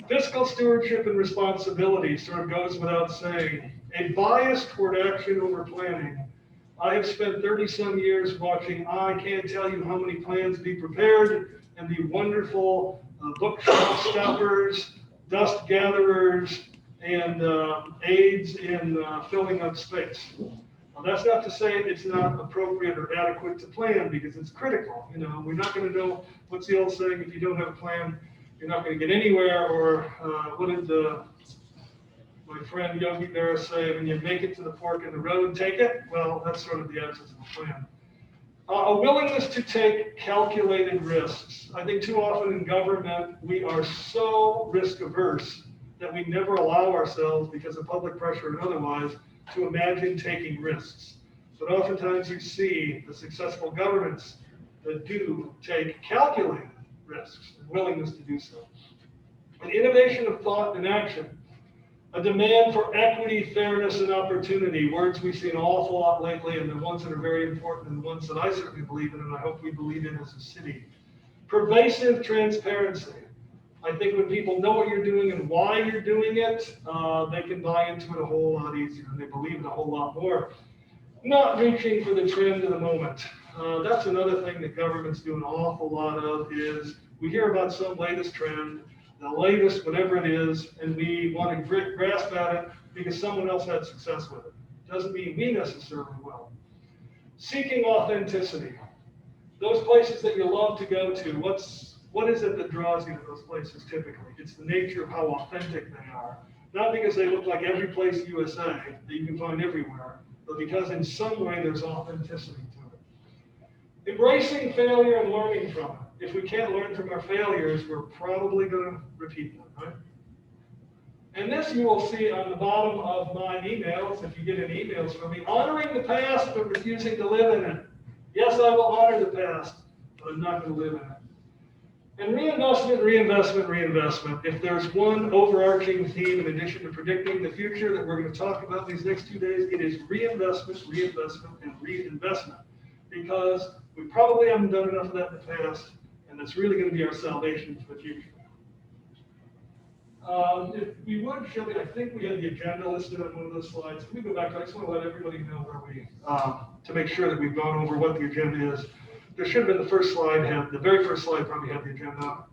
Fiscal stewardship and responsibility sort of goes without saying. A bias toward action over planning. I have spent 30-some years watching, I can't tell you how many plans be prepared, and the wonderful bookshelf stuffers, dust gatherers, and aids in filling up space. Now, that's not to say it's not appropriate or adequate to plan, because it's critical. You know, we're not going to know, what's the old saying, if you don't have a plan, you're not going to get anywhere, or what did my friend Yogi Berra say, when you make it to the fork in the road, take it? Well, that's sort of the essence of a plan. A willingness to take calculated risks. I think too often in government, we are so risk averse that we never allow ourselves, because of public pressure and otherwise, to imagine taking risks. But oftentimes you see the successful governments that do take calculated risks and willingness to do so. An innovation of thought and action. A demand for equity, fairness, and opportunity, words we've seen an awful lot lately, and the ones that are very important, and the ones that I certainly believe in, and I hope we believe in as a city. Pervasive transparency. I think when people know what you're doing and why you're doing it, they can buy into it a whole lot easier, and they believe it a whole lot more. Not reaching for the trend of the moment. That's another thing that governments do an awful lot of, is we hear about some latest trend, the latest, whatever it is, and we want to grasp at it because someone else had success with it. Doesn't mean we necessarily will. Seeking authenticity. Those places that you love to go to, what is it that draws you to those places typically? It's the nature of how authentic they are. Not because they look like every place in USA that you can find everywhere, but because in some way there's authenticity to it. Embracing failure and learning from it. If we can't learn from our failures, we're probably going to repeat them, right? And this you will see on the bottom of my emails, if you get any emails from me, honoring the past but refusing to live in it. Yes, I will honor the past, but I'm not going to live in it. And reinvestment, reinvestment, reinvestment. If there's one overarching theme in addition to predicting the future that we're going to talk about these next 2 days, it is reinvestment, reinvestment, and reinvestment. Because we probably haven't done enough of that in the past, and that's really going to be our salvation for the future. If we would, Shelby, I think we had the agenda listed on one of those slides. Can we go back? I just want to let everybody know where we, to make sure that we've gone over what the agenda is. There should have been the first slide, the very first slide probably had the agenda.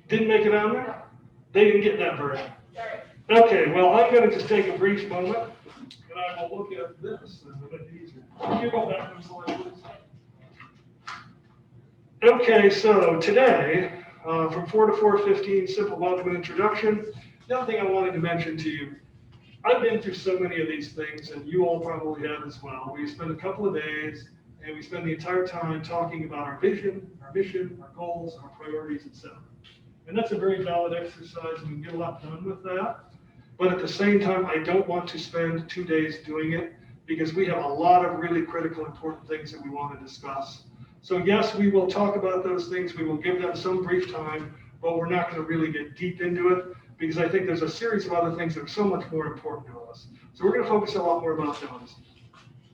Didn't make it on there? They didn't get that version. Okay, well, I'm going to just take a brief moment, and I will look at this and make it easier. Can you go back to the slide, please? Okay, so today, from 4 to 4:15, simple welcome and introduction. The other thing I wanted to mention to you, I've been through so many of these things, and you all probably have as well. We spend a couple of days, and we spend the entire time talking about our vision, our mission, our goals, our priorities, etc. And that's a very valid exercise, and we can get a lot done with that. But at the same time, I don't want to spend 2 days doing it, because we have a lot of really critical, important things that we want to discuss. So yes, we will talk about those things. We will give them some brief time, but we're not going to really get deep into it, because I think there's a series of other things that are so much more important to us. So we're going to focus a lot more about those.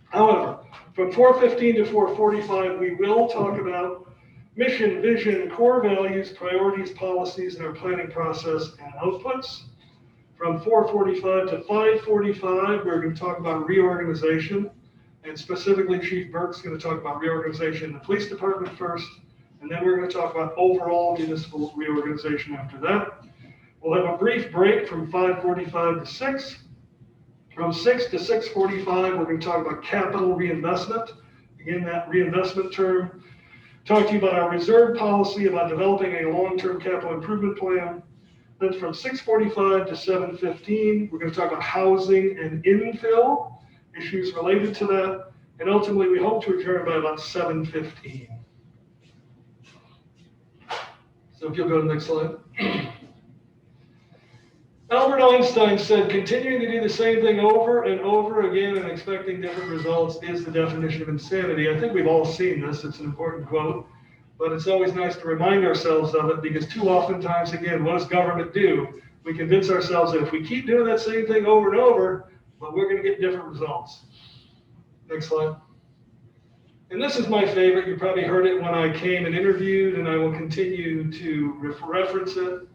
However, from 4:15 to 4:45, we will talk about mission, vision, core values, priorities, policies, and our planning process and outputs. From 4:45 to 5:45, we're going to talk about reorganization. And specifically, Chief Burke's going to talk about reorganization in the police department first. And then we're going to talk about overall municipal reorganization after that. We'll have a brief break from 5:45 to 6. From 6 to 6:45, we're going to talk about capital reinvestment. Again, that reinvestment term. Talk to you about our reserve policy, about developing a long-term capital improvement plan. Then from 6:45 to 7:15, we're going to talk about housing and infill, issues related to that. And ultimately, we hope to adjourn by about 7:15. So if you'll go to the next slide. Albert Einstein said, continuing to do the same thing over and over again and expecting different results is the definition of insanity. I think we've all seen this. It's an important quote, but it's always nice to remind ourselves of it, because too oftentimes, again, what does government do? We convince ourselves that if we keep doing that same thing over and over, but we're going to get different results. Next slide. And this is my favorite. You probably heard it when I came and interviewed, and I will continue to reference it.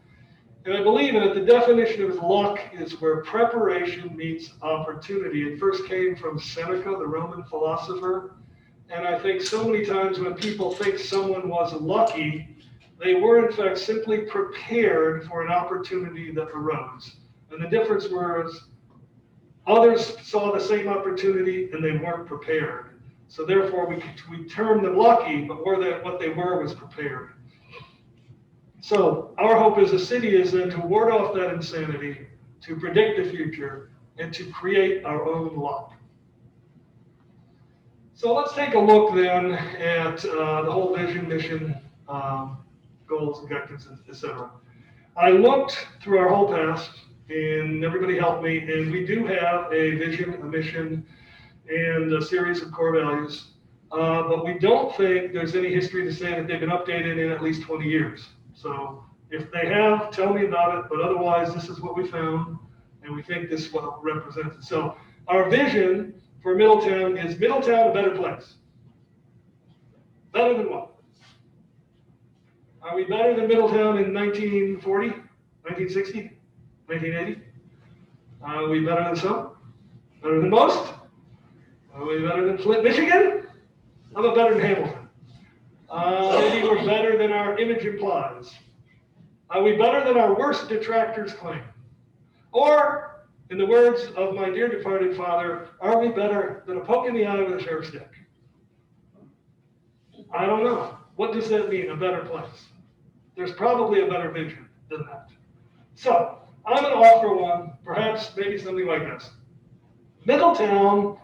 And I believe that the definition of luck is where preparation meets opportunity. It first came from Seneca, the Roman philosopher. And I think so many times when people think someone was lucky, they were in fact simply prepared for an opportunity that arose. And the difference was others saw the same opportunity and they weren't prepared. So therefore we term them lucky, but what they were was prepared. So our hope as a city is then to ward off that insanity, to predict the future, and to create our own luck. So let's take a look then at the whole vision, mission, goals, objectives, etc. I looked through our whole past, and everybody helped me, and we do have a vision, a mission, and a series of core values, but we don't think there's any history to say that they've been updated in at least 20 years. So if they have, tell me about it, but otherwise this is what we found, and we think this is what it represents. So our vision for Middletown is Middletown a better place. Better than what? Are we better than Middletown in 1940, 1960, 1980? Are we better than some? Better than most? Are we better than Flint, Michigan? How about better than Hamilton? Maybe we're better than our image implies. Are we better than our worst detractors claim? Or, in the words of my dear departed father, are we better than a poke in the eye with a sheriff's stick? I don't know. What does that mean, a better place? There's probably a better vision than that. So, I'm going to offer one, perhaps maybe something like this. Middletown,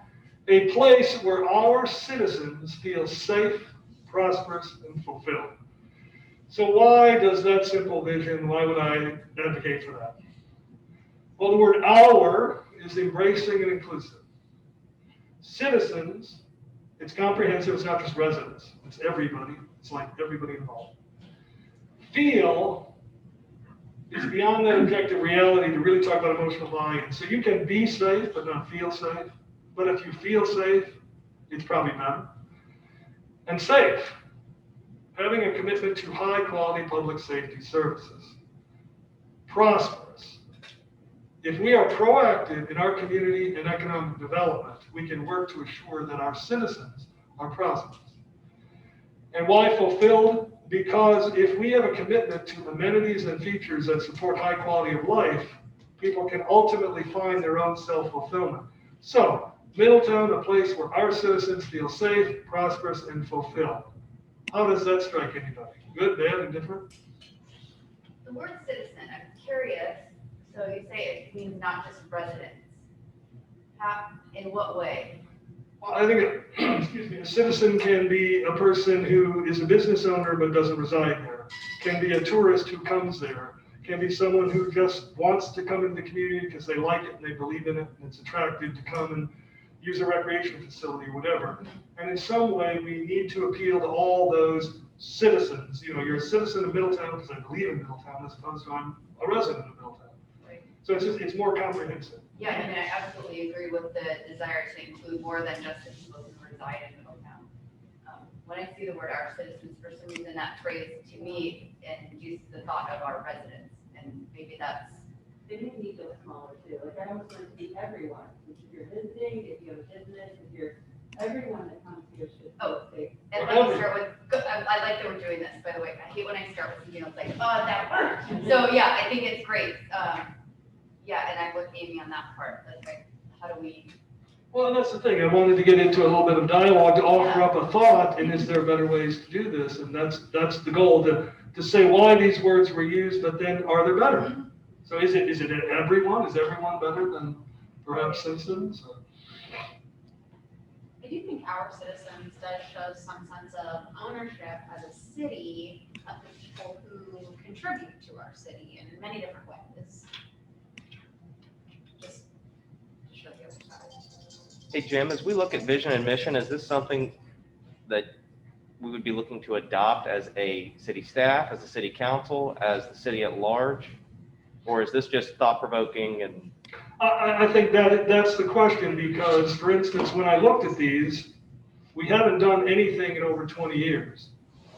a place where our citizens feel safe, prosperous, and fulfilled. So why does that simple vision, why would I advocate for that? Well, the word our is embracing and inclusive. Citizens, it's comprehensive, it's not just residents, it's everybody, it's like everybody involved. Feel is beyond that objective reality to really talk about emotional buy-in. So you can be safe but not feel safe, but if you feel safe, it's probably better. And safe, having a commitment to high quality public safety services. Prosperous. If we are proactive in our community and economic development, we can work to assure that our citizens are prosperous. And why fulfilled? Because if we have a commitment to amenities and features that support high quality of life, people can ultimately find their own self-fulfillment. So, Middletown, a place where our citizens feel safe, prosperous, and fulfilled. How does that strike anybody? Good, bad, indifferent? The word citizen, I'm curious. So you say it means not just residents. How, in what way? Well, I think a citizen can be a person who is a business owner but doesn't reside there. Can be a tourist who comes there. Can be someone who just wants to come into the community because they like it and they believe in it and it's attractive to come and use a recreation facility or whatever. And in some way, we need to appeal to all those citizens. You know, you're a citizen of Middletown because I believe in Middletown as opposed to I'm a resident of Middletown. Right. So it's more comprehensive. Yeah, I mean, I absolutely agree with the desire to include more than just the people who reside in Middletown. When I see the word our citizens, for some reason that phrase to me induces the thought of our residents, and maybe that's. They didn't need to go smaller too. Like I almost want it to be everyone. If you're visiting, if you have a business, if you're everyone that comes here should. And let me start with. I like that we're doing this. By the way, I hate when I start with it's like, oh, that worked. So yeah, I think it's great. Yeah, and I'm with Amy on that part. Like, how do we? Well, and that's the thing. I wanted to get into a little bit of dialogue to offer up a thought, and is there better ways to do this? And that's the goal to say why these words were used, but then are there better? Mm-hmm. So is it everyone? Is everyone better than perhaps citizens? I do think our citizens does show some sense of ownership as a city of the people who contribute to our city in many different ways. Just to show the other side. Hey, Jim, as we look at vision and mission, is this something that we would be looking to adopt as a city staff, as a city council, as the city at large? Or is this just thought-provoking? And I think that's the question, because, for instance, when I looked at these, We haven't done anything in over 20 years.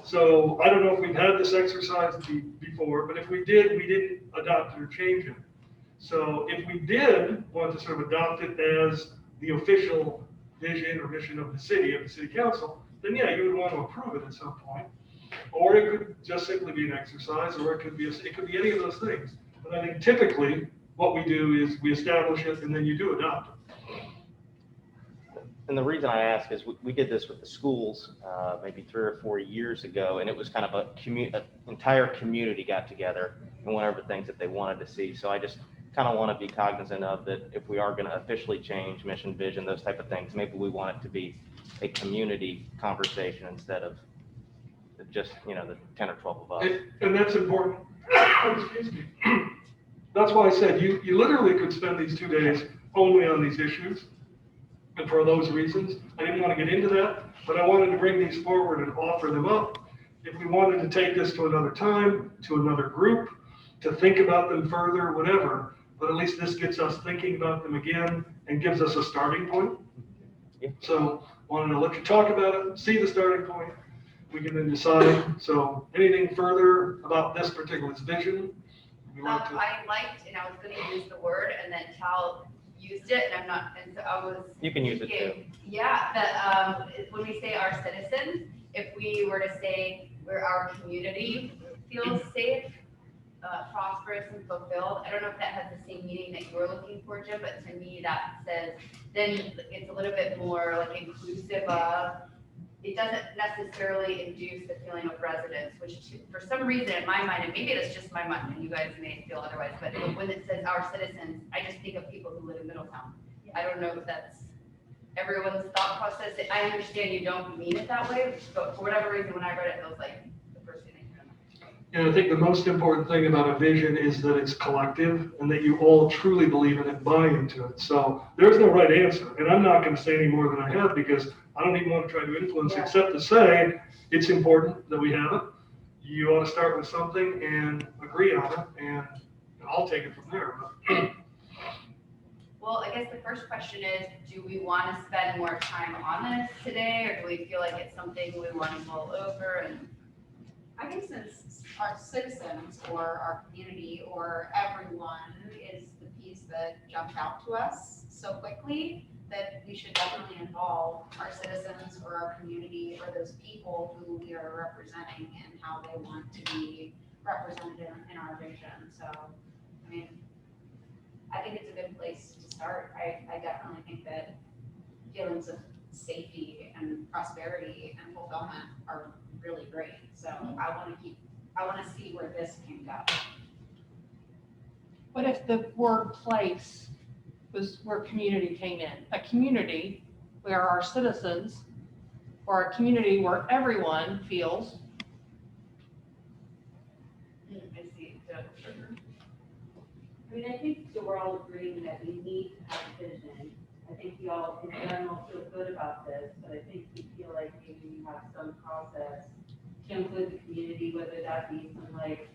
So I don't know if we've had this exercise before, but if we did, we didn't adopt it or change it. So if we did want to sort of adopt it as the official vision or mission of the city council, then yeah, you would want to approve it at some point. Or it could just simply be an exercise, or it could be any of those things. But I think typically what we do is we establish it and then you do adopt it. And the reason I ask is we did this with the schools maybe 3 or 4 years ago, and it was kind of an entire community got together and went over things that they wanted to see. So I just kind of want to be cognizant of that if we are going to officially change mission, vision, those type of things, maybe we want it to be a community conversation instead of just, the 10 or 12 of us. And that's important. Excuse me. That's why I said you literally could spend these 2 days only on these issues. And for those reasons, I didn't want to get into that, but I wanted to bring these forward and offer them up. If we wanted to take this to another time, to another group, to think about them further, whatever, but at least this gets us thinking about them again and gives us a starting point. Yeah. So wanted to let you talk about it, see the starting point. We can then decide. So anything further about this particular vision? I liked, and I was going to use the word, and then Tal used it, and so I was. You can use it too. Yeah, that when we say our citizens, if we were to say where our community feels safe, prosperous, and fulfilled, I don't know if that has the same meaning that you were looking for, Jim, but to me that says, then it's a little bit more like inclusive of, it doesn't necessarily induce the feeling of residence, which for some reason in my mind, and maybe it's just my mind, and you guys may feel otherwise, but when it says our citizens, I just think of people who live in Middletown. I don't know if that's everyone's thought process. I understand you don't mean it that way, but for whatever reason, when I read it, it was like the first thing that came to mind. And I think the most important thing about a vision is that it's collective and that you all truly believe in it and buy into it. So there's no right answer. And I'm not going to say any more than I have because I don't even want to try to influence except to say it's important that we have it. You ought to start with something and agree on it, and I'll take it from there. Well, I guess the first question is, do we want to spend more time on this today, or do we feel like it's something we want to mull over? And I think since our citizens or our community or everyone is the piece that jumped out to us so quickly, that we should definitely involve our citizens or our community or those people who we are representing and how they want to be represented in our vision. So, I mean, I think it's a good place to start. I definitely think that feelings of safety and prosperity and fulfillment are really great. So I want to see where this can go. What if the word place was where community came in? A community where our citizens, or a community where everyone feels. I see. I mean, I think that we're all agreeing that we need to have a vision. I think we all, in general, feel good about this, but I think we feel like maybe we have some process to include the community, whether that be some like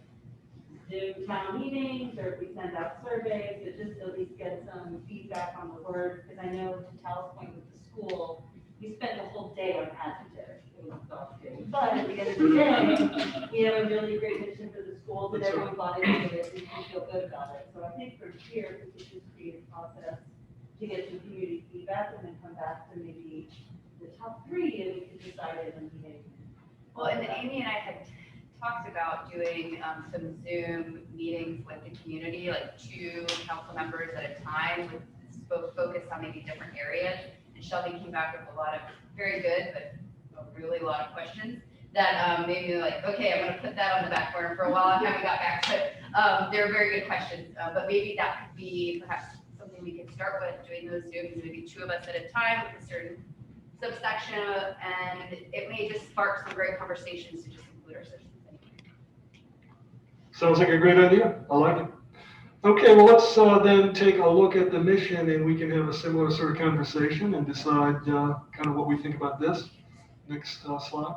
Zoom town meetings, or if we send out surveys, but just at least get some feedback on the word, because I know to Tal's point with the school, we spent the whole day on adjectives. It was exhausting. But at the end of the day, we have a really great mission for the schools, and everyone bought into it, and we feel good about it. So I think from here, we could just create a process to get some community feedback, and then come back to maybe the top 3, and we can decide it in the meeting. Well, and Amy and I had talked about doing some Zoom meetings with the community, like 2 council members at a time, with focused on maybe different areas. And Shelby came back with a lot of very good, but really a lot of questions that maybe like, okay, I'm going to put that on the back burner for a while until we got back to it. They're very good questions, but maybe that could be perhaps something we could start with, doing those Zooms, maybe 2 of us at a time with a certain subsection, and it may just spark some great conversations to just include our citizens. Sounds like a great idea. I like it. Okay, well, let's then take a look at the mission, and we can have a similar sort of conversation and decide kind of what we think about this. Next slide.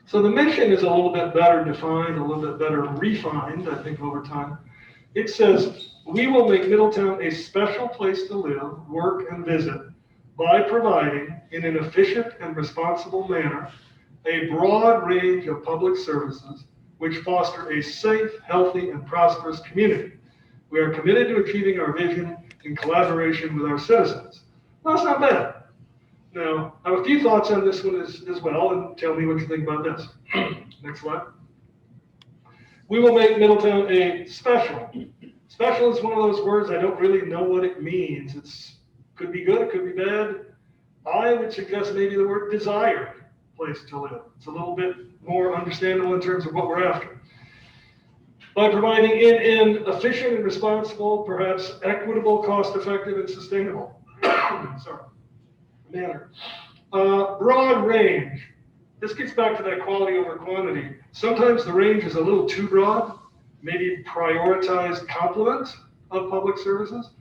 So the mission is a little bit better defined, a little bit better refined, I think, over time. It says, we will make Middletown a special place to live, work, and visit by providing in an efficient and responsible manner a broad range of public services which foster a safe, healthy, and prosperous community. We are committed to achieving our vision in collaboration with our citizens. Well, that's not bad. Now, I have a few thoughts on this one as well, and tell me what you think about this. Next slide. We will make Middletown a special. Special is one of those words I don't really know what it means. It's could be good, it could be bad. I would suggest maybe the word desired place to live. It's a little bit more understandable in terms of what we're after. By providing an efficient and responsible, perhaps equitable, cost-effective, and sustainable manner. Broad range. This gets back to that quality over quantity. Sometimes the range is a little too broad, maybe prioritized complement of public services,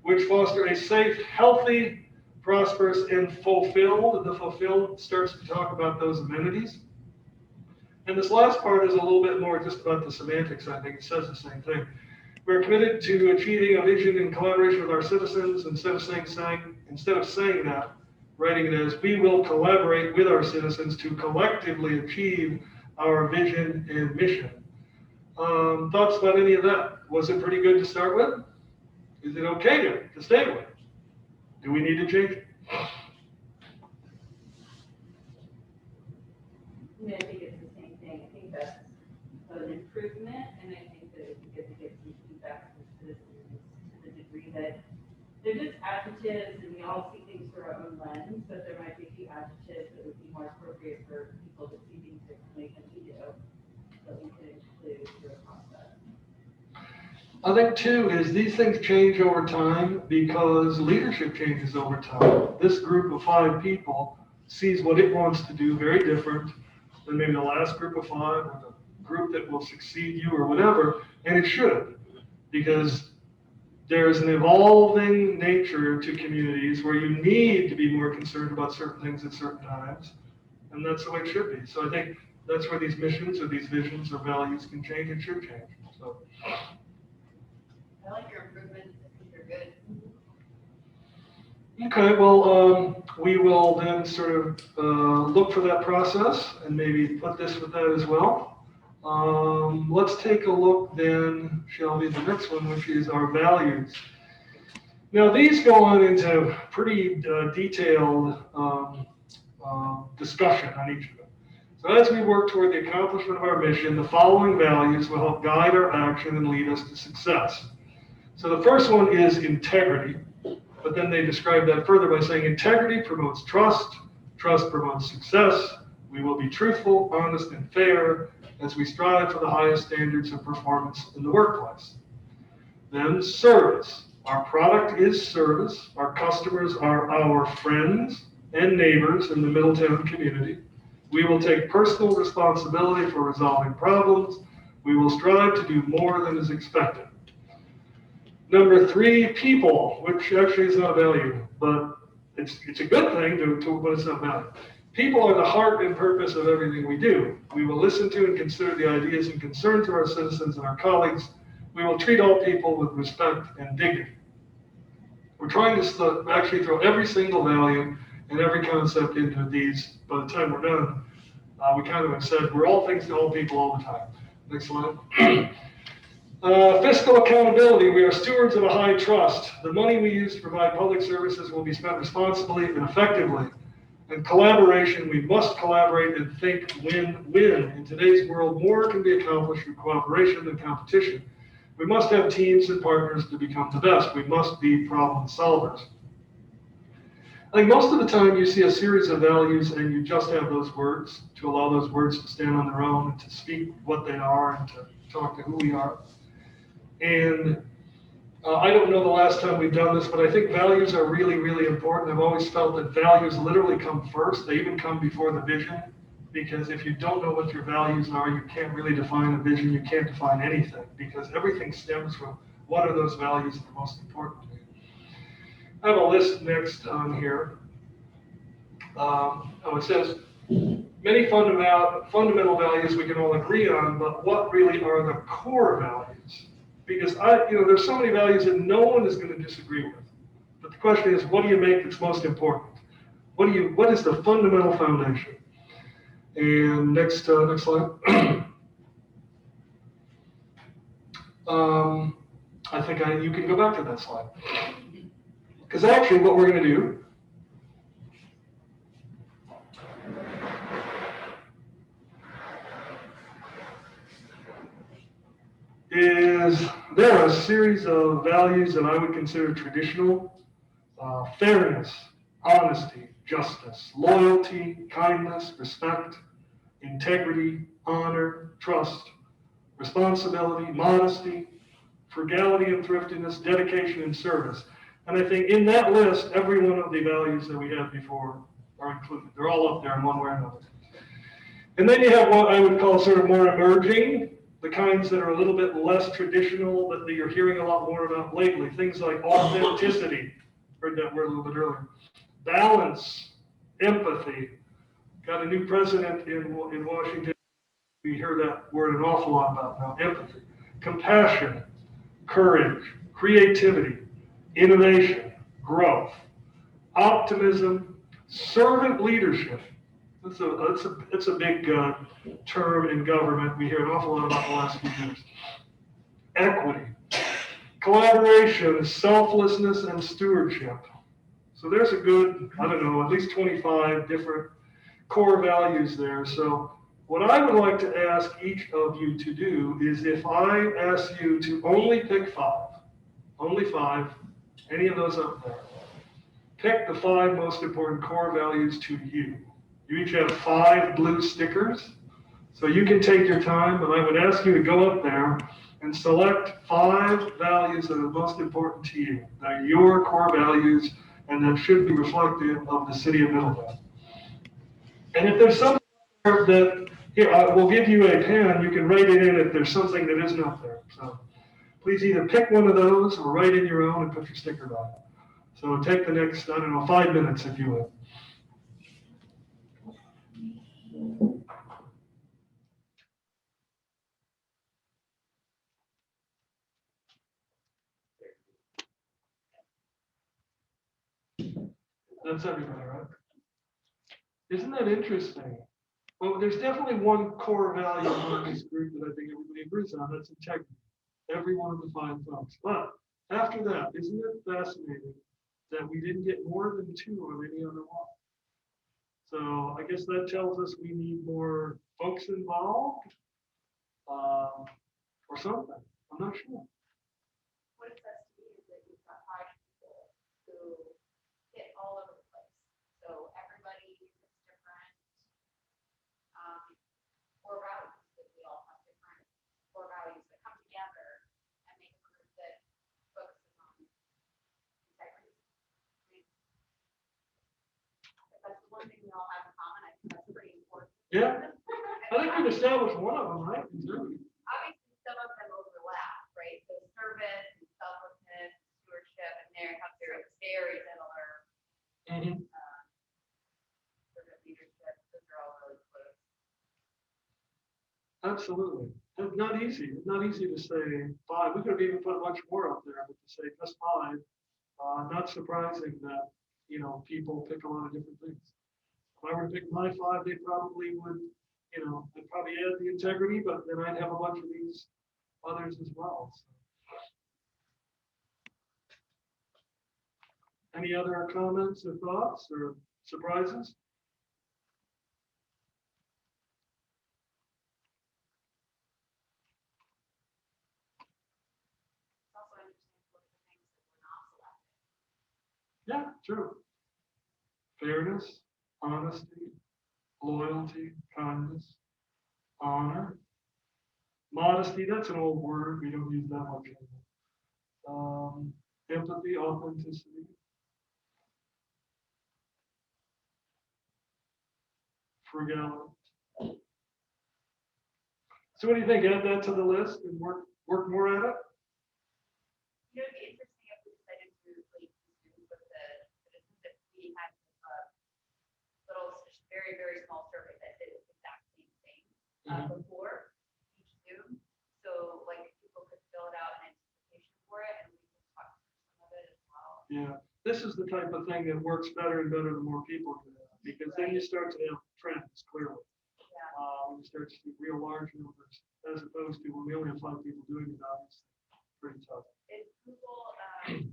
which foster a safe, healthy, prosperous, and fulfilled. The fulfilled starts to talk about those amenities. And this last part is a little bit more just about the semantics, I think. It says the same thing. We're committed to achieving a vision in collaboration with our citizens. Instead of saying that, writing it as, we will collaborate with our citizens to collectively achieve our vision and mission. Thoughts about any of that? Was it pretty good to start with? Is it okay to stay with? Do we need to change it? I think it's the same thing. I think that's an improvement, and I think that it's good to get some feedback from citizens to the degree that they're just adjectives, and we all see things through our own lens, but there might be a few adjectives that would be more appropriate for people to see things differently than we do, that we could include through a process. I think too is these things change over time because leadership changes over time. This group of 5 people sees what it wants to do very different than maybe the last group of 5 or the group that will succeed you or whatever, and it should, because there's an evolving nature to communities where you need to be more concerned about certain things at certain times, and that's the way it should be. So I think that's where these missions or these visions or values can change and should change. So. I like your improvements. I think they're good. Okay, well, we will then sort of look for that process and maybe put this with that as well. Let's take a look then, shall we, the next one, which is our values. Now, these go on into pretty detailed discussion on each of them. So as we work toward the accomplishment of our mission, the following values will help guide our action and lead us to success. So the first one is integrity, but then they describe that further by saying integrity promotes trust, trust promotes success, we will be truthful, honest, and fair as we strive for the highest standards of performance in the workplace. Then service. Our product is service. Our customers are our friends and neighbors in the Middletown community. We will take personal responsibility for resolving problems. We will strive to do more than is expected. Number 3, people, which actually is not a value, but it's a good thing, but it's not value. People are the heart and purpose of everything we do. We will listen to and consider the ideas and concerns of our citizens and our colleagues. We will treat all people with respect and dignity. We're trying to actually throw every single value and every concept into these. By the time we're done, we kind of have said we're all things to all people all the time. Next slide. Fiscal accountability. We are stewards of a high trust. The money we use to provide public services will be spent responsibly and effectively. And collaboration, we must collaborate and think win-win. In today's world, more can be accomplished through cooperation than competition. We must have teams and partners to become the best. We must be problem solvers. I think most of the time you see a series of values and you just have those words to allow those words to stand on their own and to speak what they are and to talk to who we are. And I don't know the last time we've done this, but I think values are really, really important. I've always felt that values literally come first. They even come before the vision, because if you don't know what your values are, you can't really define a vision. You can't define anything, because everything stems from what are those values that are most important to you. I have a list next on here. It says, many fundamental values we can all agree on, but what really are the core values? Because there's so many values that no one is going to disagree with. But the question is, what do you make that's most important? what is the fundamental foundation? And next slide. I think you can go back to that slide. Because actually what we're going to do is there are a series of values that I would consider traditional: fairness, honesty, justice, loyalty, kindness, respect, integrity, honor, trust, responsibility, modesty, frugality and thriftiness, dedication and service. And I think in that list, every one of the values that we had before are included. They're all up there in one way or another. And then you have what I would call sort of more emerging, the kinds that are a little bit less traditional, that you're hearing a lot more about lately. Things like authenticity, heard that word a little bit earlier. Balance, empathy. Got a new president in Washington. We hear that word an awful lot about now, empathy. Compassion, courage, creativity, innovation, growth, optimism, servant leadership. It's a big term in government. We hear an awful lot about the last few years. Equity, collaboration, selflessness, and stewardship. So there's a good, I don't know, at least 25 different core values there. So what I would like to ask each of you to do is, if I ask you to only pick only five, any of those up there, pick the 5 most important core values to you. You each have 5 blue stickers, so you can take your time, but I would ask you to go up there and select 5 values that are most important to you, that are your core values and that should be reflective of the city of Middletown. And if there's something that, here, I will give you a pen, you can write it in if there's something that isn't up there. So please either pick one of those or write in your own and put your sticker on it. So take the next, 5 minutes if you will. That's everybody, right? Isn't that interesting? Well, there's definitely one core value in this group that I think everybody agrees on. That's integrity. Every one of the 5 folks. But after that, isn't it fascinating that we didn't get more than 2 on any other one? So I guess that tells us we need more folks involved, or something. I'm not sure. What it says to me is that you've got 5 people who hit all over the place. So everybody is different, core values, that we all have different core values that come together and make a group that focuses on integrity. I mean, if that's the one thing we all have in common, I think that's pretty important. Yeah. I think we've established one of them, right? Obviously, some of them overlap, right? So service and selflessness, stewardship, and they have very similar. Servant leadership, those are all really close. Absolutely. It's not easy. It's not easy to say 5. We could have even put a bunch more up there, but to say just 5, not surprising that, people pick a lot of different things. If I were to pick my 5, they probably would, I'd probably add the integrity, but then I'd have a bunch of these others as well. So. Any other comments or thoughts or surprises? It's also interesting to look at the things that were not selected. Yeah, true. Fairness, honesty, loyalty, kindness, honor, modesty. That's an old word. We don't use that much anymore. Empathy, authenticity. Frugality. So what do you think? Add that to the list and work more at it? It'd be interesting if we decided to replace the students with the citizens, if we had a little, very, very small survey that did the exact same thing before each Zoom. So like people could fill it out in anticipation for it, and we could talk through some of it as well. Yeah, this is the type of thing that works better and better the more people do that, because then you start to have trends clearly. When you start to see real large numbers, as opposed to when we only have 5 people doing it, obviously, pretty tough. Is Google, the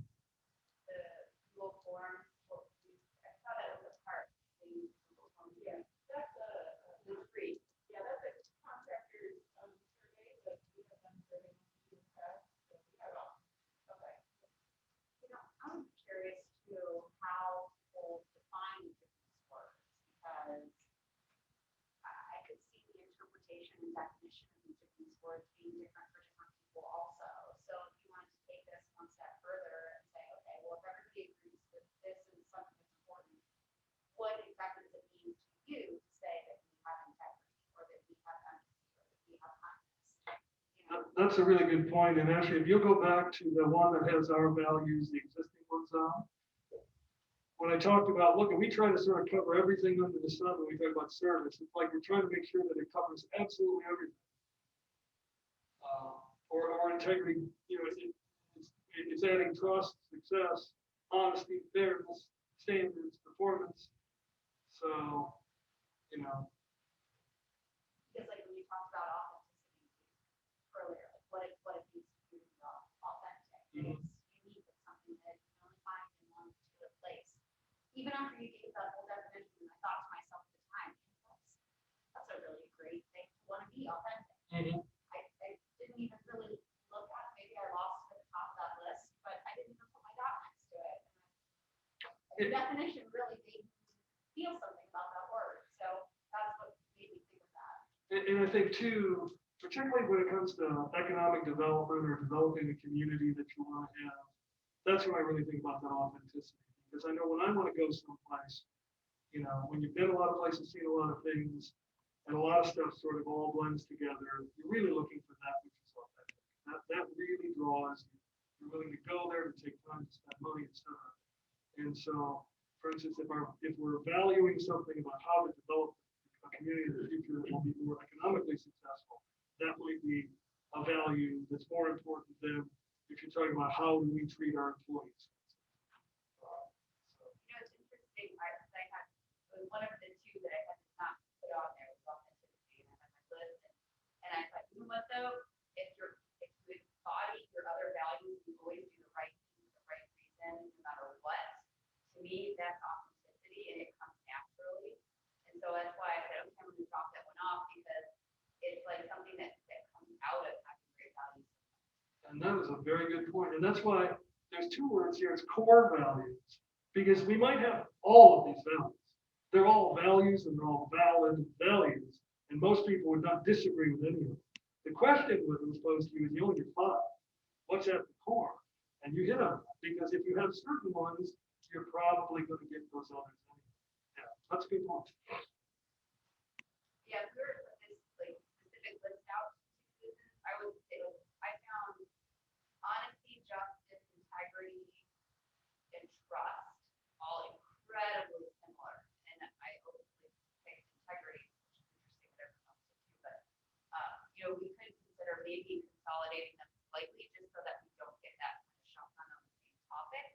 Google Form, I saw that was a part, the Google Form. Yeah, that's It's free. yeah, that's a contractor's survey, but we have done surveys in the past, so we have Okay. You know, I'm curious too, how people define different words, because I could see the interpretation and definition of these different words being different for different people also. So if you wanted to take this one step further and say, okay, well, if everybody agrees that this is something that's important, what exactly does it mean to you to say that we have integrity, or that we have empathy, or that we have kindness? You know, That's a really good point. And actually, if you go back to the one that has our values, the existing ones on, when I talked about, look, we try to sort of cover everything under the sun when we talk about service. It's like we're trying to make sure that it covers absolutely everything. Or integrity, you know, it's adding trust, success, honesty, fairness, standards, performance. So, you know, because like when you talked about authenticity earlier, like what it means to be authentic. Mhm. It's unique. It's something that you can only find in one particular place. Even after you gave that whole definition, I thought to myself at the time, that's a really great thing to want to be authentic. I didn't even really look at it. Maybe I lost it at the top of that list, but I didn't even put my dot next to it. The definition really made me feel something about that word. So that's what made me think of that. and I think too, particularly when it comes to economic development or developing a community that you want to have, that's when I really think about that authenticity. Because I know when I want to go someplace, you know, when you've been a lot of places, seen a lot of things, and a lot of stuff sort of all blends together, you're really looking for that which is authentic. That really draws you. You're willing to go there to take time to spend money, etc. And so, for instance, if we're valuing something about how to develop a community in the future that will be more economically successful, that might be a value that's more important than if you're talking about how do we treat our employees. You know, it's interesting. I had it was one of the two that I had to not put on there was authenticity, and I had my list, and I thought, you know what though, if you embody your other values, you always do the right thing for the right reason, no matter what. To me, that's authenticity, and it comes naturally. And so that's why I said, okay, I'm going to drop that one off, because it's like something that comes out of having great values. And that is a very good point. And that's why there's 2 words here. It's core values. Because we might have all of these values. They're all values and they're all valid values. And most people would not disagree with any of them. The question was posed to you is you only get 5. What's at the core? And you hit them. Because if you have certain ones, you're probably going to get those others. Yeah, that's a good point. Yeah, if we were to put this like specific list out to citizens, I found honesty, justice, integrity, and trust all incredibly similar. And I always picked integrity, which is interesting that everyone else did too. But you know, we could consider maybe consolidating them slightly just so that we don't get that kind of shotgun on the same topic.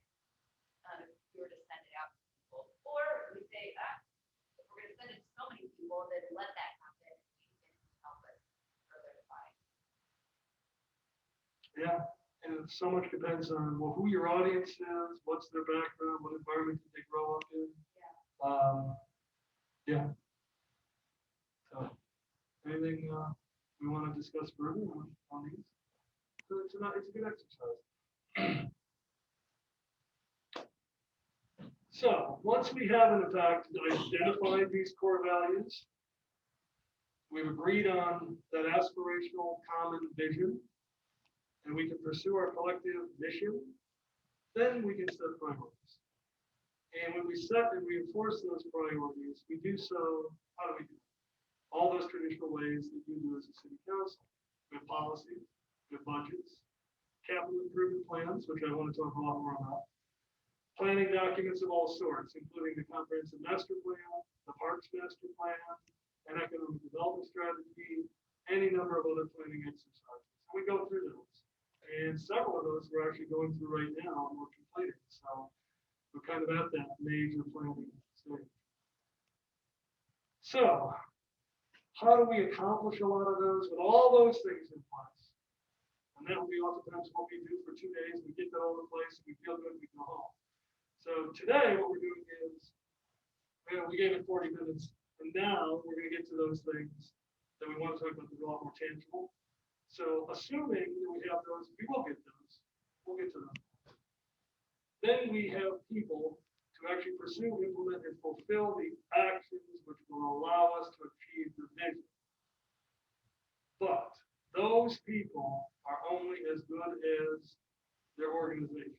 If we were to send it out to people, or we say that if we're going to send it to so many people, then let that happen. We can help us further define. Yeah. And so much depends on, well, who your audience is, what's their background, what environment did they grow up in. Yeah. So, anything we want to discuss further on these? So it's a good exercise. So, once we have in fact identified these core values, we've agreed on that aspirational common vision, and we can pursue our collective mission, then we can set priorities. And when we set and reinforce those priorities, we do so, how do we do it? All those traditional ways that you do as a city council. With policy, with budgets, capital improvement plans, which I want to talk a lot more about, planning documents of all sorts, including the comprehensive master plan, the parks master plan, an economic development strategy, any number of other planning exercises. And we go through those. And several of those we're actually going through right now and we're completing. So We're kind of at that major planning stage. So, how do we accomplish a lot of those with all those things in place? And that'll be oftentimes what we do for 2 days. We get that all in place, we feel good, we go home. So today, what we're doing is, we gave it 40 minutes, and now we're going to get to those things that we want to talk about that are a lot more tangible. So assuming that we have those, we will get those. We'll get to them. Then we have people to actually pursue, implement, and fulfill the actions which will allow us to achieve the vision. But those people are only as good as their organization.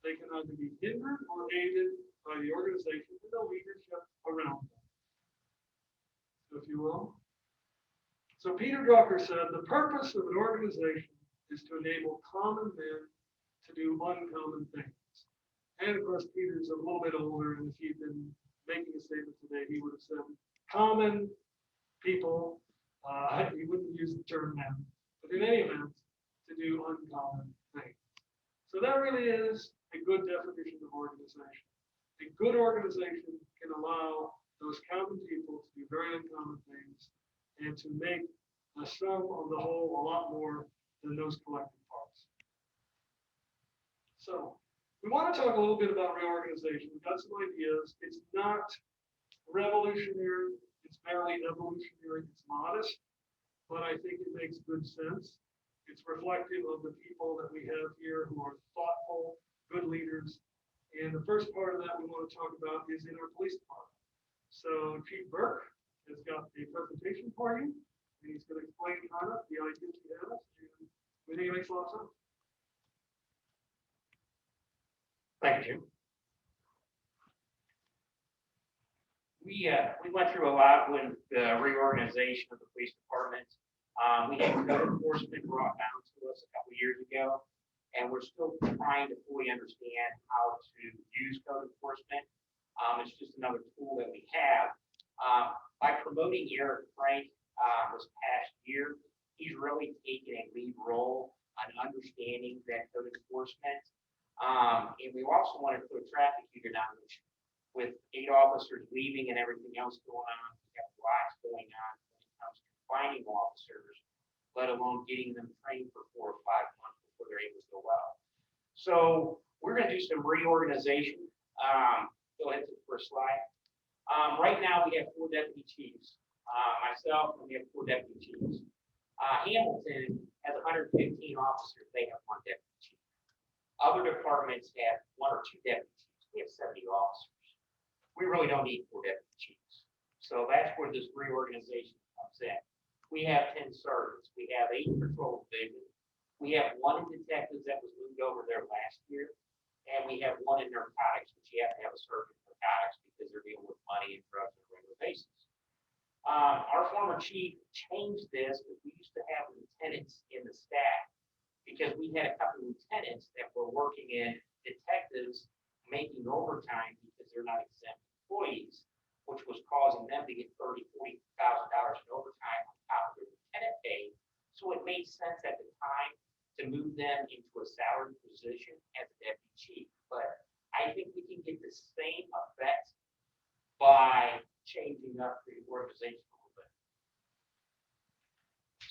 They can either be hindered or aided by the organization and the leadership around them, if you will. So Peter Drucker said, the purpose of an organization is to enable common men to do uncommon things. And of course, Peter's a little bit older, and if he'd been making a statement today, he would have said, common people, he wouldn't use the term men, but in any event, to do uncommon things. So that really is a good definition of organization. A good organization can allow those common people to do very uncommon things and to make the sum of the whole a lot more than those collective parts. So we want to talk a little bit about reorganization. We've got some ideas. It's not revolutionary. It's barely evolutionary. It's modest, but I think it makes good sense. It's reflective of the people that we have here who are thoughtful, good leaders. And the first part of that we want to talk about is in our police department. So Chief Burke has got a presentation for you, and he's going to explain kind of the ideas he has, and we think it makes a lot of sense. Thank you, Jim. We went through a lot with the reorganization of the police department. We had code enforcement brought down to us a couple of years ago, and we're still trying to fully understand how to use code enforcement. It's just another tool that we have. By promoting Eric Frank this past year, he's really taken a lead role on understanding that code enforcement. And we also wanted to put a traffic unit on, which with 8 officers leaving and everything else going on, we have lots going on when it comes to finding officers, let alone getting them trained for 4 or 5 months before they're able to go out. So we're going to do some reorganization. Go ahead to the first slide. Right now we have 4 deputy chiefs. Myself, and we have 4 deputy chiefs. Hamilton has 115 officers. They have 1 deputy chief. Other departments have 1 or 2 deputy chiefs. We have 70 officers. We really don't need 4 deputy chiefs. So that's where this reorganization comes in. We have 10 sergeants. We have 8 patrol divisions. We have 1 in detectives that was moved over there last year. And we have 1 in narcotics, which you have to have a sergeant in narcotics because they're dealing with money and drugs on a regular basis. Our former chief changed this because we used to have lieutenants in the staff because we had a couple of lieutenants that were working in detectives making overtime because they're not exempt employees, which was causing them to get $30,000, $40,000 in overtime on top of their lieutenant pay. So it made sense at the time to move them into a salaried position as a deputy chief. But I think we can get the same effect by changing up the organization a little bit.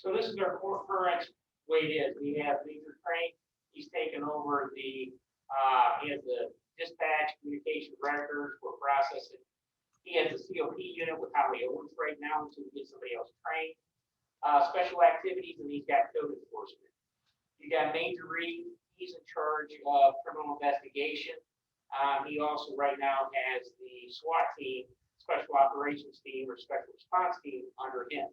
So this is our current way it is. We have Major Crank. He's taken over he has the dispatch communication records for processing. He has a COP unit with Highway Owens right now until we get somebody else trained. Special activities, and he's got code enforcement. You got Major Reed. He's in charge of criminal investigation. He also right now has the SWAT team, Special Operations Team or Special Response Team under him.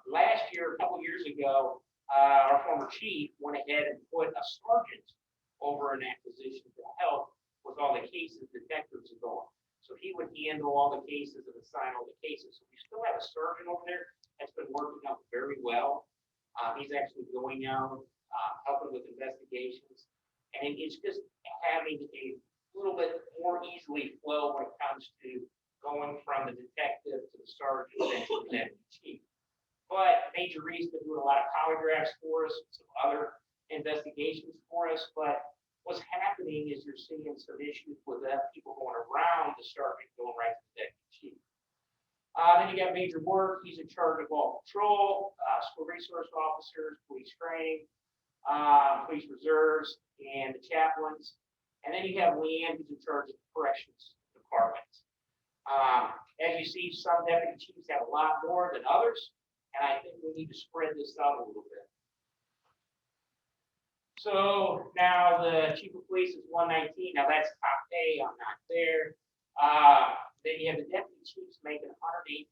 Last year, a couple years ago, our former chief went ahead and put a sergeant over in that position to help with all the cases detectives are going. So he would handle all the cases and assign all the cases. So we still have a sergeant over there that's been working out very well. He's actually going out, helping with investigations. And it's just having a little bit more easily flow when it comes to going from the detective to the sergeant and to the deputy chief. But Major Reed's been doing a lot of polygraphs for us, some other investigations for us. But what's happening is you're seeing some issues with people going around the sergeant going right to the deputy chief. Then you got Major Work, he's in charge of all patrol, school resource officers, police training, police reserves, and the chaplains. And then you have Leanne, who's in charge of the corrections department. As you see, some deputy chiefs have a lot more than others, and I think we need to spread this out a little bit. So now the chief of police is 119. Now that's top pay. I'm not there. Then you have the deputy chiefs making $108,000,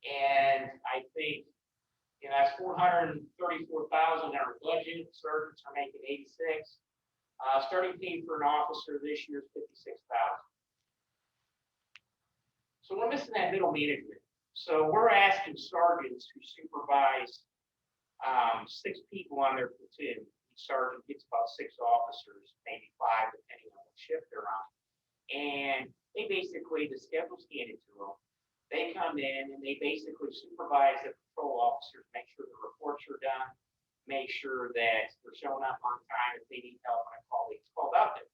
and I think that's $434,000 in our budget. Sergeants are making 86. Starting pay for an officer this year is 56,000. So we're missing that middle management. So we're asking sergeants who supervise 6 people on their platoon. Each sergeant gets about 6 officers, maybe 5, depending on what shift they're on. And they basically, the schedule's handed to them. They come in and they basically supervise the patrol officers, make sure the reports are done, make sure that they're showing up on time if they need help when a colleague's called out there.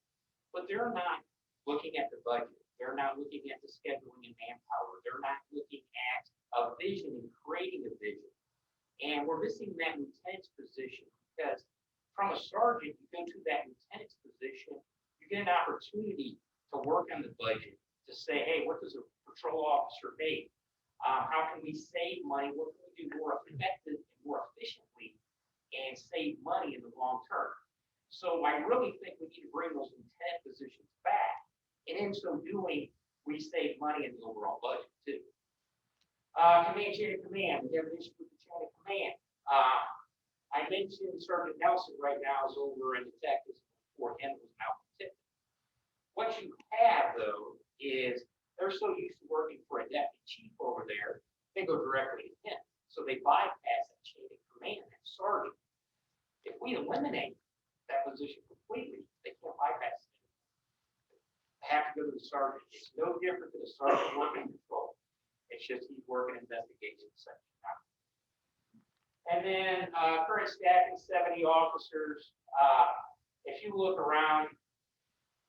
But they're not looking at the budget. They're not looking at the scheduling and manpower. They're not looking at a vision and creating a vision. And we're missing that lieutenant's position because from a sergeant, you go to that lieutenant's position, you get an opportunity to work on the budget, to say, hey, what does a patrol officer make? How can we save money? What can we do more effectively and more efficiently and save money in the long term? So I really think we need to bring those lieutenant positions back. And in so doing, we save money in the overall budget too. Command, chain of command. We have an issue with the chain of command. I mentioned Sergeant Nelson right now is over in Texas. Before him was now Tipton. What you have though is they're so used to working for a deputy chief over there, they go directly to him. So they bypass that chain of command, that sergeant. If we eliminate that position completely, they can't bypass it. They have to go to the sergeant. It's no different than a sergeant working control. It's just he's working investigation section now. And then current staffing, 70 officers. If you look around,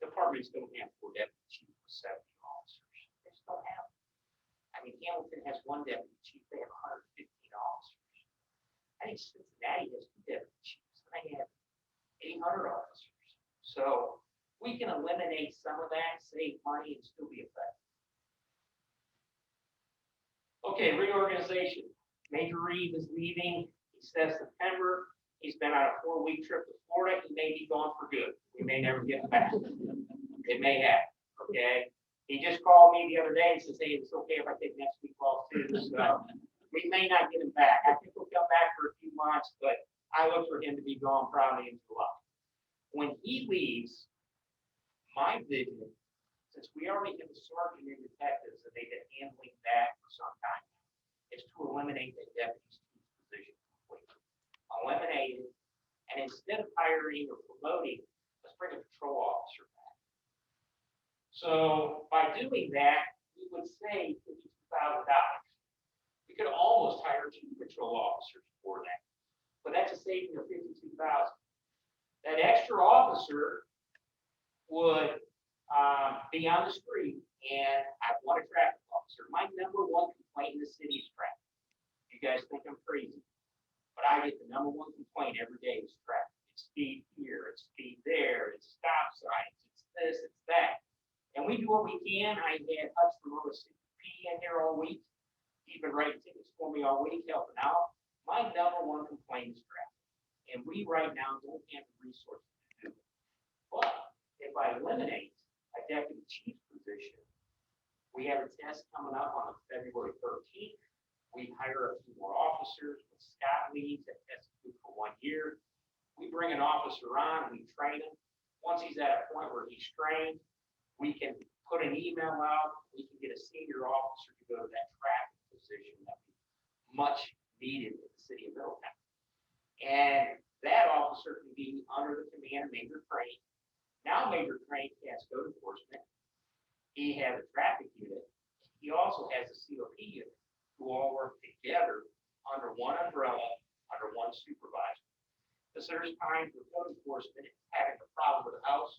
departments don't have 4 deputy chiefs with 70 officers. They just don't have them. I mean, Hamilton has 1 deputy chief. They have 115 officers. I think Cincinnati has 2 deputy chiefs. And they have 800 officers. So we can eliminate some of that, save money, and still be effective. Okay, reorganization. Major Reeve is leaving. He says September. He's been on a 4-week trip to Florida. He may be gone for good. We may never get him back. It may happen. Okay. He just called me the other day and says, hey, it's okay if I take next week off too. So we may not get him back. I think he'll come back for a few months, but I look for him to be gone probably in July. When he leaves, my vision, since we already have a sergeant in detectives and they've been handling that for some time, is to eliminate the deputy chief position completely. Eliminate it, and instead of hiring or promoting, let's bring a patrol officer back. So by doing that, we would save $52,000. We could almost hire 2 patrol officers for that, but that's a saving of $52,000. That extra officer would be on the street, and I want a traffic officer. My #1 complaint in the city is traffic. You guys think I'm crazy, but I get the #1 complaint every day is traffic. It's speed here, it's speed there, it's stop signs, it's this, it's that. And we do what we can. I had Hutch from OSCP in here all week. He's been writing tickets for me all week, helping out. My #1 complaint is traffic. And we right now don't have the resources to do it. But if I eliminate a deputy chief position, we have a test coming up on February 13th. We hire a few more officers. When Scott leaves, that test is good for 1 year. We bring an officer on, we train him. Once he's at a point where he's trained, we can put an email out. We can get a senior officer to go to that traffic position that we much needed in the city of Middletown. And that officer can be under the command of Major Crane. Now Major Crane has code enforcement. He has a traffic unit. He also has a COP unit who all work together under one umbrella, under one supervisor. Because there's times where code enforcement is having a problem with a house.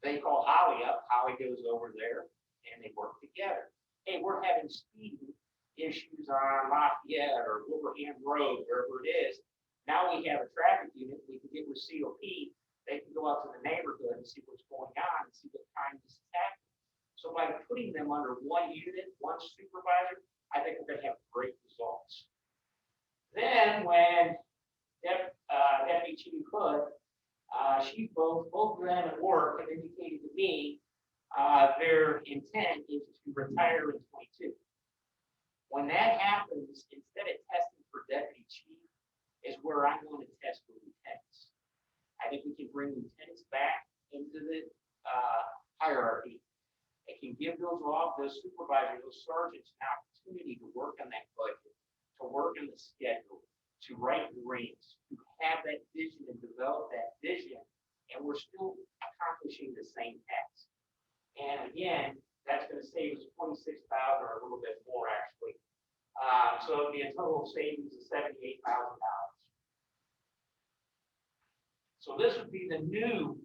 They call Holly up, Holly goes over there, and they work together. Hey, we're having speeding issues on Lafayette or Wilbraham Road, wherever it is. Now we have a traffic unit, we can get with COP, they can go out to the neighborhood and see what's going on and see what time this is happening. So by putting them under one unit, one supervisor, I think we're gonna have great results. Then when Deputy Chief Hood, both of them at work have indicated to me, their intent is to retire in 22. When that happens, instead of testing for deputy chief, is where I'm going to test for lieutenants. I think we can bring lieutenants back into the hierarchy. It can give those supervisors, those sergeants, an opportunity to work on that budget, to work on the schedule, to write grants, to have that vision and develop that vision, and we're still accomplishing the same task. And again, that's going to save us $26,000 or a little bit more actually. So it'd be a total savings of $78,000. So this would be the new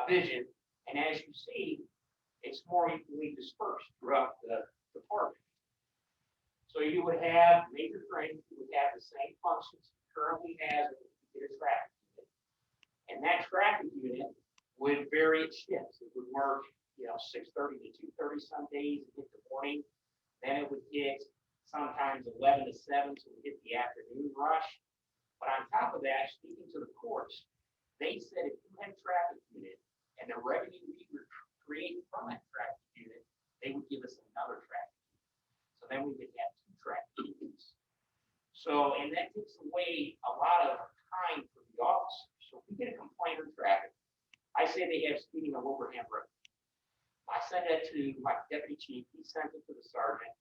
vision, and as you see, it's more equally dispersed throughout the department. So you would have Major Crane, who would have the same functions he currently has with the computer traffic unit. And that traffic unit would vary its shifts. It would work, 6:30 to 2:30 some days in the morning. Then it would get sometimes 11 to 7, so we hit the afternoon rush. But on top of that, speaking to the courts, they said if you had a traffic unit and the revenue we were creating from that traffic unit, they would give us another traffic unit. So then we would have two traffic units. So, and that takes away a lot of time for the officers. So if we get a complaint on traffic, I say they have speeding on Wilbraham Road. I send that to my deputy chief, he sends it to the sergeant.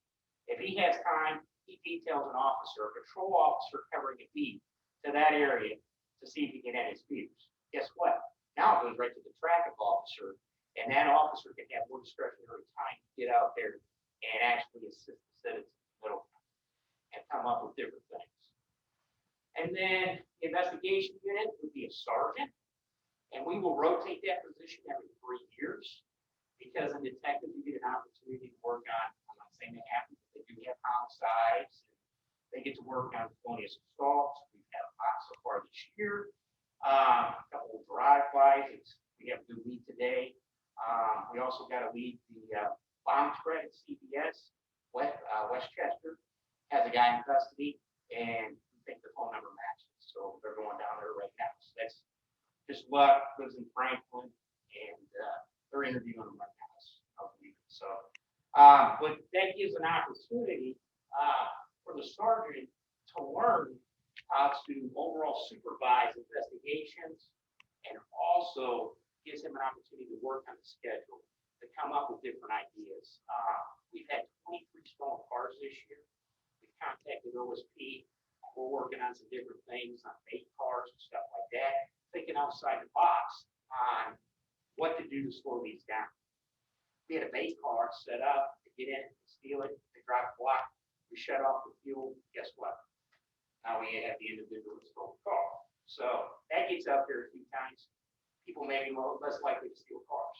If he has time, he details an officer, a patrol officer covering a beat to that area to see if he can get any speeders. Guess what? Now it goes right to the traffic officer, and that officer can have more discretionary time to get out there and actually assist the citizens in Middletown and come up with different things. And then the investigation unit would be a sergeant, and we will rotate that position every 3 years. Because in detectives, you get an opportunity to work on, I'm not saying they have to, but they do have homicides. They get to work on felonious assaults. We've had a lot so far this year. A couple of drive-bys. We have a good lead today. We also got a lead, the bomb threat at CBS, Westchester, has a guy in custody, and we think the phone number matches. So they're going down there right now. So that's just luck, lives in Franklin, and they're interviewing them right now. So, but that gives an opportunity for the sergeant to learn how to overall supervise investigations, and also gives him an opportunity to work on the schedule, to come up with different ideas. We've had 23 stolen cars this year. We've contacted OSP. We're working on some different things on bait cars and stuff like that, thinking outside the box on what to do to slow these down. We had a bait car set up to get in, steal it, they drive a block, we shut off the fuel, guess what? Now we have the individual that stole the car. So that gets out there a few times. People may be less likely to steal cars.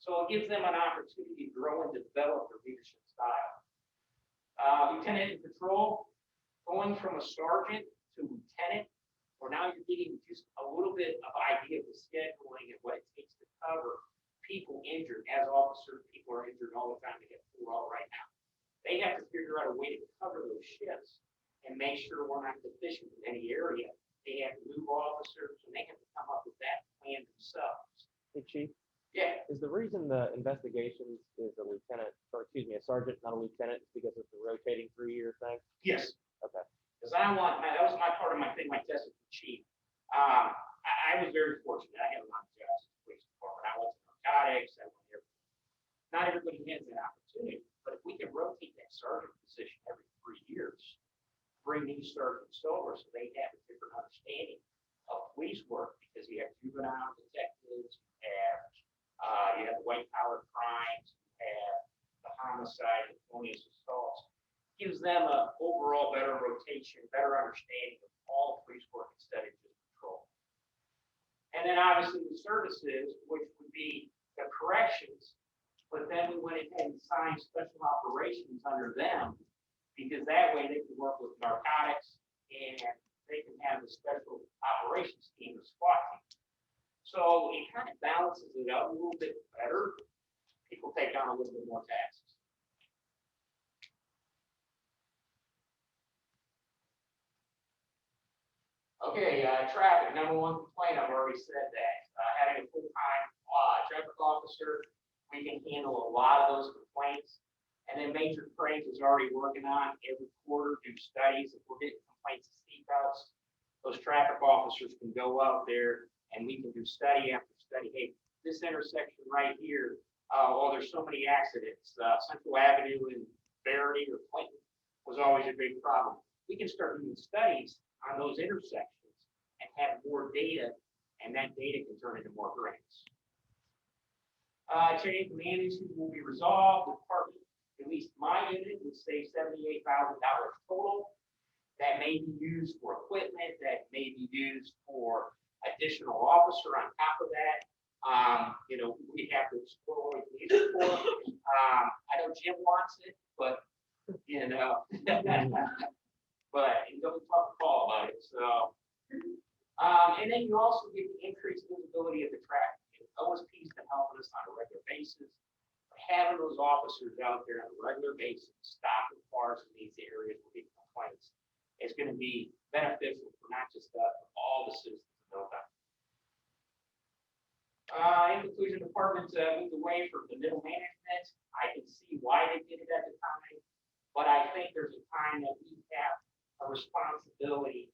So it gives them an opportunity to grow and develop their leadership style. Lieutenant in patrol, going from a sergeant to lieutenant, or now you're getting just a little bit of idea of the scheduling and what it takes to cover people injured. As officers, people are injured all the time. They get pulled out right now. They have to figure out a way to cover those shifts and make sure we're not deficient in any area. They have to move officers, and they have to come up with that plan themselves. Hey, Chief, Yeah, is the reason the investigations is a sergeant, not a lieutenant, is because it's a rotating 3-year thing? yes. Okay. Because that was my part of my thing, my test as the chief. I was very fortunate. I had a lot of jobs in the police department. I went to narcotics. I went here. Not everybody has that opportunity, but if we can rotate that sergeant position every 3 years, bring these sergeants over so they have a different understanding of police work, because you have juvenile detectives, you have the white collar crimes, you have the homicide, the felonious assaults. Gives them a overall better rotation, better understanding of all police work instead of just And then obviously the services, which would be the corrections, but then we went ahead and signed special operations under them, because that way they can work with narcotics and they can have the special operations team, the SWAT team. So it kind of balances it out a little bit better. People take on a little bit more taxes. Okay, traffic, number one complaint, I've already said that. Having a full-time traffic officer, we can handle a lot of those complaints. And then Major Craig is already working on every quarter, do studies. If we're getting complaints of seatbelts, those traffic officers can go out there and we can do study after study. Hey, this intersection right here, there's so many accidents. Central Avenue and Verity or Clinton was always a big problem. We can start doing studies on those intersections and have more data, and that data can turn into more grants. Chain of command issues will be resolved. The department, at least my unit, would save $78,000 total. That may be used for equipment, that may be used for additional officer on top of that. We have to explore what we need it for. I know Jim wants it, but but don't talk to Paul about it. So, and then you also get the increased visibility of the traffic. OSP's been helping us on a regular basis. Having those officers out there on a regular basis, stopping cars in these areas with big complaints, is going to be beneficial for not just us, but all the citizens of Middletown. In conclusion, departments moved away from the middle management. I can see why they did it at the time, but I think there's a time that we have a responsibility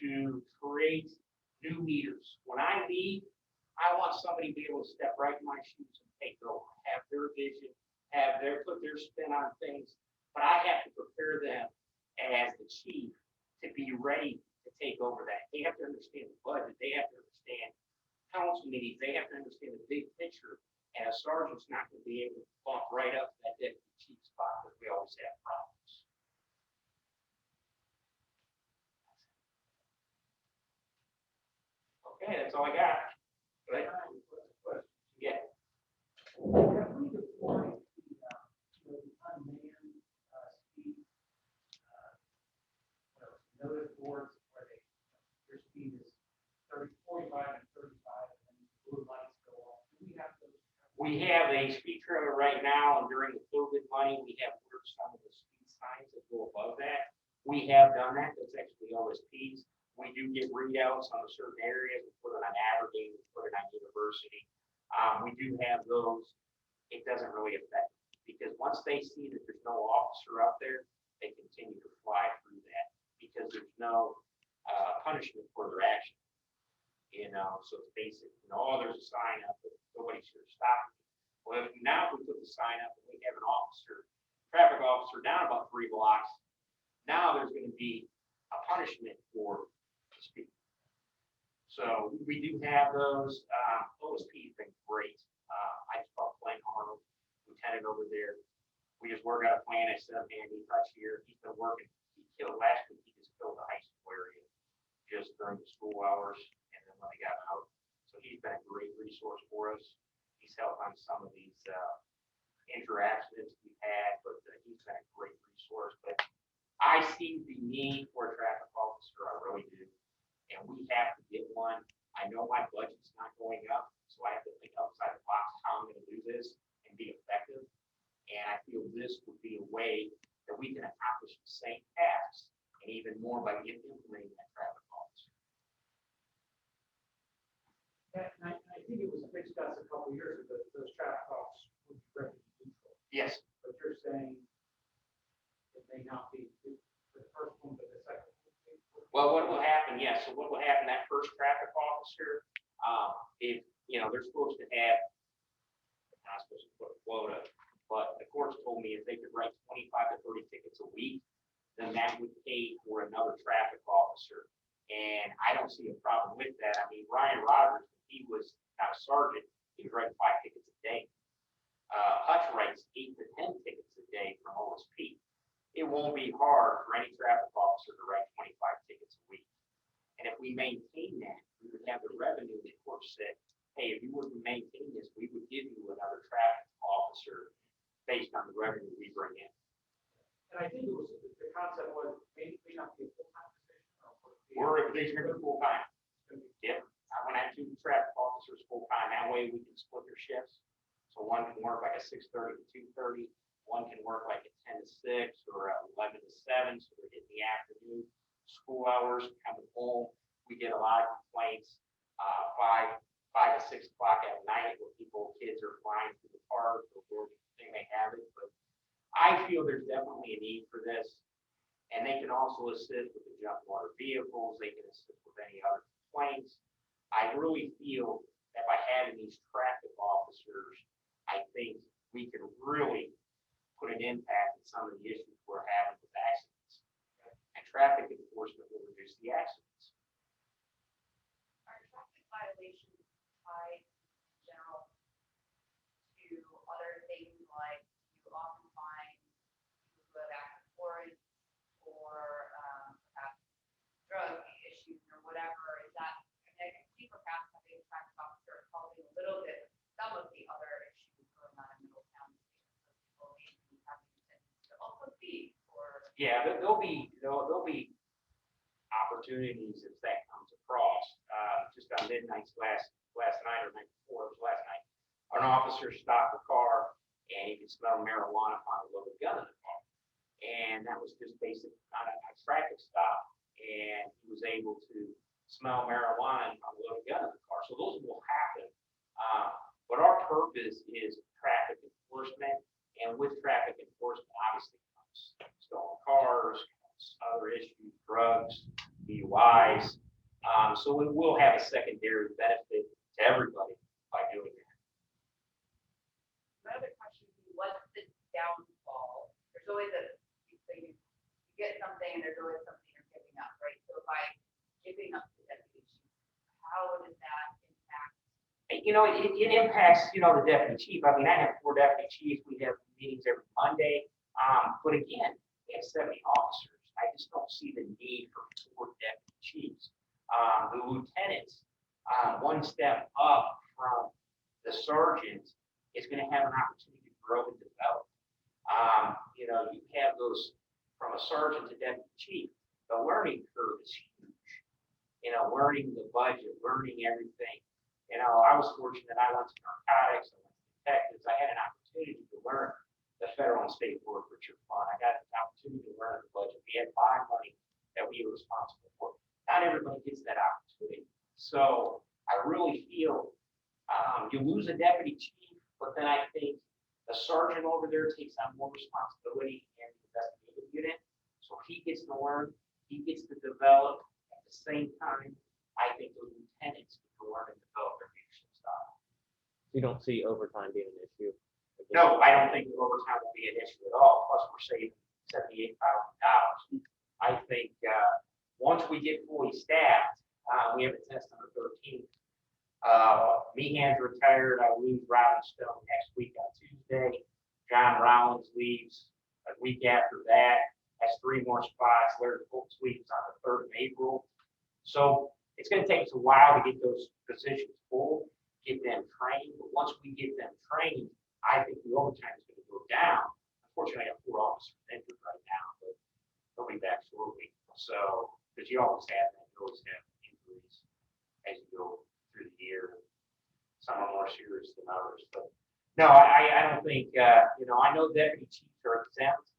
to create new leaders. When I leave, I want somebody to be able to step right in my shoes and take over, have their vision, put their spin on things, but I have to prepare them as the chief to be ready to take over that. They have to understand the budget, they have to understand council meetings, they have to understand the big picture, and a sergeant's not going to be able to bump right up to that deputy chief spot because we always have problems. Okay, that's all I got. Right? Yeah. Have we deployed the unmanned speed notice boards where their speed is 45 and 35 and then blue lights go off? Do we have those? We have a speed trailer right now, and during the COVID money, we have ordered some of the speed signs that go above that. We have done that. That's actually OSPs. We do get readouts on certain areas. We put it on Aberdeen, we put it on University. We do have those. It doesn't really affect them, because once they see that there's no officer out there, they continue to fly through that because there's no punishment for their action. So it's basic. There's a sign up, but nobody's here to stop me. Well, if we put the sign up and we have an traffic officer down about 3 blocks, now there's going to be a punishment for speed. So we do have those. OSP's been great. I just brought Glenn Arnold, lieutenant over there. We just work out a plan. I sent him Andy Touch here. He's been working. Last week he just killed the high school area just during the school hours and then when they got out. So he's been a great resource for us. He's helped on some of these accidents we've had, but he's been a great resource. But I see the need for a traffic officer. I really do. And we have to get one. I know my budget's not going up, so I have to think outside the box how I'm going to do this and be effective. And I feel this would be a way that we can accomplish the same tasks and even more by implementing that traffic officer. I think it was discussed a couple of years ago that those traffic officers would be revenue neutral. Yes. But you're saying it may not be for the first one, but the second one. Well, what will happen? Yes. So what will happen? That first traffic officer, if they're supposed to have, they're not supposed to put a quota, but the courts told me if they could write 25 to 30 tickets a week, then that would pay for another traffic officer. And I don't see a problem with that. I mean, Ryan Rogers, he was not a sergeant, he was writing 5 tickets a day. Hutch writes 8 to 10 tickets a day from OSP. It won't be hard for any traffic officer to write 25 tickets a week. And And if we maintain that, we would have the revenue. The court said, hey, if you were to maintain this, we would give you another traffic officer based on the revenue we bring in. And I think it was, the concept was maybe not be a full-time position or. These are gonna be full-time. Yep, I want to have 2 traffic officers full-time. That way we can split their shifts. So one can work like a 6:30 to 2:30. One can work like a 10 to 6 or a 11 to 7. So they're getting the afternoon school hours, coming home. We get a lot of complaints, 5 to 6 o'clock at night where kids are flying through the park or they may have it. But I feel there's definitely a need for this. And they can also assist with the junk water vehicles. They can assist with any other complaints. I really feel that by having these traffic officers, I think we can really put an impact on some of the issues we're having with accidents. And traffic enforcement will reduce the accidents. Are traffic violations tied in general to other things like you often find people who have active warrants or perhaps drug issues or whatever? Is that, I think perhaps having a traffic officer helping a little bit with some of the other issues going on in Middletown. So people may be having to also be or. Yeah, there'll be opportunities if that comes across. Just on midnight last night or night before, it was last night, an officer stopped the car and he could smell marijuana on a loaded gun in the car. And that was just basic on a traffic stop. And he was able to smell marijuana on a loaded gun in the car. So those will happen. But our purpose is traffic enforcement. And with traffic enforcement, obviously comes stolen cars, comes other issues, drugs, DUIs. So it will have a secondary benefit to everybody by doing that. My other question would be, what's the downfall? There's always you get something and there's always something you're giving up, right? So by giving up the deputy chief, how does that impact? It impacts, the deputy chief. I mean, I have 4 deputy chiefs. We have meetings every Monday. But again, we have 70 officers. I just don't see the need for 4 deputy chiefs. The lieutenants, one step up from the sergeant, is going to have an opportunity to grow and develop. You have those from a sergeant to deputy chief. The learning curve is huge. Learning the budget, learning everything. I was fortunate. I went to narcotics, I went to detectives. I had an opportunity to learn the federal and state forfeiture fund. I got an opportunity to learn the budget. We had bond money that we were responsible for. Not everybody gets that opportunity. So I really feel you lose a deputy chief, but then I think the sergeant over there takes on more responsibility in the investigative unit. So he gets to learn, he gets to develop. At the same time, I think the lieutenants get to learn and develop their leadership style. You don't see overtime being an issue? No, I don't think overtime will be an issue at all. Plus, we're saving $78,000. I think once we get fully staffed, we have a test on the 13th. Meehan's retired. I lose Robin Stone next week on Tuesday. John Rollins leaves a week after that. Has 3 more spots. Larry Foltz leaves on the 3rd of April. So it's going to take us a while to get those positions full, get them trained. But once we get them trained, I think the overtime is going to go down. Unfortunately, I have 4 officers injured right now, but they'll be back shortly. So, because you always have that, you always have injuries as you go through the year. Some are more serious than others. But no, I don't think, I know deputy chiefs are exempt,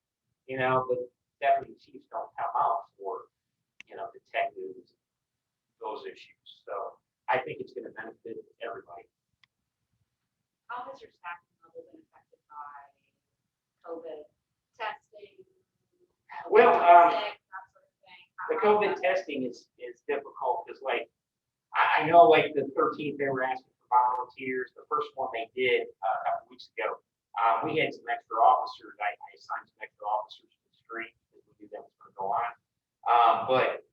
but deputy chiefs don't come out for, detectives, those issues. So I think it's going to benefit everybody. How has your staffing level been affected by COVID testing? Well, Sick, that sort of thing? The COVID testing is difficult because I know the 13th they were asking for volunteers. The first one they did a couple weeks ago, we had some extra officers. I assigned some extra officers to the street because we knew that was going to go on. But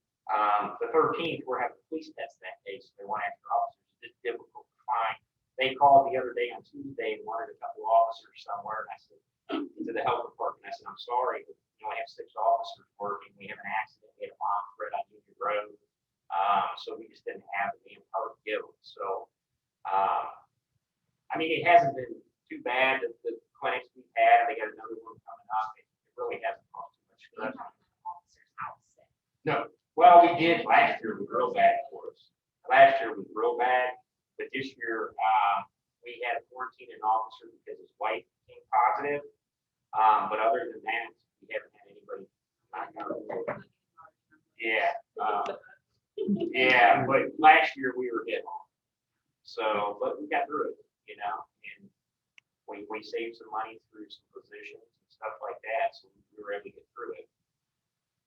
the 13th we're having a police test that day, so they want extra officers. It's difficult to find. They called the other day on Tuesday and wanted a couple of officers somewhere, and I said to the health department, I said, I'm sorry, but I have 6 officers working. We have an accident. We had a bomb threat on Union Road. so we just didn't have the manpower to give them. So, I mean, it hasn't been too bad, the clinics we've had, they got another one coming up, it really hasn't caused too much You have stress. an officer's house. No, well, we did last year, it was real bad for us. Last year was real bad, but this year, we had to quarantine an officer because his wife came positive. But other than that, we haven't had anybody. Yeah, yeah, but last year we were hit. So, but we got through it, you know, and we saved some money through some positions and stuff like that, so we were able to get through it.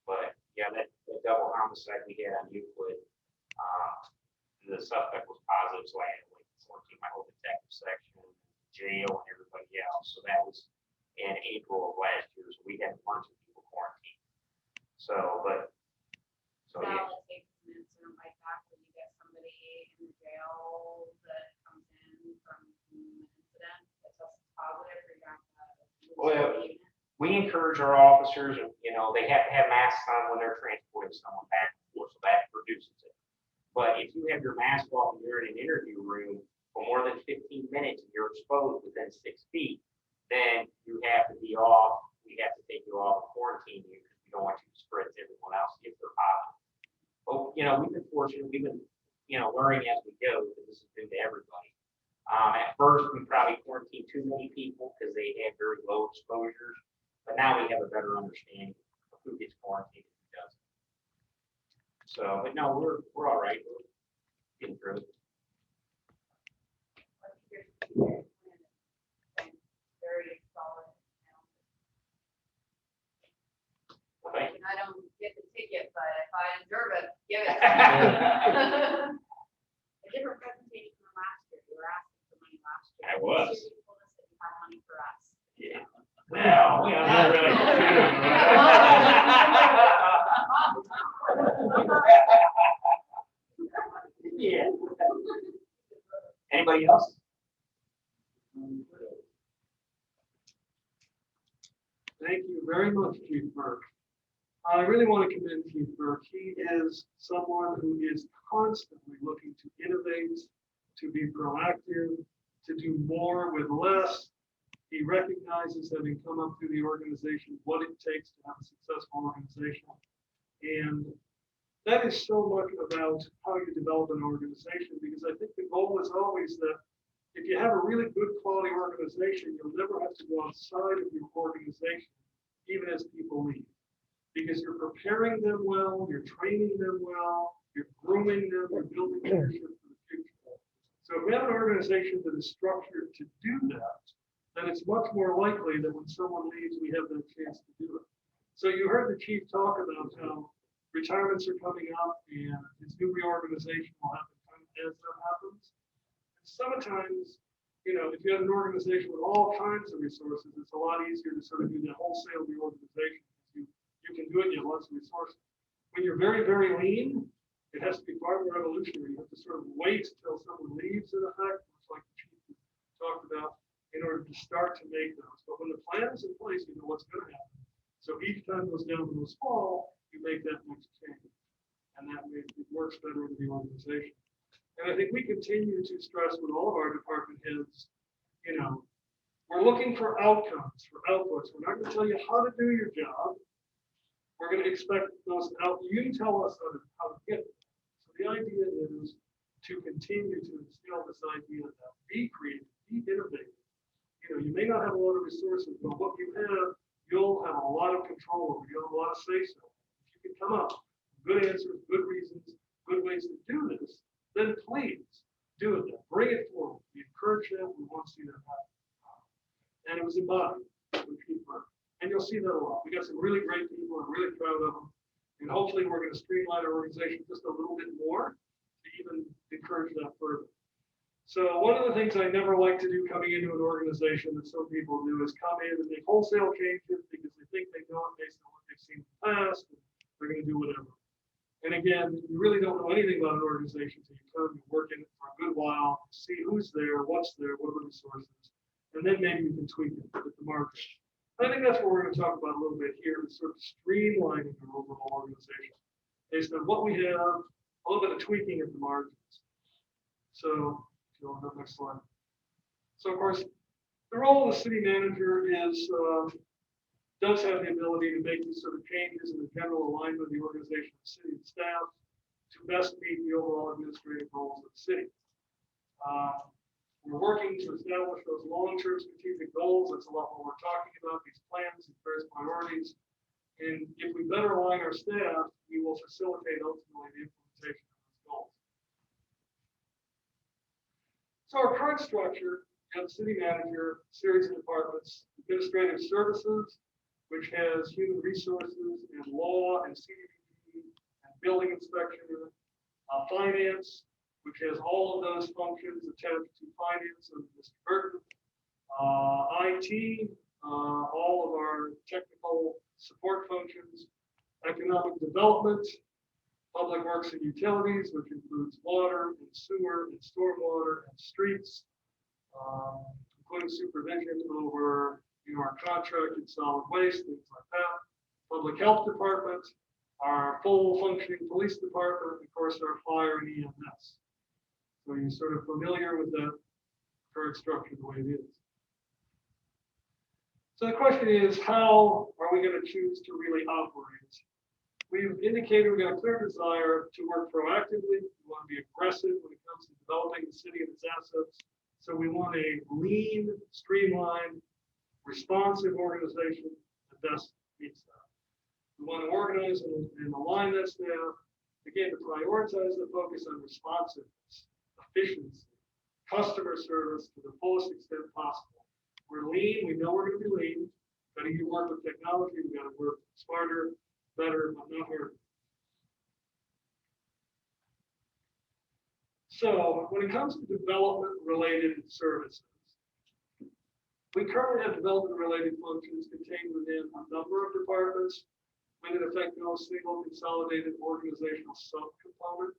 But yeah, that double homicide we had on Euclid, the suspect was positive, so I had to quarantine my whole detective section, jail, and everybody else. So that was in April of last year, so we had a bunch of people quarantined. So, but so yeah. Now, let's take some incident like that, when you get somebody in the jail that comes in from an incident that tests positive, or you have to. Well, we encourage our officers, you know, they have to have masks on when they're transporting someone back and forth, so that reduces it. But if you have your mask off and you're in an interview room for more than 15 minutes and you're exposed within 6 feet, then you have to be off. We have to take you off and quarantine you because we don't want you to spread to everyone else if they're positive. But, you know, we've been fortunate, we've been, you know, learning as we go, because this is new to everybody. At first, we probably quarantined too many people because they had very low exposures, but now we have a better understanding of who gets quarantined and who doesn't. So, but no, we're all right. We're getting through it. Very solid. Well, thank you. I don't get the ticket, but if I deserve it, give it. A different presentation from last year, you were asking for money last year. I was. This year you told us that you have money for us. Yeah. Well, not really. Yeah. Anybody else? Thank you very much, Chief Burke. I really want to commend Chief Burke. He is someone who is constantly looking to innovate, to be proactive, to do more with less. He recognizes, having come up through the organization, what it takes to have a successful organization. And that is so much about how you develop an organization, because I think the goal is always that if you have a really good quality organization, you'll never have to go outside of your organization, even as people leave. Because you're preparing them well, you're training them well, you're grooming them, you're building leadership for the future. So if we have an organization that is structured to do that, then it's much more likely that when someone leaves, we have that chance to do it. So you heard the chief talk about how retirements are coming up and his new reorganization will happen as that happens. Sometimes, you know, if you have an organization with all kinds of resources, it's a lot easier to sort of do that wholesale reorganization. You can do it, you have lots of resources. When you're very, very lean, it has to be far more evolutionary. You have to sort of wait until someone leaves, in effect, much like the chief talked about, in order to start to make those. But when the plan is in place, you know what's going to happen. So each time goes down to the small, you make that next change. And that way it works better in the organization. And I think we continue to stress with all of our department heads, you know, we're looking for outcomes, for outputs. We're not going to tell you how to do your job. We're going to expect those out. You can tell us how to get it. So the idea is to continue to instill this idea that be creative, be innovative. You know, you may not have a lot of resources, but what you have, you'll have a lot of control over. You'll have a lot of say-so. If you can come up with good answers, good reasons, good ways to do this, then please do it. Bring it forward. We encourage that. We want to see that happen. And it was embodied with people. And you'll see that a lot. We got some really great people. I'm really proud of them. And hopefully we're going to streamline our organization just a little bit more to even encourage that further. So one of the things I never like to do coming into an organization that some people do is come in and make wholesale changes because they think they know it based on what they've seen in the past. And they're going to do whatever. And again, you really don't know anything about an organization until you come and work in it for a good while, see who's there, what are the resources, and then maybe you can tweak it with the market. I think that's what we're going to talk about a little bit here, is sort of streamlining our overall organization based on what we have, a little bit of tweaking at the margins. So, go on to the next slide. So of course, the role of the city manager is, does have the ability to make these sort of changes in the general alignment of the organization of the city and staff to best meet the overall administrative goals of the city. We're working to establish those long-term strategic goals. That's a lot what we're talking about, these plans and various priorities. And if we better align our staff, we will facilitate ultimately the implementation of those goals. So our current structure, you have the city manager, series of departments, administrative services, which has human resources and law and CDBG and building inspection, finance, which has all of those functions attached to finance of Mr. Burton, IT, all of our technical support functions, economic development, public works and utilities, which includes water and sewer and stormwater and streets, including supervision over our contracted solid waste, things like that. Public health department, our full functioning police department, of course, our fire and EMS. So you're sort of familiar with the current structure the way it is. So the question is, how are we going to choose to really operate? We've indicated we've got a clear desire to work proactively. We want to be aggressive when it comes to developing the city and its assets. So we want a lean, streamlined, responsive organization that best meets that. We want to organize and align that staff, again, to prioritize the focus on responsiveness, efficiency, customer service to the fullest extent possible. We're lean, we know we're going to be lean. Got to work with technology, we've got to work smarter, better, but not harder. So when it comes to development-related services, we currently have development-related functions contained within a number of departments with, in effect, no single consolidated organizational subcomponent.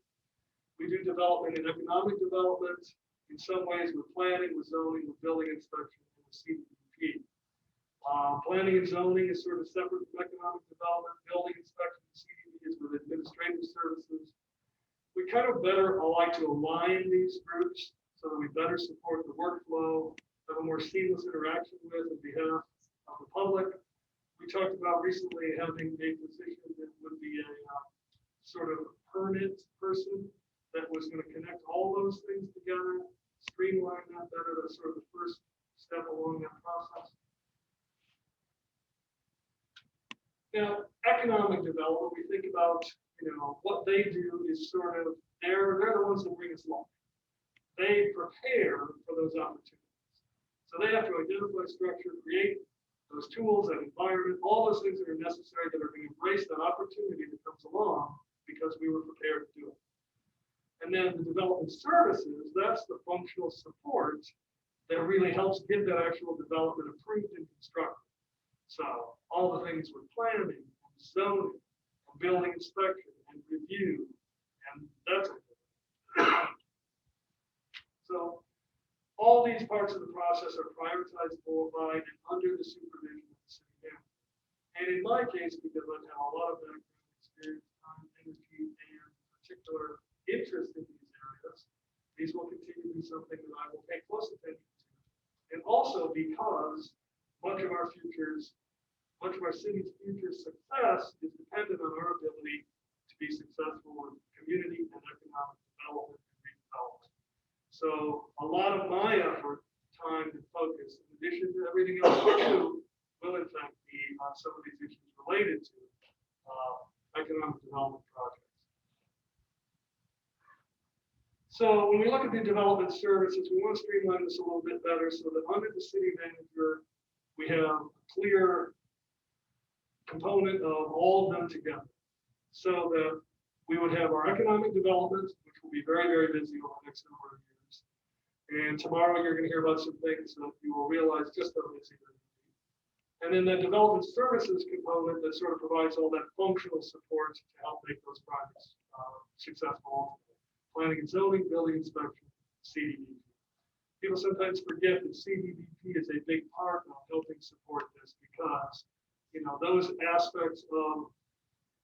We do development and economic development, in some ways with planning, with zoning, with building inspection, and with CDBG. Planning and zoning is sort of separate from economic development. Building inspection and CDBG is with administrative services. We kind of better like to align these groups so that we better support the workflow, have a more seamless interaction with on behalf of the public. We talked about recently having a position that would be a sort of permit person that was going to connect all those things together, streamline that better. That's sort of the first step along that process. Now, economic development, we think about, what they do is sort of, they're the ones that bring us along. They prepare for those opportunities. So they have to identify structure, create those tools, that environment, all those things that are necessary that are going to embrace that opportunity that comes along because we were prepared to do it. And then the development services, that's the functional support that really helps get that actual development approved and constructed. So all the things with planning, and zoning, and building inspection, and review, and that's it. So all these parts of the process are prioritized by and under the supervision of the city manager. And in my case, because I've had a lot of background experience, time, energy, and particular interest in these areas, these will continue to be something that I will pay close attention to. And also because much of our city's future success is dependent on our ability to be successful in community and economic development and redevelopment. So a lot of my effort, time, and focus, in addition to everything else we do, will in fact be on some of these issues related to economic development projects. So when we look at the development services, we want to streamline this a little bit better so that under the city manager, we have a clear component of all of them together. So that we would have our economic development, which will be very, very busy over the next number of years. And tomorrow you're going to hear about some things that you will realize just how busy they're going to be. And then the development services component that sort of provides all that functional support to help make those projects successful. Planning and zoning, building inspection, CDBG. People sometimes forget that CDBG is a big part of helping support this because, those aspects of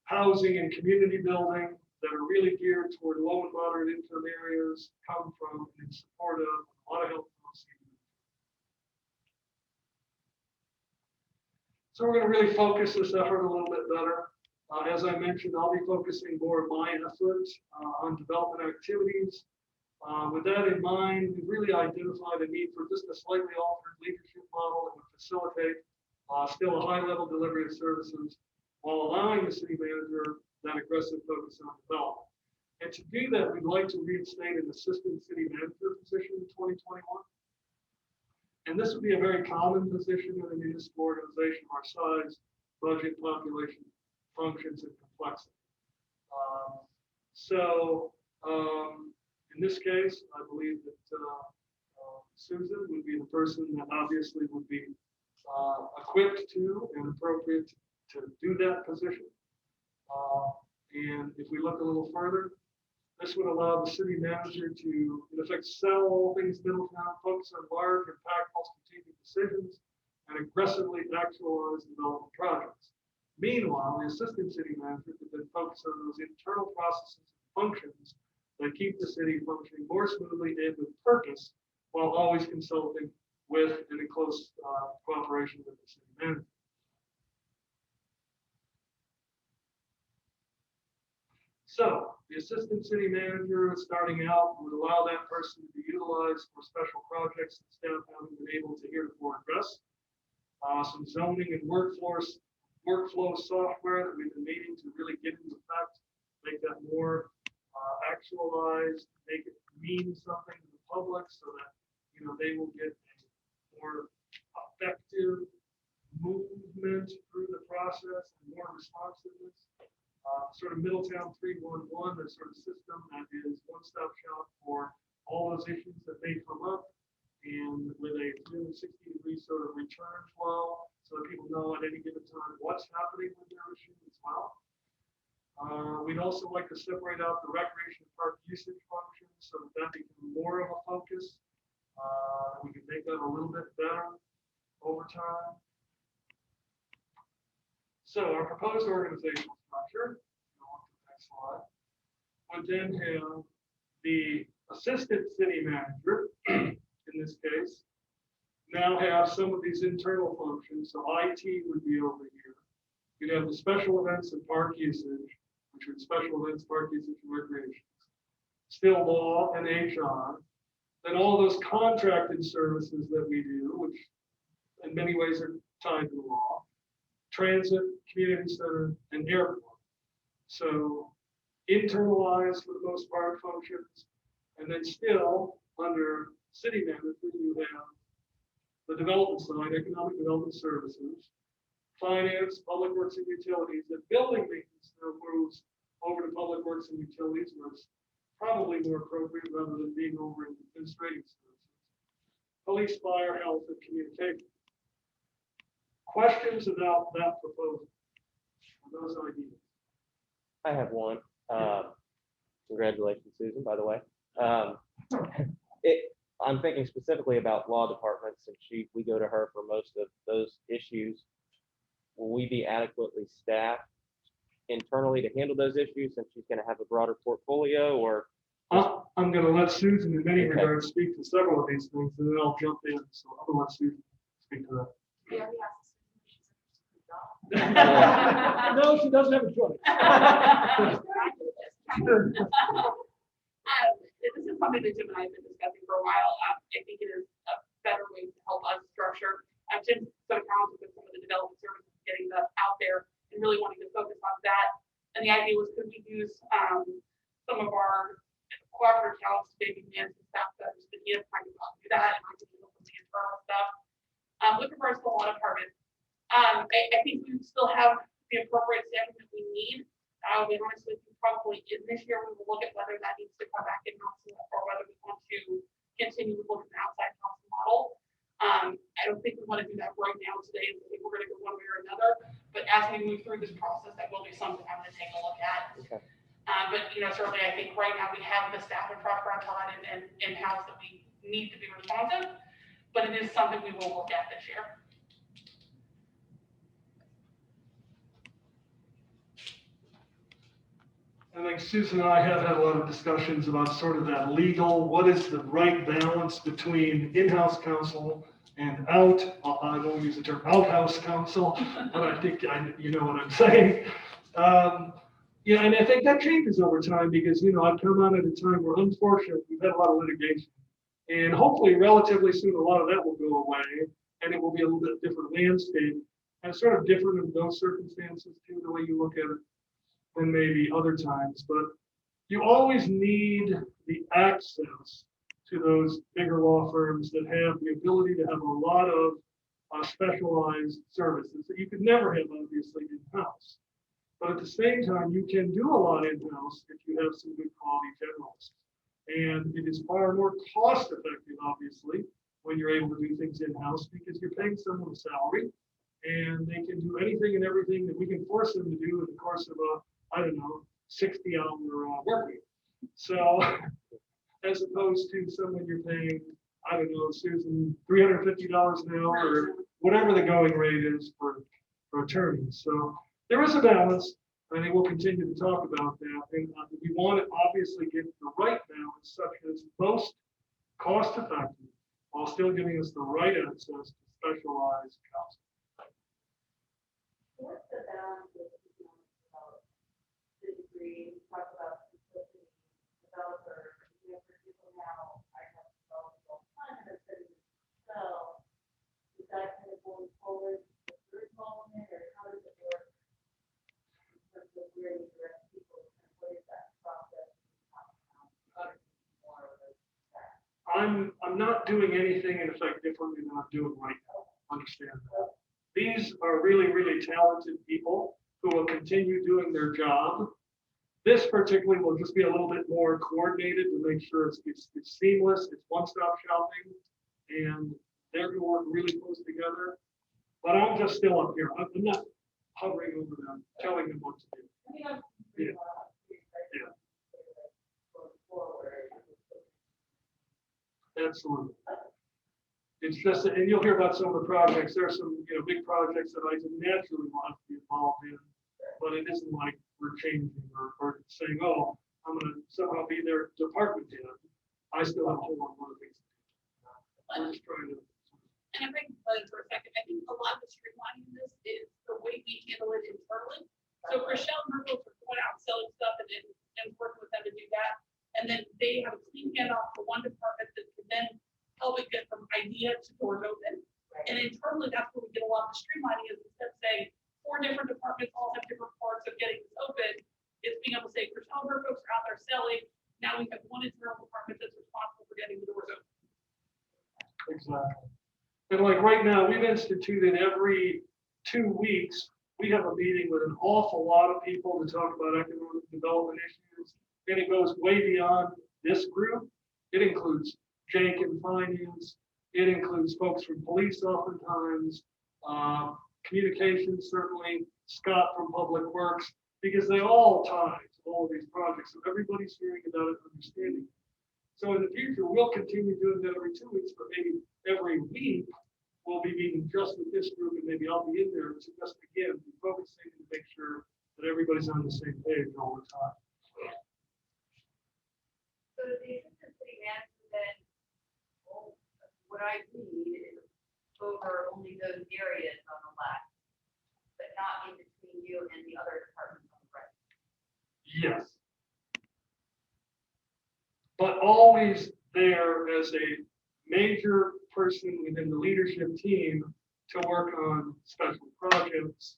housing and community building, that are really geared toward low and moderate income areas come from and in support of a lot of health policy. So we're going to really focus this effort a little bit better. As I mentioned, I'll be focusing more of my efforts on development activities. With that in mind, we've really identified a need for just a slightly altered leadership model that would facilitate still a high level delivery of services while allowing the city manager that aggressive focus on development. And to do that, we'd like to reinstate an assistant city manager position in 2021. And this would be a very common position in a municipal organization of our size, budget, population, functions, and complexity. In this case, I believe that Susan would be the person that obviously would be equipped to and appropriate to do that position. And if we look a little further, this would allow the city manager to, in effect, sell all things Middletown, focus on large, impactful strategic decisions, and aggressively actualize development projects. Meanwhile, the assistant city manager could then focus on those internal processes and functions that keep the city functioning more smoothly and with purpose, while always consulting with and in close cooperation with the city manager. So the assistant city manager starting out would allow that person to be utilized for special projects that staff haven't been able to heretofore address. Some zoning and workflow software that we've been needing to really get into effect, make that more actualized, make it mean something to the public so that they will get a more effective movement through the process and more responsiveness. Sort of Middletown 311, a sort of system that is one-stop shop for all those issues that may come up, and with a 360-degree sort of return flow, so that people know at any given time what's happening with their issue as well. We'd also like to separate out the recreation park usage functions so that becomes more of a focus. We can make that a little bit better over time. So our proposed organizational structure, next slide, would then have the assistant city manager, in this case, now have some of these internal functions. So IT would be over here. You'd have the special events and park usage, which are special events, park usage, and recreation. Still law and HR. Then all those contracted services that we do, which in many ways are tied to the law. Transit, community center, and airport. So internalized for the most part functions, and then still under city manager, you have the development side, economic development services, finance, public works and utilities, and building maintenance now moves over to public works and utilities, where it's probably more appropriate rather than being over in administrative services. Police, fire, health, and communication. Questions about that proposal? Those ideas? I have one. Congratulations, Susan, by the way. I'm thinking specifically about law departments, and we go to her for most of those issues. Will we be adequately staffed internally to handle those issues, since she's going to have a broader portfolio? Or I'm going to let Susan, in many regards, speak to several of these things, and then I'll jump in. So I'm going to let Susan speak to that. Yeah, we No, she doesn't have a choice. This is something that Jim and I have been discussing for a while. I think it is a better way to help us structure. Jim's so talented with some of the development services, getting that out there and really wanting to focus on that. And the idea was, could we use some of our cooperative talents to maybe manage the staff better, so that he has time to do that, and I can do some of the internal stuff. With regards to the law department, I think we still have the appropriate staffing that we need. I'll be honest with you, probably in this year, we will look at whether that needs to come back in-house or whether we want to continue to look at an outside counsel model. I don't think we want to do that right now today. I think we're going to go one way or another. But as we move through this process, that will be something I'm going to take a look at. Okay. But certainly I think right now we have the staff in Prosper and in-house that we need to be responsive. But it is something we will look at this year. I think Susan and I have had a lot of discussions about sort of that legal, what is the right balance between in-house counsel and I don't use the term outhouse counsel, but I think you know what I'm saying. Yeah, and I think that changes over time because, you know, I've come on at a time where unfortunately we've had a lot of litigation. And hopefully relatively soon, a lot of that will go away and it will be a little bit different landscape. And it's sort of different in those circumstances too, the way you look at it than maybe other times. But you always need the access to those bigger law firms that have the ability to have a lot of specialized services that you could never have obviously in-house. But at the same time, you can do a lot in-house if you have some good quality generalists. And it is far more cost effective, obviously, when you're able to do things in-house because you're paying someone a salary and they can do anything and everything that we can force them to do in the course of a, I don't know, 60-hour work week. So as opposed to someone you're paying, I don't know, Susan, $350 an hour or whatever the going rate is for attorneys. So there is a balance. I think we'll continue to talk about that. And we want to obviously get the right balance such that it's most cost effective while still giving us the right access to specialized counsel. What's the balance with economic development? To the degree, talk about simplicity, developer, you know, for people now, I have developed all the time and I've said it myself. Is that kind of going forward, the third element, or how does it work? In terms of where you direct people, and what is that process? I'm not doing anything in effect differently than I'm doing right now. Understand that. These are really, really talented people who will continue doing their job. This particularly will just be a little bit more coordinated to make sure it's seamless, it's one-stop shopping, and they're going to work really close together. But I'm just still up here. I'm not hovering over them, telling them what to do. Yeah. Yeah. Absolutely. It's just, and you'll hear about some of the projects. There are some, you know, big projects that I naturally want to be involved in, but it isn't like we're changing or saying, oh, I'm going to somehow be their department head. I still have a whole lot of other things to do. I'm just trying to. And if I can play for a second, I think a lot of the streamlining this is the way we handle it internally. So Rochelle and her folks are going out selling stuff and working with them to do that. And then they have a clean handoff for one department that can then help it get from idea to doors open. Right. And internally, that's where we get a lot of the streamlining is instead of saying 4 different departments all have different parts of getting this open, is being able to say, Rochelle and her folks are out there selling. Now we have one internal department that's responsible for getting the doors open. Exactly. And like right now, we've instituted every 2 weeks, we have a meeting with an awful lot of people to talk about economic development issues. And it goes way beyond this group. It includes Jake in finance. It includes folks from police oftentimes, communications certainly, Scott from Public Works, because they all tie to all of these projects. So everybody's hearing about it, understanding. So in the future, we'll continue doing that every 2 weeks, but maybe every week we'll be meeting just with this group, and maybe I'll be in there to just again be focusing to make sure that everybody's on the same page all the time. So the assistant city manager then, well, what I need is over only those areas on the left, but not in between you and the other departments on the right. Yes. But always there as a major person within the leadership team to work on special projects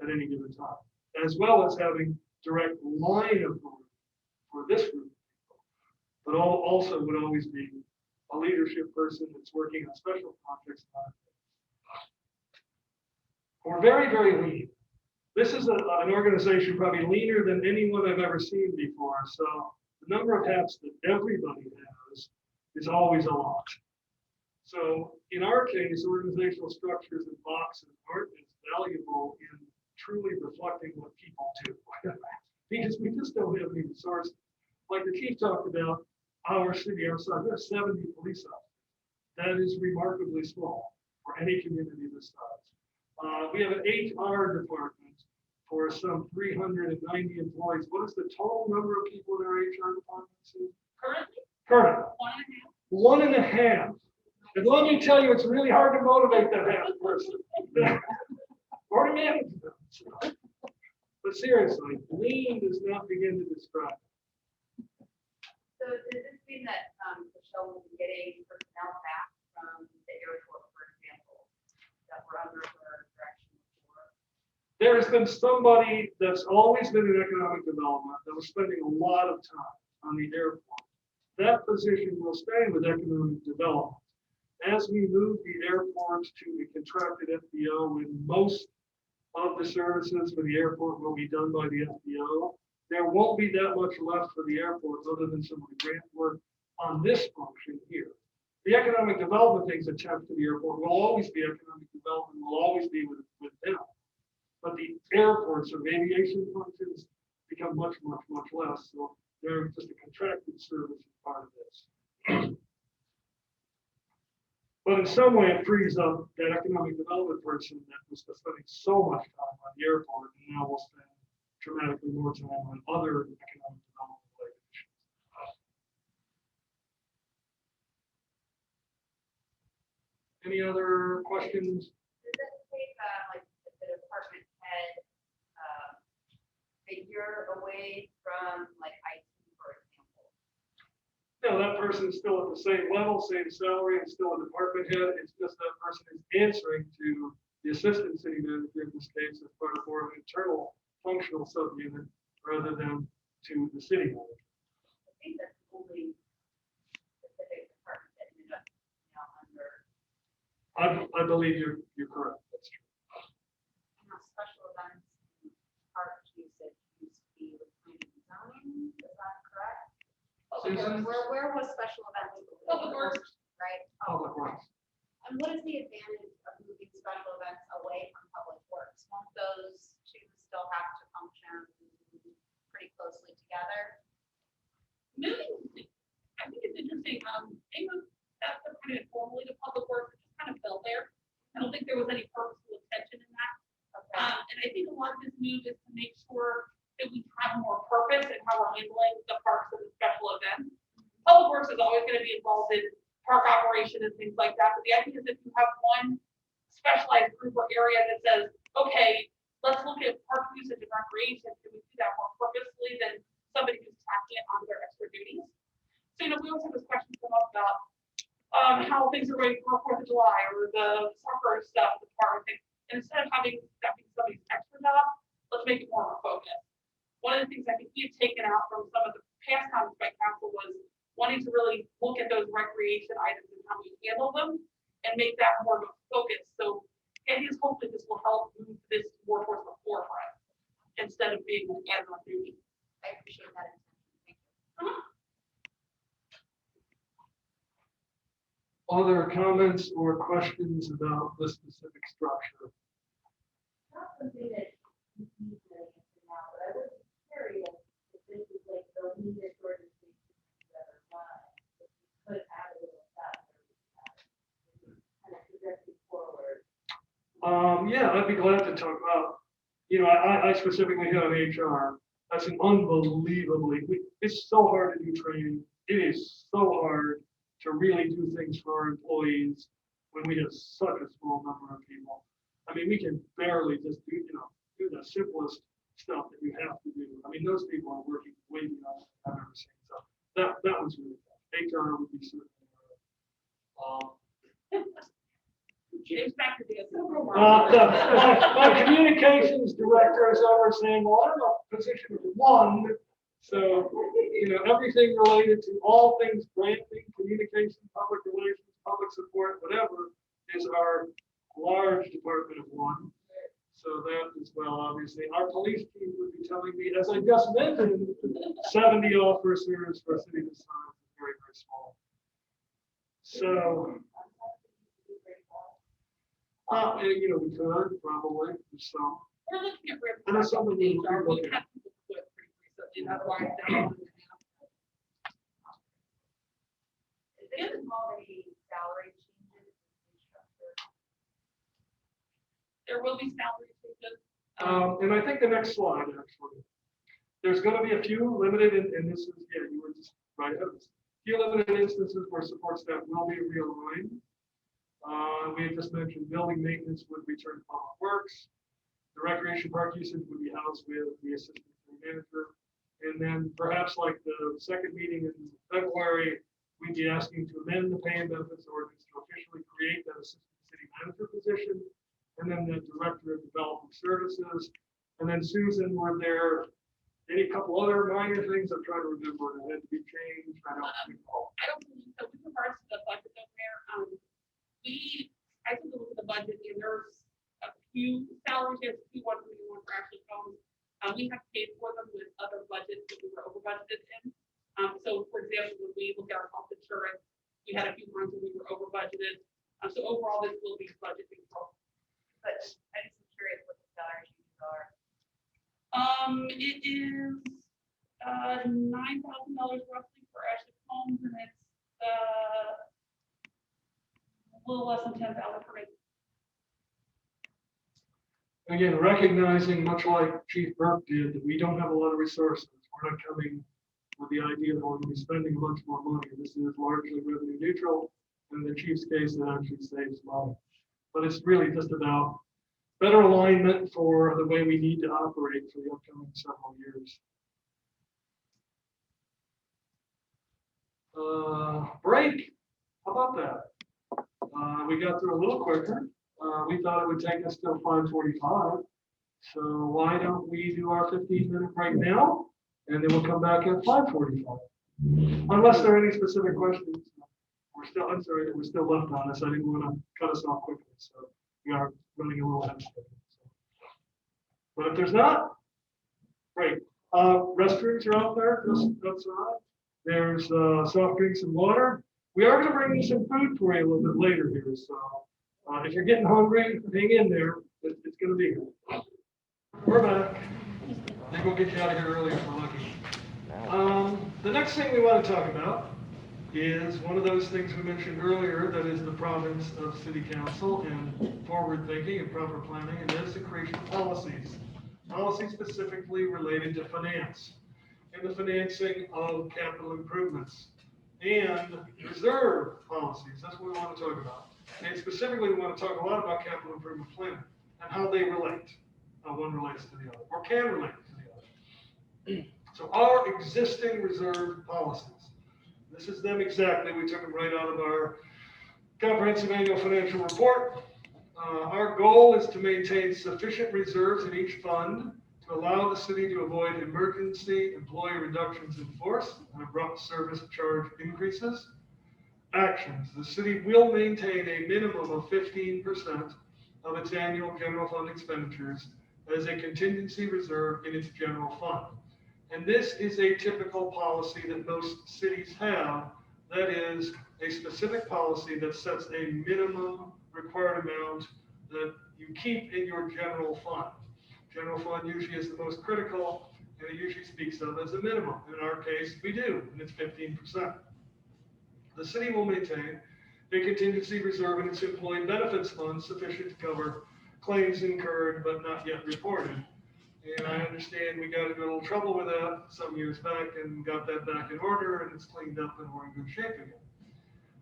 at any given time, as well as having direct line authority for this group. But also would always be a leadership person that's working on special projects. We're very, very lean. This is an organization probably leaner than anyone I've ever seen before. So the number of hats that everybody has is always a lot. So in our case, organizational structures and boxes aren't as valuable in truly reflecting what people do. Because we just don't have any resources. Like the chief talked about, our city, our size, we have 70 police officers. That is remarkably small for any community this size. We have an HR department for some 390 employees. What is the total number of people in our HR department? Sue? Currently, Current, 1.5. 1.5. And let me tell you, it's really hard to motivate that half person. Or to manage them. But seriously, lean does not begin to describe. So does this mean that, Michelle will be getting personnel back from the airport, for example, that were under her direction before? There has been somebody that's always been in economic development that was spending a lot of time on the airport. That position will stay with economic development. As we move the airport to a contracted FBO, with most of the services for the airport will be done by the FBO, there won't be that much left for the airport other than some of the grant work on this function here. The economic development things attached to the airport will always be economic development, will always be with them. But the airports or aviation functions become much less. So they're just a contracted service as part of this. But in some way, it frees up that economic development person that was spending so much time on the airport, and now will spend dramatically more time on other economic development related issues. Any other questions? Does that take, like, the department head, figure away from, like, IT, for example? No, that person is still at the same level, same salary, and still a department head. It's just that person is answering to the assistant city manager in this case as part of more of an internal functional subunit rather than to the city manager. I think that's the only specific department that ended up, under. I believe you're correct. That's true. And how special events, part you said used to be with planning and zoning, is that correct? Susan? Where was special events? Public Works. Right? Public Works. And what is the advantage of moving special events away from public works? Won't those two still have to function pretty closely together? Moving, I think it's interesting, they moved that department formally to Public Works, it just kind of fell there. I don't think there was any purposeful intention in that. Okay. And I think a lot of this move is to make sure that we have more purpose in how we're handling the parks and the special events. Public Works is always going to be involved in park operation and things like that, but the idea is if you have one specialized group or area that says, okay, let's look at park usage and recreation, can we do that more purposefully than somebody who's tacking it on their extra duties? So, we always have this question come up about how things are going for 4th of July or the soccer stuff, the park thing. And instead of having that be somebody's extra job, let's make it more of a focus. One of the things I think we've taken out from some of the past comments by council was wanting to really look at those recreation items and how we handle them and make that more of a focus. So the idea is hopefully this will help move this more towards the forefront instead of being an add-on duty. I appreciate that attention. Thank you. Other comments or questions about the specific structure? Not something that you need to answer now, but I was curious if this is like the leaders organization that are run, if you could add a little faster, kind of projecting forward. Yeah, I'd be glad to talk about, I specifically head on HR. That's an it's so hard to do training. It is so hard to really do things for our employees when we have such a small number of people. I mean, we can barely just do the simplest stuff that you have to do. I mean, those people are working way beyond what I've ever seen. So that was really tough. HR would be certainly. James back to the My communications director is over saying, well, I'm a position of one. So, everything related to all things branding, communication, public relations, public support, whatever, is our large department of one. So that as well, obviously. Our police chief would be telling me, as I just mentioned, 70 officers for a city this size is very, very small. So, we could probably, so. We're looking at And that's something we HR. look We at. have to do it pretty recently, otherwise they're Is there already salary changes in structure? there will be salary changes. And I think the next slide, actually, there's gonna be a few limited, and this is, yeah, you were just right ahead of us. Few limited instances where support staff will be realigned. We had just mentioned building maintenance would return to public works. The recreation park usage would be housed with the assistant city manager. And then perhaps like the second meeting in February, we'd be asking to amend the pay and benefits ordinance to officially create that assistant city manager position. And then the director of development services. And then Susan, were there any couple other minor things I'm trying to remember that had to be changed? I don't recall. I don't believe so. With regards to the budget over there, I took a look at the budget and there's a few salaries, there's a few ones we want for actually phones. We have paid for them with other budgets that we were over budgeted in. So for example, when we look at our health insurance, we had a few months when we were over budgeted. So overall, this will be budget control. But I'm just curious what the salary changes are. It is $9,000 roughly for Ashley Holmes, and it's a little less than $10,000 for me. Again, recognizing, much like Chief Burke did, that we don't have a lot of resources. We're not coming with the idea that we're going to be spending a bunch more money. This is largely revenue neutral. In the chief's case, it actually saves money. But it's really just about better alignment for the way we need to operate for the upcoming several years. Break. How about that? We got through a little quicker. We thought it would take us till 5:45. So why don't we do our 15-minute break now? And then we'll come back at 5:45. Unless there are any specific questions. I'm sorry, we're still left on this. I didn't want to cut us off quickly. So we are running a little ahead of schedule. But if there's not, great. Restrooms are out there. That's all right. There's soft drinks and water. We are going to bring you some food for you a little bit later here. So if you're getting hungry, hang in there. It's going to be good. We're back. I think we'll get you out of here early if we're lucky. The next thing we want to talk about is one of those things we mentioned earlier that is the province of city council and forward thinking and proper planning, and that is the creation of policies. Policies specifically related to finance and the financing of capital improvements and reserve policies. That's what we want to talk about. And specifically, we want to talk a lot about capital improvement planning and how they relate. How one relates to the other, or can relate to the other. So our existing reserve policies. This is them exactly. We took them right out of our comprehensive annual financial report. Our goal is to maintain sufficient reserves in each fund to allow the city to avoid emergency employee reductions in force and abrupt service charge increases. Actions. The city will maintain a minimum of 15% of its annual general fund expenditures as a contingency reserve in its general fund. And this is a typical policy that most cities have. That is a specific policy that sets a minimum required amount that you keep in your general fund. General fund usually is the most critical, and it usually speaks of as a minimum. In our case, we do, and it's 15%. The city will maintain a contingency reserve in its employee benefits fund sufficient to cover claims incurred but not yet reported. And I understand we got into a little trouble with that some years back and got that back in order, and it's cleaned up and we're in good shape again.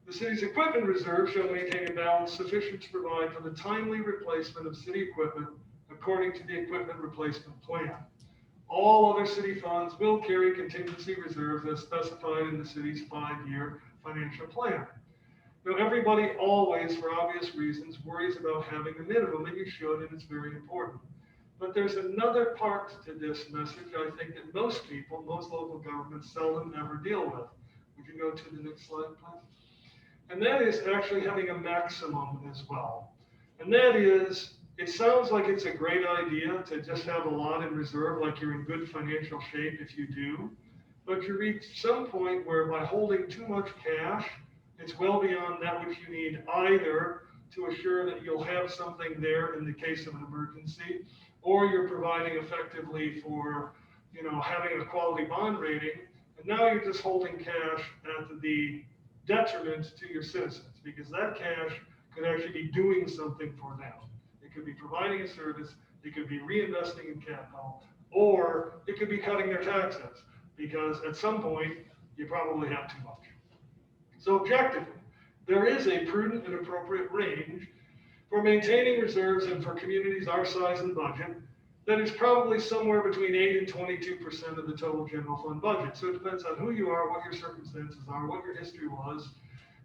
The city's equipment reserve shall maintain a balance sufficient to provide for the timely replacement of city equipment according to the equipment replacement plan. All other city funds will carry contingency reserves as specified in the city's 5-year financial plan. Now, everybody always, for obvious reasons, worries about having a minimum, and you should, and it's very important. But there's another part to this message I think that most people, most local governments seldom ever deal with. Would you go to the next slide, please? And that is actually having a maximum as well. And that is, it sounds like it's a great idea to just have a lot in reserve, like you're in good financial shape if you do. But you reach some point where by holding too much cash, it's well beyond that which you need either to assure that you'll have something there in the case of an emergency, or you're providing effectively for, having a quality bond rating, and now you're just holding cash at the detriment to your citizens, because that cash could actually be doing something for them. It could be providing a service, it could be reinvesting in capital, or it could be cutting their taxes, because at some point, you probably have too much. So objectively, there is a prudent and appropriate range for maintaining reserves and for communities our size and budget that is probably somewhere between 8 and 22% of the total general fund budget. So it depends on who you are, what your circumstances are, what your history was,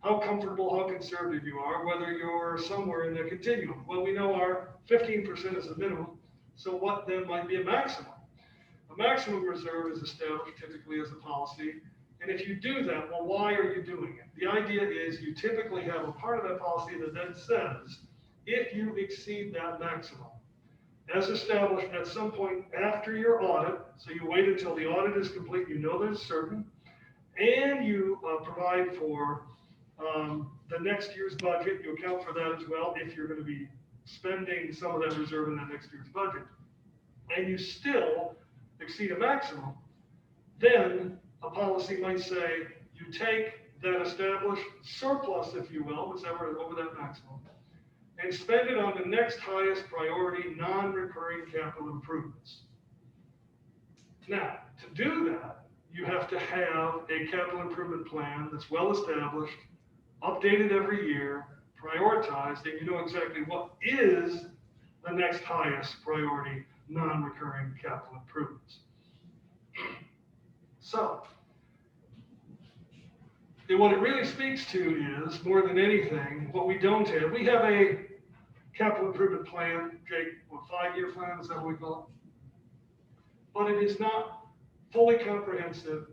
how comfortable, how conservative you are, whether you're somewhere in the continuum. Well, we know our 15% is a minimum, so what then might be a maximum? A maximum reserve is established typically as a policy, and if you do that, well, why are you doing it? The idea is you typically have a part of that policy that then says, if you exceed that maximum, as established at some point after your audit, so you wait until the audit is complete, you know that it's certain, and you provide for the next year's budget, you account for that as well if you're going to be spending some of that reserve in that next year's budget, and you still exceed a maximum, then a policy might say you take that established surplus, if you will, whichever is over that maximum, and spend it on the next highest priority non-recurring capital improvements. Now, to do that, you have to have a capital improvement plan that's well established, updated every year, prioritized, and you know exactly what is the next highest priority non-recurring capital improvements. So, and what it really speaks to is, more than anything, what we don't have. We have a capital improvement plan, Jake, what, 5-year plan, is that what we call it? But it is not fully comprehensive.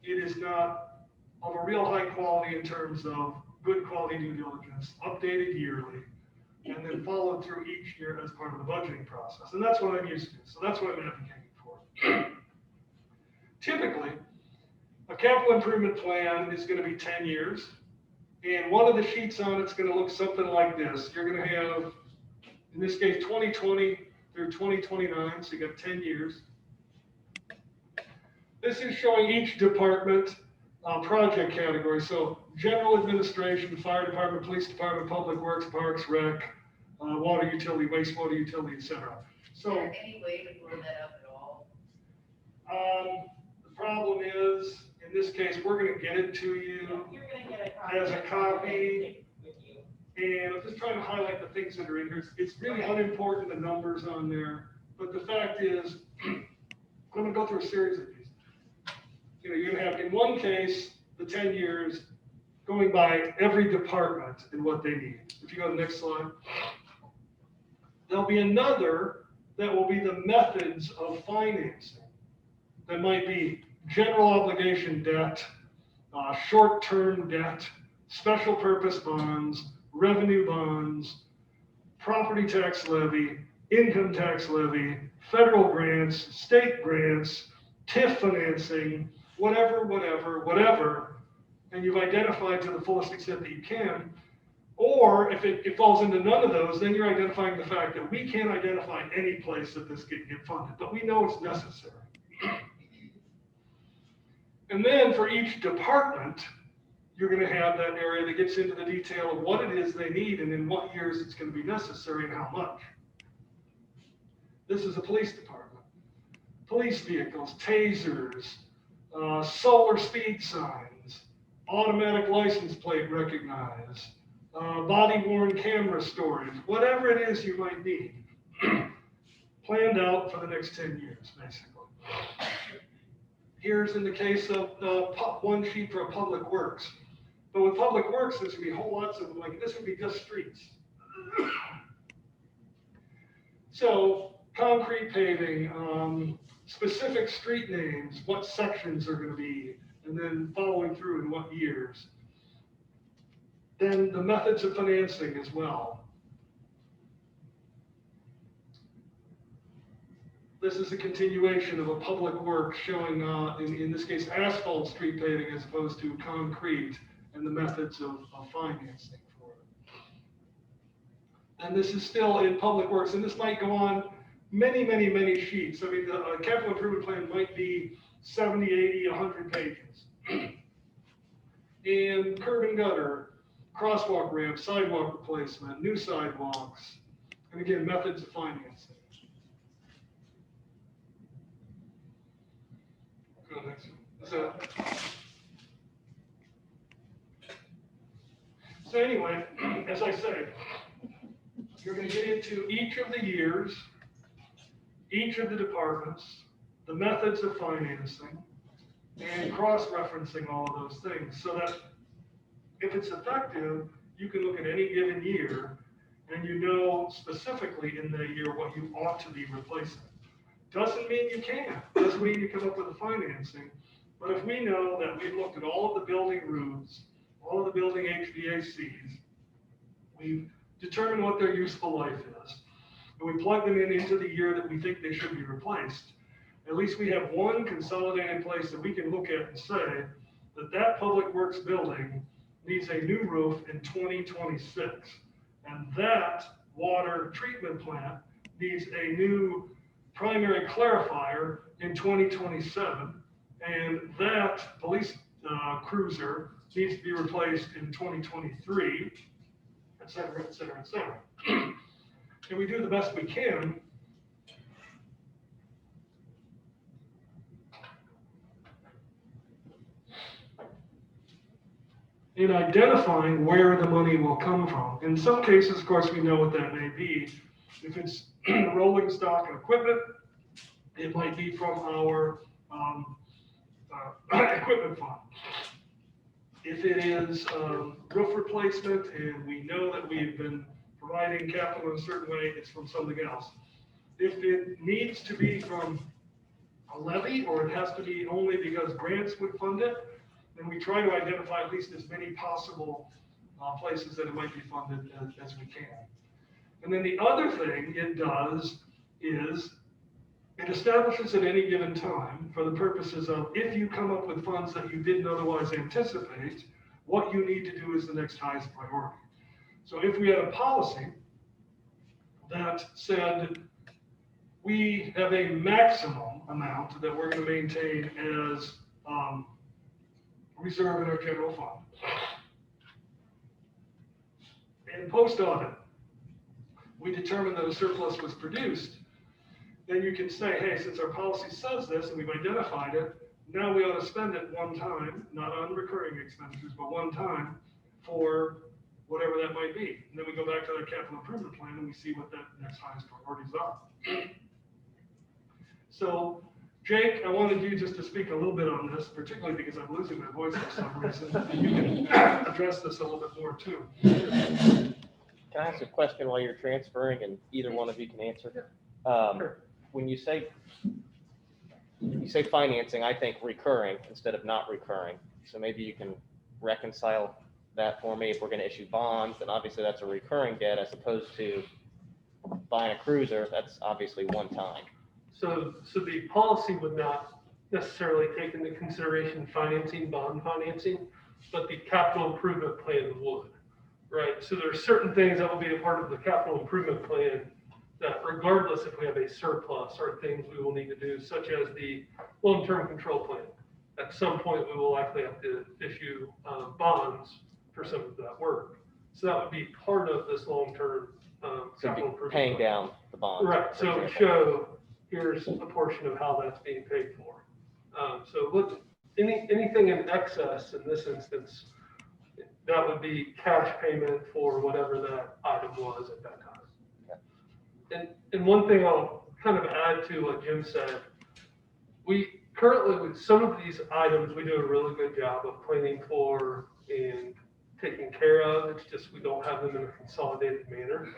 It is not of a real high quality in terms of good quality due diligence, updated yearly, and then followed through each year as part of the budgeting process. And that's what I'm used to. So that's what I'm advocating for. Typically, a capital improvement plan is going to be 10 years. And one of the sheets on it's going to look something like this. You're going to have, in this case, 2020 through 2029. So you got 10 years. This is showing each department project category. So general administration, fire department, police department, public works, parks, rec, water utility, wastewater utility, etc. Is So there any way to blow that up at all? the problem is, in this case, we're going to get it to you You're gonna get a copy. as a copy. With you. And I'm just trying to highlight the things that are in here. It's really unimportant, the numbers on there. But the fact is, I'm going to go through a series of these. You know, you have, in one case, the 10 years going by every department and what they need. If you go to the next slide. There'll be another that will be the methods of financing. That might be general obligation debt, short-term debt, special purpose bonds, revenue bonds, property tax levy, income tax levy, federal grants, state grants, TIF financing, whatever, and you've identified to the fullest extent that you can. Or if it falls into none of those, then you're identifying the fact that we can't identify any place that this can get funded, but we know it's necessary. And then for each department, you're going to have that area that gets into the detail of what it is they need and in what years it's going to be necessary and how much. This is a police department. Police vehicles, tasers, solar speed signs, automatic license plate recognize, body-worn camera storage, whatever it is you might need, planned out for the next 10 years, basically. Here's in the case of one sheet for public works. But with public works, there's going to be whole lots of them. Like this would be just streets. So concrete paving, specific street names, what sections are going to be, and then following through in what years. Then the methods of financing as well. This is a continuation of a public work showing, in this case, asphalt street paving as opposed to concrete and the methods of financing for it. And this is still in public works, and this might go on many sheets. I mean, the capital improvement plan might be 70, 80, 100 pages. And curb and gutter, crosswalk ramp, sidewalk replacement, new sidewalks, and again, methods of financing. Go next. So anyway, as I say, you're going to get into each of the years, each of the departments, the methods of financing, and cross-referencing all of those things so that if it's effective, you can look at any given year and you know specifically in that year what you ought to be replacing. Doesn't mean you can't, doesn't mean you come up with the financing, but if we know that we've looked at all of the building roofs, all of the building HVACs, we've determined what their useful life is, and we plug them into the year that we think they should be replaced, at least we have one consolidated place that we can look at and say that that public works building needs a new roof in 2026. And that water treatment plant needs a new primary clarifier in 2027. And that police cruiser needs to be replaced in 2023, et cetera, et cetera, et cetera. And we do the best we can. In identifying where the money will come from. In some cases, of course, we know what that may be. If it's rolling stock and equipment, it might be from our equipment fund. If it is roof replacement and we know that we've been providing capital in a certain way, it's from something else. If it needs to be from a levy or it has to be only because grants would fund it, and we try to identify at least as many possible places that it might be funded as we can. And then the other thing it does is it establishes at any given time, for the purposes of if you come up with funds that you didn't otherwise anticipate, what you need to do is the next highest priority. So if we had a policy that said we have a maximum amount that we're going to maintain as reserve in our general fund. And post-audit, we determined that a surplus was produced, then you can say, hey, since our policy says this and we've identified it, now we ought to spend it one time, not on recurring expenditures, but one time for whatever that might be. And then we go back to our capital improvement plan and we see what that next highest priorities are. So Jake, I wanted you just to speak a little bit on this, particularly because I'm losing my voice for some reason. And you can address this a little bit more too. Can I ask a question while you're transferring, and either one of you can answer? Sure. When you say financing, I think recurring instead of not recurring. So maybe you can reconcile that for me. If we're going to issue bonds, then obviously that's a recurring debt as opposed to buying a cruiser. That's obviously one time. So the policy would not necessarily take into consideration bond financing, but the capital improvement plan would, right? So there are certain things that will be a part of the capital improvement plan that regardless if we have a surplus are things we will need to do, such as the long-term control plan. At some point, we will likely have to issue bonds for some of that work. So that would be part of this long-term capital improvement Paying plan. down the bonds. Right, so it would show here's a portion of how that's being paid for. So look, anything in excess in this instance, that would be cash payment for whatever that item was at that time. Okay. And one thing I'll kind of add to what Jim said, we currently with some of these items, we do a really good job of planning for and taking care of. It's just we don't have them in a consolidated manner.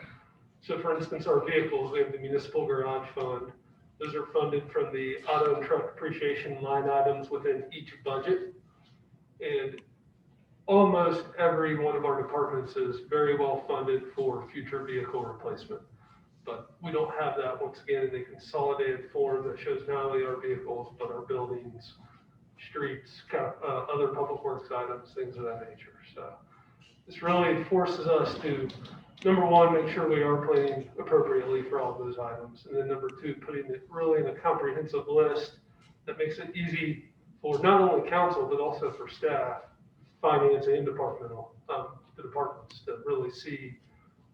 So for instance, our vehicles, we have the municipal garage fund. Those are funded from the auto and truck depreciation line items within each budget. And almost every one of our departments is very well funded for future vehicle replacement. But we don't have that, once again, in a consolidated form that shows not only our vehicles, but our buildings, streets, other public works items, things of that nature. So this really forces us to, number one, make sure we are planning appropriately for all those items. And then number two, putting it really in a comprehensive list that makes it easy for not only council, but also for staff, finance and departmental, the departments to really see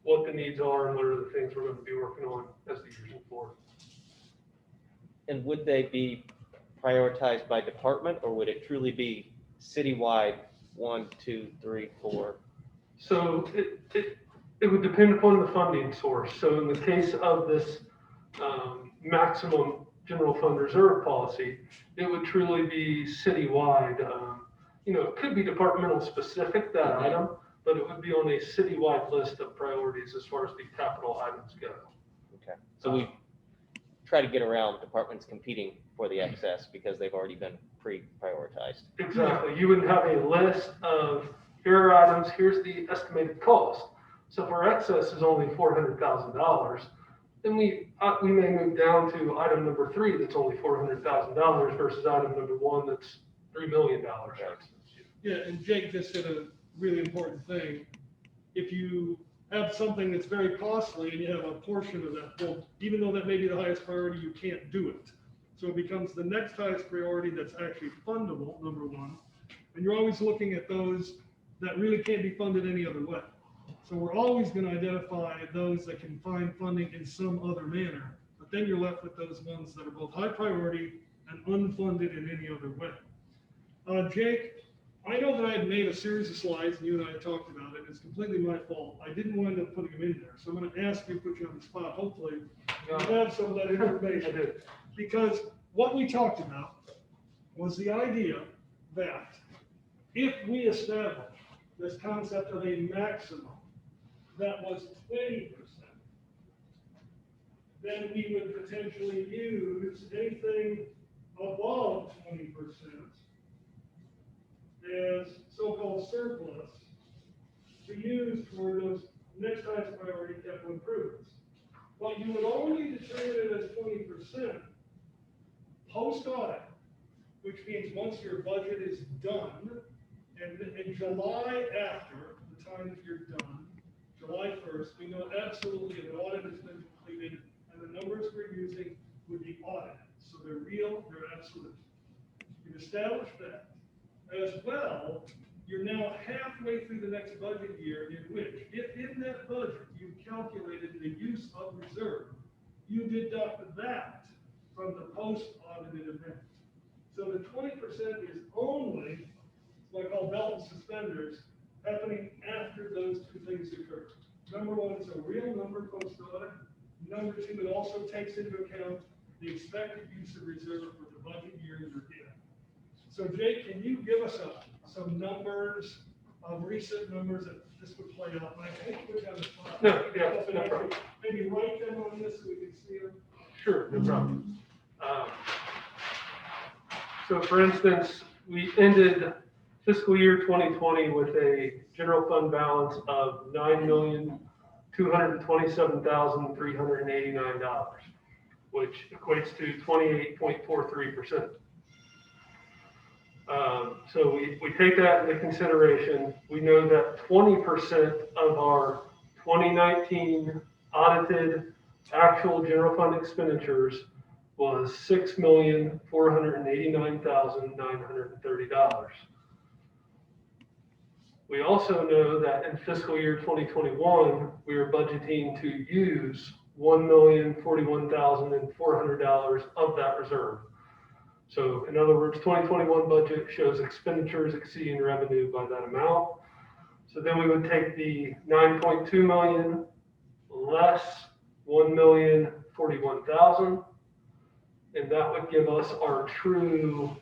what the needs are and what are the things we're going to be working on as the years move forward. And would they be prioritized by department, or would it truly be citywide, 1, 2, 3, 4? So it would depend upon the funding source. So in the case of this maximum general fund reserve policy, it would truly be citywide. It could be departmental specific, that item, but it would be on a citywide list of priorities as far as the capital items go. Okay, so we try to get around departments competing for the excess because they've already been pre-prioritized. Exactly. You would have a list of here are items, here's the estimated cost. So if our excess is only $400,000, then we may move down to item number 3 that's only $400,000 versus item number 1 that's $3 million. Yeah, and Jake just said a really important thing. If you have something that's very costly and you have a portion of that, well, even though that may be the highest priority, you can't do it. So it becomes the next highest priority that's actually fundable, number 1. And you're always looking at those that really can't be funded any other way. So we're always going to identify those that can find funding in some other manner, but then you're left with those ones that are both high priority and unfunded in any other way. Jake, I know that I had made a series of slides and you and I had talked about it. It's completely my fault. I didn't wind up putting them in there. So I'm going to ask you, put you on the spot. Hopefully you have some of that information. Because what we talked about was the idea that if we establish this concept of a maximum that was 20%, then we would potentially use anything above 20% as so-called surplus to use for those next highest priority capital improvements. But you would only determine it as 20% post-audit, which means once your budget is done, and in July after the time that you're done, July 1st, we know absolutely an audit has been completed and the numbers we're using would be audited. So they're real, they're absolute. You've established that. As well, you're now halfway through the next budget year in which, if in that budget you calculated the use of reserve, you deduct that from the post-audited event. So the 20% is only what I call belt and suspenders happening after those 2 things occur. Number 1, it's a real number post-audit. Number 2, it also takes into account the expected use of reserve for the budget year you're in. So Jake, can you give us some numbers, recent numbers that this would play out? And I think we're going to spot. No problem. Maybe write them on this so we can see them. Sure, no problem. So for instance, we ended fiscal year 2020 with a general fund balance of $9,227,389, which equates to 28.43%. So we take that into consideration. We know that 20% of our 2019 audited actual general fund expenditures was $6,489,930. We also know that in fiscal year 2021, we are budgeting to use $1,041,400 of that reserve. So in other words, 2021 budget shows expenditures exceeding revenue by that amount. So then we would take the 9.2 million less 1,041,000, and that would give us our true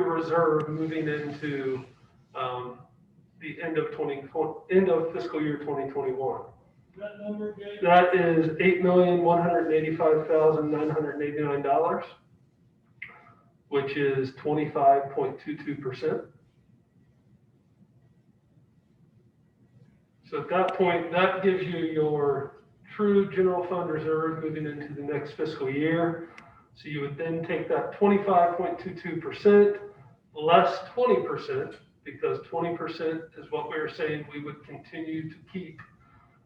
reserve moving into the end of fiscal year 2021. That number, Jake? That is $8,185,989, which is 25.22%. So at that point, that gives you your true general fund reserve moving into the next fiscal year. So you would then take that 25.22% less 20%, because 20% is what we were saying we would continue to keep.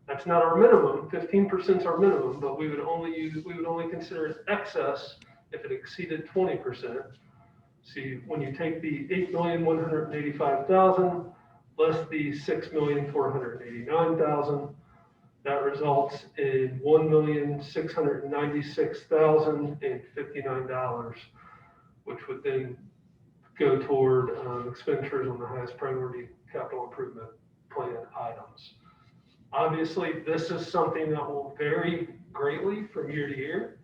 That's not our minimum. 15% is our minimum, but we would only consider it excess if it exceeded 20%. See, when you take the 8,185,000 less the 6,489,000, That results in $1,696,059, which would then go toward expenditures on the highest priority capital improvement plan items. Obviously, this is something that will vary greatly from year to year.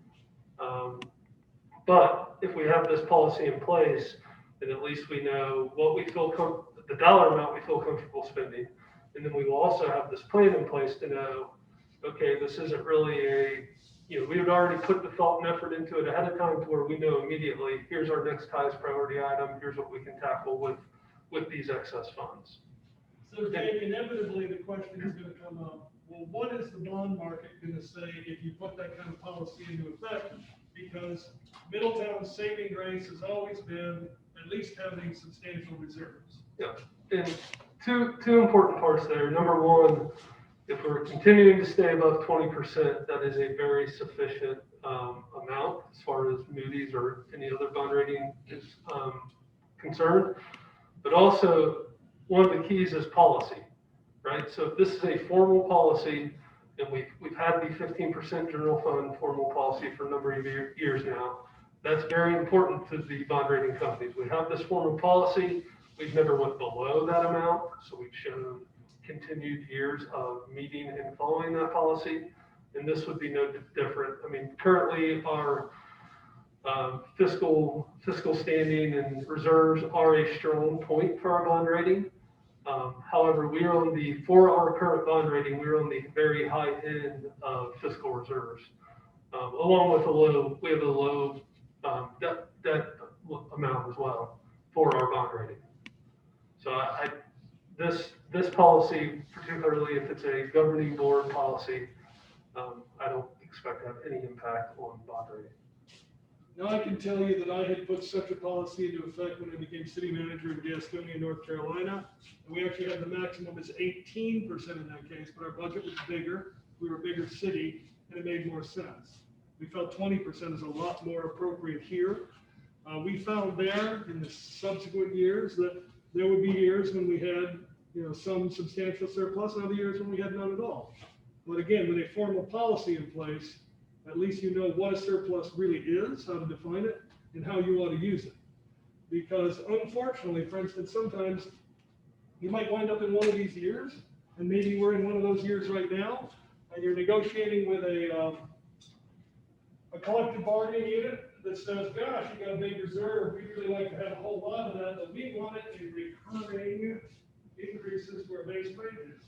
But if we have this policy in place, then at least we know what we feel, the dollar amount we feel comfortable spending. And then we will also have this plan in place to know, okay, this isn't really we had already put the thought and effort into it ahead of time to where we know immediately, here's our next highest priority item, here's what we can tackle with these excess funds. So Dave, inevitably, the question is gonna come up, well, what is the bond market gonna say if you put that kind of policy into effect? Because Middletown's saving grace has always been at least having substantial reserves. Yeah, and two important parts there. Number one, if we're continuing to stay above 20%, that is a very sufficient amount as far as Moody's or any other bond rating is concerned. But also, one of the keys is policy, right? So if this is a formal policy, and we've had the 15% general fund formal policy for a number of years now, that's very important to the bond rating companies. We have this formal policy. We've never went below that amount, so we've shown continued years of meeting and following that policy, and this would be no different. I mean, currently our fiscal standing and reserves are a strong point for our bond rating. However, for our current bond rating, we're on the very high end of fiscal reserves, along with we have a low debt amount as well for our bond rating. So this policy, particularly if it's a governing board policy, I don't expect to have any impact on bond rating. Now, I can tell you that I had put such a policy into effect when I became city manager in Gastonia, North Carolina. And we actually had the maximum is 18% in that case, but our budget was bigger. We were a bigger city, and it made more sense. We felt 20% is a lot more appropriate here. We found there in the subsequent years that there would be years when we had, some substantial surplus, and other years when we had none at all. But again, with a formal policy in place, at least you know what a surplus really is, how to define it, and how you ought to use it. Because unfortunately, for instance, sometimes you might wind up in one of these years, and maybe we're in one of those years right now, and you're negotiating with a collective bargaining unit that says, gosh, you got a big reserve, we'd really like to have a whole lot of that, but we want it in recurring increases to our base wages.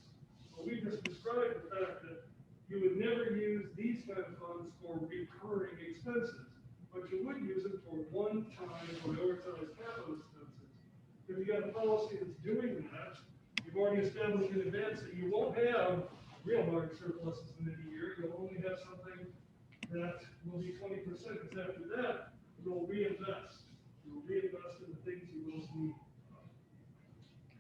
Well, we just described the fact that you would never use these kind of funds for recurring expenses, but you would use them for one-time prioritized capital expenses. If you got a policy that's doing that, you've already established in advance that you won't have real large surpluses in any year. You'll only have something that will be 20%. Because after that, you'll reinvest. You'll reinvest in the things you will need.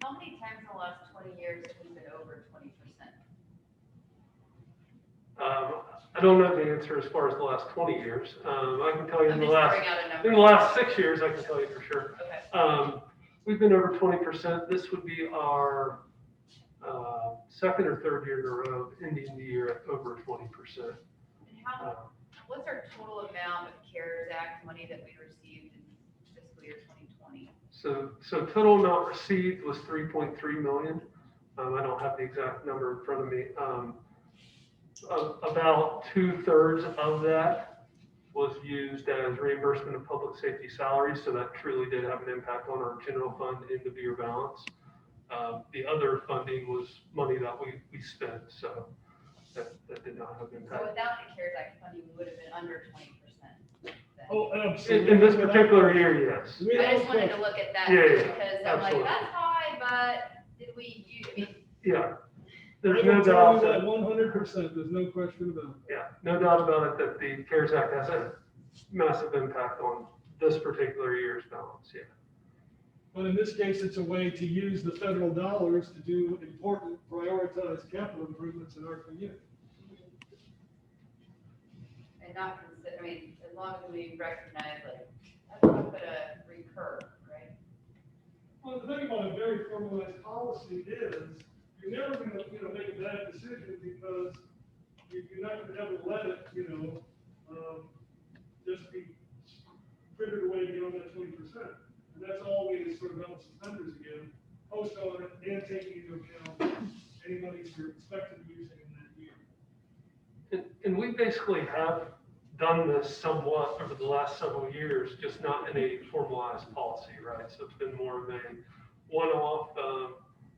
How many times in the last 20 years have we been over 20%? I don't know the answer as far as the last 20 years. I can tell you I'm in the just last throwing out a number. in the last 6 years, I can tell you for sure. Okay. We've been over 20%. This would be our second or third year in a row, ending the year at over 20%. And what's our total amount of CARES Act money that we received in fiscal year 2020? So total amount received was 3.3 million. I don't have the exact number in front of me. About 2/3 of that was used as reimbursement of public safety salaries, so that truly did have an impact on our general fund end of year balance. The other funding was money that we spent, so that did not have an So impact. without the CARES Act funding, we would have been under 20%. then. Oh, absolutely. In this particular year, yes. We I don't just wanted to question. look at that Yeah, because I'm like, absolutely. that's high, but did we use, I mean, Yeah, I there's will no tell doubt you that that, 100%, there's no question about it. yeah, no doubt about it that the CARES Act has a massive impact on this particular year's balance, yeah. But in this case, it's a way to use the federal dollars to do important prioritized capital improvements in our community. and not consider, I mean, as long as we recognize, like, that's not gonna recur, right? Well, the thing about a very formalized policy is you're never gonna, make a bad decision because you're not gonna ever let it, just be frittered away beyond that 20%. And that's always sort of balance suspenders again, post on it and taking into account any money you're expected to be using in that year. And we basically have done this somewhat over the last several years, just not in a formalized policy, right? So it's been more of a one-off,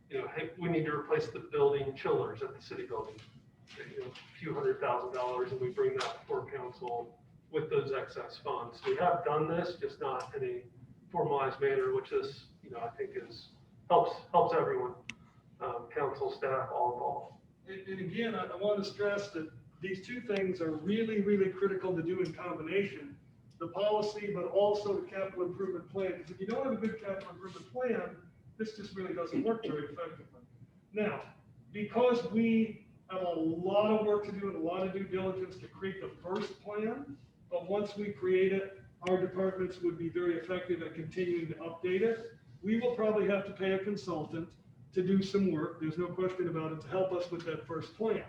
hey, we need to replace the building chillers at the city building. A few $100,000, and we bring that before council with those excess funds. So we have done this, just not in a formalized manner, which is, I think helps everyone, council, staff, all involved. And again, I want to stress that these two things are really, really critical to do in combination. The policy, but also the capital improvement plan. Because if you don't have a good capital improvement plan, this just really doesn't work very effectively. Now, because we have a lot of work to do and a lot of due diligence to create the first plan, but once we create it, our departments would be very effective at continuing to update it. We will probably have to pay a consultant to do some work, there's no question about it, to help us with that first plan.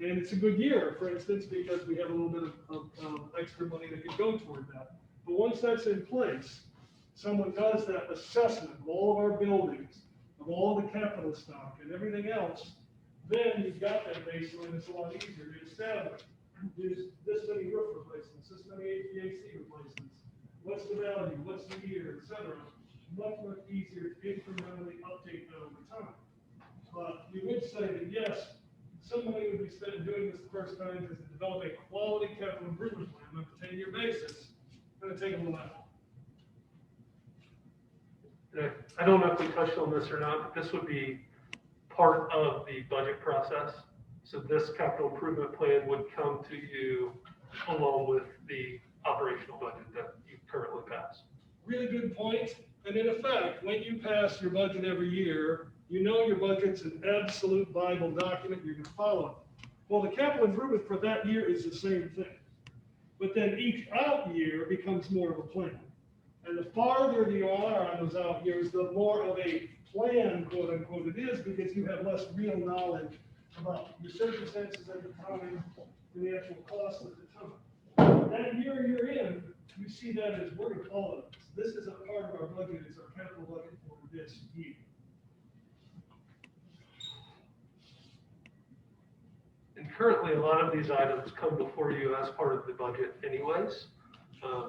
And it's a good year, for instance, because we have a little bit of extra money that can go toward that. But once that's in place, someone does that assessment of all of our buildings, of all the capital stock and everything else, then you've got that baseline, it's a lot easier to establish. There's this many roof replacements, this many HVAC replacements, what's the value, what's the year, et cetera. Much easier to incrementally update that over time. But we would say that yes, some money would be spent doing this the first time because to develop a quality capital improvement plan on a 10-year basis, it's going to take a little while. I don't know if we touched on this or not, but this would be part of the budget process. So this capital improvement plan would come to you along with the operational budget that you currently pass. Really good point. And in effect, when you pass your budget every year, your budget's an absolute Bible document, you're going to follow it. Well, the capital improvement for that year is the same thing. But then each out year becomes more of a plan. And the farther you are on those out years, the more of a plan, quote unquote, it is, because you have less real knowledge about your circumstances at the time and the actual cost at the time. That year you're in, you see that as we're going to follow this. This is a part of our budget, it's our capital budget for this year. And currently, a lot of these items come before you as part of the budget anyways.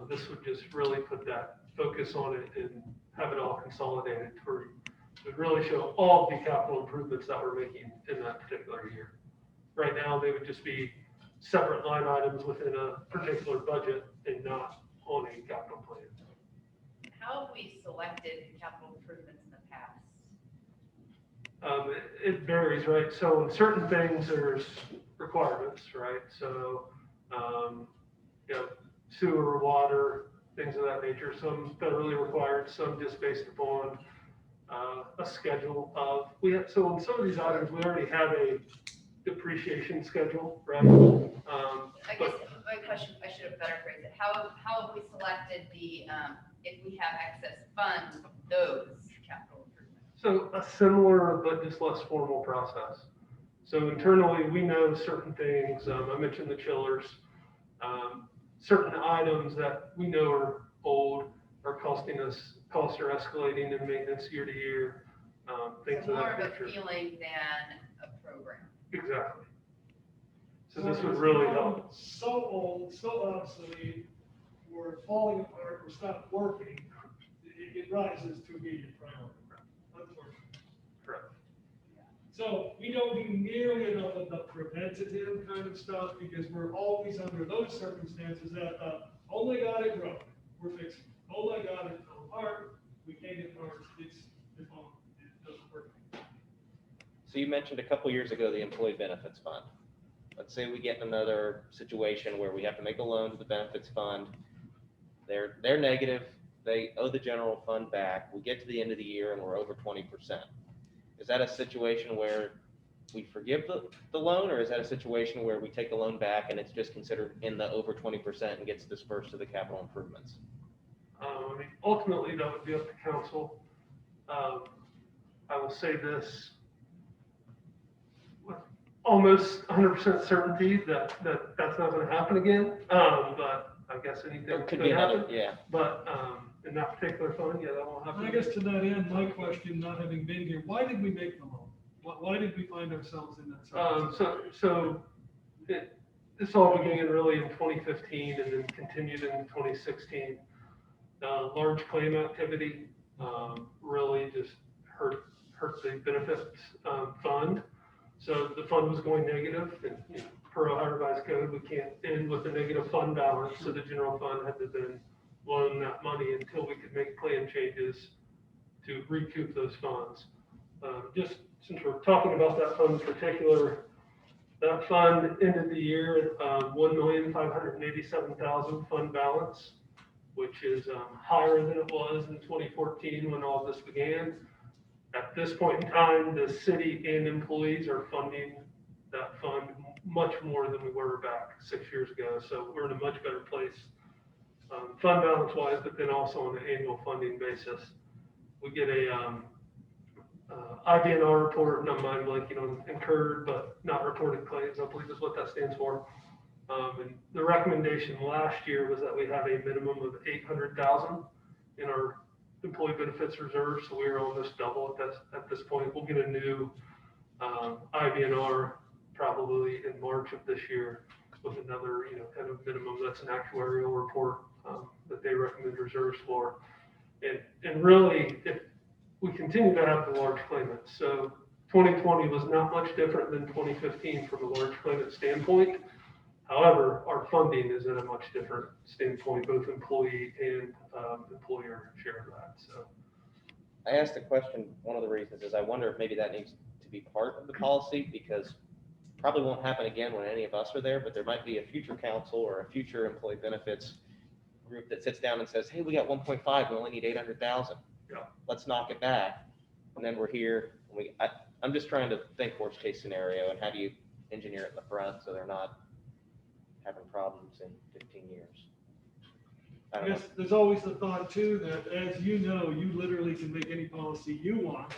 This would just really put that focus on it and have it all consolidated to really show all of the capital improvements that we're making in that particular year. Right now, they would just be separate line items within a particular budget and not on a capital plan. How have we selected capital improvements in the past? It varies, right? So in certain things, there's requirements, right? So, sewer, water, things of that nature, some federally required, some just based upon a schedule of, so on some of these items, we already have a depreciation schedule, right? I guess my question, I should have better phrased it. How have we selected if we have excess funds, those capital improvements? So a similar but just less formal process. So internally, we know certain things. I mentioned the chillers. Certain items that we know are old are costs are escalating in maintenance year to year. Things So of more that of a nature. feeling than a program. Exactly. So this would really help. So old, so obsolete, or falling apart, or stopped working, it rises to immediate priority. Unfortunately. Correct. So we don't do nearly enough of the preventative kind of stuff because we're always under those circumstances that, oh my God, it broke, we're fixing it. Oh my God, it fell apart, we can't get parts, it doesn't work. So you mentioned a couple years ago the employee benefits fund. Let's say we get in another situation where we have to make a loan to the benefits fund. They're negative. They owe the general fund back. We get to the end of the year and we're over 20%. Is that a situation where we forgive the loan, or is that a situation where we take the loan back and it's just considered in the over 20% and gets dispersed to the capital improvements? Ultimately, that would be up to council. I will say this. almost 100% certainty that that's not going to happen again. But I guess anything There could could be happen. another, yeah. But in that particular fund, yeah, that won't happen. And I guess to that end, my question, not having been here, why did we make the loan? Why did we find ourselves in that situation? This all began really in 2015 and then continued in 2016. Large claim activity really just hurt the benefits fund. So the fund was going negative, and per Ohio Revised Code, we can't end with a negative fund balance. So the general fund had to then loan that money until we could make plan changes to recoup those funds. Just since we're talking about that fund in particular, that fund ended the year at $1,587,000 fund balance, which is higher than it was in 2014 when all this began. At this point in time, the city and employees are funding that fund much more than we were back 6 years ago. So we're in a much better place, fund balance wise, but then also on an annual funding basis. We get a IBNR report, and I'm mind blanking on incurred but not reported claims, I believe is what that stands for. And the recommendation last year was that we have a minimum of 800,000 in our employee benefits reserve, so we were almost double at this point. We'll get a new IBNR probably in March of this year with another, kind of minimum. That's an actuarial report that they recommend reserves for. And really, if we continue to have the large claimants. So 2020 was not much different than 2015 from a large claimant standpoint. However, our funding is at a much different standpoint, both employee and employer share of that. So I asked the question, one of the reasons is I wonder if maybe that needs to be part of the policy, because probably won't happen again when any of us are there, but there might be a future council or a future employee benefits group that sits down and says, hey, we got 1.5, we only need 800,000. Yeah. Let's knock it back. And then we're here. I'm just trying to think worst case scenario, and how do you engineer it in the front so they're not having problems in 15 years. I I don't know. guess there's always the thought too, that as you know, you literally can make any policy you want,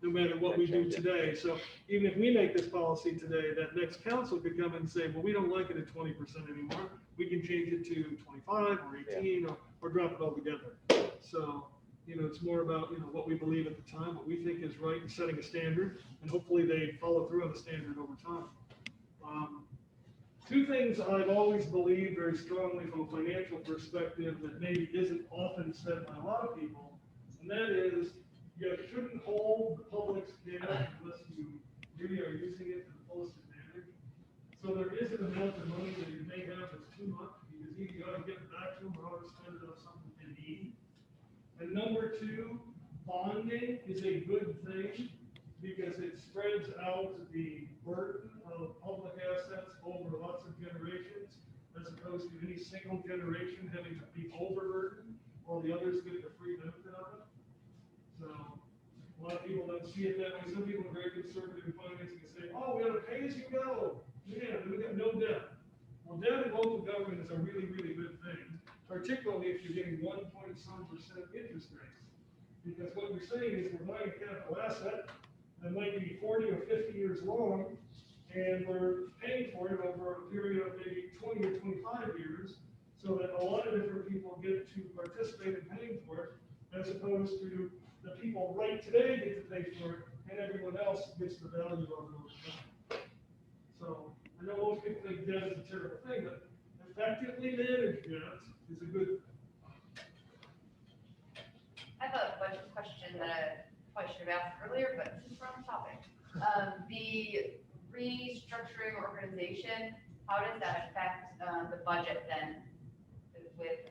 no matter what we do today. So even if we make this policy today, that next council could come and say, well, we don't like it at 20% anymore. We can change it to 25 or 18 or drop it altogether. So, it's more about, what we believe at the time, what we think is right, and setting a standard, and hopefully they follow through on the standard over time. Two things I've always believed very strongly from a financial perspective that maybe isn't often said by a lot of people, and that is, you shouldn't hold the public's data unless you really are using it to the fullest advantage. So there is an amount of money that you may have that's too much, because either you ought to give it back to them or ought to spend it on something they need. And number two, bonding is a good thing because it spreads out the burden of public assets over lots of generations, as opposed to any single generation having to be overburdened while the others get the free benefit of it. So a lot of people don't see it that way. Some people are very conservative in financing and say, oh, we ought to pay as you go. Yeah, we got no debt. Well, debt in local government is a really, really good thing, particularly if you're getting 1.some% interest rates. Because what you're saying is we're buying a capital asset that might be 40 or 50 years long, and we're paying for it over a period of maybe 20 or 25 years, so that a lot of different people get to participate in paying for it, as opposed to the people right today get to pay for it, and everyone else gets the value of it over time. So I know most people think debt is a terrible thing, but effectively managed debt is a good thing. I have a question that I probably should have asked earlier, but since we're on the topic. The restructuring organization, how does that affect the budget then? With,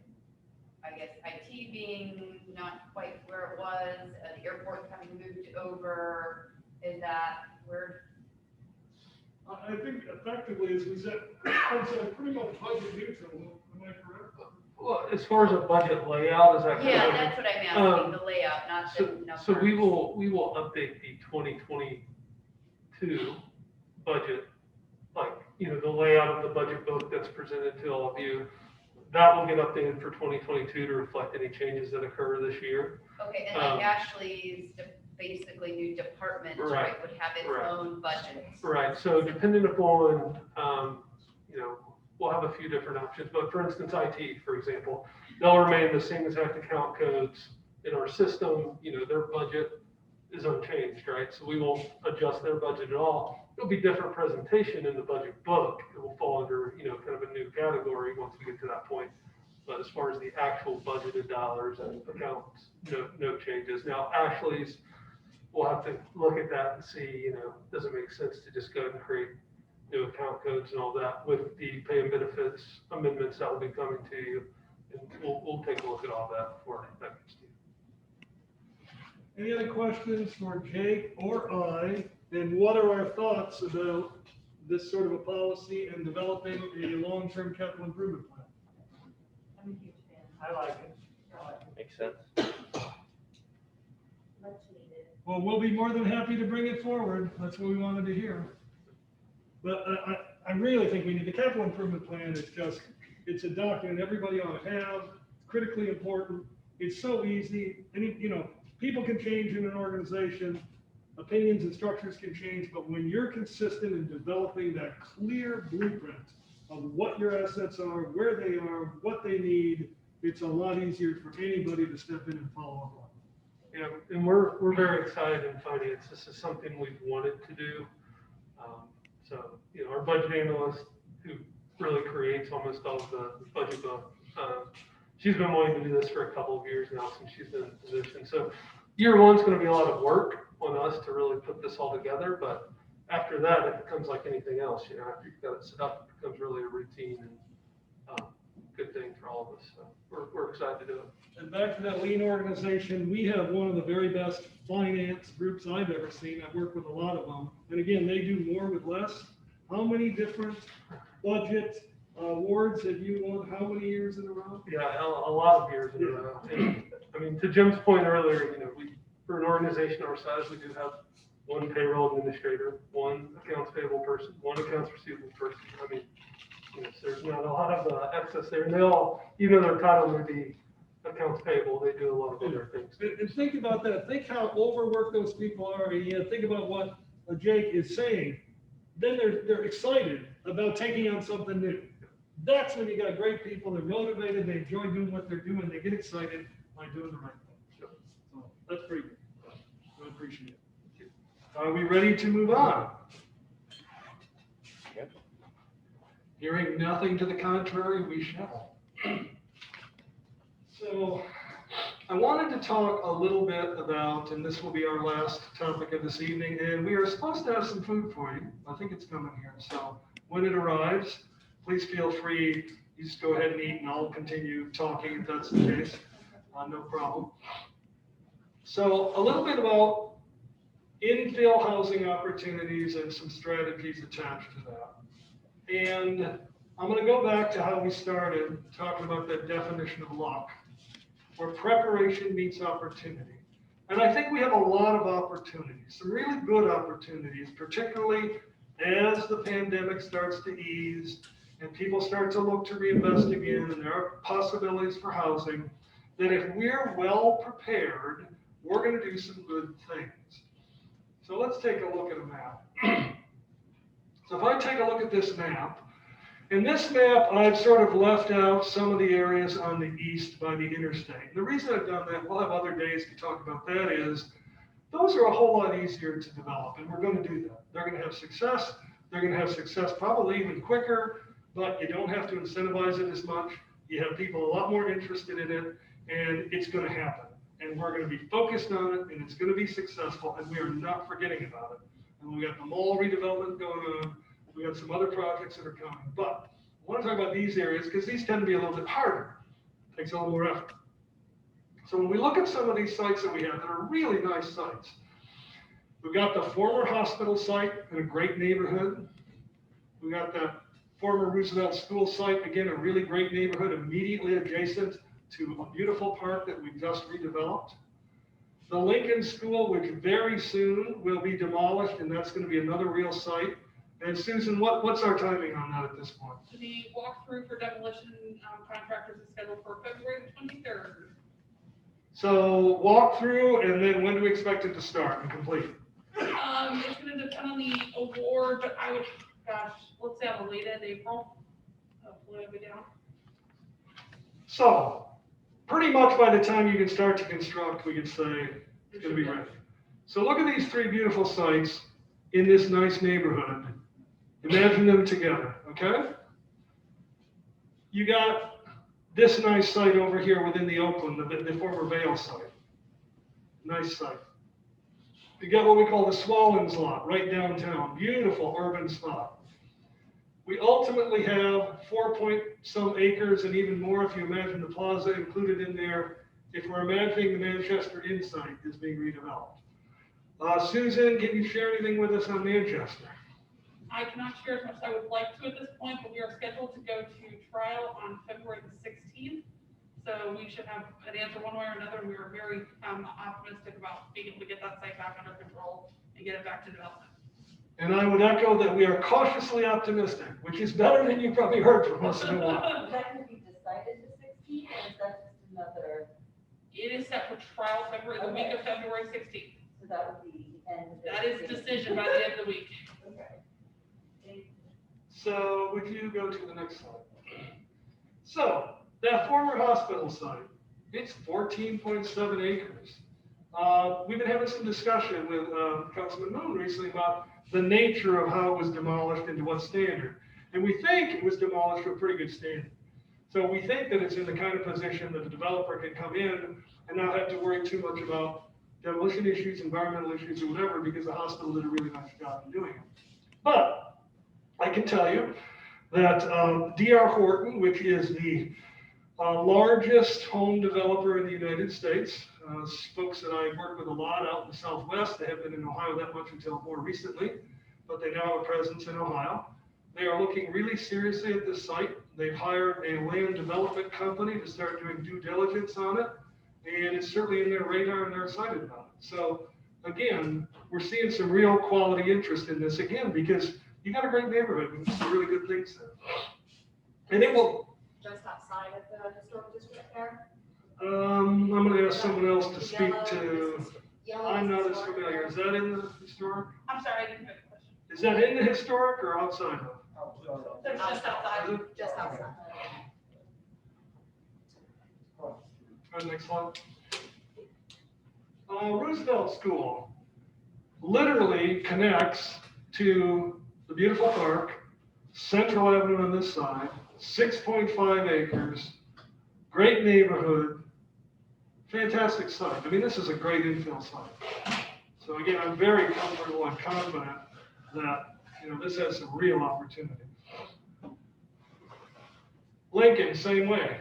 I guess, IT being not quite where it was, the airport having moved over, is that where? I think effectively, as we said, it's pretty much budget neutral, am I correct? Well, as far as a budget layout, is that? Yeah, that's what I'm asking, the layout, not the numbers. So we will update the 2022 budget, like, the layout of the budget book that's presented to all of you. That will get updated for 2022 to reflect any changes that occur this year. Okay, and like Ashley's basically new department, Right. right, would have its Right. own budget. Right, so depending upon, we'll have a few different options, but for instance, IT, for example, they'll remain the same exact account codes in our system, their budget is unchanged, right? So we won't adjust their budget at all. It'll be different presentation in the budget book. It will fall under, kind of a new category once we get to that point. But as far as the actual budgeted dollars and accounts, no changes. Now, Ashley's, we'll have to look at that and see, does it make sense to just go ahead and create new account codes and all that with the pay and benefits amendments that will be coming to you. And we'll take a look at all that before that gets to you. Any other questions for Jake or I? And what are our thoughts about this sort of a policy and developing a long-term capital improvement plan? I'm a huge fan. I like it. Makes sense. Much needed. Well, we'll be more than happy to bring it forward. That's what we wanted to hear. But I really think we need the capital improvement plan. It's a document everybody ought to have, critically important. It's so easy. And, people can change in an organization, opinions and structures can change, but when you're consistent in developing that clear blueprint of what your assets are, where they are, what they need, it's a lot easier for anybody to step in and follow up on. Yeah, and we're very excited in finance. This is something we've wanted to do. So, our budget analyst, who really creates almost all of the budget book, she's been wanting to do this for a couple of years now since she's been in position. So year one's going to be a lot of work on us to really put this all together. But after that, it becomes like anything else. After you've got it set up, it becomes really a routine and good thing for all of us. So we're excited to do it. And back to that lean organization, we have one of the very best finance groups I've ever seen. I've worked with a lot of them. And again, they do more with less. How many different budget awards have you won? How many years in a row? Yeah, a lot of years in a row. And, to Jim's point earlier, for an organization our size, we do have one payroll administrator, one accounts payable person, one accounts receivable person. So there's not a lot of excess there. And they all, even though their title may be accounts payable, they do a lot of other things. And think about that. Think how overworked those people are. And think about what Jake is saying. Then they're excited about taking on something new. That's when you got great people. They're motivated. They enjoy doing what they're doing. They get excited by doing the right thing. So that's pretty good. I appreciate it. Are we ready to move on? Yep. Hearing nothing to the contrary, we shall. So I wanted to talk a little bit about, and this will be our last topic of this evening, and we are supposed to have some food for you. I think it's coming here. So when it arrives, please feel free. You just go ahead and eat, and I'll continue talking if that's the case. No problem. So a little bit about infill housing opportunities and some strategies attached to that. And I'm going to go back to how we started talking about that definition of luck, where preparation meets opportunity. And I think we have a lot of opportunities, some really good opportunities, particularly as the pandemic starts to ease and people start to look to reinvest again, and there are possibilities for housing, that if we're well prepared, we're going to do some good things. So let's take a look at a map. So if I take a look at this map, in this map, I've sort of left out some of the areas on the east by the interstate. The reason I've done that, we'll have other days to talk about that, is those are a whole lot easier to develop, and we're going to do that. They're going to have success. They're going to have success probably even quicker, but you don't have to incentivize it as much. You have people a lot more interested in it, and it's going to happen. And we're going to be focused on it, and it's going to be successful, and we are not forgetting about it. And we got the mall redevelopment going on. We got some other projects that are coming. But I want to talk about these areas because these tend to be a little bit harder. It takes a little more effort. So when we look at some of these sites that we have that are really nice sites, we've got the former hospital site in a great neighborhood. We got that former Roosevelt School site, again, a really great neighborhood immediately adjacent to a beautiful park that we've just redeveloped. The Lincoln School, which very soon will be demolished, and that's going to be another real site. And Susan, what's our timing on that at this point? The walkthrough for demolition contractors is scheduled for February the 23rd. So walk through, and then when do we expect it to start and complete? It's gonna depend on the award, but I would, gosh, let's say on the late end April. Hopefully it'll be down. So, pretty much by the time you can start to construct, we can say it's gonna be ready. So look at these three beautiful sites in this nice neighborhood. Imagine them together, okay? You got this nice site over here within the Oakland, the former Vale site. Nice site. You got what we call the Swallens lot, right downtown. Beautiful urban spot. We ultimately have 4-point-some acres and even more if you imagine the plaza included in there, if we're imagining the Manchester Inn site is being redeveloped. Susan, can you share anything with us on Manchester? I cannot share as much as I would like to at this point, but we are scheduled to go to trial on February the 16th. So we should have an answer one way or another. We are very optimistic about being able to get that site back under control and get it back to development. And I would echo that we are cautiously optimistic, which is better than you probably heard from us in a while. Is that going to be decided the 16th, or is that just another, It is set for trial February, the week of February 16th. so that would be the end of the. That is decision by the end of the week. Okay. So would you go to the next slide? So that former hospital site, it's 14.7 acres. We've been having some discussion with Councilman Moon recently about the nature of how it was demolished and to what standard. And we think it was demolished to a pretty good standard. So we think that it's in the kind of position that the developer can come in and not have to worry too much about demolition issues, environmental issues, or whatever, because the hospital did a really nice job in doing it. But I can tell you that D.R. Horton, which is the largest home developer in the United States, folks that I work with a lot out in the Southwest. They haven't been in Ohio that much until more recently, but they now have a presence in Ohio. They are looking really seriously at this site. They've hired a land development company to start doing due diligence on it, and it's certainly in their radar and they're excited about it. So again, we're seeing some real quality interest in this again, because you got a great neighborhood and some really good things there. And it will, Just outside of the historic district there. I'm gonna ask someone else to speak to, Yellow I'm not as historic. familiar. Is that in the historic? I'm sorry, I didn't hear the question. Is that in the historic or outside of? That's just outside. Just outside. All right, next slide. Roosevelt School literally connects to the beautiful park, Central Avenue on this side, 6.5 acres, great neighborhood, fantastic site. I mean, this is a great infill site. So again, I'm very comfortable and confident that, this has some real opportunity. Lincoln, same way,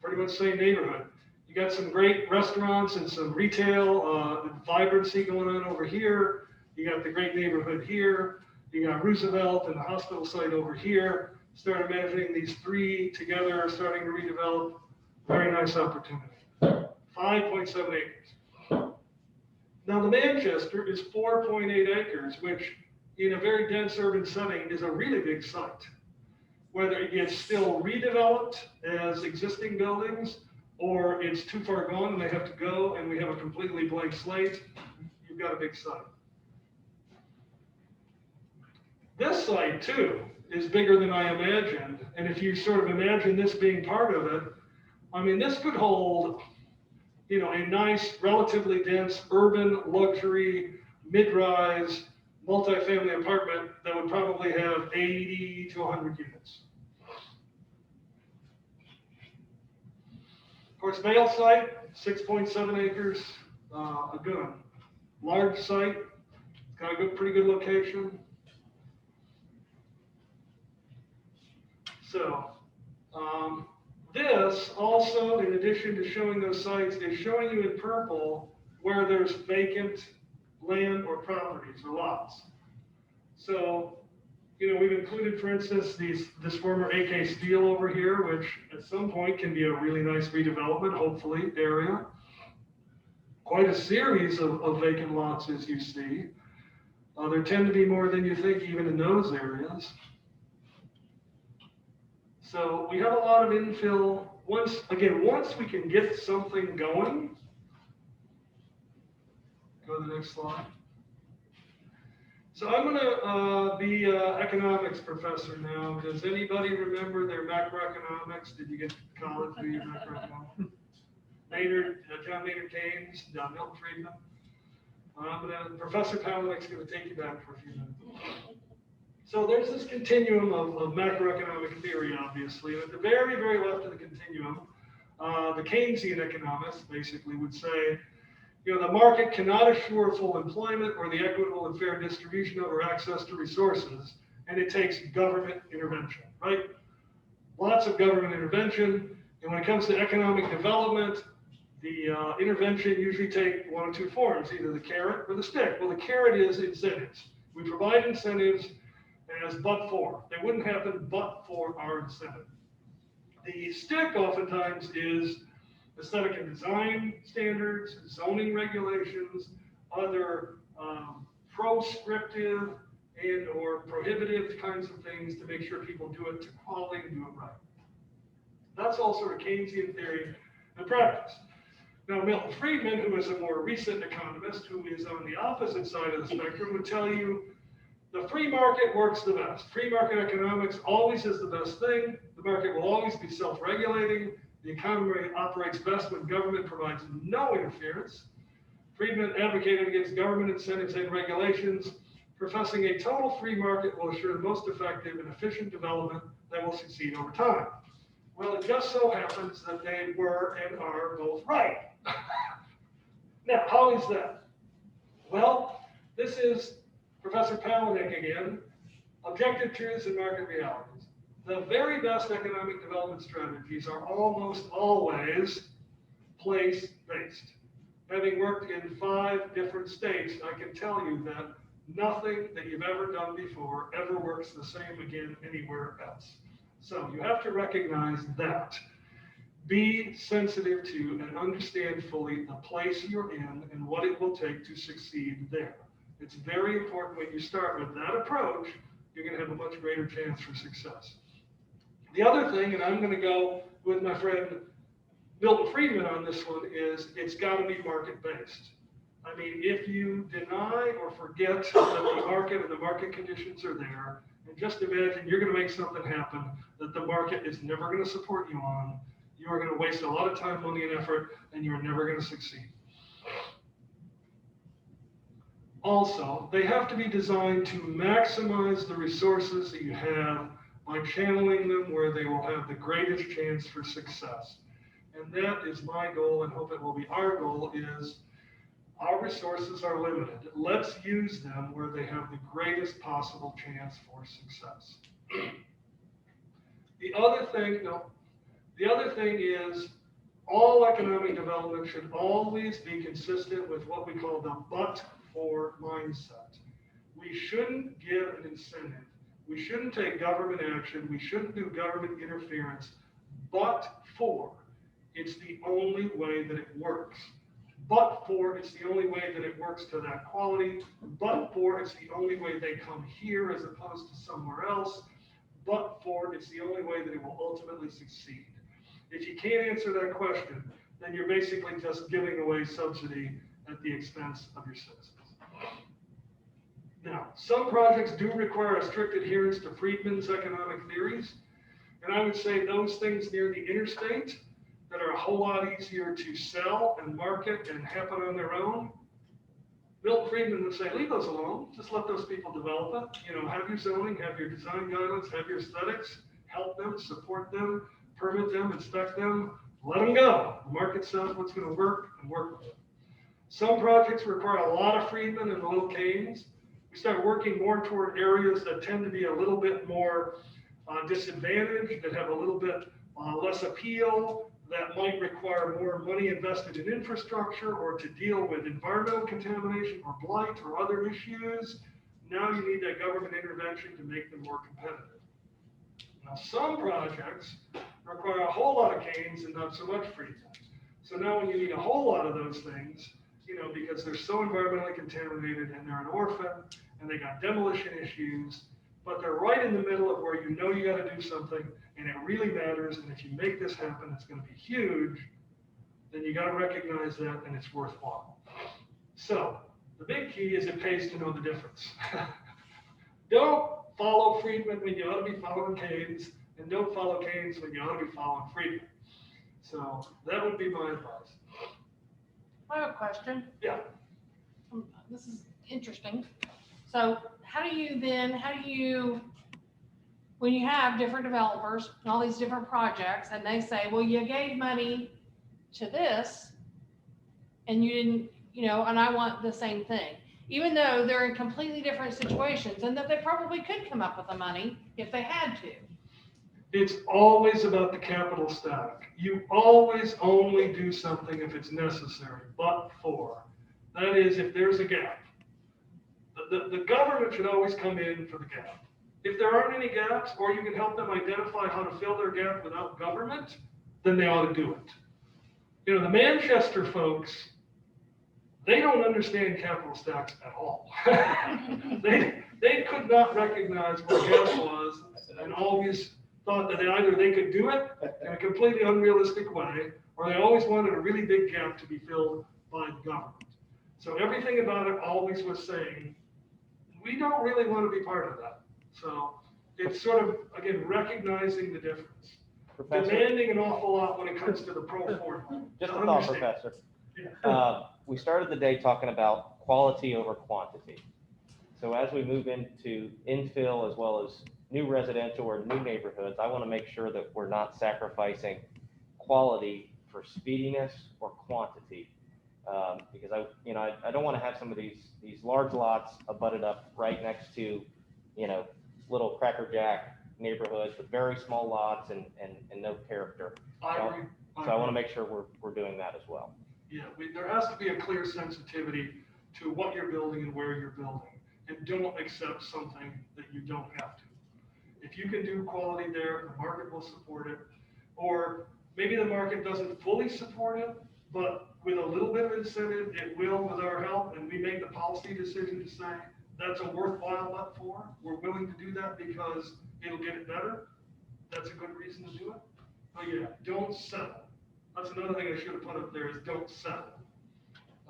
pretty much same neighborhood. You got some great restaurants and some retail vibrancy going on over here. You got the great neighborhood here. You got Roosevelt and the hospital site over here. Start imagining these three together, starting to redevelop. Very nice opportunity. 5.7 acres. Now the Manchester is 4.8 acres, which in a very dense urban setting is a really big site. Whether it gets still redeveloped as existing buildings, or it's too far gone and they have to go and we have a completely blank slate, you've got a big site. This site too is bigger than I imagined. And if you sort of imagine this being part of it, I mean, this could hold, a nice, relatively dense, urban, luxury, mid-rise, multifamily apartment that would probably have 80 to 100 units. Of course, Vale site, 6.7 acres, a good one. Large site, got a pretty good location. So, this also, in addition to showing those sites, is showing you in purple where there's vacant land or properties or lots. So, we've included, for instance, this former AK Steel over here, which at some point can be a really nice redevelopment, hopefully, area. Quite a series of vacant lots, as you see. There tend to be more than you think, even in those areas. So we have a lot of infill once we can get something going, go to the next slide. So I'm gonna be an economics professor now. Does anybody remember their macroeconomics? Did you get to college for your macroeconomics? John Maynard Keynes, Milton Friedman. Professor Pavlik's gonna take you back for a few minutes. So there's this continuum of macroeconomic theory, obviously, and at the very, very left of the continuum, the Keynesian economists basically would say, the market cannot assure full employment or the equitable and fair distribution of or access to resources, and it takes government intervention, right? Lots of government intervention, and when it comes to economic development, the intervention usually take one of two forms, either the carrot or the stick. Well, the carrot is incentives. We provide incentives as but for. They wouldn't happen but for our incentive. The stick oftentimes is aesthetic and design standards, zoning regulations, other proscriptive and or prohibitive kinds of things to make sure people do it to quality and do it right. That's all sort of Keynesian theory and practice. Now, Milton Friedman, who is a more recent economist, who is on the opposite side of the spectrum, would tell you the free market works the best. Free market economics always is the best thing. The market will always be self-regulating. The economy operates best when government provides no interference. Friedman advocated against government incentives and regulations, professing a total free market will assure the most effective and efficient development that will succeed over time. Well, it just so happens that they were and are both right. Now, how is that? Well, this is Professor Pavlik again, objective truths and market realities. The very best economic development strategies are almost always place-based. Having worked in 5 different states, I can tell you that nothing that you've ever done before ever works the same again anywhere else. So you have to recognize that. Be sensitive to and understand fully the place you're in and what it will take to succeed there. It's very important when you start with that approach, you're going to have a much greater chance for success. The other thing, and I'm going to go with my friend Milton Friedman on this one, is it's got to be market-based. I mean, if you deny or forget that the market and the market conditions are there, and just imagine you're going to make something happen that the market is never going to support you on, you are going to waste a lot of time, money, and effort, and you're never going to succeed. Also, they have to be designed to maximize the resources that you have by channeling them where they will have the greatest chance for success. And that is my goal, and hope it will be our goal, is our resources are limited. Let's use them where they have the greatest possible chance for success. The other thing is all economic development should always be consistent with what we call the but-for mindset. We shouldn't give an incentive. We shouldn't take government action. We shouldn't do government interference, but for it's the only way that it works. But for it's the only way that it works to that quality. But for it's the only way they come here as opposed to somewhere else. But for it's the only way that it will ultimately succeed. If you can't answer that question, then you're basically just giving away subsidy at the expense of your citizens. Now, some projects do require a strict adherence to Friedman's economic theories, and I would say those things near the interstate that are a whole lot easier to sell and market and happen on their own, Milton Friedman would say, leave those alone. Just let those people develop it. Have your zoning, have your design guidelines, have your aesthetics, help them, support them, permit them, inspect them, let them go. The market says what's going to work and work with it. Some projects require a lot of Friedman and a little Keynes. We start working more toward areas that tend to be a little bit more disadvantaged, that have a little bit less appeal, that might require more money invested in infrastructure or to deal with environmental contamination or blight or other issues. Now you need that government intervention to make them more competitive. Now, some projects require a whole lot of Keynes and not so much Friedman. So now when you need a whole lot of those things, because they're so environmentally contaminated and they're an orphan and they got demolition issues, but they're right in the middle of where you know you gotta do something, and it really matters, and if you make this happen, it's gonna be huge, then you gotta recognize that, and it's worthwhile. So, the big key is it pays to know the difference. Don't follow Friedman when you ought to be following Keynes, and don't follow Keynes when you ought to be following Friedman. So, that would be my advice. I have a question. Yeah. This is interesting. So how do you, when you have different developers and all these different projects, and they say, well, you gave money to this, and you didn't, and I want the same thing, even though they're in completely different situations, and that they probably could come up with the money if they had to. It's always about the capital stack. You always only do something if it's necessary, but for. That is, if there's a gap. The government should always come in for the gap. If there aren't any gaps, or you can help them identify how to fill their gap without government, then they ought to do it. The Manchester folks, they don't understand capital stacks at all. They could not recognize what a gap was, and always thought that either they could do it in a completely unrealistic way, or they always wanted a really big gap to be filled by the government. So everything about it always was saying, we don't really want to be part of that. So it's sort of, again, recognizing the difference. Professor, Demanding an awful lot when it comes to the pro forma. just a To thought, understand. Professor. Yeah. We started the day talking about quality over quantity. So as we move into infill as well as new residential or new neighborhoods, I want to make sure that we're not sacrificing quality for speediness or quantity. Because I don't want to have some of these large lots abutted up right next to, little Cracker Jack neighborhoods with very small lots and no character. I agree. So I want to make sure we're doing that as well. Yeah, there has to be a clear sensitivity to what you're building and where you're building, and don't accept something that you don't have to. If you can do quality there, the market will support it, or maybe the market doesn't fully support it, but with a little bit of incentive, it will with our help, and we make the policy decision to say, that's a worthwhile but for, we're willing to do that because it'll get it better. That's a good reason to do it. But yeah, don't settle. That's another thing I should have put up there is don't settle.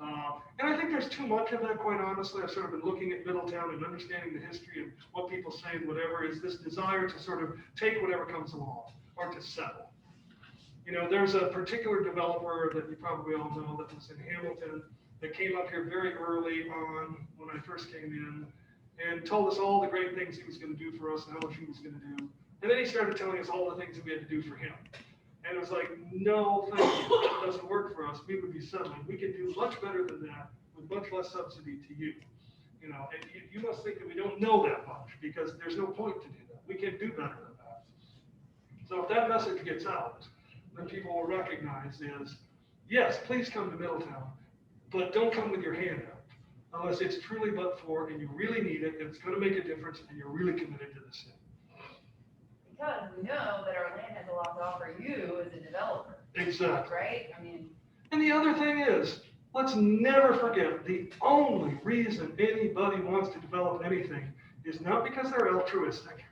And I think there's too much of that, quite honestly. I've sort of been looking at Middletown and understanding the history and what people say and whatever is this desire to sort of take whatever comes along or to settle. There's a particular developer that you probably all know that was in Hamilton that came up here very early on when I first came in and told us all the great things he was going to do for us and how much he was going to do. And then he started telling us all the things that we had to do for him. And it was like, no, thank you. That doesn't work for us. We would be settling. We can do much better than that with much less subsidy to you. And you must think that we don't know that much because there's no point to do that. We can do better than that. So if that message gets out, then people will recognize is, yes, please come to Middletown, but don't come with your hand out unless it's truly but for and you really need it and it's going to make a difference and you're really committed to this thing. Because we know that our land has a lot to offer you as a developer. Exactly. Right? And the other thing is, let's never forget, the only reason anybody wants to develop anything is not because they're altruistic,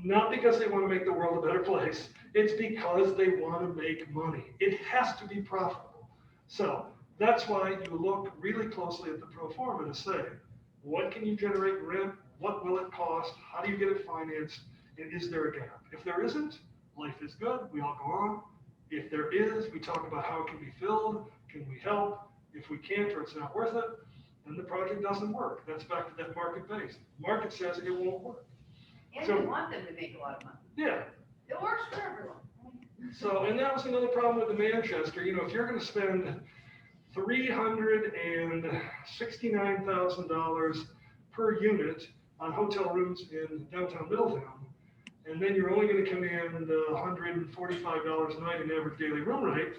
not because they want to make the world a better place. It's because they want to make money. It has to be profitable. So that's why you look really closely at the pro forma to say, what can you generate rent? What will it cost? How do you get it financed? And is there a gap? If there isn't, life is good. We all go on. If there is, we talk about how it can be filled. Can we help? If we can't or it's not worth it, then the project doesn't work. That's back to that market base. Market says it won't work. And we want them to make a lot of money. Yeah. It works for everyone. So, and that was another problem with the Manchester. If you're going to spend $369,000 per unit on hotel rooms in downtown Middletown, and then you're only going to come in $145 a night in average daily room rate,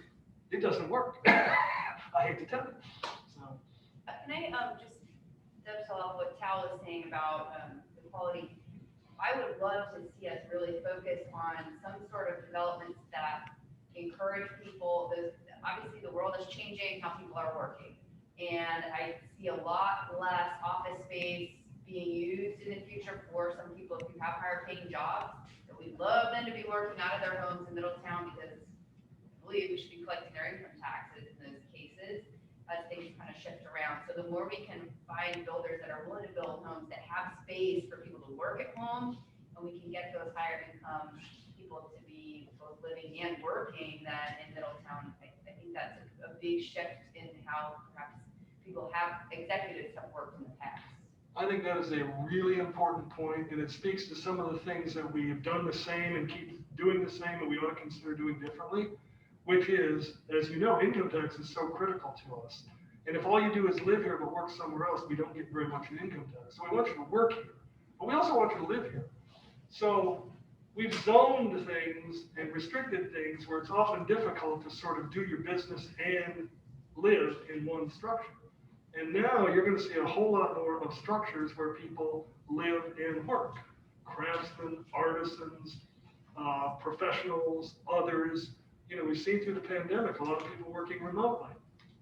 it doesn't work. I hate to tell you. So. Can I just dovetail off what Tal was saying about the quality? I would love to see us really focus on some sort of developments that encourage people. Obviously, the world is changing how people are working. And I see a lot less office space being used in the future for some people who have higher paying jobs, that we love them to be working out of their homes in Middletown because I believe we should be collecting their income taxes in those cases as things kind of shift around. So the more we can find builders that are willing to build homes that have space for people to work at home, and we can get those higher income people to be both living and working that in Middletown, I think that's a big shift in how perhaps people have, executives have worked in the past. I think that is a really important point, and it speaks to some of the things that we have done the same and keep doing the same, and we ought to consider doing differently, which is, as you know, income tax is so critical to us. And if all you do is live here but work somewhere else, we don't get very much in income tax. So we want you to work here, but we also want you to live here. So we've zoned things and restricted things where it's often difficult to sort of do your business and live in one structure. And now you're going to see a whole lot more of structures where people live and work. Craftsmen, artisans, professionals, others. You know, we've seen through the pandemic a lot of people working remotely.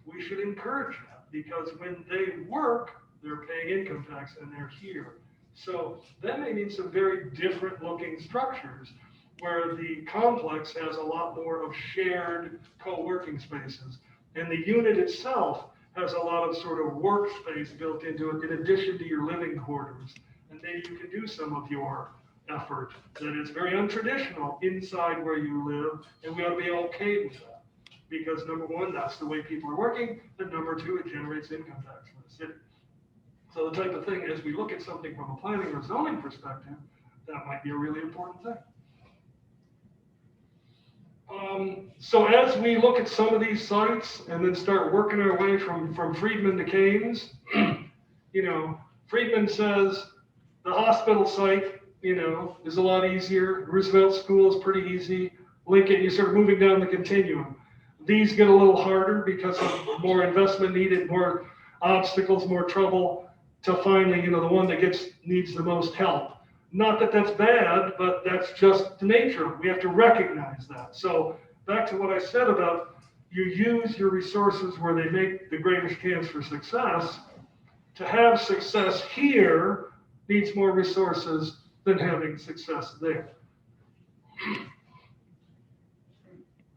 We should encourage that because when they work, they're paying income tax and they're here. So that may mean some very different looking structures where the complex has a lot more of shared co-working spaces. And the unit itself has a lot of sort of workspace built into it in addition to your living quarters. And then you can do some of your effort that is very untraditional inside where you live, and we ought to be okay with that. Because number one, that's the way people are working, and number two, it generates income tax for the city. So the type of thing, as we look at something from a planning or zoning perspective, that might be a really important thing. So as we look at some of these sites and then start working our way from Friedman to Keynes, you know, Friedman says the hospital site, you know, is a lot easier. Roosevelt School is pretty easy. Lincoln, you're sort of moving down the continuum. These get a little harder because of more investment needed, more obstacles, more trouble to finally, you know, the one that needs the most help. Not that that's bad, but that's just the nature of it. We have to recognize that. So back to what I said about you use your resources where they make the greatest chance for success. To have success here needs more resources than having success there.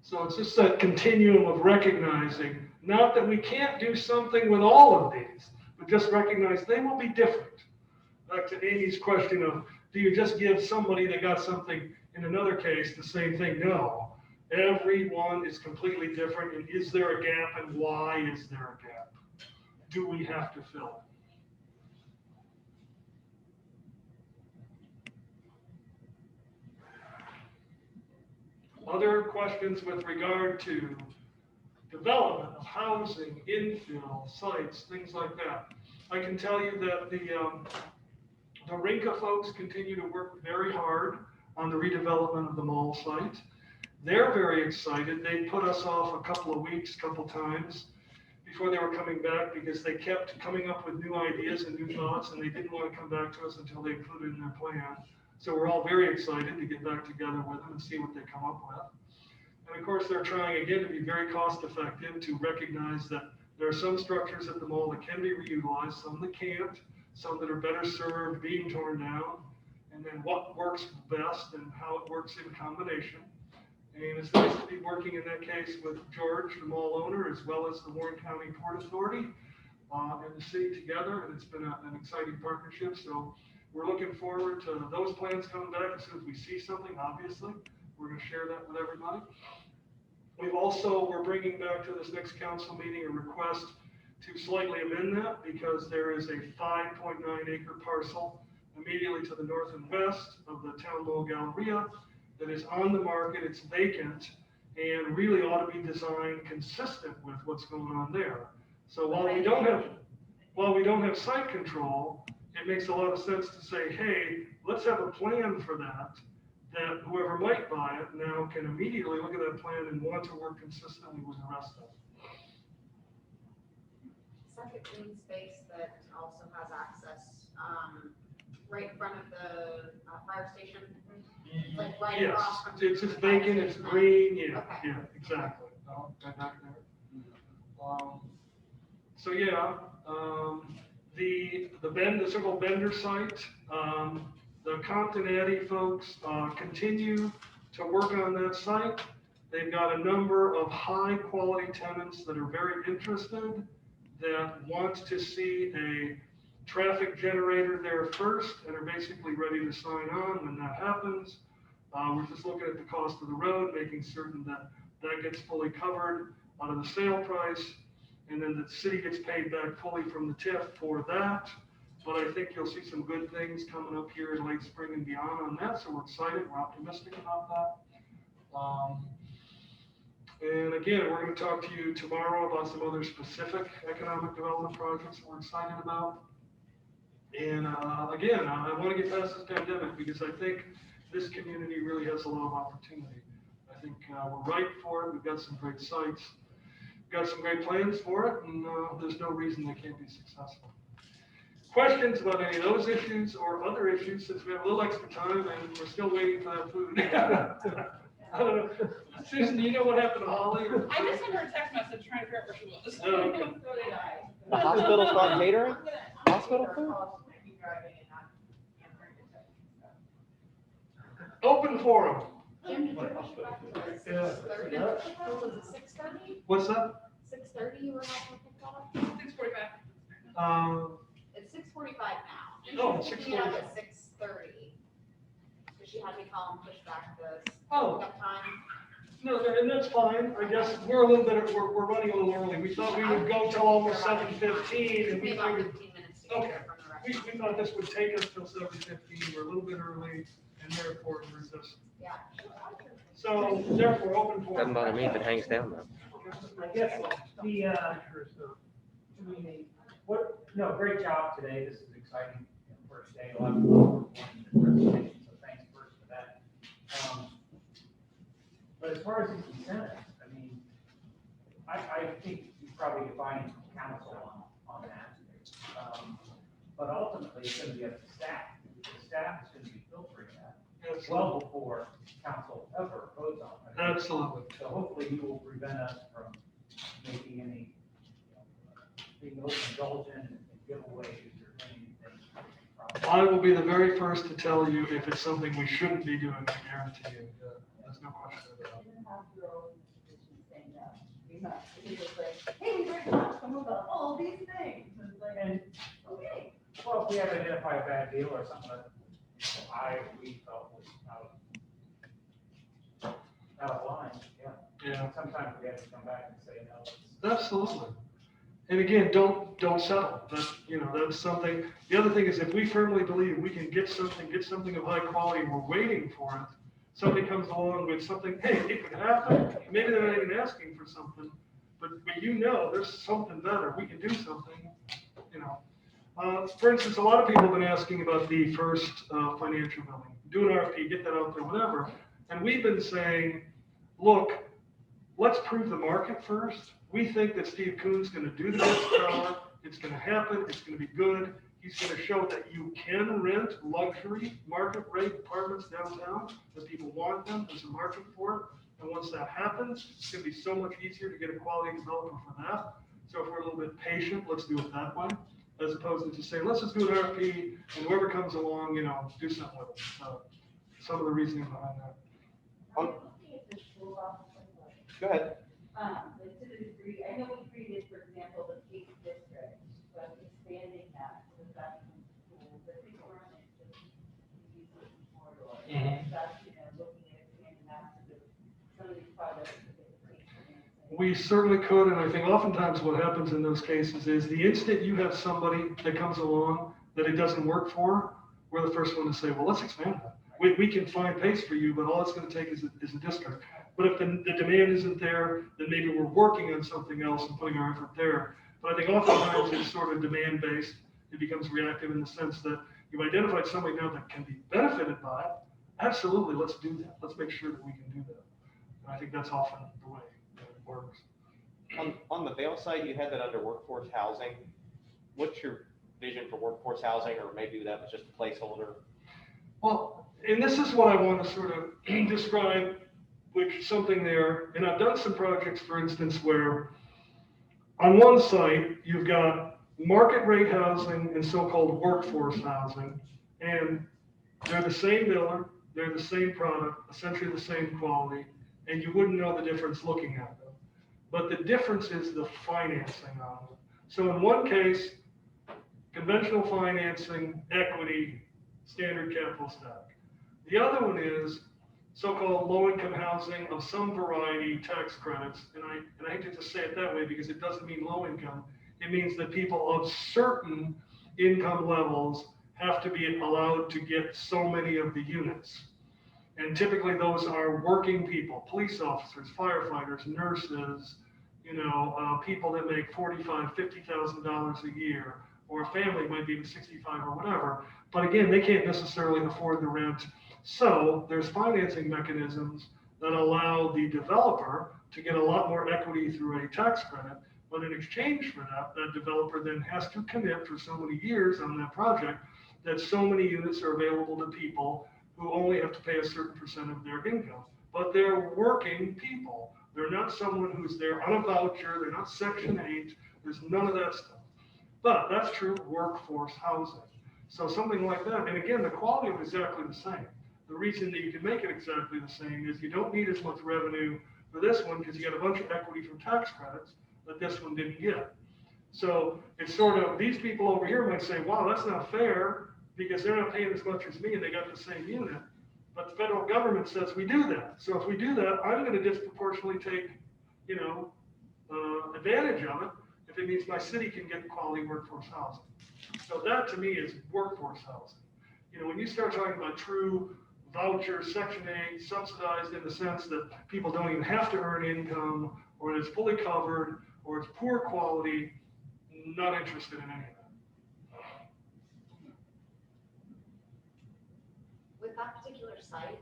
So it's just that continuum of recognizing, not that we can't do something with all of these, but just recognize they will be different. Back to Amy's question of, do you just give somebody that got something in another case the same thing? No. Every one is completely different, and is there a gap, and why is there a gap? Do we have to fill it? Other questions with regard to development of housing, infill, sites, things like that. I can tell you that the Rinka folks continue to work very hard on the redevelopment of the mall site. They're very excited. They put us off a couple of weeks, couple times before they were coming back because they kept coming up with new ideas and new thoughts, and they didn't want to come back to us until they included in their plan. So we're all very excited to get back together with them and see what they come up with. And of course, they're trying again to be very cost effective, to recognize that there are some structures at the mall that can be reutilized, some that can't, some that are better served being torn down, and then what works best and how it works in combination. And it's nice to be working in that case with George, the mall owner, as well as the Warren County Port Authority and the city together, and it's been an exciting partnership. So we're looking forward to those plans coming back as soon as we see something, obviously. We're going to share that with everybody. We're bringing back to this next council meeting a request to slightly amend that because there is a 5.9 acre parcel immediately to the north and west of the Town Mall Galleria that is on the market. It's vacant and really ought to be designed consistent with what's going on there. So while we don't have site control, it makes a lot of sense to say, hey, let's have a plan for that whoever might buy it now can immediately look at that plan and want to work consistently with the rest of it. It's like a green space that also has access right in front of the fire station. Like right Yes, across from it's just the fire vacant, it's station. green, yeah, Okay. yeah, exactly. Right back there. So yeah, the the so-called vendor site, the Compton Addy folks continue to work on that site. They've got a number of high-quality tenants that are very interested, that want to see a traffic generator there first and are basically ready to sign on when that happens. We're just looking at the cost of the road, making certain that that gets fully covered out of the sale price, and then the city gets paid back fully from the TIF for that. But I think you'll see some good things coming up here in late spring and beyond on that, so we're excited, we're optimistic about that. And again, we're going to talk to you tomorrow about some other specific economic development projects we're excited about. And again, I want to get past this pandemic because I think this community really has a lot of opportunity. I think we're ripe for it. We've got some great sites, we've got some great plans for it, and there's no reason they can't be successful. Questions about any of those issues or other issues, since we have a little extra time and we're still waiting for that food? I don't know. Susan, do you know what happened to Holly? I just sent her a text message trying to figure out where she was. Oh, okay. So did I. The hospital start catering? Hospital food? Open forum. Jim, did you rush back to the 6:30? Was it 6:30? What's that? 6:30 you were having to pick up? 6:45. It's 6:45 now. Oh, She picked me up 6:45. at 6:30. So she had me call and push back this. Oh. That time. No, and that's fine. I guess we're a little bit, we're running a little early. We thought we would go till almost 7:15 and we Maybe about figured, 15 minutes to get okay. here from the we restaurant. thought this would take us till 7:15. We're a little bit early and therefore resist. Yeah. So therefore, open Doesn't forum. bother me if it hangs down though. I guess great job today. This is exciting. First day, a lot of work on the presentation, so thanks first for that. But as far as these incentives, I mean, I think you probably define council on that. But ultimately, it's going to be up to staff. The staff is going to be filtering that well before council ever votes on it. Absolutely. So hopefully you will prevent us from making any, being overindulgent and giveaways or anything. I will be the very first to tell you if it's something we shouldn't be doing, I guarantee you. There's no question about it. You didn't have your own position stand up. You know, it's just like, hey, we very much come about all these things. And it's like, And, okay. well, if we have to identify a bad deal or something that we felt was out of line, yeah. Yeah. Sometimes we have to come back and say, no. Absolutely. And again, don't settle. That's something. The other thing is if we firmly believe we can get something of high quality, and we're waiting for it, somebody comes along with something, hey, it could happen. Maybe they're not even asking for something, but there's something better. We can do something, For instance, a lot of people have been asking about the first financial building. Do an RFP, get that out there, whatever. And we've been saying, look, let's prove the market first. We think that Steve Kuhn's going to do the best job. It's going to happen. It's going to be good. He's going to show that you can rent luxury market rate apartments downtown, that people want them. There's a market for it. And once that happens, it's going to be so much easier to get a quality developer for that. So if we're a little bit patient, let's do it that way, as opposed to just saying, let's just do an RFP and whoever comes along, do something with it. So some of the reasoning behind that. Looking at this school office, Go ahead. like to the degree, I know we created, for example, the Peak District, but expanding that to the Vatican schools, I think we're on it, just use this corridor. And that's, looking at expanding that to some of these projects to get free financing. We certainly could, and I think oftentimes what happens in those cases is the instant you have somebody that comes along that it doesn't work for, we're the first one to say, well, let's expand that. We can find pace for you, but all it's going to take is a district. But if the demand isn't there, then maybe we're working on something else and putting our effort there. But I think oftentimes it's sort of demand-based. It becomes reactive in the sense that you've identified somebody now that can be benefited by it. Absolutely, let's do that. Let's make sure that we can do that. And I think that's often the way that it works. On the Vail site, you had that under workforce housing. What's your vision for workforce housing, or maybe that was just a placeholder? Well, and this is what I want to sort of describe, which something there, and I've done some projects, for instance, where on one site, you've got market rate housing and so-called workforce housing, and they're the same builder, they're the same product, essentially the same quality, and you wouldn't know the difference looking at them. But the difference is the financing on it. So in one case, conventional financing, equity, standard capital stack. The other one is so-called low-income housing of some variety, tax credits, and I hate to just say it that way because it doesn't mean low income. It means that people of certain income levels have to be allowed to get so many of the units. And typically those are working people, police officers, firefighters, nurses, people that make $45,000, $50,000 a year, or a family might be 65 or whatever. But again, they can't necessarily afford the rent. So there's financing mechanisms that allow the developer to get a lot more equity through a tax credit. But in exchange for that, that developer then has to commit for so many years on that project that so many units are available to people who only have to pay a certain percent of their income. But they're working people. They're not someone who's there on a voucher. They're not Section 8. There's none of that stuff. But that's true workforce housing. So something like that. And again, the quality is exactly the same. The reason that you can make it exactly the same is you don't need as much revenue for this one because you got a bunch of equity from tax credits that this one didn't get. So it's sort of, these people over here might say, wow, that's not fair because they're not paying as much as me and they got the same unit. But the federal government says we do that. So if we do that, I'm going to disproportionately take, advantage of it if it means my city can get quality workforce housing. So that to me is workforce housing. When you start talking about true voucher, Section 8, subsidized in the sense that people don't even have to earn income, or it's fully covered, or it's poor quality, not interested in any of that. With that particular site,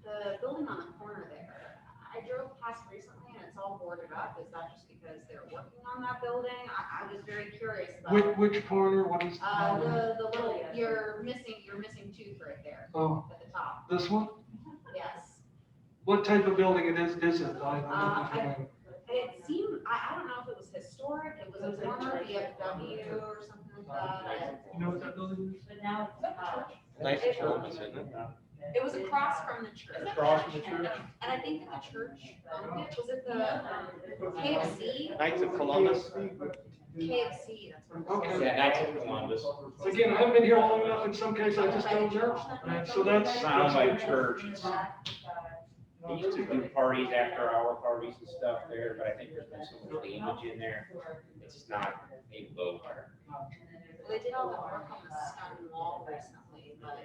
the building on the corner there, I drove past recently and it's all boarded up. Is that just because they're working on that building? I was very curious about. Which corner? What is? The little, you're missing tooth right there Oh, at the top. this one? Yes. What type of building it is it? It seemed, I don't know if it was historic, it was a former VFW or something like that. You know what that building is? But now it's, Nice church, isn't it? It was across from the church. Across from the church? And I think that the church owned it, was it the KFC? Knights of Columbus. KFC, that's what it was. Okay. Yeah, Knights of Columbus. Again, I haven't been here long enough. In some cases, I just don't know. And so that's. It's not owned by the church. They used to do parties, after hour parties and stuff there, but I think there's been some damage in there. It's not a low fire. Well, they did all the work on the stone wall recently, but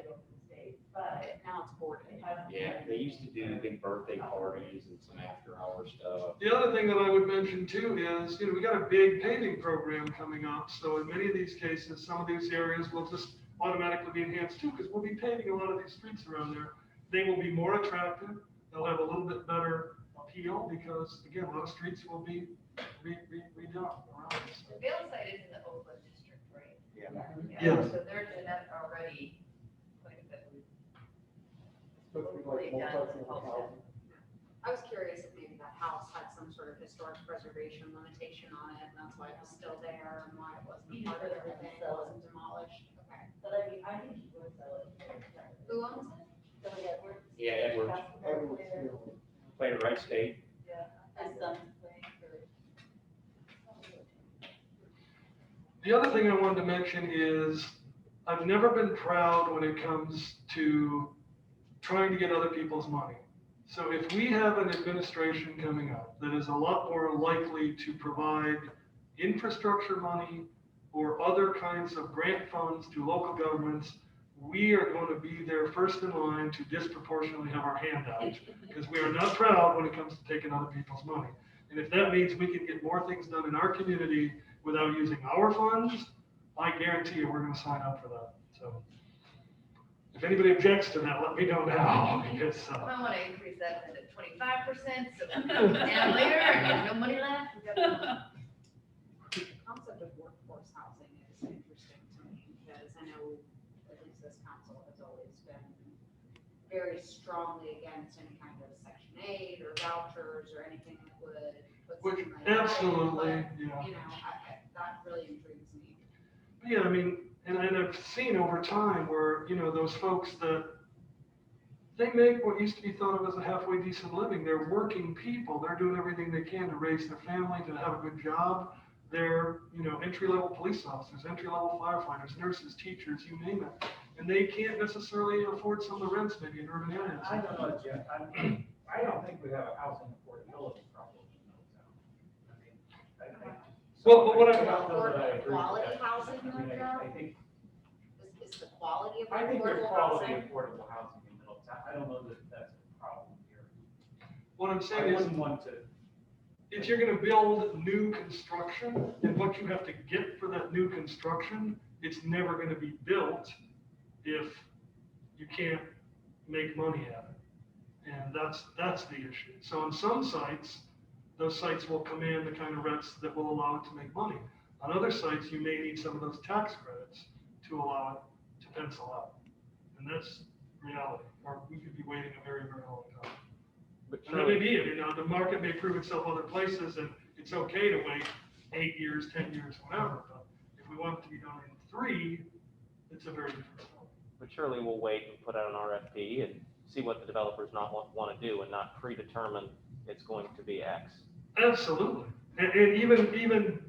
now it's boarded. Yeah, they used to do big birthday parties and some after hour stuff. The other thing that I would mention too is, we got a big paving program coming up. So in many of these cases, some of these areas will just automatically be enhanced too, because we'll be paving a lot of these streets around there. They will be more attractive. They'll have a little bit better appeal because, again, a lot of streets will be redone around us. The Vail site is in the Oakland district, right? Yeah. Yeah. So they're doing that already quite a bit. I was curious if maybe that house had some sort of historic preservation limitation on it, and that's why it was still there, and why it wasn't part of everything, it wasn't demolished. Okay. but I mean, I think he would sell it. Who owns it? Yeah, Edwards, played at Wright State. His son's The other thing I wanted to mention is I've never been proud when it comes to trying to get other people's money. So if we have an administration coming up that is a lot more likely to provide infrastructure money or other kinds of grant funds to local governments, we are going to be there first in line to disproportionately have our hand out because we are not proud when it comes to taking other people's money. And if that means we can get more things done in our community without using our funds, I guarantee you we're going to sign up for that. So if anybody objects to that, let me know now because I want to increase that to 25%, so and later, and there's no money left. The concept of workforce housing is interesting to me because I know at least this council has always been very strongly against any kind of Section 8 or vouchers or anything that would put which something like that. absolutely, But, yeah. that really intrigues me. Yeah, I mean, and I've seen over time where, those folks that, they make what used to be thought of as a halfway decent living. They're working people. They're doing everything they can to raise their family, to have a good job. They're, entry-level police officers, entry-level firefighters, nurses, teachers, you name it. And they can't necessarily afford some of the rents maybe in urban areas. I don't know, Jim, I don't think we have a housing affordability problem in Middletown. I think. Well, but what I don't know that I agree with Quality that. housing in I mean, Middletown? I think, Is the quality of I think there's affordable quality housing? affordable housing in Middletown. I don't know that that's a problem here. What I'm I saying is, wouldn't want to, if you're gonna build new construction, and what you have to get for that new construction, it's never gonna be built if you can't make money at it. And that's the issue. So on some sites, those sites will command the kind of rents that will allow it to make money. On other sites, you may need some of those tax credits to allow it to pencil out. And that's reality, or we could be waiting a very, very long time. But And that may be it, the market may prove itself other places, and it's okay to wait 8 years, 10 years, whatever, but if we want it to be done in 3, it's a very different story. But surely we'll wait and put out an RFP and see what the developers want to do and not predetermine it's going to be X. Absolutely, and even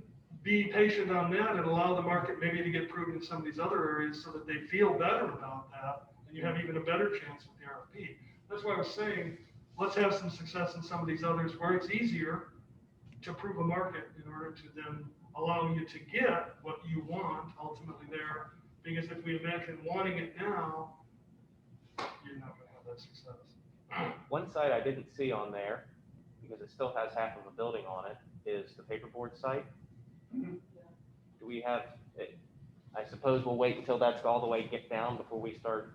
be patient on that and allow the market maybe to get proven in some of these other areas so that they feel better about that, and you have even a better chance with the RFP. That's why I was saying, let's have some success in some of these others where it's easier to prove a market in order to then allow you to get what you want ultimately there. Because if we imagine wanting it now, you're not going to have that success. One site I didn't see on there, because it still has half of a building on it, is the paperboard site. Mhm. Do we have, I suppose we'll wait until that's all the way get down before we start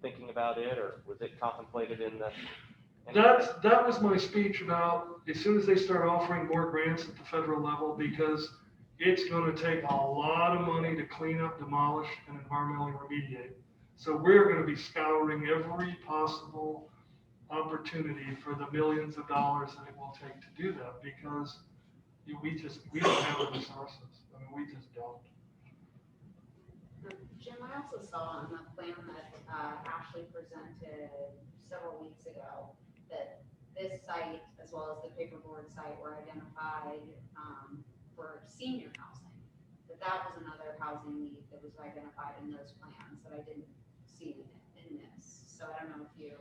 thinking about it, or was it contemplated in the? That was my speech about as soon as they start offering more grants at the federal level, because it's going to take a lot of money to clean up, demolish, and environmentally remediate. So we're going to be scouring every possible opportunity for the millions of dollars that it will take to do that, because we don't have the resources. I mean, we just don't. Jim, I also saw on the plan that Ashley presented several weeks ago that this site, as well as the paperboard site, were identified for senior housing. That was another housing need that was identified in those plans that I didn't see in this. So I don't know if you.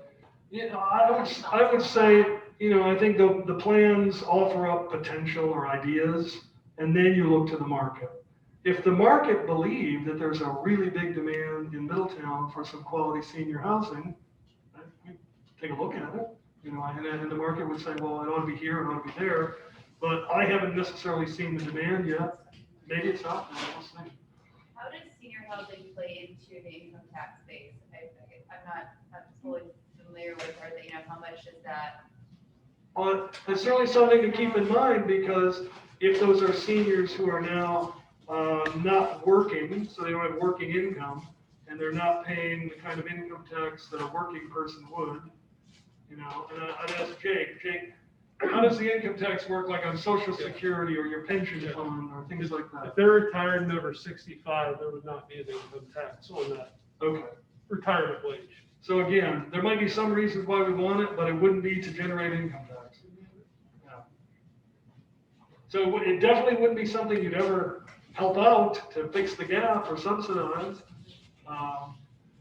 I would say, I think the plans offer up potential or ideas, and then you look to the market. If the market believed that there's a really big demand in Middletown for some quality senior housing, we'd take a look at it, and the market would say, well, it ought to be here, it ought to be there, but I haven't necessarily seen the demand yet. Maybe it's out there, we'll see. How does senior housing play into the income tax base? I'm not fully familiar with, how much is that? Well, it's certainly something to keep in mind, because if those are seniors who are now not working, so they don't have working income, and they're not paying the kind of income tax that a working person would, and I'd ask Jake, how does the income tax work, like on Social Security or your pension fund or things like that? If they're retired and over 65, there would not be an income tax on that Okay. retirement wage. So again, there might be some reasons why we want it, but it wouldn't be to generate income tax. Yeah. So it definitely wouldn't be something you'd ever help out to fix the gap or subsidize.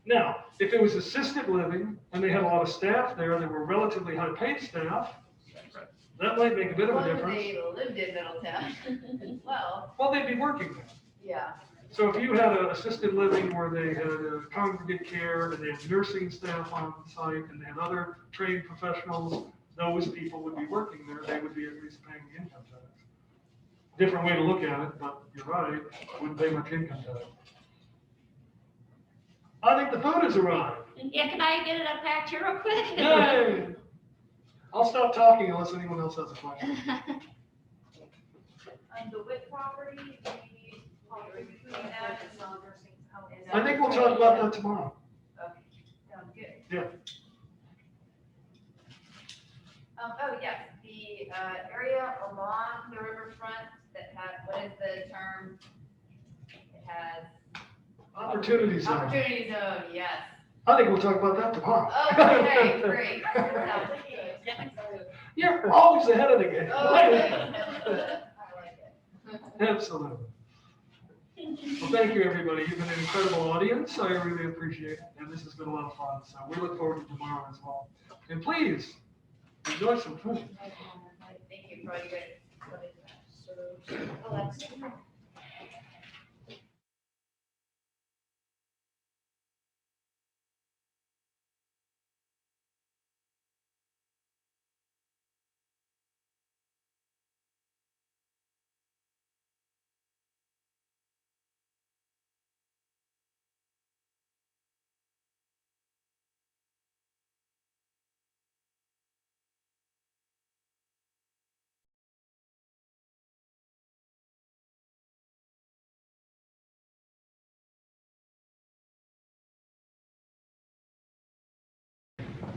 Now, if it was assisted living and they had a lot of staff there that were relatively high paid staff, that might make a bit of a Well, difference. they lived in Middletown as well. Well, they'd be working there. Yeah. So if you had an assisted living where they had a congregate care and they had nursing staff on site and they had other trained professionals, those people would be working there. They would be at least paying the income tax. Different way to look at it, but you're right, wouldn't pay much income tax. I think the food has arrived. Yeah, can I get it unpacked here real quick? Yay! I'll stop talking unless anyone else has a question. The WIC property, do we, are we doing that as non-nursing home? I think we'll talk about that tomorrow. Okay, sounds good. Yeah. Oh, yes, the area along the riverfront that had, what is the term? has Opportunity zone. opportunity zone, yes. I think we'll talk about that tomorrow. Okay, great. Sounds good. You're always ahead of the game. Okay. I like it. Absolutely. Well, thank you, everybody. You've been an incredible audience. I really appreciate it. And this has been a lot of fun. So we look forward to tomorrow as well. And please, enjoy some food. Thank you for all you guys. Oh, that's.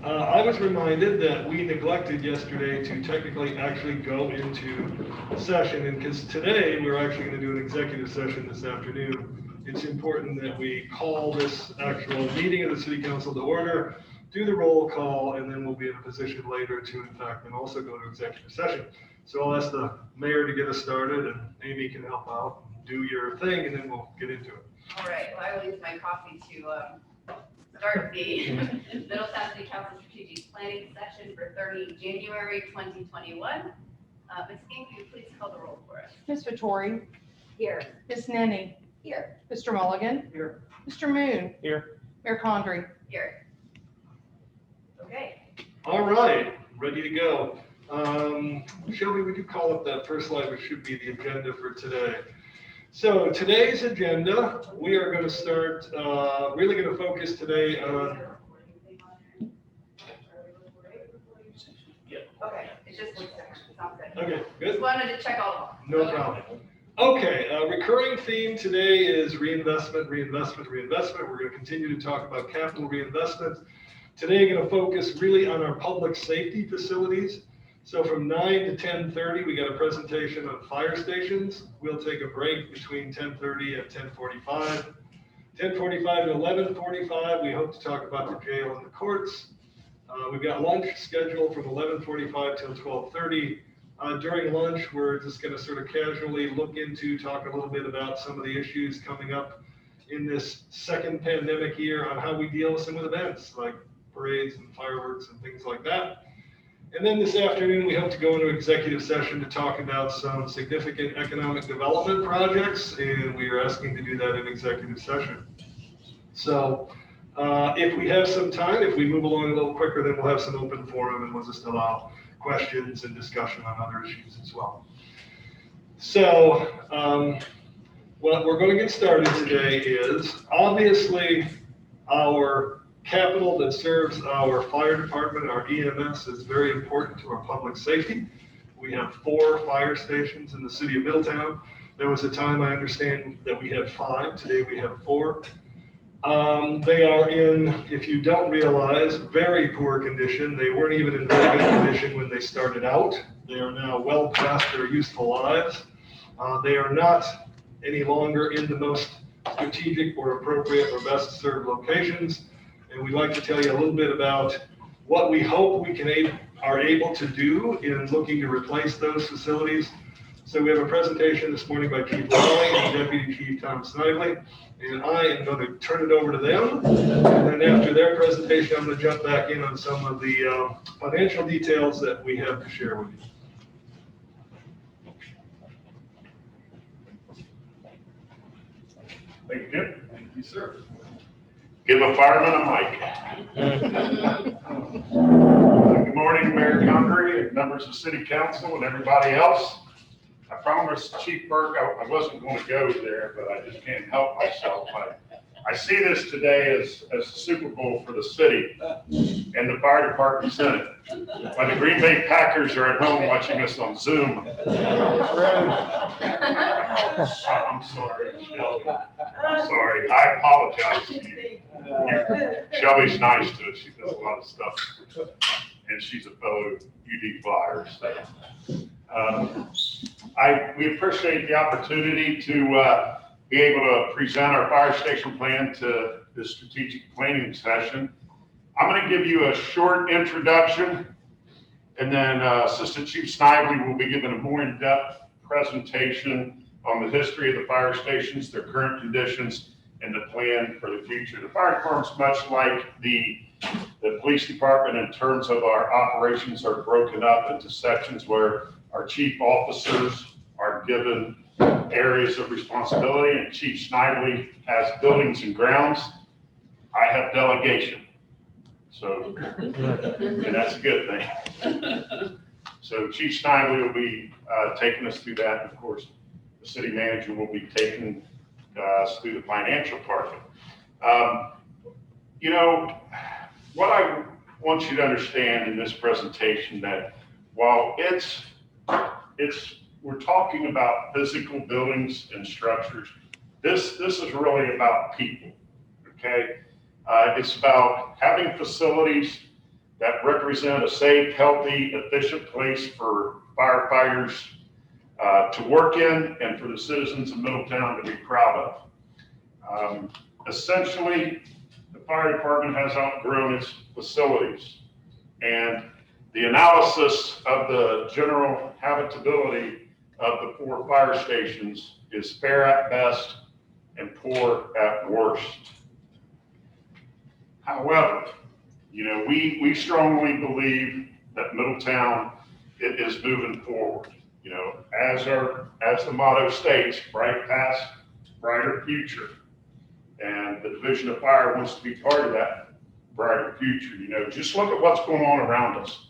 I was reminded that we neglected yesterday to technically actually go into session, and because today we're actually going to do an executive session this afternoon, it's important that we call this actual meeting of the city council to order, do the roll call, and then we'll be in a position later to, in fact, and also go to executive session. So I'll ask the mayor to get us started, and Amy can help out, do your thing, and then we'll get into it. All right, well, I will use my coffee to start the Middletown City Council Strategic Planning Session for January 2021. Ms. King, can you please call the roll for us? Ms. Vettori, Here. Ms. Nenny, Here. Mr. Mulligan. Here. Mr. Moon. Here. Mayor Condrey. Here. Okay. All right, ready to go. Shelby, would you call up that first slide, which should be the agenda for today? So today's agenda, we are going to start, really going to focus today on. Okay, it just looks sounds good. Okay, good. Just wanted to check all of them. No problem. Okay, recurring theme today is reinvestment, reinvestment, reinvestment. We're going to continue to talk about capital reinvestment. Today, going to focus really on our public safety facilities. So from 9 to 10:30, we got a presentation on fire stations. We'll take a break between 10:30 and 10:45. 10:45 to 11:45, we hope to talk about the jail and the courts. We've got lunch scheduled from 11:45 till 12:30. During lunch, we're just going to sort of casually talk a little bit about some of the issues coming up in this second pandemic year on how we deal with some of the events like parades and fireworks and things like that. And then this afternoon, we hope to go into executive session to talk about some significant economic development projects, and we are asking to do that in executive session. So if we have some time, if we move along a little quicker, then we'll have some open forum and we'll just allow questions and discussion on other issues as well. So what we're going to get started today is obviously our capital that serves our fire department, our EMS, is very important to our public safety. We have 4 fire stations in the city of Middletown. There was a time, I understand, that we had 5. Today we have 4. They are in, if you don't realize, very poor condition. They weren't even in very good condition when they started out. They are now well past their useful lives. They are not any longer in the most strategic or appropriate or best served locations. And we'd like to tell you a little bit about what we hope we are able to do in looking to replace those facilities. So we have a presentation this morning by Chief Lally and Deputy Chief Tom Snively, and I am going to turn it over to them. And then after their presentation, I'm going to jump back in on some of the financial details that we have to share with you. Thank you, Jim. Thank you, sir. Give a fireman a mic. Good morning, Mayor Condrey and members of City Council and everybody else. I promised Chief Burke I wasn't going to go there, but I just can't help myself. I see this today as a Super Bowl for the city and the fire department senate. When the Green Bay Packers are at home watching us on Zoom. I'm sorry, Shelby. I'm sorry. I apologize to you. Shelby's nice to us. She does a lot of stuff. And she's a fellow UD Flyer. So, we appreciate the opportunity to be able to present our fire station plan to the strategic planning session. I'm going to give you a short introduction, and then Assistant Chief Snively will be giving a more in-depth presentation on the history of the fire stations, their current conditions, and the plan for the future. The fire department's much like the police department in terms of our operations are broken up into sections where our chief officers are given areas of responsibility, and Chief Snively has buildings and grounds. I have delegation. So, and that's a good thing. So Chief Snively will be taking us through that. And of course, the city manager will be taking us through the financial part. You know, what I want you to understand in this presentation that while we're talking about physical buildings and structures, this is really about people, okay? It's about having facilities that represent a safe, healthy, efficient place for firefighters to work in and for the citizens of Middletown to be proud of. Essentially, the fire department has outgrown its facilities, and the analysis of the general habitability of the 4 fire stations is fair at best and poor at worst. However, you know, we strongly believe that Middletown is moving forward. You know, as the motto states, bright past, brighter future. And the Division of Fire wants to be part of that brighter future. You know, just look at what's going on around us.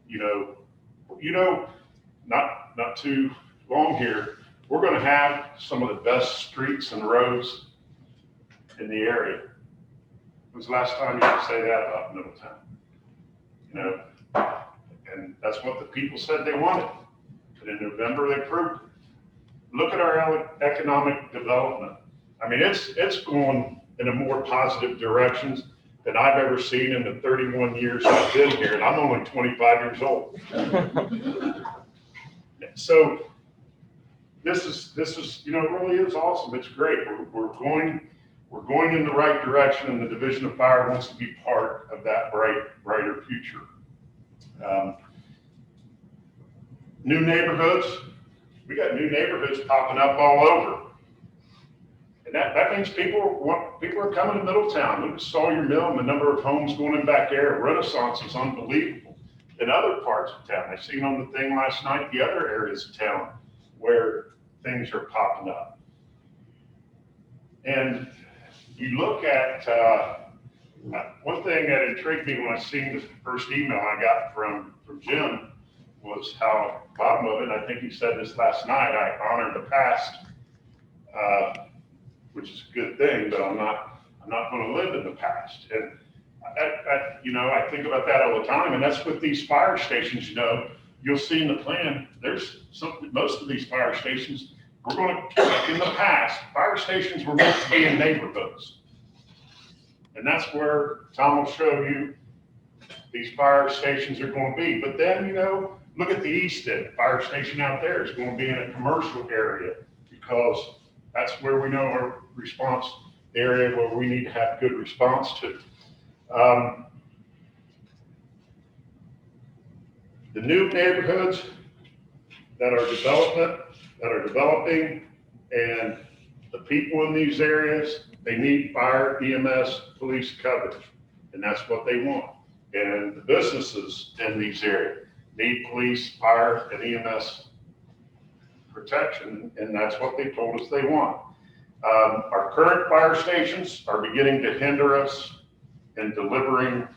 You know, not too long here, we're going to have some of the best streets and roads in the area. When was the last time you could say that about Middletown? You know, and that's what the people said they wanted. And in November, they proved it. Look at our economic development. I mean, it's going in a more positive direction than I've ever seen in the 31 years I've been here, and I'm only 25 years old. So this is, you know, it really is awesome. It's great. We're going in the right direction, and the Division of Fire wants to be part of that brighter future. New neighborhoods. We got new neighborhoods popping up all over. And that means people are coming to Middletown. Look at Sawyer Mill and the number of homes going in back there. Renaissance is unbelievable. In other parts of town, I seen on the thing last night, the other areas of town where things are popping up. And you look at, one thing that intrigued me when I seen the first email I got from Jim was how, bottom of it, I think he said this last night, I honor the past, which is a good thing, but I'm not going to live in the past. And you know, I think about that all the time, and that's with these fire stations. You know, you'll see in the plan, most of these fire stations, we're going to, in the past, fire stations were meant to be in neighborhoods. And that's where Tom will show you these fire stations are going to be. But then, you know, look at the East End fire station out there is going to be in a commercial area because that's where we know our response area where we need to have good response to. The new neighborhoods that are developing, and the people in these areas, they need fire, EMS, police coverage, and that's what they want. And the businesses in these areas need police, fire, and EMS protection, and that's what they told us they want. Our current fire stations are beginning to hinder us in delivering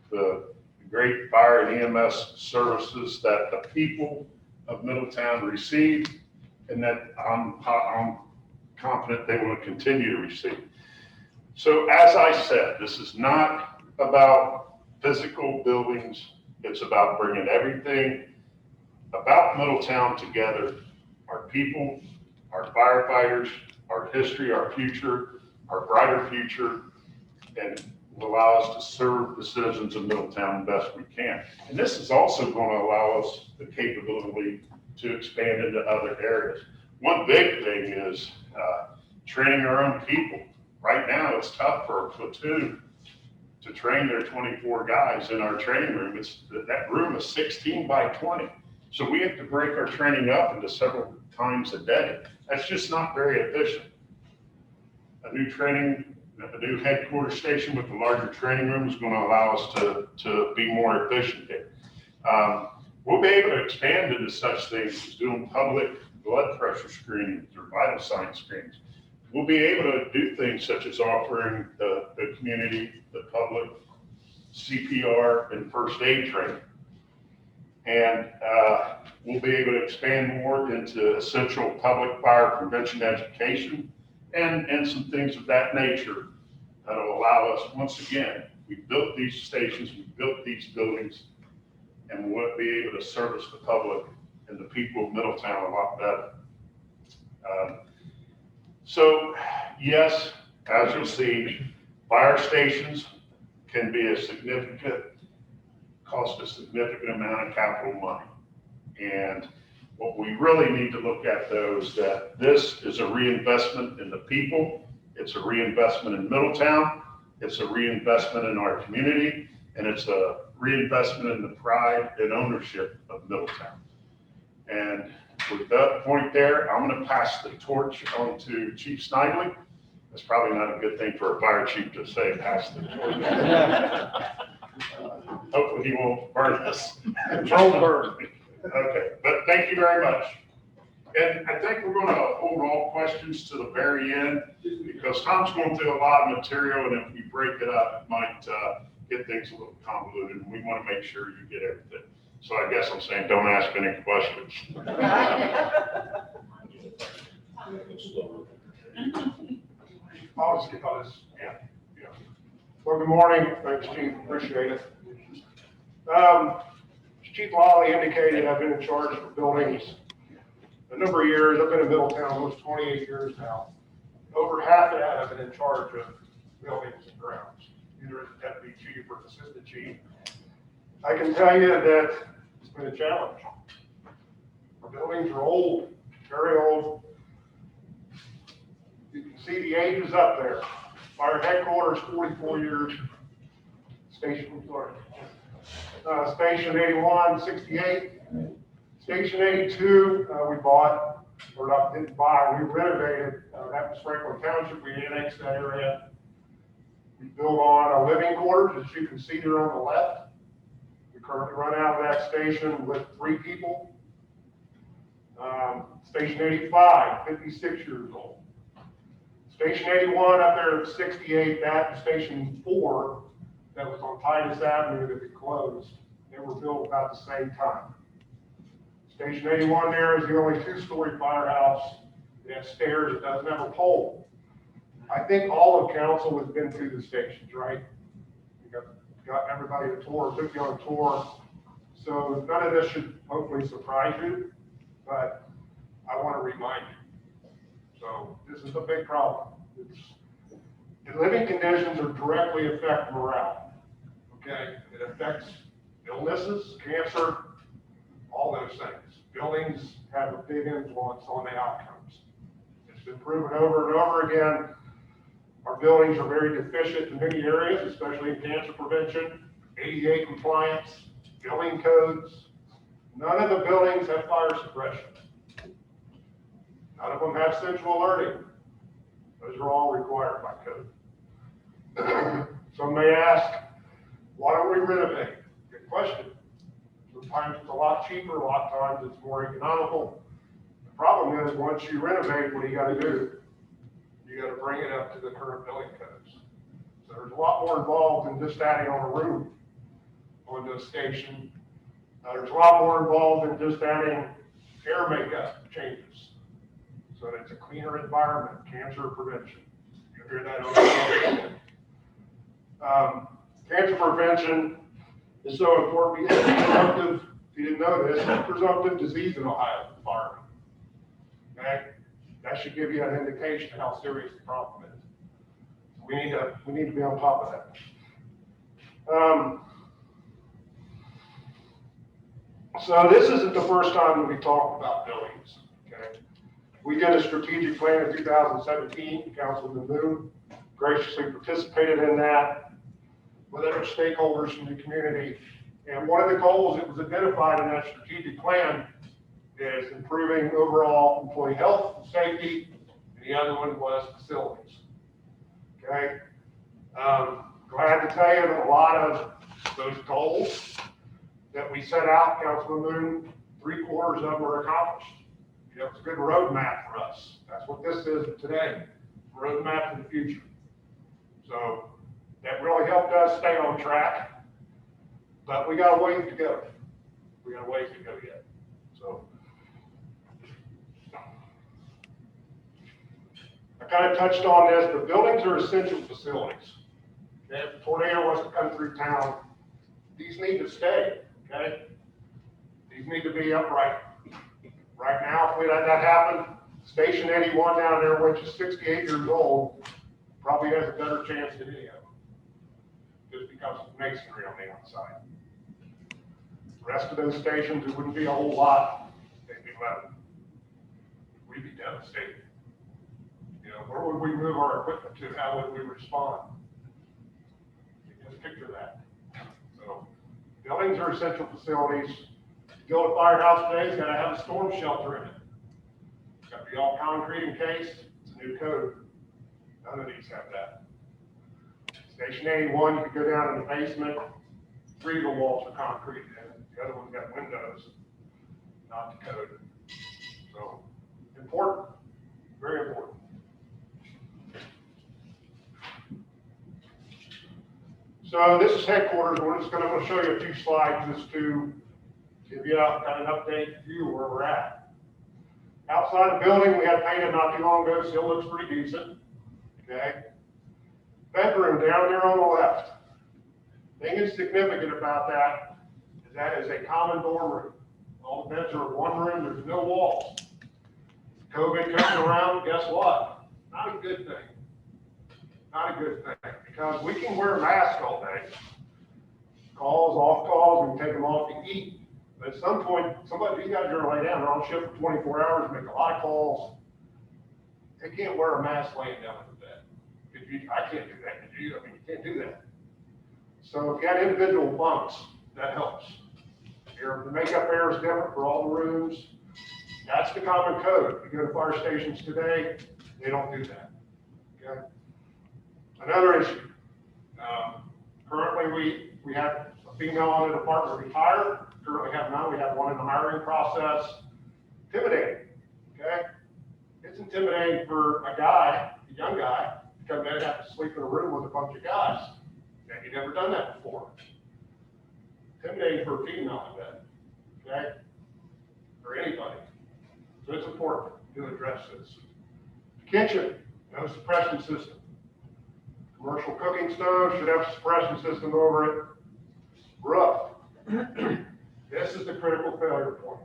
the great fire and EMS services that the people of Middletown receive, and that I'm confident they will continue to receive. So as I said, this is not about physical buildings. It's about bringing everything about Middletown together, our people, our firefighters, our history, our future, our brighter future, and will allow us to serve the citizens of Middletown the best we can. And this is also going to allow us the capability to expand into other areas. One big thing is, training our own people. Right now, it's tough for a platoon to train their 24 guys in our training room. That room is 16 by 20. So we have to break our training up into several times a day. That's just not very efficient. A new headquarters station with a larger training room is going to allow us to be more efficient there. We'll be able to expand into such things as doing public blood pressure screenings or vital sign screenings. We'll be able to do things such as offering the community, the public, CPR and first aid training. And we'll be able to expand more into essential public fire prevention education and some things of that nature that'll allow us, once again, we built these stations, we built these buildings, and we'll be able to service the public and the people of Middletown a lot better. So yes, as you'll see, fire stations can be cost a significant amount of capital money. And what we really need to look at though is that this is a reinvestment in the people. It's a reinvestment in Middletown. It's a reinvestment in our community. And it's a reinvestment in the pride and ownership of Middletown. And with that point there, I'm going to pass the torch on to Chief Snidely. That's probably not a good thing for a fire chief to say, pass the torch. Hopefully he won't burn us. Control burn. Okay, but thank you very much. And I think we're going to hold all questions to the very end because Tom's going through a lot of material, and if we break it up, it might get things a little convoluted, and we want to make sure you get everything. So I guess I'm saying don't ask any questions. I'll just get on this. Yeah. Well, good morning. Thanks, Chief. Appreciate it. As Chief Lawley indicated, I've been in charge of buildings a number of years. I've been in Middletown almost 28 years now. Over half of that, I've been in charge of buildings and grounds, either as a deputy chief or assistant chief. I can tell you that it's been a challenge. Our buildings are old, very old. You can see the ages up there. Fire headquarters, 44 years. Station 81, 68. Station 82, we bought, or not, didn't buy, we renovated. That was Franklin Township. We annexed that area. We built on our living quarters, as you can see there on the left. We currently run out of that station with 3 people. Station 85, 56 years old. Station 81 up there at 68, that Station 4 that was on Titus Avenue that we closed. They were built about the same time. Station 81 there is the only 2-story firehouse. It has stairs, it doesn't have a pole. I think all of council has been through the stations, right? We got everybody a tour, took you on a tour. So none of this should hopefully surprise you, but I want to remind you. So this is a big problem. The living conditions are directly affect morale. Okay, it affects illnesses, cancer, all those things. Buildings have a big influence on the outcomes. It's been proven over and over again. Our buildings are very deficient in many areas, especially in cancer prevention, ADA compliance, building codes. None of the buildings have fire suppression. None of them have central alerting. Those are all required by code. Some may ask, why don't we renovate? Good question. Sometimes it's a lot cheaper, a lot of times it's more economical. The problem is once you renovate, what do you got to do? You got to bring it up to the current building codes. So there's a lot more involved than just adding on a roof onto a station. There's a lot more involved than just adding air makeup changes so that it's a cleaner environment, cancer prevention. You hear that over and cancer prevention is so important because presumptive, if you didn't know this, presumptive disease in Ohio is firemen. Okay? That should give you an indication of how serious the problem is. We need to be on top of that. So this isn't the first time that we talk about buildings. Okay, We did a strategic plan in 2017, Councilman Moon graciously participated in that with other stakeholders in the community. And one of the goals that was identified in that strategic plan is improving overall employee health and safety, and the other one was facilities. Okay? Glad to tell you that a lot of those goals that we set out, Councilman Moon, 3/4 of them were accomplished. You know, it's a good roadmap for us. That's what this is today, roadmap for the future. So that really helped us stay on track, but we got a ways to go. We got a ways to go yet. So I kind of touched on this, but buildings are essential facilities. Okay? If a tornado wants to come through town, these need to stay, okay? These need to be upright. Right now, if we let that happen, Station 81 down there, which is 68 years old, probably has a better chance than any of them, just because of masonry on the outside. The rest of those stations, it wouldn't be a whole lot, they'd be level. We'd be devastated. You know, where would we move our equipment to? How would we respond? Just picture that. So, buildings are essential facilities. To build a firehouse today, it's got to have a storm shelter in it. It's got to be all concrete encased. It's a new code. None of these have that. Station 81, you could go down in the basement. 3 of the walls are concrete, and the other one's got windows. Not the code. So, important. Very important. So this is headquarters. We're just going to show you a few slides just to give you a kind of an update view where we're at. Outside the building, we had painted not too long ago, still looks pretty decent. Okay. Bedroom down there on the left. Thing that's significant about that is a common dorm room. All the beds are in one room, there's no walls. COVID coming around, guess what? Not a good thing. Not a good thing, because we can wear masks all day. Calls, off calls, we can take them off to eat. But at some point, these guys are gonna lay down, they're on shift for 24 hours, make a lot of calls. They can't wear a mask laying down in the bed. I can't do that, could you? I mean, you can't do that. So if you got individual bunks, that helps. The makeup air is different for all the rooms. That's the common code. If you go to fire stations today, they don't do that. Okay. Another issue. Currently, we have a female on the department retired. Currently have none. We have one in the hiring process. Intimidating. Okay. It's intimidating for a young guy, to come in and have to sleep in a room with a bunch of guys. And you've never done that before. Intimidating for a female in bed. Okay. Or anybody. So it's important to address this. Kitchen, no suppression system. Commercial cooking stove should have a suppression system over it. Roof. This is the critical failure point.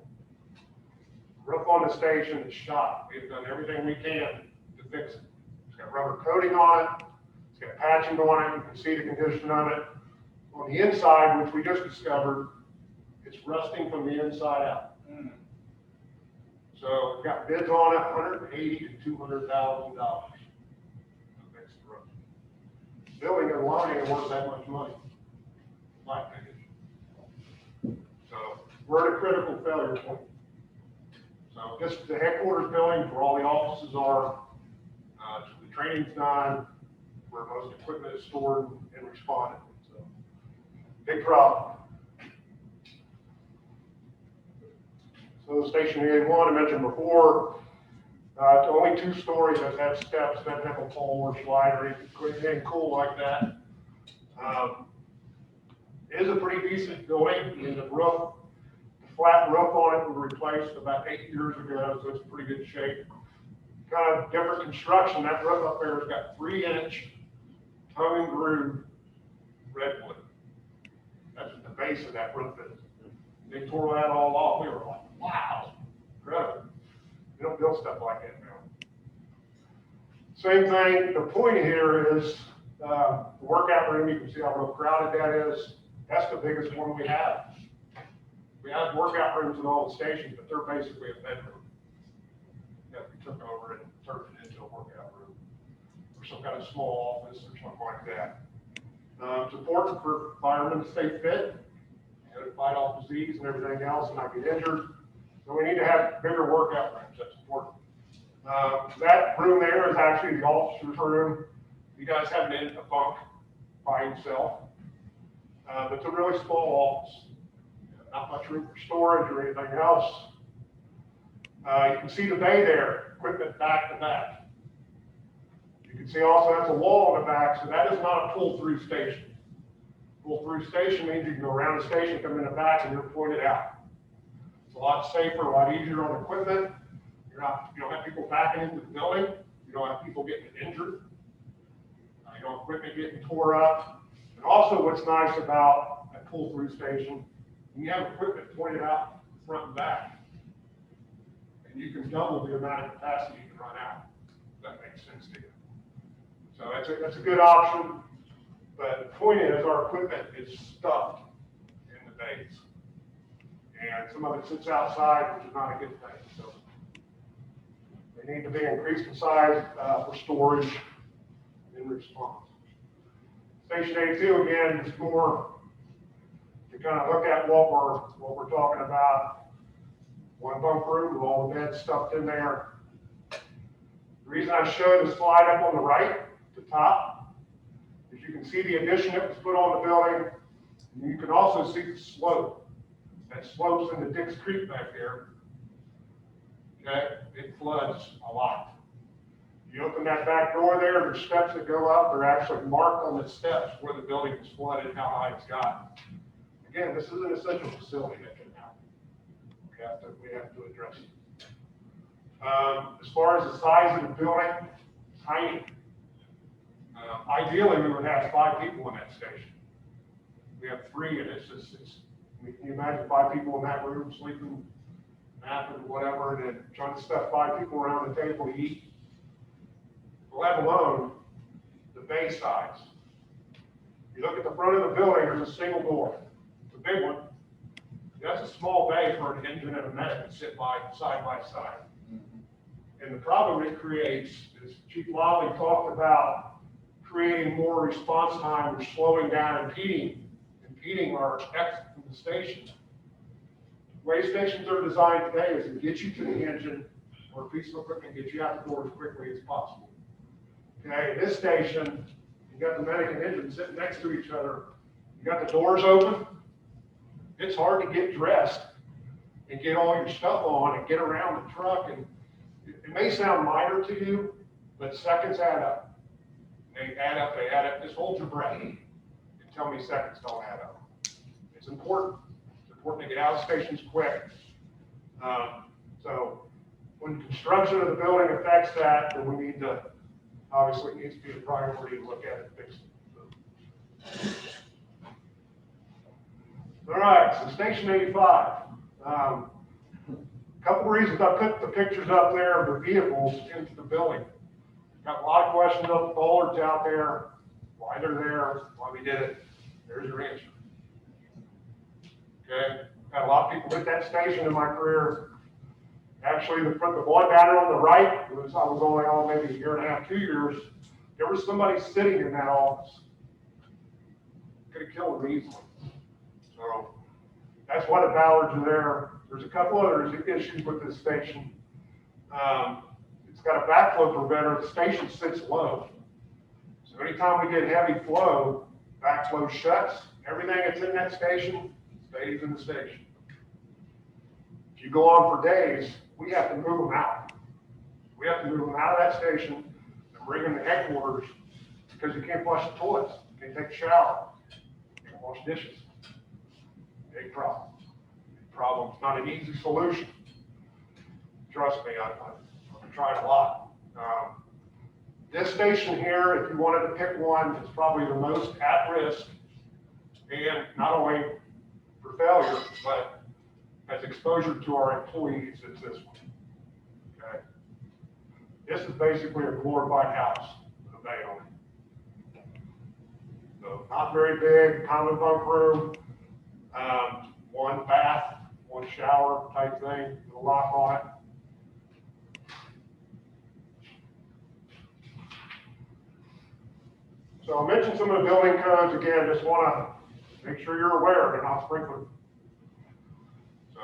Roof on the station is shot. We've done everything we can to fix it. It's got rubber coating on it. It's got patching on it. You can see the condition of it. On the inside, which we just discovered, it's rusting from the inside out. So we've got bids on it, $180,000 to $200,000 to fix the roof. Building and line ain't worth that much money, in my opinion. So we're at a critical failure point. So this is the headquarters building where all the offices are. The training's done, where most equipment is stored and responded. So big problem. So Station 81, I mentioned before, only 2 stories that have steps, that have a pole or slider, anything cool like that. It is a pretty decent building. The roof, the flat roof on it was replaced about 8 years ago, so it's in pretty good shape. Kind of different construction. That roof up there has got 3-inch tongue and groove redwood. That's what the base of that roof is. They tore that all off. We were like, wow, incredible. You don't build stuff like that now. Same thing, the point here is the workout room. You can see how real crowded that is. That's the biggest one we have. We have workout rooms in all the stations, but they're basically a bedroom. You have to took over and turned it into a workout room or some kind of small office or something like that. It's important for firemen to stay fit and to fight off disease and everything else and not get injured. So we need to have bigger workout rooms. That's important. That room there is actually the officer's room. He does have a bunk by himself. But it's a really small office. Not much room for storage or anything else. You can see the bay there, equipment back to back. You can see also that's a wall in the back, so that is not a pull-through station. Pull-through station means you can go around the station, come in the back, and you're pointed out. It's a lot safer, a lot easier on equipment. You don't have people backing into the building. You don't have people getting injured. You don't have equipment getting tore up. And also what's nice about a pull-through station, you have equipment pointed out front and back. And you can double the amount of capacity you can run out. If that makes sense to you. So that's a good option. But the point is our equipment is stuffed in the bays. And some of it sits outside, which is not a good thing. So they need to be increased in size for storage in response. Station 82 again is more to kind of look at what we're talking about. One bunk room with all the beds stuffed in there. The reason I showed the slide up on the right, the top, is you can see the addition that was put on the building. And you can also see the slope. That slopes into Dix Creek back there. Okay, it floods a lot. You open that back door there, there's steps that go up. They're actually marked on the steps where the building was flooded and how high it's got. Again, this is an essential facility that can happen. We have to address it. As far as the size of the building, tiny. Ideally, we would have 5 people in that station. We have 3, and can you imagine 5 people in that room sleeping, napping, whatever, and then trying to stuff 5 people around the table to eat? Let alone the bay size. You look at the front of the building, there's a single door. It's a big one. That's a small bay for an engine and a medic to sit side by side. And the problem it creates is Chief Lawley talked about creating more response time or slowing down impeding our exit from the station. The way stations are designed today is to get you to the engine or a piece of equipment, get you out the door as quickly as possible. Okay, this station, you got the medic and engine sitting next to each other. You got the doors open. It's hard to get dressed and get all your stuff on and get around the truck. And it may sound minor to you, but seconds add up. They add up. Just hold your breath and tell me seconds don't add up. It's important. It's important to get out of stations quick. So when construction of the building affects that, then we need to, obviously, it needs to be a priority to look at it and fix it. All right, so Station 85. Couple reasons I put the pictures up there of the vehicles into the building. Got a lot of questions on the bollards out there, why they're there, why we did it. There's your answer. Okay, got a lot of people hit that station in my career. Actually, the one down there on the right, I was only on maybe 1.5 to 2 years. There was somebody sitting in that office. Could have killed them easily. So that's why the ballards are there. There's a couple other issues with this station. It's got a backflow preventer. The station sits low. So anytime we get heavy flow, backflow shuts. Everything that's in that station stays in the station. If you go on for days, we have to move them out. We have to move them out of that station and bring them to headquarters because you can't flush the toilets. You can't take a shower. You can't wash dishes. Big problem. Big problem. It's not an easy solution. Trust me, I've tried a lot. This station here, if you wanted to pick one, is probably the most at risk, and not only for failure, but as exposure to our employees, it's this one. Okay. This is basically a glorified house with a bay on it. So not very big, common bunk room, one bath, one shower type thing with a lock on it. So I'll mention some of the building codes again, just wanna make sure you're aware they're not sprinkled. So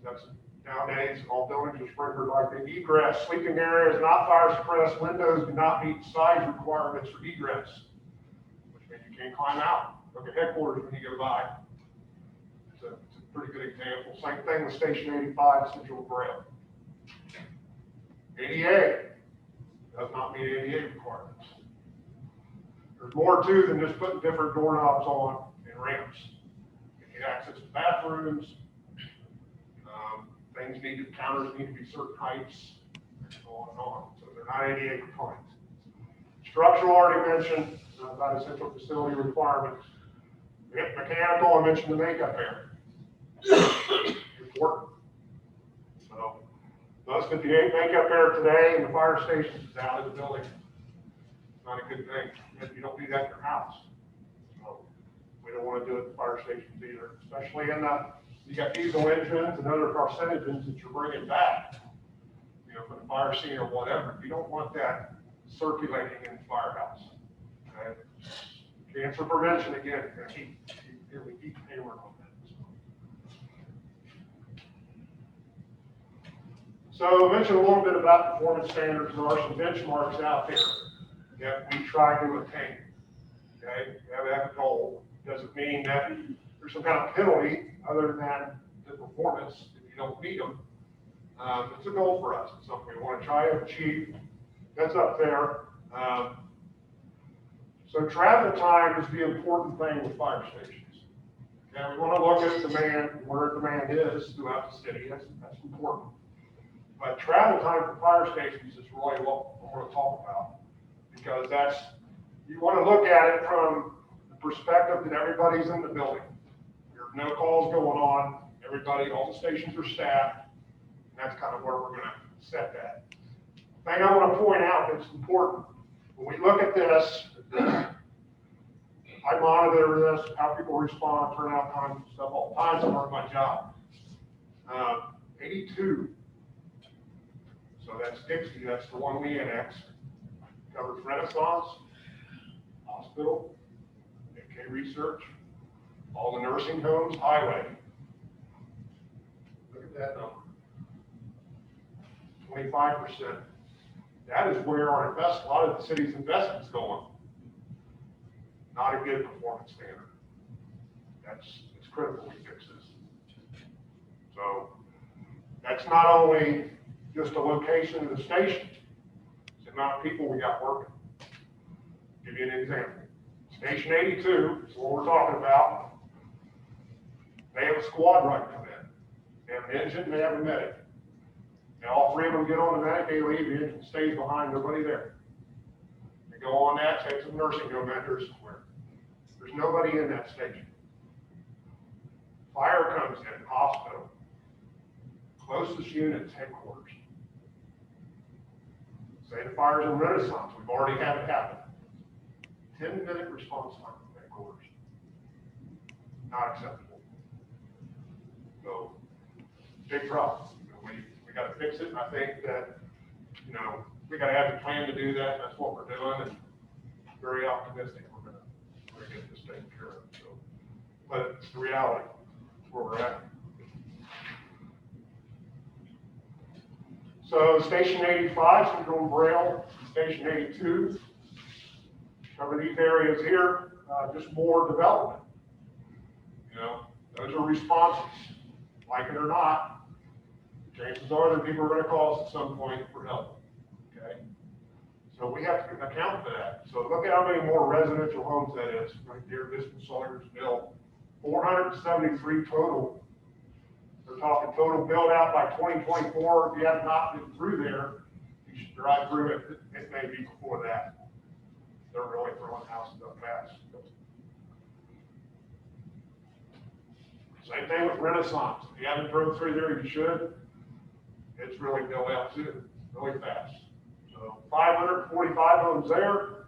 that's nowadays, all buildings are sprinkled like the egress, sleeping areas not fire suppressed, windows do not meet size requirements for egress, which means you can't climb out. Look at headquarters when you go by. It's a pretty good example. Same thing with Station 85, Central Braille. ADA does not meet ADA requirements. There's more to than just putting different doorknobs on and ramps. You need access to bathrooms. Counters need to be certain heights, and so on and on. So they're not ADA compliant. Structural already mentioned, about essential facility requirements. Mechanical, I mentioned the makeup area. Important. So thus with the makeup air today and the fire stations is out of the building. It's not a good thing. You don't do that in your house. So we don't want to do it in fire stations either, especially in you got diesel engines and other carcinogens that you're bringing back, you know, from the fire scene or whatever. You don't want that circulating in the firehouse. Okay? Cancer prevention, again, keep hammering on that. So I mentioned a little bit about performance standards. There are some benchmarks out there that we try to attain. Okay, we have a goal. Doesn't mean that there's some kind of penalty other than the performance if you don't meet them. It's a goal for us. It's something we want to try to achieve. That's up there. So travel time is the important thing with fire stations. Okay, we want to look at demand, where demand is throughout the city. That's important. But travel time for fire stations is really what I want to talk about, because you want to look at it from the perspective that everybody's in the building. There's no calls going on. Everybody, all the stations are staffed. And that's kind of where we're going to set that. The thing I want to point out that's important, when we look at this, I monitor this, how people respond, turnout times, stuff all the time, it's part of my job. 82. So that's Dixie, that's the one we annexed. Covers Renaissance, hospital, AK Research, all the nursing homes, highway. Look at that number. 25%. That is where a lot of the city's investment's going. Not a good performance standard. It's critical we fix this. So that's not only just a location of the station, it's the amount of people we got working. Give you an example. Station 82 is what we're talking about. They have a squad right come in. They have an engine, they have a medic. And all three of them get on the medic, they leave, the engine stays behind, nobody there. They go on that, take some nursing home vendors somewhere. There's nobody in that station. Fire comes in, hospital. Closest unit's headquarters. Say the fire's in Renaissance, we've already had it happen. 10-minute response time from headquarters. Not acceptable. So, big problem. We got to fix it, and I think that, we got to have a plan to do that. That's what we're doing, and very optimistic we're going to get this taken care of. So, but it's the reality. It's where we're at. So, Station 85, Central Braille, Station 82. Cover these areas here, just more development. Those are responses. Like it or not, chances are that people are going to call us at some point for help. Okay? So we have to account for that. So look at how many more residential homes that is right there, Vista, Sawyersville. 473 total. They're talking total build out by 2024. If you have not been through there, you should drive through it. It may be before that. They're really throwing houses up fast. Same thing with Renaissance. If you haven't drove through there, you should. It's really built out too, really fast. So 545 homes there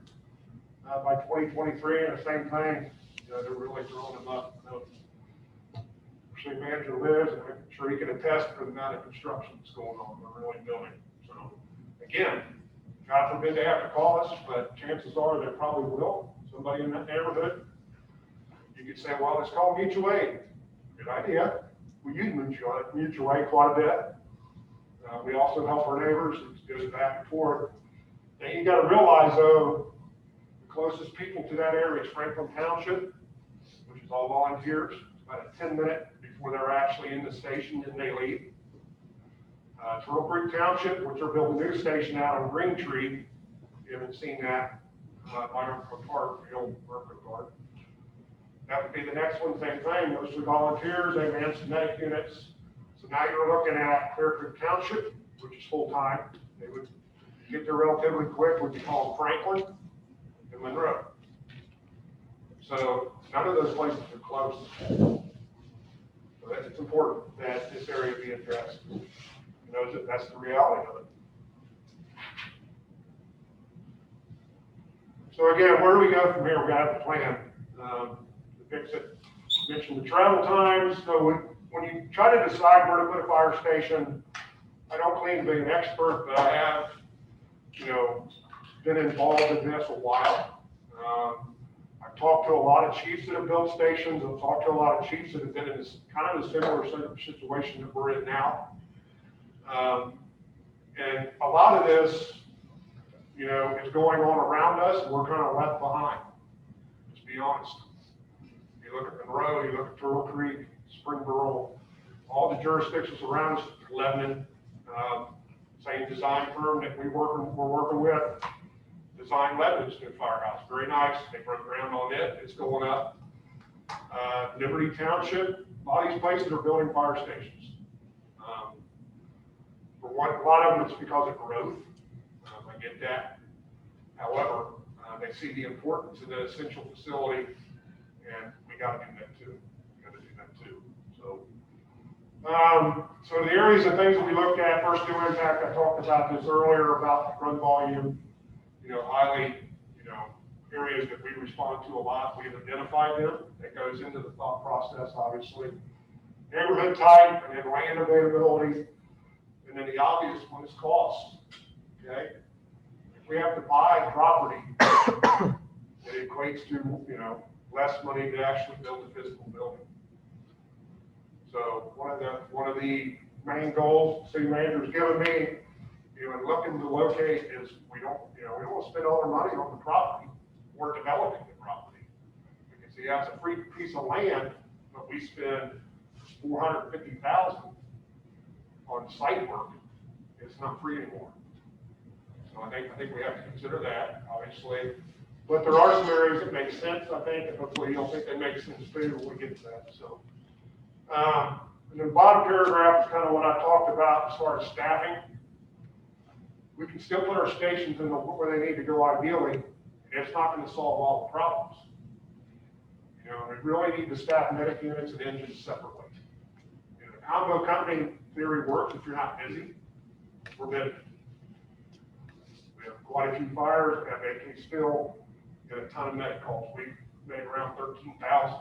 by 2023, and the same thing. They're really throwing them up. City manager lives, and I'm sure he can attest for the amount of construction that's going on. They're really building. So again, God forbid they have to call us, but chances are they probably will. somebody in that neighborhood, you could say, well, it's called mutual aid. Good idea. We use mutual aid quite a bit. We also help our neighbors. It goes back and forth. And you got to realize, though, the closest people to that area is Franklin Township, which is all volunteers. It's about a 10-minute before they're actually in the station and they leave. Turtle Creek Township, which are building a new station out on Green Tree. If you haven't seen that, Microphone Park, the old Microphone Park. That would be the next one, same thing, mostly volunteers, they man some medic units. So now you're looking at Clear Creek Township, which is full-time. They would get there relatively quick, what you call Franklin and Monroe. So none of those places are close. So it's important that this area be addressed. You know, that's the reality of it. So again, where do we go from here? We got a plan to fix it. Mentioned the travel times. So when you try to decide where to put a fire station, I don't claim to be an expert, but I have, you know, been involved in this a while. I've talked to a lot of chiefs that have built stations. I've talked to a lot of chiefs that have been in this kind of a similar situation that we're in now. And a lot of this, you know, is going on around us, and we're kind of left behind. Let's be honest. You look at Monroe, you look at Turtle Creek, Springboro, all the jurisdictions around us, Lebanon, same design firm that we're working with, designed Lebanon's new firehouse. Very nice. They broke ground on it. It's going up. Liberty Township, a lot of these places are building fire stations. For one, a lot of them, it's because of growth. I get that. However, they see the importance of the essential facility, and we got to do that too. So the areas of things that we looked at, first due impact, I talked about this earlier about run volume, you know, highly, you know, areas that we respond to a lot. We've identified them. That goes into the thought process, obviously. Neighborhood type, and then land availability, and then the obvious one is cost. Okay? If we have to buy property, it equates to, you know, less money to actually build a physical building. So one of the main goals city manager's given me, you know, in looking to locate is we don't want to spend all our money on the property or developing the property. Because he has a free piece of land, but we spend $450,000 on site work. It's not free anymore. So I think we have to consider that, obviously. But there are some areas that make sense, I think, and hopefully you'll think they make sense too when we get to that. So, and then the bottom paragraph is kind of what I talked about as far as staffing. We can still put our stations in where they need to go ideally, and it's not going to solve all the problems. You know, we really need to staff medic units and engines separately. You know, the combo company theory works if you're not busy. We're busy. We have quite a few fires, and they can still get a ton of medic calls. We made around 13,000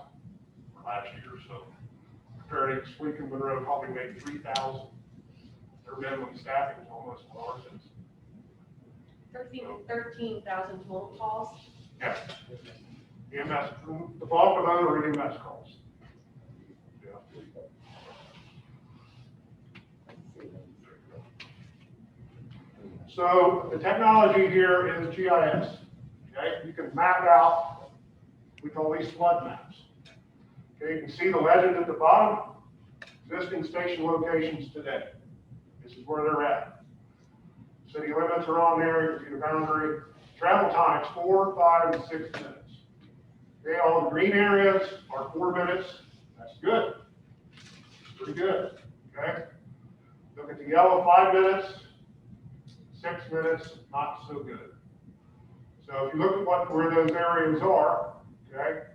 last year, so compared to Squeak and Monroe, probably made 3,000. Their minimum staffing is almost what ours is. 13,000 total calls. Yeah. EMS, the bulk of those are EMS calls. Yeah. So the technology here is GIS. Okay, you can map out, we call these flood maps. Okay, you can see the legend at the bottom, existing station locations today. This is where they're at. City limits are on there, you can see the boundary. Travel times, 4, 5, and 6 minutes. Okay, all the green areas are 4 minutes. That's good. Pretty good. Okay. Look at the yellow, 5 minutes, 6 minutes, not so good. So if you look at where those areas are, okay.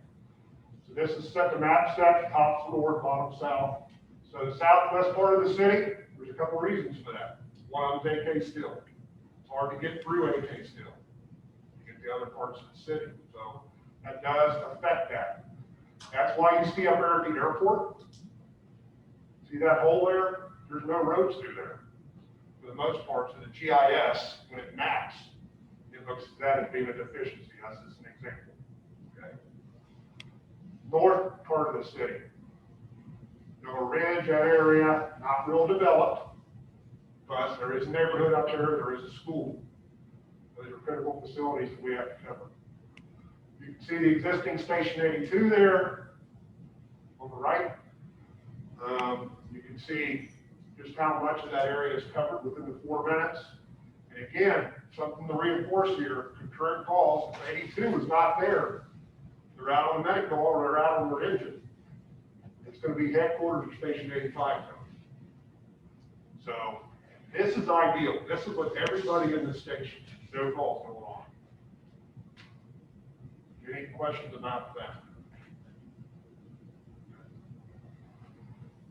So this is set the map set, top north, bottom south. So the southwest part of the city, there's a couple reasons for that. One of them is AK Steel. It's hard to get through AK Steel. You get the other parts of the city. So that does affect that. That's why you see up there at the airport. See that hole there? There's no roads through there. For the most part, so the GIS, when it maps, it looks at that as being a deficiency. That's just an example. north part of the city. Middle Ridge, that area, not real developed, but there is a neighborhood up there is a school. Those are critical facilities that we have to cover. You can see the existing Station 82 there on the right. You can see just how much of that area is covered within the 4 minutes. And again, something to reinforce here, concurrent calls, if 82 is not there, they're out on the medical or they're out on their engine. It's going to be headquarters of Station 85 now. So this is ideal. This is what everybody in the station, no calls going on. Any questions about that?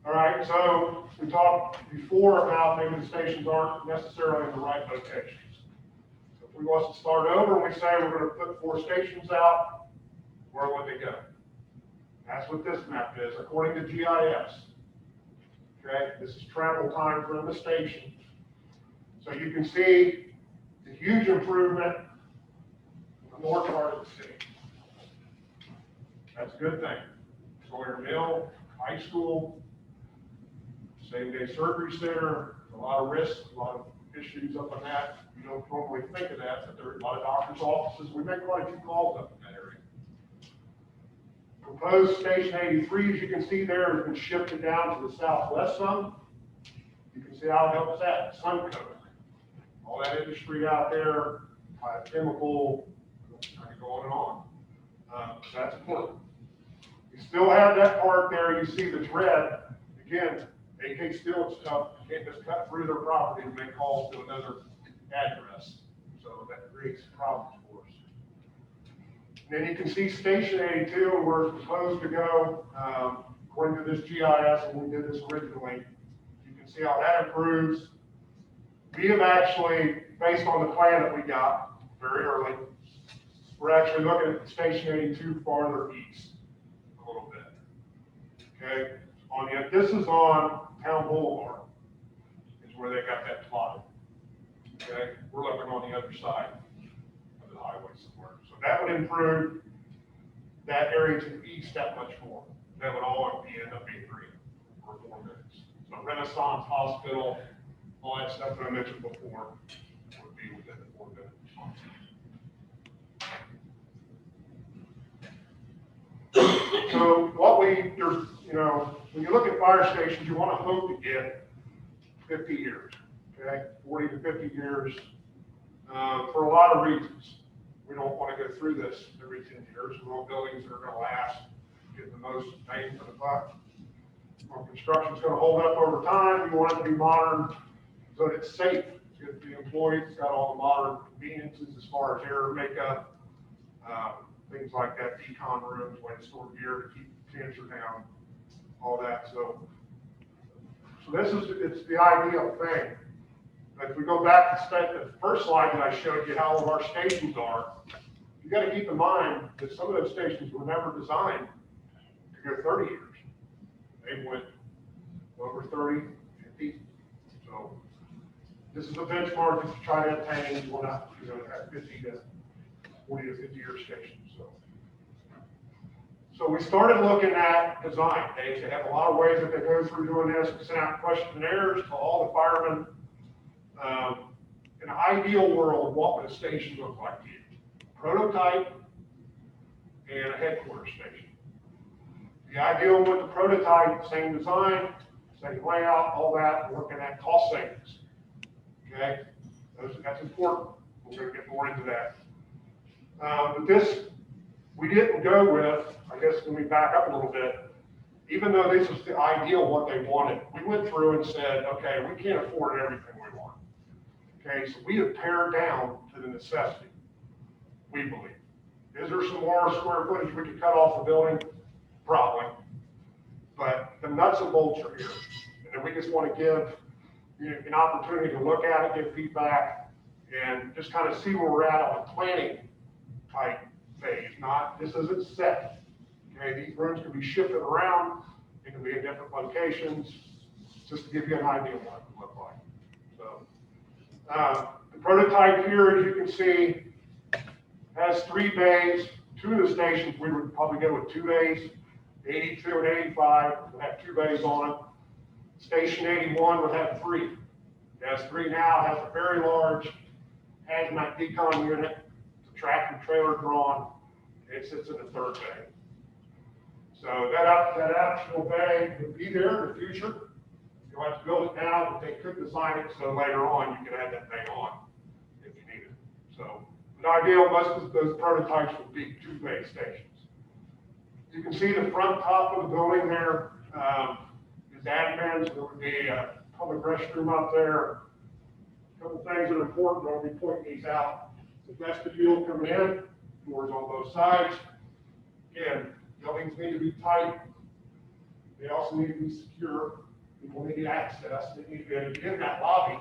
All right, so we talked before about maybe the stations aren't necessarily in the right locations. So if we want to start over and we say we're going to put 4 stations out, where would they go? That's what this map is, according to GIS. Okay, this is travel time from the station. So you can see the huge improvement in the north part of the city. That's a good thing. Sawyer Mill, high school, same-day surgery center, a lot of risks, a lot of issues up on that. You don't normally think of that, but there are a lot of doctor's offices. We make quite a few calls up in that area. Proposed Station 83, as you can see there, has been shifted down to the southwest some. You can see how it helps that, Suncoast. All that industry out there, chemical, kind of going on. That's important. You still have that part there, you see that's red. Again, AK Steel is tough. You can't just cut through their property and make calls to another address. So that creates problems for us. And then you can see Station 82, and where it's supposed to go, according to this GIS, when we did this originally. You can see how that improves. We have actually, based on the plan that we got very early, we're actually looking at Station 82 farther east a little bit. Okay, this is on Town Boulevard, is where they got that plotted. Okay, we're looking on the other side of the highway somewhere. So that would improve that area to the east that much more. That would all end up being green for 4 minutes. So Renaissance Hospital, all that stuff that I mentioned before would be within the 4 minutes. So when you look at fire stations, you want to hope to get 50 years, okay, 40 to 50 years, for a lot of reasons. We don't want to go through this every 10 years. We want buildings that are going to last, get the most bang for the buck. Our construction's going to hold up over time. We want it to be modern so that it's safe. It's good to be employed. It's got all the modern conveniences as far as air makeup, things like that, decon rooms, way to store gear to keep cancer down, all that. So it's the ideal thing. But if we go back to the first slide that I showed you how all of our stations are, you got to keep in mind that some of those stations were never designed to go 30 years. They went over 30, 50. So this is a benchmark to try to attain. You want to, have 50 to 40 to 50 year stations. So we started looking at design. They have a lot of ways that they go through doing this. We sent out questionnaires to all the firemen. In an ideal world, what would a station look like to you? Prototype and a headquarters station. The ideal with the prototype, same design, same layout, all that, looking at cost savings. Okay, that's important. We're going to get more into that. But this, we didn't go with, I guess when we back up a little bit, even though this was the ideal what they wanted, we went through and said, okay, we can't afford everything we want. Okay, so we have pared down to the necessity, we believe. Is there some more square footage we could cut off the building? Probably. But the nuts and bolts are here. And then we just want to give you an opportunity to look at it, give feedback, and just kind of see where we're at on a planning type phase. This isn't set. Okay, these rooms can be shifted around. It can be in different locations, just to give you an idea of what it would look like. So, the prototype here, as you can see, has 3 bays. 2 of the stations, we would probably go with 2 bays. 82 and 85 would have 2 bays on it. Station 81 would have 3. It has 3 now, has a very large hazmat decon unit, it's a tractor trailer drawn, it sits in the 3rd bay. So that optional bay would be there in the future. You don't have to build it now, but they could design it so later on you could add that bay on if you needed. So the ideal, most of those prototypes would be 2 bay stations. You can see the front top of the building there is admins. There would be a public restroom up there. A couple things that are important, I'll be pointing these out. The vestibule coming in, doors on both sides. Again, buildings need to be tight. They also need to be secure. People need access. They need to be able to get in that lobby.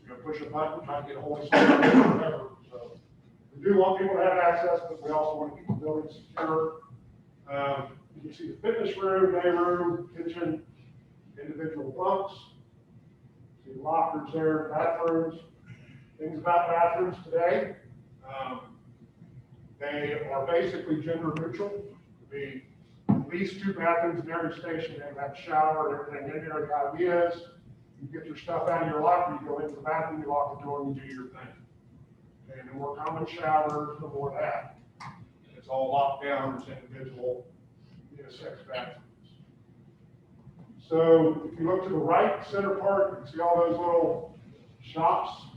You're going to push a button, try to get a hold of someone or whatever. So we do want people to have access, but we also want to keep the building secure. You can see the fitness room, day room, kitchen, individual bunks. See lockers there, bathrooms. Things about bathrooms today. They are basically gender neutral. Be at least 2 bathrooms in every station. They have a shower and everything in there. The idea is you get your stuff out of your locker, you go into the bathroom, you lock the door, and you do your thing. And the more common showers, the more that. It's all locked down, it's individual unisex bathrooms. So if you look to the right center part, you can see all those little shops.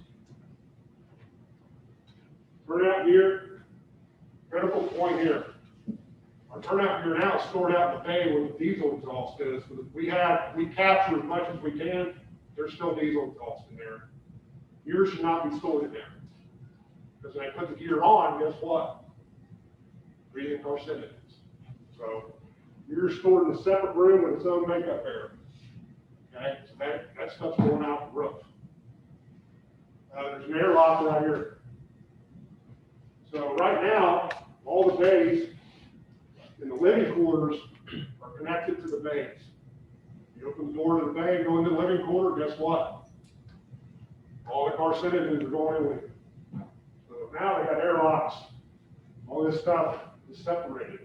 Turnout gear, critical point here. Our turnout gear now is stored out in the bay where the diesel exhaust is. We capture as much as we can. There's still diesel exhaust in there. Gear should not be stored in there. Because when they put the gear on, guess what? Breathing carcinogens. So gear is stored in a separate room with its own makeup area. Okay, so that stuff's going out the roof. There's an airlock right here. So right now, all the bays in the living quarters are connected to the bays. You open the door to the bay, go into the living quarter, guess what? All the carcinogens are going in with you. So now they got airlocks. All this stuff is separated.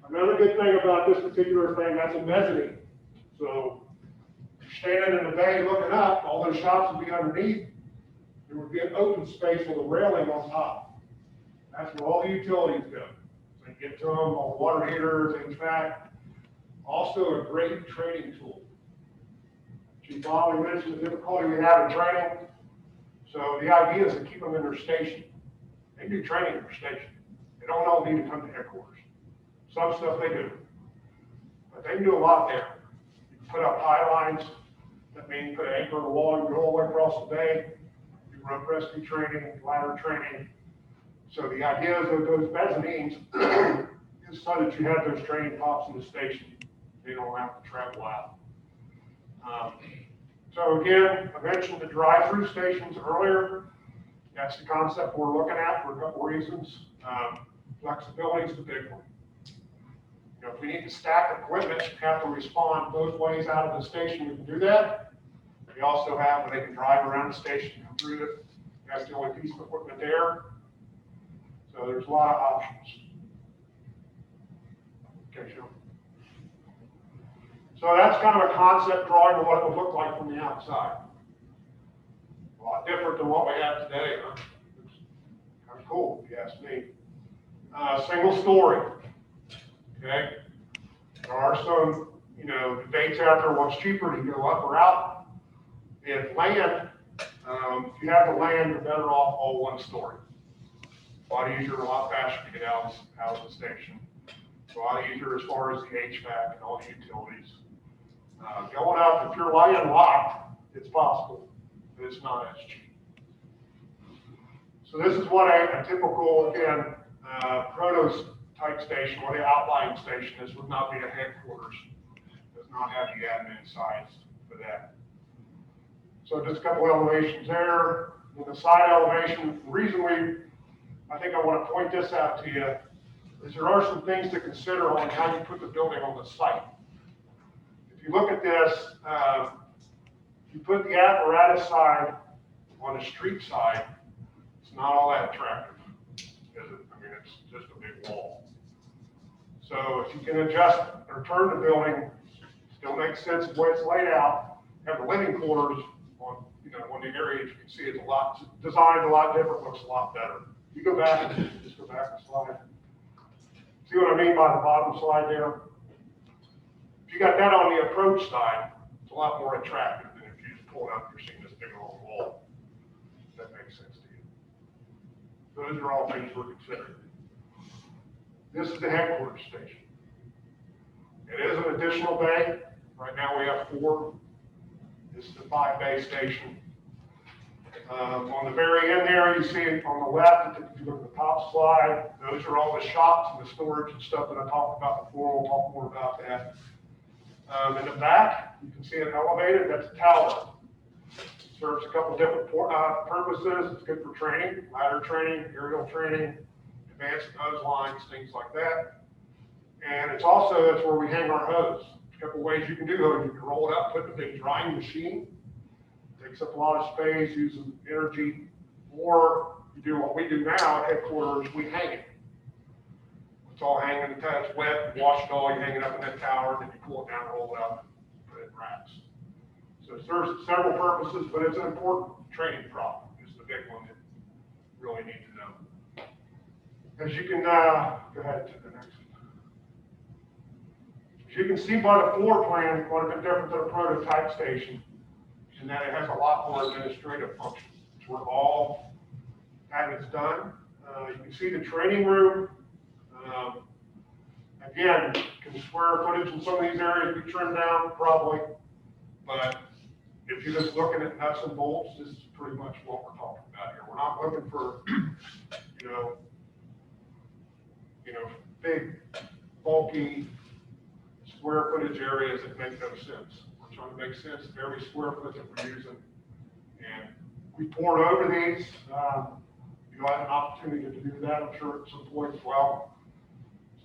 Another good thing about this particular thing, that's a mezzanine. So if you're standing in the bay looking up, all those shops would be underneath. There would be an open space with a railing on top. That's where all the utilities go. So you get to them, all the water heaters, HVAC. Also a great training tool. Chief Ollie mentioned the difficulty we have in training. So the idea is to keep them in their station. They do training in their station. They don't all need to come to headquarters. Some stuff they do. But they can do a lot there. You can put up high lines. That means you put an anchor on the wall, you go all the way across the bay. You rope rescue training, ladder training. So the idea is that those mezzanines is so that you have those training pops in the station. They don't have to travel out. So again, I mentioned the drive-through stations earlier. That's the concept we're looking at for a couple reasons. Flexibility is the big one. You know, if we need to stack equipment, you have to respond both ways out of the station. We can do that. We also have where they can drive around the station, come through it. That's the only piece of equipment there. So there's a lot of options. Okay, sure. So that's kind of a concept drawing of what it would look like from the outside. A lot different than what we have today, huh? It's kind of cool, if you ask me. Single story. Okay. There are some, debates out there, what's cheaper to go up or out. If land, if you have the land, you're better off all one story. A lot easier, a lot faster to get out of the station. It's a lot easier as far as the HVAC and all the utilities. Going up, if you're landlocked, it's possible, but it's not as cheap. So this is what a typical, again, prototype station, or the outlying station. This would not be a headquarters. Does not have the admin size for that. So just a couple elevations there. With the side elevation, the reason I think I want to point this out to you is there are some things to consider on how you put the building on the site. If you look at this, you put the apparatus side on the street side, it's not all that attractive, is it? I mean, it's just a big wall. So if you can adjust or turn the building, still makes sense the way it's laid out, have the living quarters on, on the area, you can see it's designed a lot different, looks a lot better. You go back, just go back a slide. See what I mean by the bottom slide there? If you got that on the approach side, it's a lot more attractive than if you just pull it up, you're seeing this big old wall. If that makes sense to you. Those are all things we're considering. This is the headquarters station. It is an additional bay. Right now we have 4. This is the 5-bay station. On the very end there, you see it on the left, if you look at the top slide, those are all the shops and the storage and stuff that I talked about before. We'll talk more about that. In the back, you can see it elevated. That's a tower. Serves a couple different purposes. It's good for training, ladder training, aerial training, advanced hose lines, things like that. And it's also, that's where we hang our hose. There's a couple ways you can do hose. You can roll it up, put it in a big drying machine. Takes up a lot of space, uses energy. Or you do what we do now at headquarters, we hang it. It's all hanging, it's wet, wash it all, you hang it up in that tower, then you pull it down, roll it up, put it in racks. So it serves several purposes, but it's an important training problem. It's the big one that you really need to know. As you can, go ahead to the next one. As you can see by the floor plan, quite a bit different than a prototype station, in that it has a lot more administrative functions. It's where all that is done. You can see the training room. Again, can square footage in some of these areas be trimmed down? Probably. But if you're just looking at nuts and bolts, this is pretty much what we're talking about here. We're not looking for, big, bulky, square footage areas that make no sense. We're trying to make sense of every square foot that we're using. And we poured over these. You had an opportunity to do that, I'm sure, at some point as well.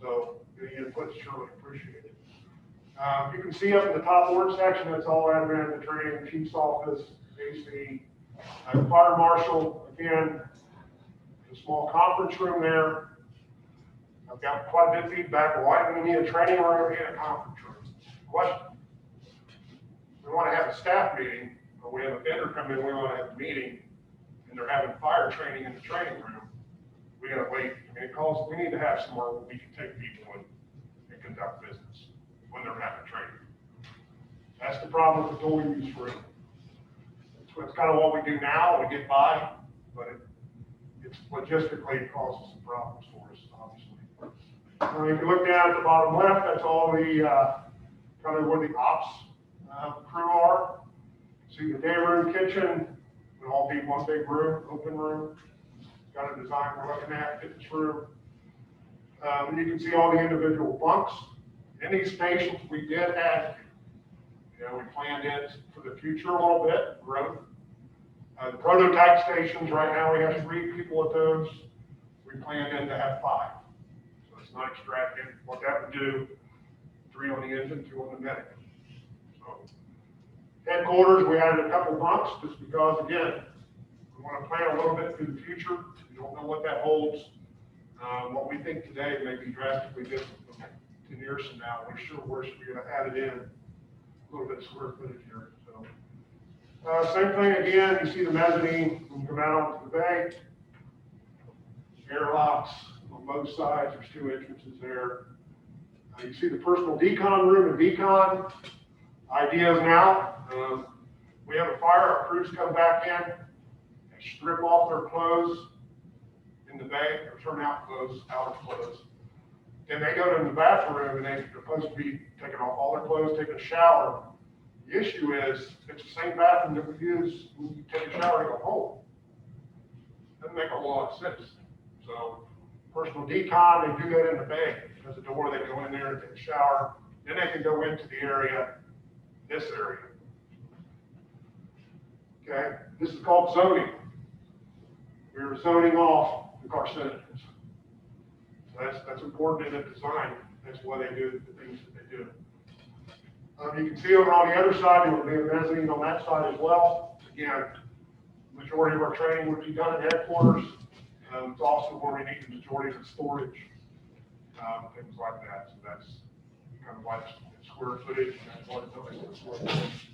So any input is surely appreciated. You can see up in the top orange section, that's all admin, the training, chief's office, AC, fire marshal, again, a small conference room there. I've got quite a bit of feedback. Why do we need a training room and a conference room? Question. We want to have a staff meeting, or we have a vendor come in, we want to have a meeting, and they're having fire training in the training room. We gotta wait. We need to have somewhere where we can take people and conduct business when they're having training. That's the problem with the tool we use for it. It's kind of what we do now, we get by, but it's logistically causes some problems for us, obviously. If you look down at the bottom left, that's all the, kind of where the ops crew are. See the day room, kitchen, it'll all be one big room, open room. Got a design we're looking at, fitness room. And you can see all the individual bunks. In these stations, we did add, we planned it for the future a little bit, growth. The prototype stations, right now we have 3 people at those. We planned in to have 5. So it's not extravagant. What that would do, 3 on the engine, 2 on the medic. So headquarters, we added a couple bunks just because, again, we want to plan a little bit for the future. We don't know what that holds. What we think today may be drastically different from 10 years from now. We're sure we're going to add it in a little bit of square footage here. So, same thing again. You see the mezzanine when you come out onto the bay. Airlocks on both sides. There's 2 entrances there. You see the personal decon room and decon. Ideas now. We have a fire. Our crews come back in. Strip off their clothes in the bay, or turn out clothes, outer clothes. Then they go to the bathroom and they're supposed to be taking off all their clothes, taking a shower. The issue is, it's the same bathroom that we use when you take a shower to go home. Doesn't make a whole lot of sense. So, personal decon, they do that in the bay. There's a door, they go in there and take a shower. Then they can go into the area, this area. Okay, this is called zoning. We're zoning off the carcinogens. So that's important in the design. That's why they do the things that they do. You can see over on the other side, there will be a mezzanine on that side as well. Again, the majority of our training would be done at headquarters. It's also where we need the majority of the storage. things like that. So that's kind of why it's square footage, and that's what it's square footage.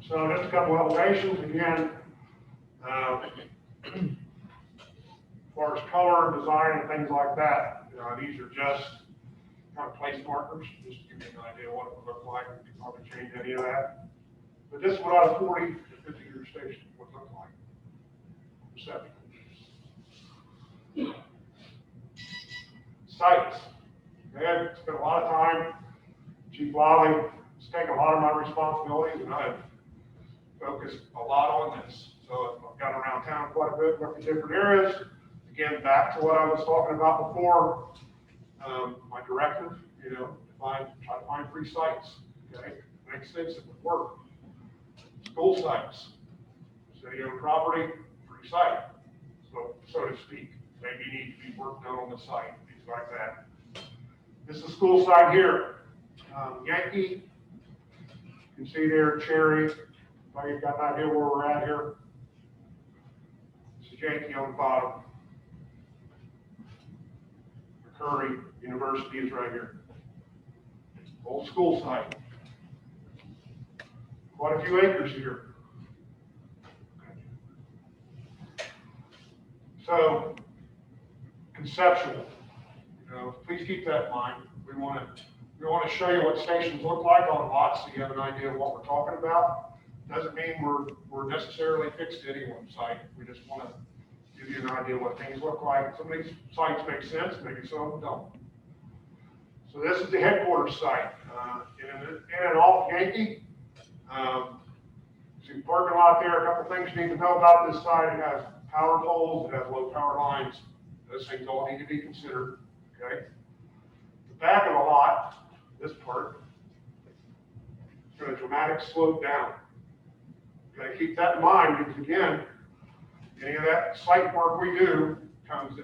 So just a couple elevations again. As far as color, design, and things like that, these are just kind of place markers, just to give you an idea of what it would look like. We can probably change any of that. But this is what a 40 to 50 year station would look like. Perception. Sites. I spent a lot of time, Chief Lally has taken a lot of my responsibilities, and I've focused a lot on this. So I've gone around town quite a bit, looked at different areas. Again, back to what I was talking about before, my directive, try to find free sites, okay? Makes sense, it would work. School sites, city-owned property, free site, so to speak. Maybe need to be work done on the site, things like that. This is a school site here. Yankee, you can see there, Cherry. You've got an idea where we're at here. This is Yankee on the bottom. McCurry University is right here. Old school site. Quite a few acres here. So, conceptual. Please keep that in mind. We want to show you what stations look like on lots, so you have an idea of what we're talking about. Doesn't mean we're necessarily fixed to any one site. We just want to give you an idea of what things look like. Some of these sites make sense, maybe some of them don't. So this is the headquarters site. In and off Yankee. See the parking lot there. A couple things you need to know about this site. It has power poles, it has low power lines. Those things all need to be considered. Okay. The back of the lot, this part, it's got a dramatic slope down. You got to keep that in mind because again, any of that site work we do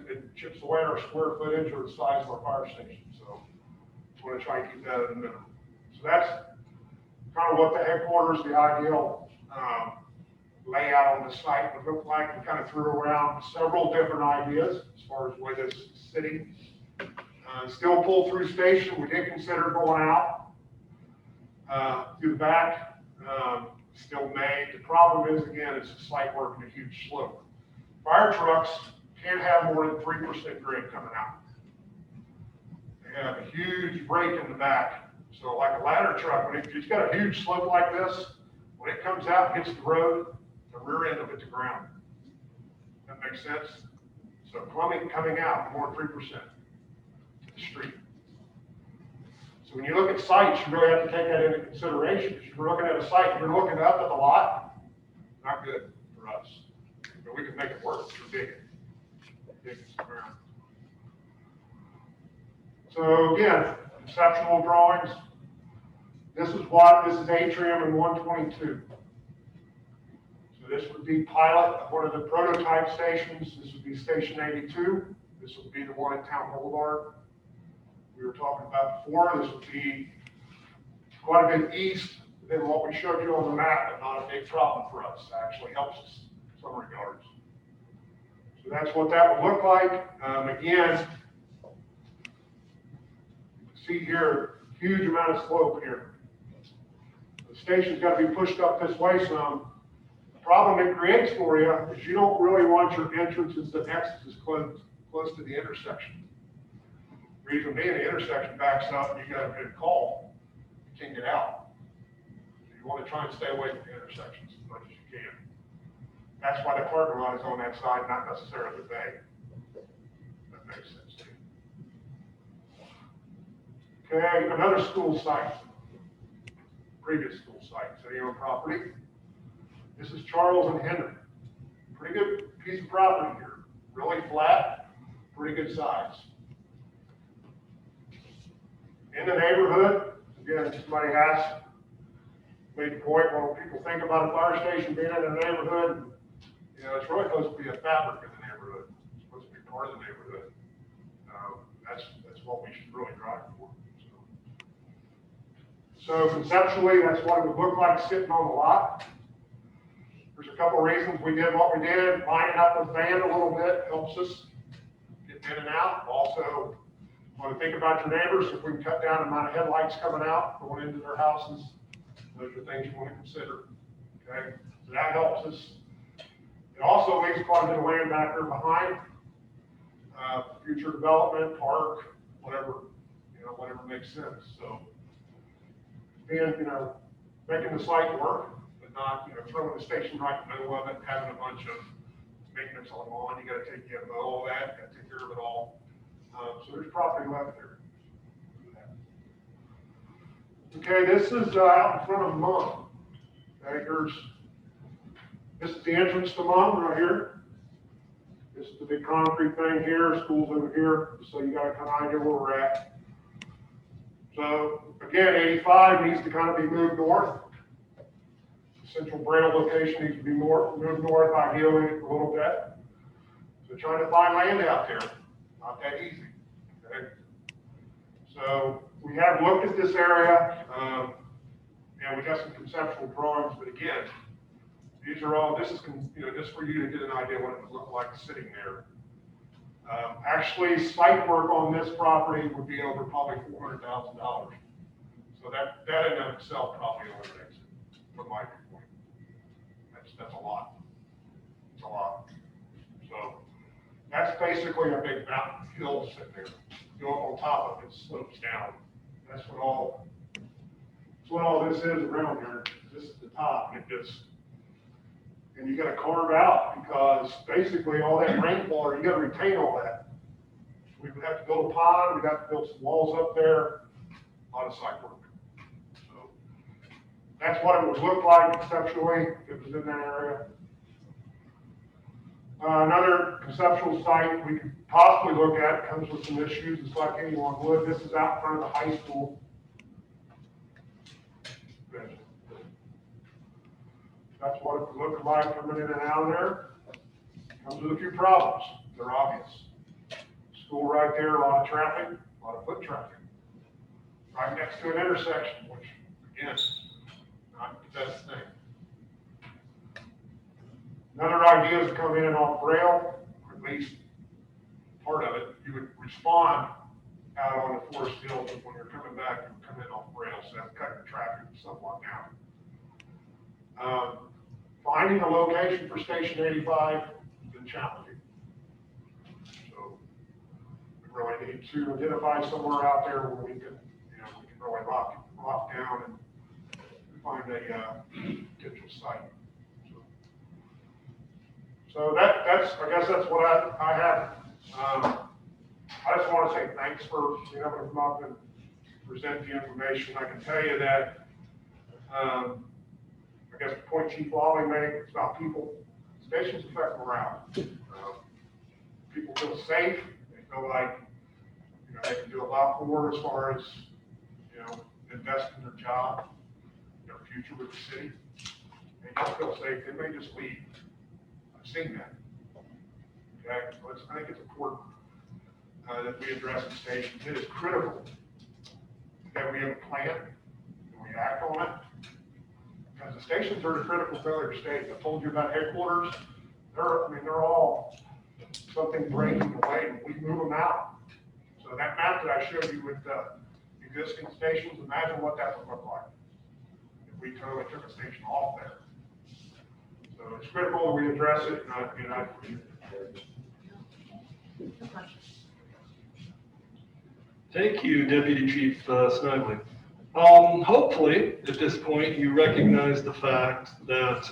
it chips away our square footage or the size of our fire station. So we want to try and keep that at a minimum. So that's kind of what the headquarters, the ideal layout on the site would look like. We kind of threw around several different ideas as far as where this is sitting. Still pull through station. We did consider going out through the back. Still made. The problem is, again, it's a site work and a huge slope. Fire trucks can't have more than 3% grade coming out. They have a huge break in the back. So like a ladder truck, when it's got a huge slope like this, when it comes out and hits the road, the rear end will hit the ground. That makes sense? So coming out more than 3% to the street. So when you look at sites, you really have to take that into consideration. If you're looking at a site, you're looking up at the lot, not good for us. But we can make it work. We're big. Big as the ground. So again, conceptual drawings. This is Atrium in 122. So this would be pilot of one of the prototype stations. This would be Station 82. This would be the one at Town Boulevard we were talking about before. This would be quite a bit east than what we showed you on the map, but not a big problem for us. It actually helps us in some regards. So that's what that would look like. Again, you can see here, huge amount of slope here. The station's got to be pushed up this way some. The problem it creates for you is you don't really want your entrances and exits close to the intersection. Reason being, the intersection backs up and you got a good call. You can't get out. So you want to try and stay away from the intersections as much as you can. That's why the parking lot is on that side, not necessarily the bay. That makes sense to you. Okay, another school site. Previous school site, city-owned property. This is Charles and Henry. Pretty good piece of property here. Really flat, pretty good size. In the neighborhood, again, somebody asked, made the point, when people think about a fire station being in a neighborhood, it's really supposed to be a fabric of the neighborhood. It's supposed to be part of the neighborhood. That's what we should really drive for. So conceptually, that's what it would look like sitting on the lot. There's a couple of reasons we did what we did. Lining up with band a little bit helps us get getting in and out. Also, want to think about your neighbors. If we can cut down the amount of headlights coming out, going into their houses, those are things you want to consider. Okay, so that helps us. It also leaves quite a bit of land back there behind, future development, park, whatever, whatever makes sense. So, being, making the site work, but not, throwing the station right in the middle of it, having a bunch of maintenance on lawn, you gotta take care of all that, you gotta take care of it all. So there's property left there. Okay, this is out in front of Mum. Okay, this is the entrance to Mum right here. This is the big concrete thing here, school's over here, so you got a kind of idea where we're at. So again, 85 needs to kind of be moved north. The Central Braille location needs to be moved north, ideally a little bit. So trying to find land out there, not that easy. Okay. So we have looked at this area, and we got some conceptual drawings, but again, these are all, this is, just for you to get an idea what it would look like sitting there. Actually, site work on this property would be over probably $400,000. So that in and of itself probably eliminates it, from my viewpoint. That's a lot. It's a lot. So that's basically a big mountain hill sitting there. Go up on top of it, slopes down. That's what all this is around here. This is the top, and you gotta carve out, because basically all that rainwater, you gotta retain all that. We would have to build a pond, we'd have to build some walls up there, a lot of site work. So that's what it would look like conceptually if it was in that area. Another conceptual site we could possibly look at, comes with some issues, it's like anyone would. This is out in front of the high school. That's what it would look like coming in and out of there. Comes with a few problems. They're obvious. School right there, a lot of traffic, a lot of foot traffic. Right next to an intersection, which, again, not the best thing. Another idea is to come in and off rail, or at least part of it. You would respond out on the Forest Hill, but when you're coming back, you come in off rail, so that's cutting the traffic somewhat down. Finding a location for Station 85 has been challenging. So we really need to identify somewhere out there where we can, really lock down and find a potential site. So that's, I guess that's what I have. I just want to say thanks for being able to come up and present the information. I can tell you that, I guess the point Chief Lawley made, it's about people. Stations affect morale. People feel safe. They feel like, they can do a lot more as far as, invest in their job, their future with the city. They don't feel safe. They may just leave. I've seen that. Okay, so I think it's important that we address the station. It is critical that we have a plan and we act on it. Because the stations are the critical failure state. I told you about headquarters. They're all something breaking away, and we move them out. So that map that I showed you with the existing stations, imagine what that would look like if we totally took a station off there. So it's critical that we address it, and I Thank you, Deputy Chief Snively. Hopefully, at this point, you recognize the fact that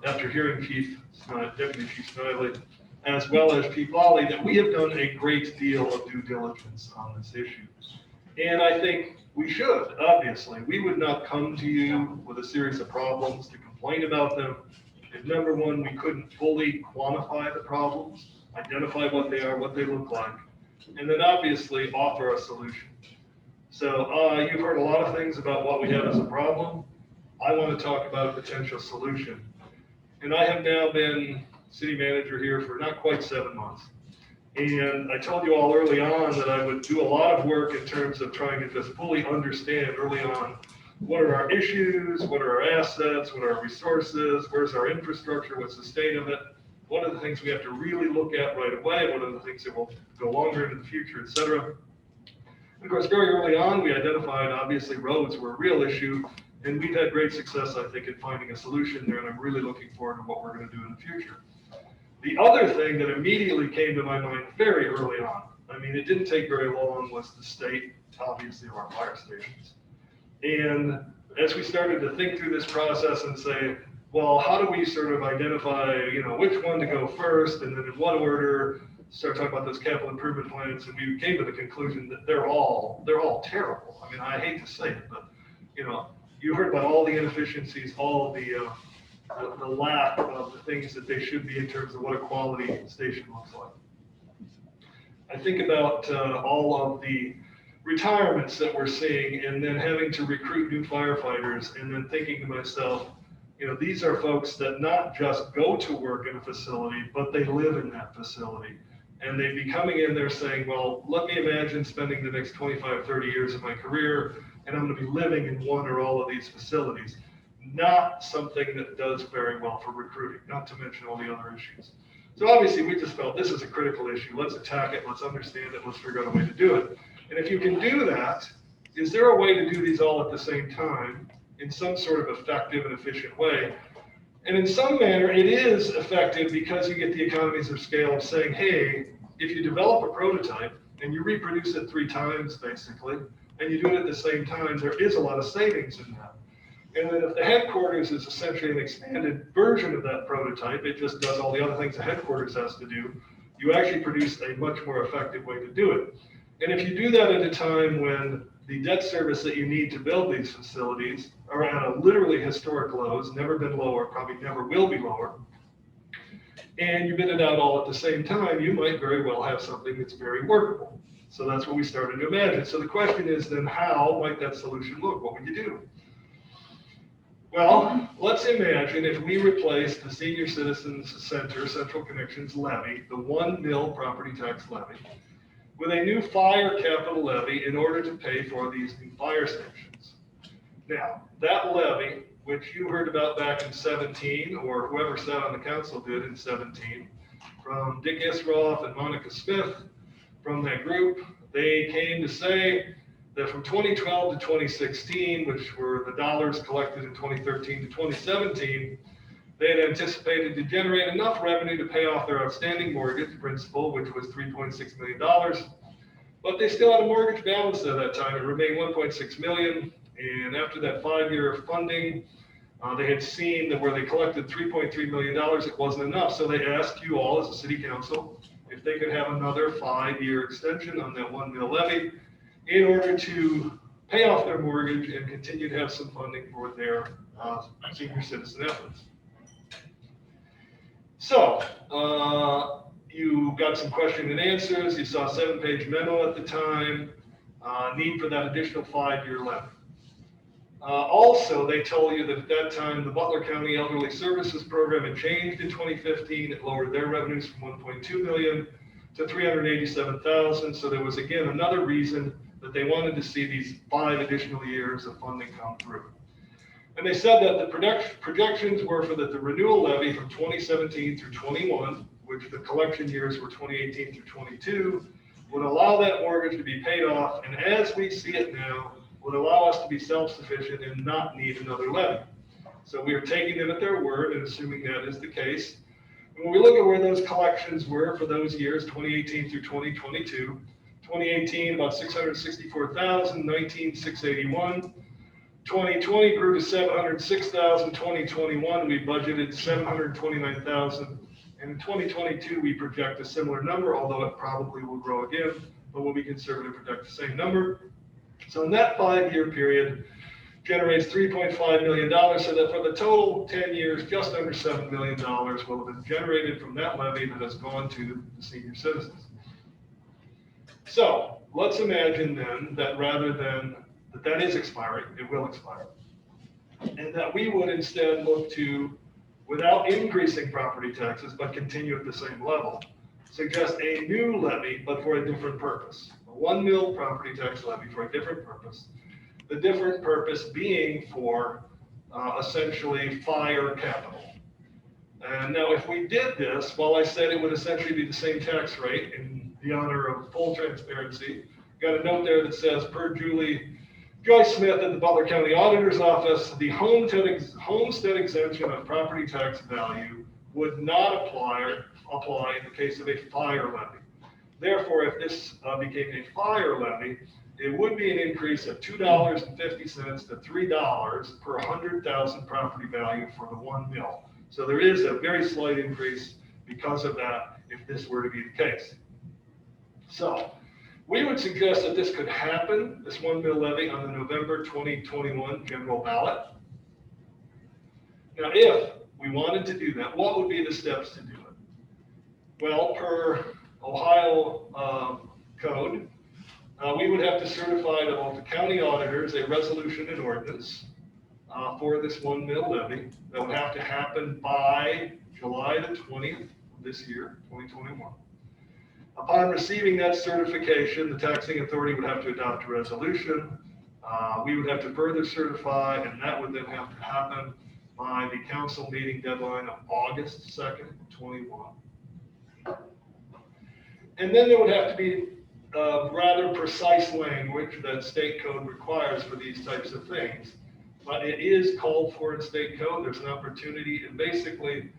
after hearing Deputy Chief Snively, as well as Chief Lawley, that we have done a great deal of due diligence on this issue. And I think we should, obviously. We would not come to you with a series of problems to complain about them if, number one, we couldn't fully quantify the problems, identify what they are, what they look like, and then obviously offer a solution. So you've heard a lot of things about what we have as a problem. I want to talk about a potential solution. And I have now been city manager here for not quite 7 months. And I told you all early on that I would do a lot of work in terms of trying to just fully understand early on what are our issues, what are our assets, what are our resources, where's our infrastructure, what's the state of it, What are the things we have to really look at right away? What are the things that will go longer into the future, et cetera? Of course, very early on, we identified, obviously, roads were a real issue, and we've had great success, I think, in finding a solution there, and I'm really looking forward to what we're going to do in the future. The other thing that immediately came to my mind very early on, I mean, it didn't take very long, was the state, obviously, of our fire stations. And as we started to think through this process and say, well, how do we sort of identify, which one to go first, and then in what order, start talking about those capital improvement plans, and we came to the conclusion that they're all terrible. I mean, I hate to say it, but, you heard about all the inefficiencies, all of the lack of the things that they should be in terms of what a quality station looks like. I think about all of the retirements that we're seeing, and then having to recruit new firefighters, and then thinking to myself, these are folks that not just go to work in a facility, but they live in that facility. And they'd be coming in there saying, well, let me imagine spending the next 25, 30 years of my career, and I'm going to be living in one or all of these facilities. Not something that does very well for recruiting, not to mention all the other issues. So obviously, we just felt this is a critical issue. Let's attack it. Let's understand it. Let's figure out a way to do it. And if you can do that, is there a way to do these all at the same time in some sort of effective and efficient way? And in some manner, it is effective because you get the economies of scale of saying, hey, if you develop a prototype and you reproduce it 3 times, basically, and you do it at the same time, there is a lot of savings in that. And then if the headquarters is essentially an expanded version of that prototype, it just does all the other things the headquarters has to do, you actually produce a much more effective way to do it. And if you do that at a time when the debt service that you need to build these facilities are at a literally historic lows, never been lower, probably never will be lower, and you bid it out all at the same time, you might very well have something that's very workable. So that's what we started to imagine. So the question is then, how might that solution look? What would you do? Well, let's imagine if we replace the Senior Citizens Center Central Connections levy, the 1 mil property tax levy, with a new fire capital levy in order to pay for these new fire stations. Now, that levy, which you heard about back in 17, or whoever sat on the council did in 17, from Dick Isroff and Monica Smith, from that group, they came to say that from 2012 to 2016, which were the dollars collected in 2013 to 2017, they had anticipated to generate enough revenue to pay off their outstanding mortgage principal, which was $3.6 million. But they still had a mortgage balance at that time. It remained $1.6 million. And after that 5-year funding, they had seen that where they collected $3.3 million, it wasn't enough. So they asked you all as a city council if they could have another 5-year extension on that 1 mil levy in order to pay off their mortgage and continue to have some funding for their senior citizen efforts. So you got some question and answers. You saw a 7-page memo at the time, need for that additional 5-year levy. Also, they told you that at that time, the Butler County Elderly Services Program had changed in 2015. It lowered their revenues from 1.2 million to 387,000. So there was, again, another reason that they wanted to see these 5 additional years of funding come through. And they said that the projections were for that the renewal levy from 2017 through 21, which the collection years were 2018 through 22, would allow that mortgage to be paid off. And as we see it now, would allow us to be self-sufficient and not need another levy. So we are taking them at their word and assuming that is the case. And when we look at where those collections were for those years, 2018 through 2022, 2018, about 664,000, 19, 681. 2020 grew to 706,000. 2021, we budgeted 729,000. And in 2022, we project a similar number, although it probably will grow again, but we'll be conservative, project the same number. So in that 5-year period, generates $3.5 million, so that for the total 10 years, just under $7 million will have been generated from that levy that has gone to the senior citizens. So let's imagine then that rather than that is expiring, it will expire, and that we would instead look to, without increasing property taxes, but continue at the same level, suggest a new levy, but for a different purpose. A 1 mil property tax levy for a different purpose. The different purpose being for essentially fire capital. And now if we did this, while I said it would essentially be the same tax rate in the honor of full transparency, got a note there that says, per Joy Smith at the Butler County Auditor's Office, the homestead exemption on property tax value would not apply in the case of a fire levy. Therefore, if this became a fire levy, it would be an increase of $2.50 to $3 per 100,000 property value for the 1 mil. So there is a very slight increase because of that, if this were to be the case. So we would suggest that this could happen, this 1 mil levy, on the November 2021 general ballot. Now, if we wanted to do that, what would be the steps to do it? Well, per Ohio code, we would have to certify to both the county auditors a resolution and ordinance for this 1 mil levy. That would have to happen by July the 20th of this year, 2021. Upon receiving that certification, the taxing authority would have to adopt a resolution. We would have to further certify, and that would then have to happen by the council meeting deadline of August 2nd, 21. And then there would have to be rather precise language that state code requires for these types of things. But it is called for in state code. There's an opportunity, and basically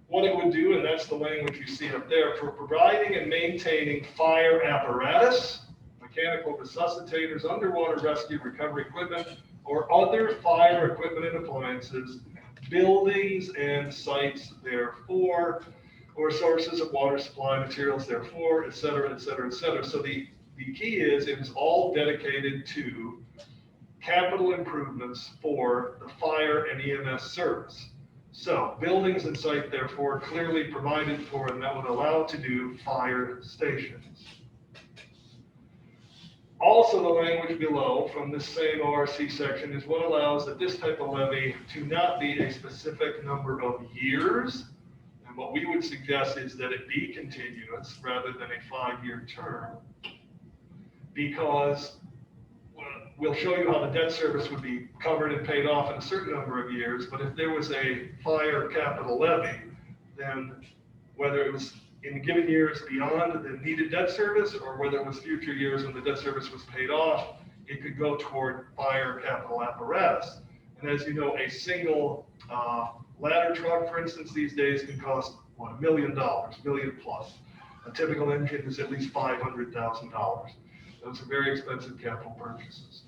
what it would do, and that's the language you see up there, for providing and maintaining fire apparatus, mechanical resuscitators, underwater rescue recovery equipment, or other fire equipment and appliances, buildings and sites therefore, or sources of water supply materials therefore, et cetera, et cetera, et cetera. So the key is it is all dedicated to capital improvements for the fire and EMS service. So buildings and site therefore clearly provided for, and that would allow to do fire stations. Also, the language below from this same ORC section is what allows that this type of levy to not be a specific number of years. And what we would suggest is that it be continuous rather than a 5-year term, because we'll show you how the debt service would be covered and paid off in a certain number of years. But if there was a fire capital levy, then whether it was in given years beyond the needed debt service, or whether it was future years when the debt service was paid off, it could go toward fire capital apparatus. And as you know, a single ladder truck, for instance, these days can cost, what, $1 million, million plus. A typical engine is at least $500,000. Those are very expensive capital purchases.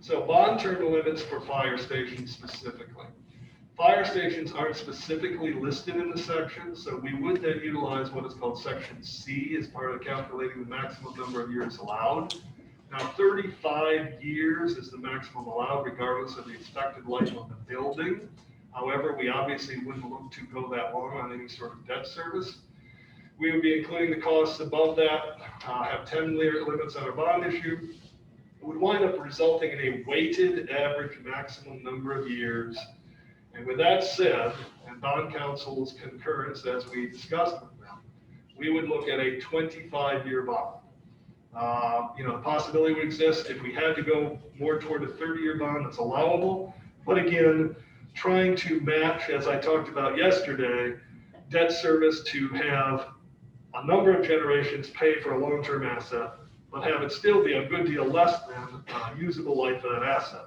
So bond term limits for fire stations specifically. Fire stations aren't specifically listed in the section, so we would then utilize what is called Section C as part of calculating the maximum number of years allowed. Now, 35 years is the maximum allowed regardless of the expected life of the building. However, we obviously wouldn't look to go that long on any sort of debt service. We would be including the costs above that, have 10-year limits on our bond issue. It would wind up resulting in a weighted average maximum number of years. And with that said, and bond counsel's concurrence as we discussed with them, we would look at a 25-year bond. The possibility would exist if we had to go more toward a 30-year bond, that's allowable. But again, trying to match, as I talked about yesterday, debt service to have a number of generations pay for a long-term asset, but have it still be a good deal less than usable life of that asset.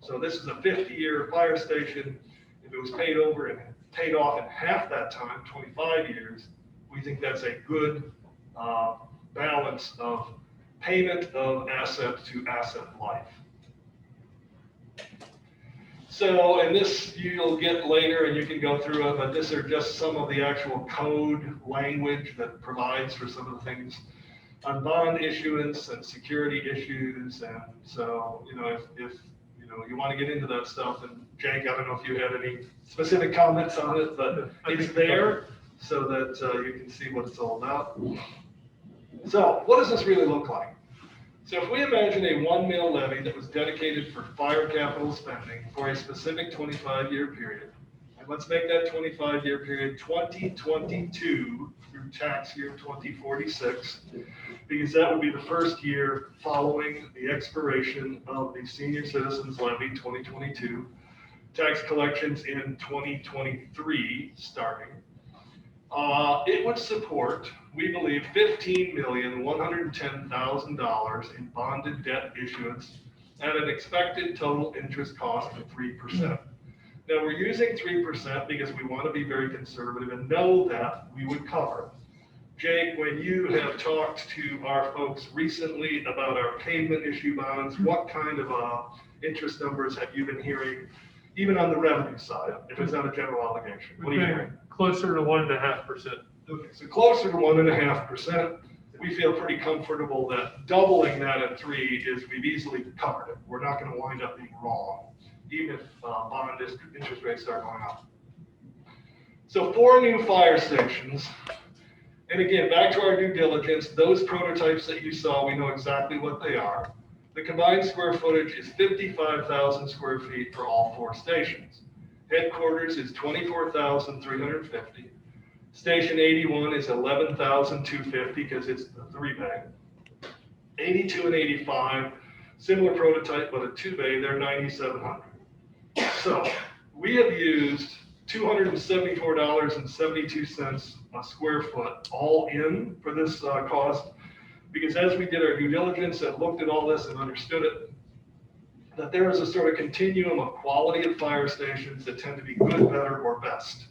So this is a 50-year fire station. If it was paid over and paid off in half that time, 25 years, we think that's a good balance of payment of asset to asset life. So, and this you'll get later and you can go through it, but these are just some of the actual code language that provides for some of the things on bond issuance and security issues. And so, if you want to get into that stuff, and Jake, I don't know if you had any specific comments on it, but it's there so that you can see what it's all about. So what does this really look like? So if we imagine a 1 mil levy that was dedicated for fire capital spending for a specific 25-year period, and let's make that 25-year period 2022 through tax year 2046, because that would be the first year following the expiration of the Senior Citizens Levy 2022. tax collections in 2023 starting, it would support, we believe, $15,110,000 in bonded debt issuance at an expected total interest cost of 3%. Now, we're using 3% because we want to be very conservative and know that we would cover. Jake, when you have talked to our folks recently about our pavement issue bonds, what kind of interest numbers have you been hearing, even on the revenue side, if it's not a general obligation? What are you hearing? Closer to 1.5%. Okay, so closer to 1.5%. We feel pretty comfortable that doubling that at 3 is, we've easily covered it. We're not going to wind up being wrong, even if bond interest rates start going up. So 4 new fire stations. And again, back to our due diligence, those prototypes that you saw, we know exactly what they are. The combined square footage is 55,000 square feet for all 4 stations. Headquarters is 24,350. Station 81 is 11,250 because it's the 3-bay. 82 and 85, similar prototype, but a 2-bay, they're 9,700. So we have used $274.72 a square foot all in for this cost, because as we did our due diligence and looked at all this and understood it, that there is a sort of continuum of quality of fire stations that tend to be good, better, or best.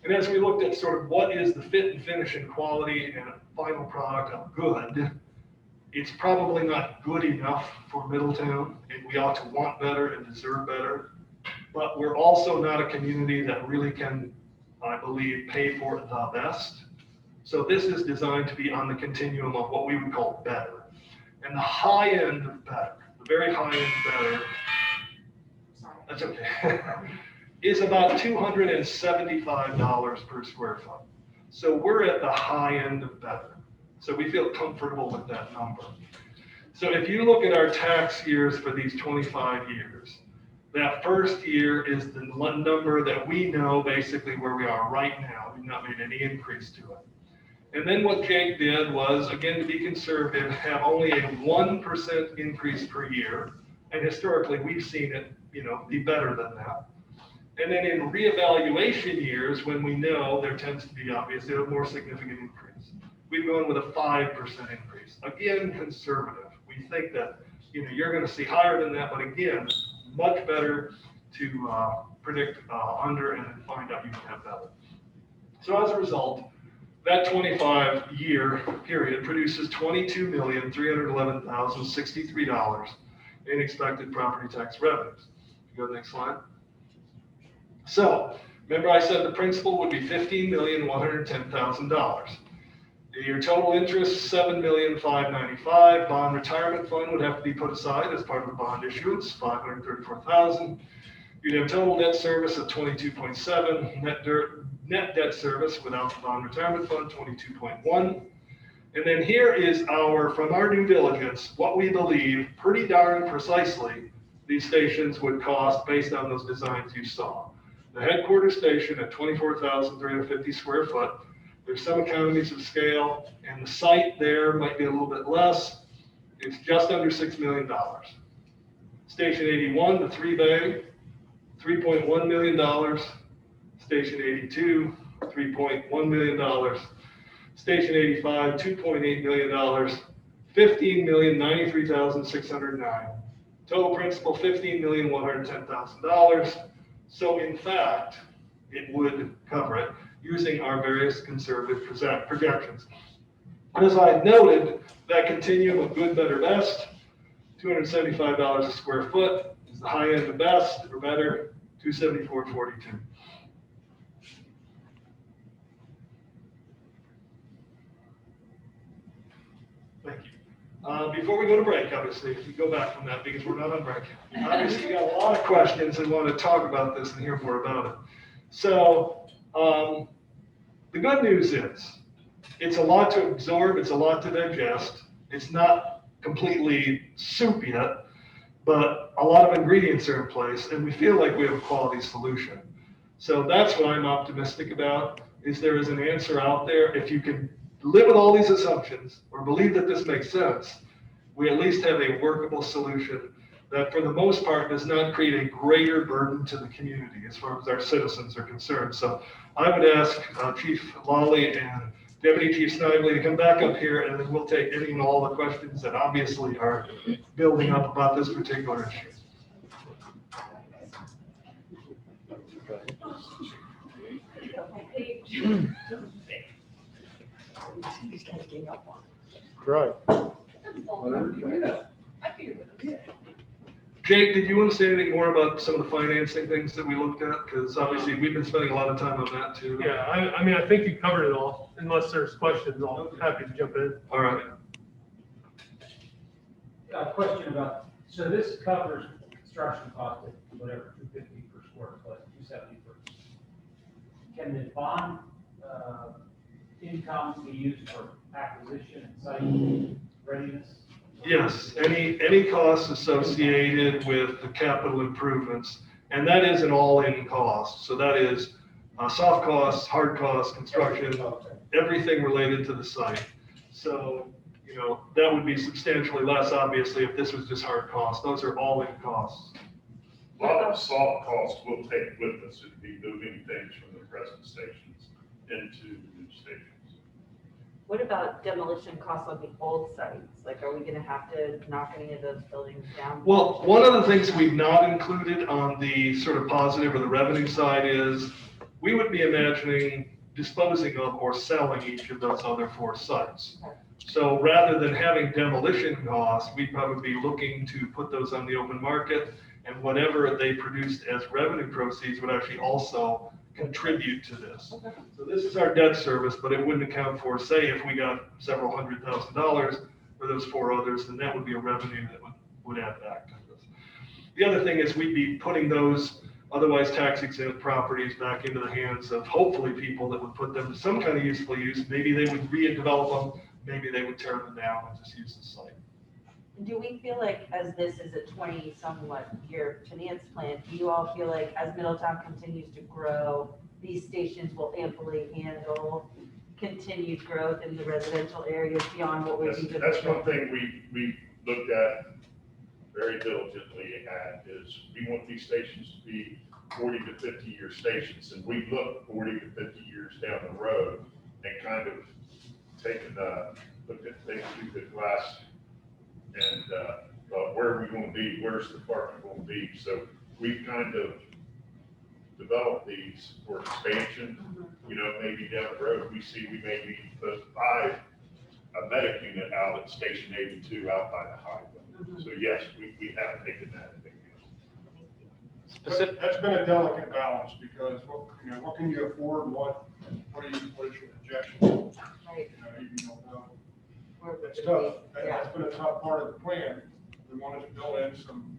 And as we looked at sort of what is the fit and finish and quality and a final product of good, it's probably not good enough for Middletown, and we ought to want better and deserve better. But we're also not a community that really can, I believe, pay for the best. So this is designed to be on the continuum of what we would call better. And the high end of better, the very high end better, that's okay, is about $275 per square foot. So we're at the high end of better. So we feel comfortable with that number. So if you look at our tax years for these 25 years, that first year is the number that we know basically where we are right now. We've not made any increase to it. And then what Jake did was, again, to be conservative, have only a 1% increase per year. And historically, we've seen it, be better than that. And then in reevaluation years, when we know there tends to be obviously a more significant increase, we've gone with a 5% increase. Again, conservative. We think that, you're going to see higher than that, but again, much better to predict under and then find out you can have better. So as a result, that 25-year period produces $22,311,063 in expected property tax revenues. Go to the next slide. So remember I said the principal would be $15,110,000. Your total interest, $7,595,000. Bond retirement fund would have to be put aside as part of the bond issuance, $534,000. You'd have total debt service of 22.7, net debt service without the bond retirement fund, 22.1. And then here is from our due diligence, what we believe pretty darn precisely these stations would cost based on those designs you saw. The headquarters station at 24,350 square foot. There's some economies of scale, and the site there might be a little bit less. It's just under $6 million. Station 81, the 3-bay, $3.1 million. Station 82, $3.1 million. Station 85, $2.8 million. $15,093,609. Total principal, $15,110,000. So in fact, it would cover it using our various conservative projections. And as I noted, that continuum of good, better, best, $275 a square foot is the high end of best or better, $274.42. Thank you. Before we go to break, obviously, if you go back from that, because we're not on break. Obviously, you got a lot of questions and want to talk about this and hear more about it. So, the good news is, it's a lot to absorb, it's a lot to digest. It's not completely soup yet, but a lot of ingredients are in place, and we feel like we have a quality solution. So that's what I'm optimistic about, is there is an answer out there. If you can live with all these assumptions or believe that this makes sense, we at least have a workable solution that for the most part does not create a greater burden to the community as far as our citizens are concerned. So I would ask Chief Lawley and Deputy Chief Snively to come back up here, and then we'll take any and all the questions that obviously are building up about this particular issue. Right. Jake, did you want to say anything more about some of the financing things that we looked at? Because obviously we've been spending a lot of time on that too. Yeah, I mean, I think you covered it all. Unless there's questions, I'm happy to jump in. All right. A question about, so this covers construction cost of whatever, $250 per square foot, $270 per. Can the bond, income be used for acquisition and site readiness? Yes, any costs associated with the capital improvements, and that is an all-in cost. So that is soft costs, hard costs, construction, everything related to the site. So, you know, that would be substantially less, obviously, if this was just hard costs. Those are all-in costs. A lot of soft costs we'll take with us and be moving things from the present stations into the new stations. What about demolition costs on the old sites? Like, are we gonna have to knock any of those buildings down? Well, one of the things we've not included on the sort of positive or the revenue side is we would be imagining disposing of or selling each of those other 4 sites. So rather than having demolition costs, we'd probably be looking to put those on the open market, and whatever they produced as revenue proceeds would actually also contribute to this. So this is our debt service, but it wouldn't account for, say, if we got several $100,000 for those 4 others, then that would be a revenue that would add back to this. The other thing is we'd be putting those otherwise tax exempt properties back into the hands of hopefully people that would put them to some kind of useful use. Maybe they would redevelop them, maybe they would tear them down and just use the site. Do we feel like, as this is a 20-somewhat year finance plan, do you all feel like as Middletown continues to grow, these stations will amply handle continued growth in the residential areas beyond what we've even? That's one thing we looked at very diligently at, is we want these stations to be 40 to 50-year stations, and we look 40 to 50 years down the road and kind of taken looked at things through the glass and where are we going to be? Where's the department going to be? So we've kind of developed these for expansion. You know, maybe down the road we see we may need to buy a medic unit out at Station 82 out by the highway. So yes, we have taken that into account. That's been a delicate balance because what can you afford? What is your projection? Right. You don't know. Or It's would tough. it be- yeah. That's been a tough part of the plan. We wanted to build in some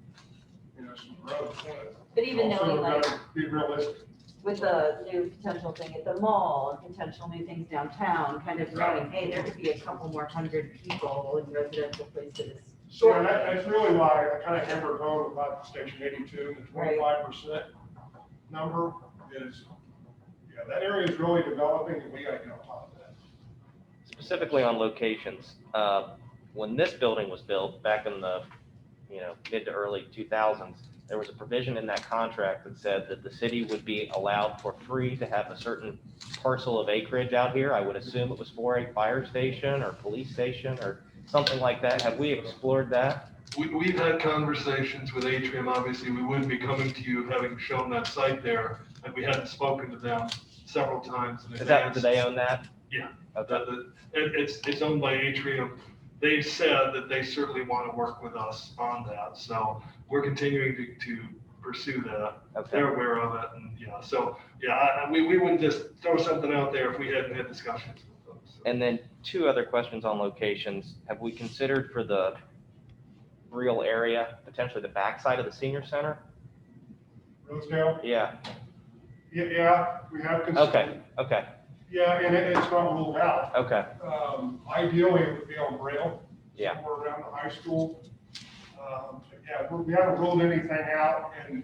growth. But even Also, knowing, we've like, gotta be realistic. with the new potential thing at the mall and potential new things downtown, kind of knowing, hey, there could be a couple more hundred people in residential places. So that's really why I kind of hammered home about Station 82, the 25% number is, that area is really developing and we got to get on top of that. Specifically on locations, when this building was built back in the, mid to early 2000s, there was a provision in that contract that said that the city would be allowed for free to have a certain parcel of acreage out here. I would assume it was for a fire station or police station or something like that. Have we explored that? We've had conversations with Atrium. Obviously, we wouldn't be coming to you having shown that site there, and we hadn't spoken to them several times in advance. Do they own that? Yeah. Okay. It's owned by Atrium. They've said that they certainly want to work with us on that. So we're continuing to pursue that. Okay. They're aware of it. And we wouldn't just throw something out there if we hadn't had discussions with them. So. And then 2 other questions on locations. Have we considered for the real area, potentially the backside of the senior center? Rosedale? Yeah. Yeah, we have considered. Okay. Yeah, and it's not ruled out. Okay. Ideally, it would be on rail. Yeah. Somewhere around the high school. We haven't ruled anything out, and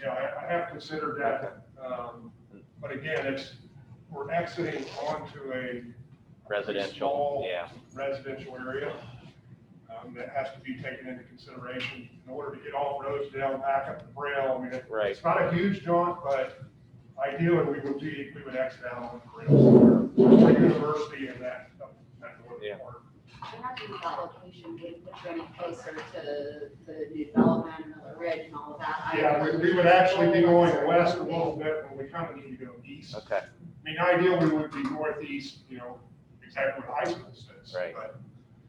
I have considered that. But again, we're exiting onto a Residential. small Yeah. residential area. that has to be taken into consideration in order to get all Rosedale back up to Braille. I mean, Right. it's not a huge jaunt, but ideally we would exit out on the Braille somewhere, for university and that north Yeah. part. Imagine that location would put you any closer to the new development and the ridge and all of that. Yeah, we would actually be going west a little bit when we kind of need to go east. Okay, I mean, ideally, we would be northeast, exactly where the high school sits. Right. But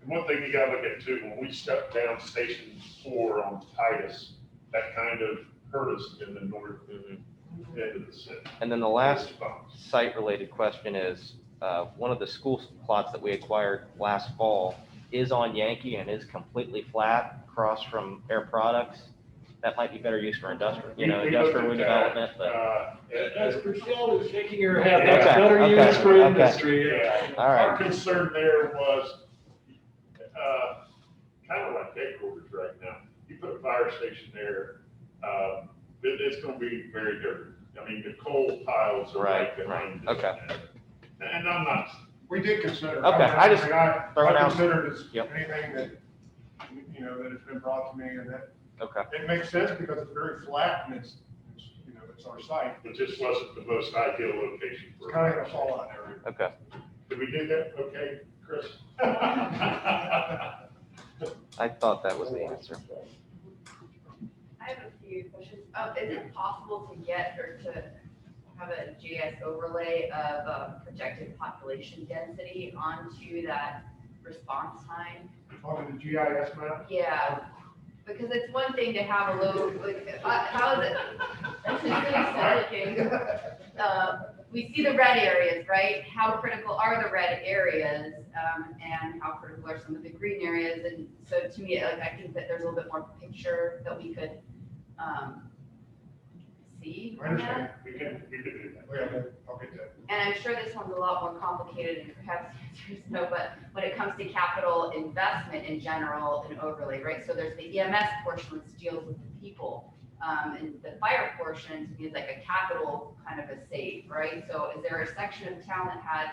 And one thing you gotta look at too, when we stepped down Station 4 on Titus, that kind of hurt us in the north, in the end of the city. and then the last site-related question is, one of the school plots that we acquired last fall is on Yankee and is completely flat across from Air Products. That might be better used for industrial, We looked industrial at that, redevelopment, but, As Rochelle is shaking her head, that's Okay, better okay, used for okay. industry. Yeah, all right. our concern there was, kind of like headquarters right now. You put a fire station there, it's gonna be very dirty. I mean, the coal piles are right Right, behind it. okay. And I'm not, we did consider. Okay, I just I throwing out- considered as Yep. anything that, that has been brought to me and that Okay, it makes sense because it's very flat and it's our site. it just wasn't the most ideal location It's for. kind of a fallout area. okay. Did we do that? Okay, Chris? I thought that was the answer. I have a few questions. Is it possible to get or to have a GIS overlay of projected population density onto that response time? On the GIS map, Yeah, because it's one thing to have a low, like, how is it? That's just really looking. We see the red areas, right? How critical are the red areas? And how critical are some of the green areas? And so to me, like, I think that there's a little bit more picture that we could, see. I understand. We can do that. Yeah, I'll get that. And I'm sure this one's a lot more complicated and perhaps the answer is no, but when it comes to capital investment in general, an overlay, right? So there's the EMS portion which deals with the people. And the fire portion is like a capital kind of a save, right? So is there a section of town that had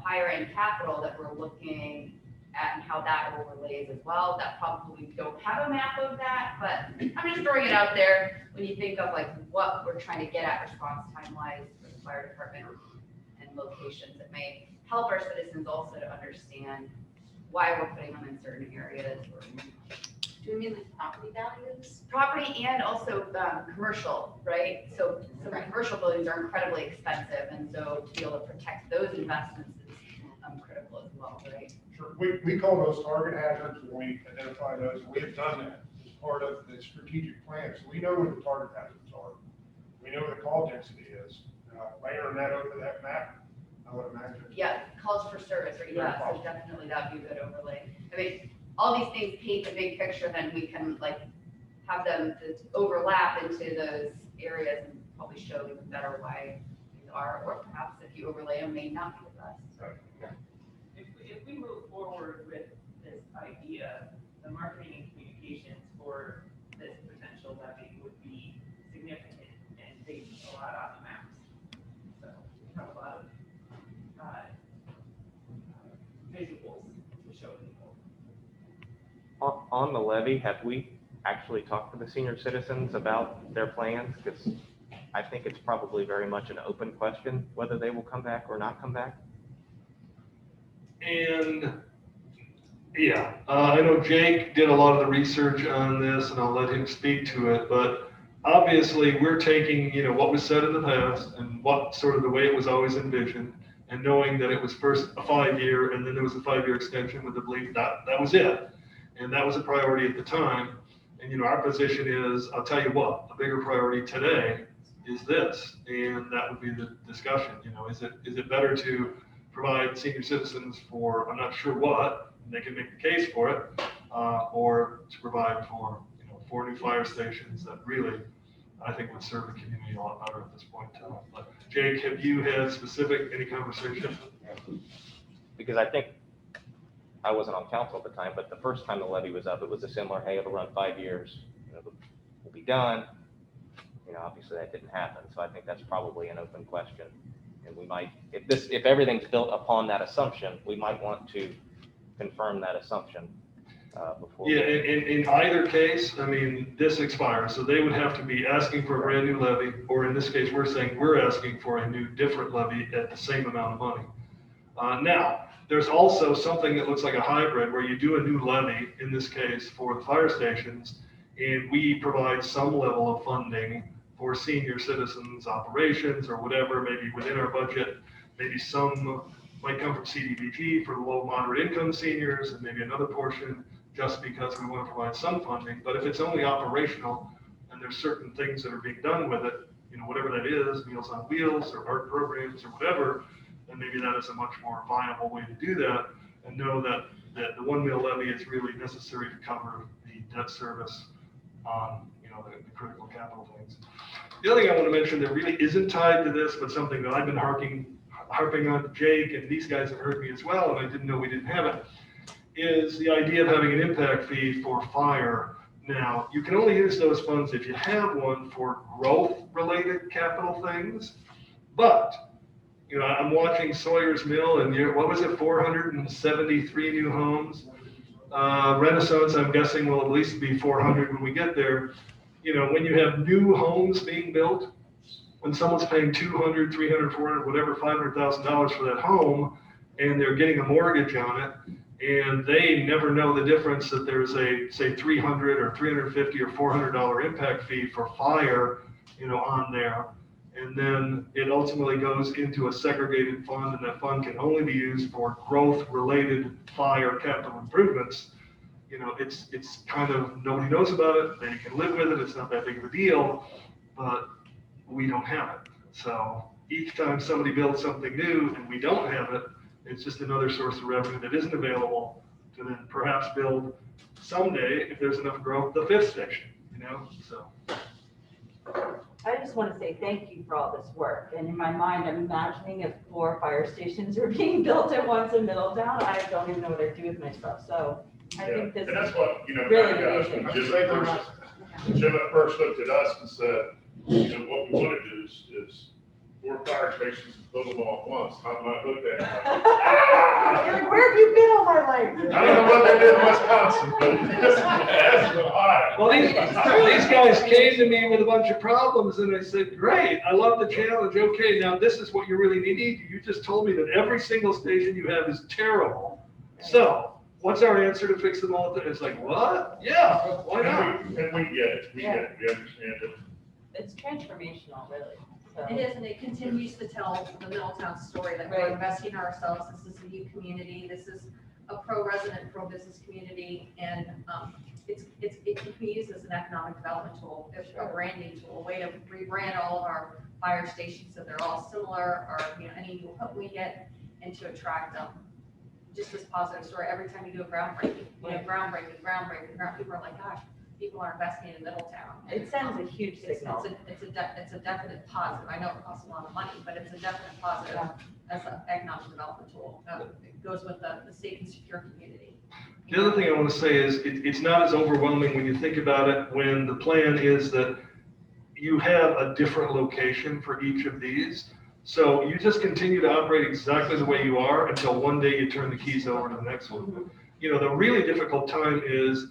higher end capital that we're looking at and how that overlays as well? That probably don't have a map of that, but I'm just throwing it out there when you think of like what we're trying to get at response time wise for the fire department and locations that may help our citizens also to understand why we're putting them in certain areas. Do you mean like property values? Property and also commercial, right? So some commercial buildings are incredibly expensive, and so to be able to protect those investments is critical as well, right? Sure. We call those target hazards when we identify those, and we have done that as part of the strategic plan. So we know where the target hazards are. We know where the call density is. Layering that over that map, I would imagine. Yeah, calls for service, right? Yeah, so definitely that'd be a good overlay. I mean, all these things paint a big picture, then we can like have them to overlap into those areas and probably show even better why these are, or perhaps if you overlay them, may not be the best. If we move forward with this idea, the marketing and communications for this potential levy would be significant and take a lot off the maps. So we have a lot of visuals to show people. On the levy, have we actually talked to the senior citizens about their plans? Because I think it's probably very much an open question whether they will come back or not come back. And, yeah, I know Jake did a lot of the research on this, and I'll let him speak to it, but obviously, we're taking, what was said in the past and what sort of the way it was always envisioned, and knowing that it was first a 5-year, and then there was a 5-year extension with the belief that that was it. And that was a priority at the time. And, our position is, I'll tell you what, a bigger priority today is this, and that would be the discussion, is it better to provide senior citizens for, I'm not sure what, and they can make the case for it, or to provide for, 4 new fire stations that really, I think would serve the community a lot better at this point in time. But Jake, have you had any conversation? Because I think, I wasn't on council at the time, but the first time the levy was up, it was a similar, hey, it'll run 5 years, we'll be done. Obviously that didn't happen. So I think that's probably an open question. And we might, if everything's built upon that assumption, we might want to confirm that assumption. before. Yeah, in either case, I mean, this expires, so they would have to be asking for a brand new levy, or in this case, we're saying we're asking for a new different levy at the same amount of money. Now, there's also something that looks like a hybrid where you do a new levy, in this case for the fire stations, and we provide some level of funding for senior citizens operations or whatever, maybe within our budget, maybe some might come from CDBG for the low moderate income seniors, and maybe another portion just because we want to provide some funding. But if it's only operational and there's certain things that are being done with it, you know, whatever that is, Meals on Wheels or art programs or whatever, then maybe that is a much more viable way to do that, and know that the 1 mil levy is really necessary to cover the debt service on, you know, the critical capital things. The other thing I want to mention that really isn't tied to this, but something that I've been harping on Jake, and these guys have heard me as well, and I didn't know we didn't have it, is the idea of having an impact fee for fire. Now, you can only use those funds if you have one for growth-related capital things, but, you know, I'm watching Sawyer's Mill, and what was it, 473 new homes? Renaissance, I'm guessing, will at least be 400 when we get there. You know, when you have new homes being built, when someone's paying $200, $300, $400, whatever, $500,000 for that home, and they're getting a mortgage on it, and they never know the difference that there's a, say, $300 or $350 or $400 impact fee for fire, you know, on there. And then it ultimately goes into a segregated fund, and that fund can only be used for growth-related fire capital improvements. You know, it's kind of, nobody knows about it, they can live with it, it's not that big of a deal, but we don't have it. So each time somebody builds something new and we don't have it, it's just another source of revenue that isn't available to then perhaps build someday, if there's enough growth, the 5th station, you know, so. I just want to say thank you for all this work. And in my mind, I'm imagining if 4 fire stations are being built at once in Middletown, I don't even know what I'd do with myself. So I think this And that's is what, you know, really when amazing. Jim at first looked at us and said, you know, what we want to do is 4 fire stations and build them all at once. How do I look at it? You're like, where have you been all my life? I don't know what they did in Wisconsin, but that's Ohio. Well, these guys came to me with a bunch of problems, and I said, great, I love the challenge. Okay, now this is what you really need. You just told me that every single station you have is terrible. So what's our answer to fix them all? It's like, what? Yeah, why not? And we get it, we understand it. It's transformational, really. So. It is, and it continues to tell the Middletown story that we're investing in ourselves. This is a new community. This is a pro-resident, pro-business community, and it can be used as an economic development tool, a branding tool, a way to rebrand all of our fire stations so they're all similar, or you know, any new hook we get, and to attract them. Just this positive story. Every time you do a groundbreaking, you know, groundbreaking, people are like, gosh, people are investing in Middletown. It sends a huge signal. It's a definite positive. I know it costs a lot of money, but it's a definite positive as an economic development tool. It goes with the safe and secure community. The other thing I want to say is it's not as overwhelming when you think about it, when the plan is that you have a different location for each of these. So you just continue to operate exactly the way you are until one day you turn the keys over to the next one. You know, the really difficult time is,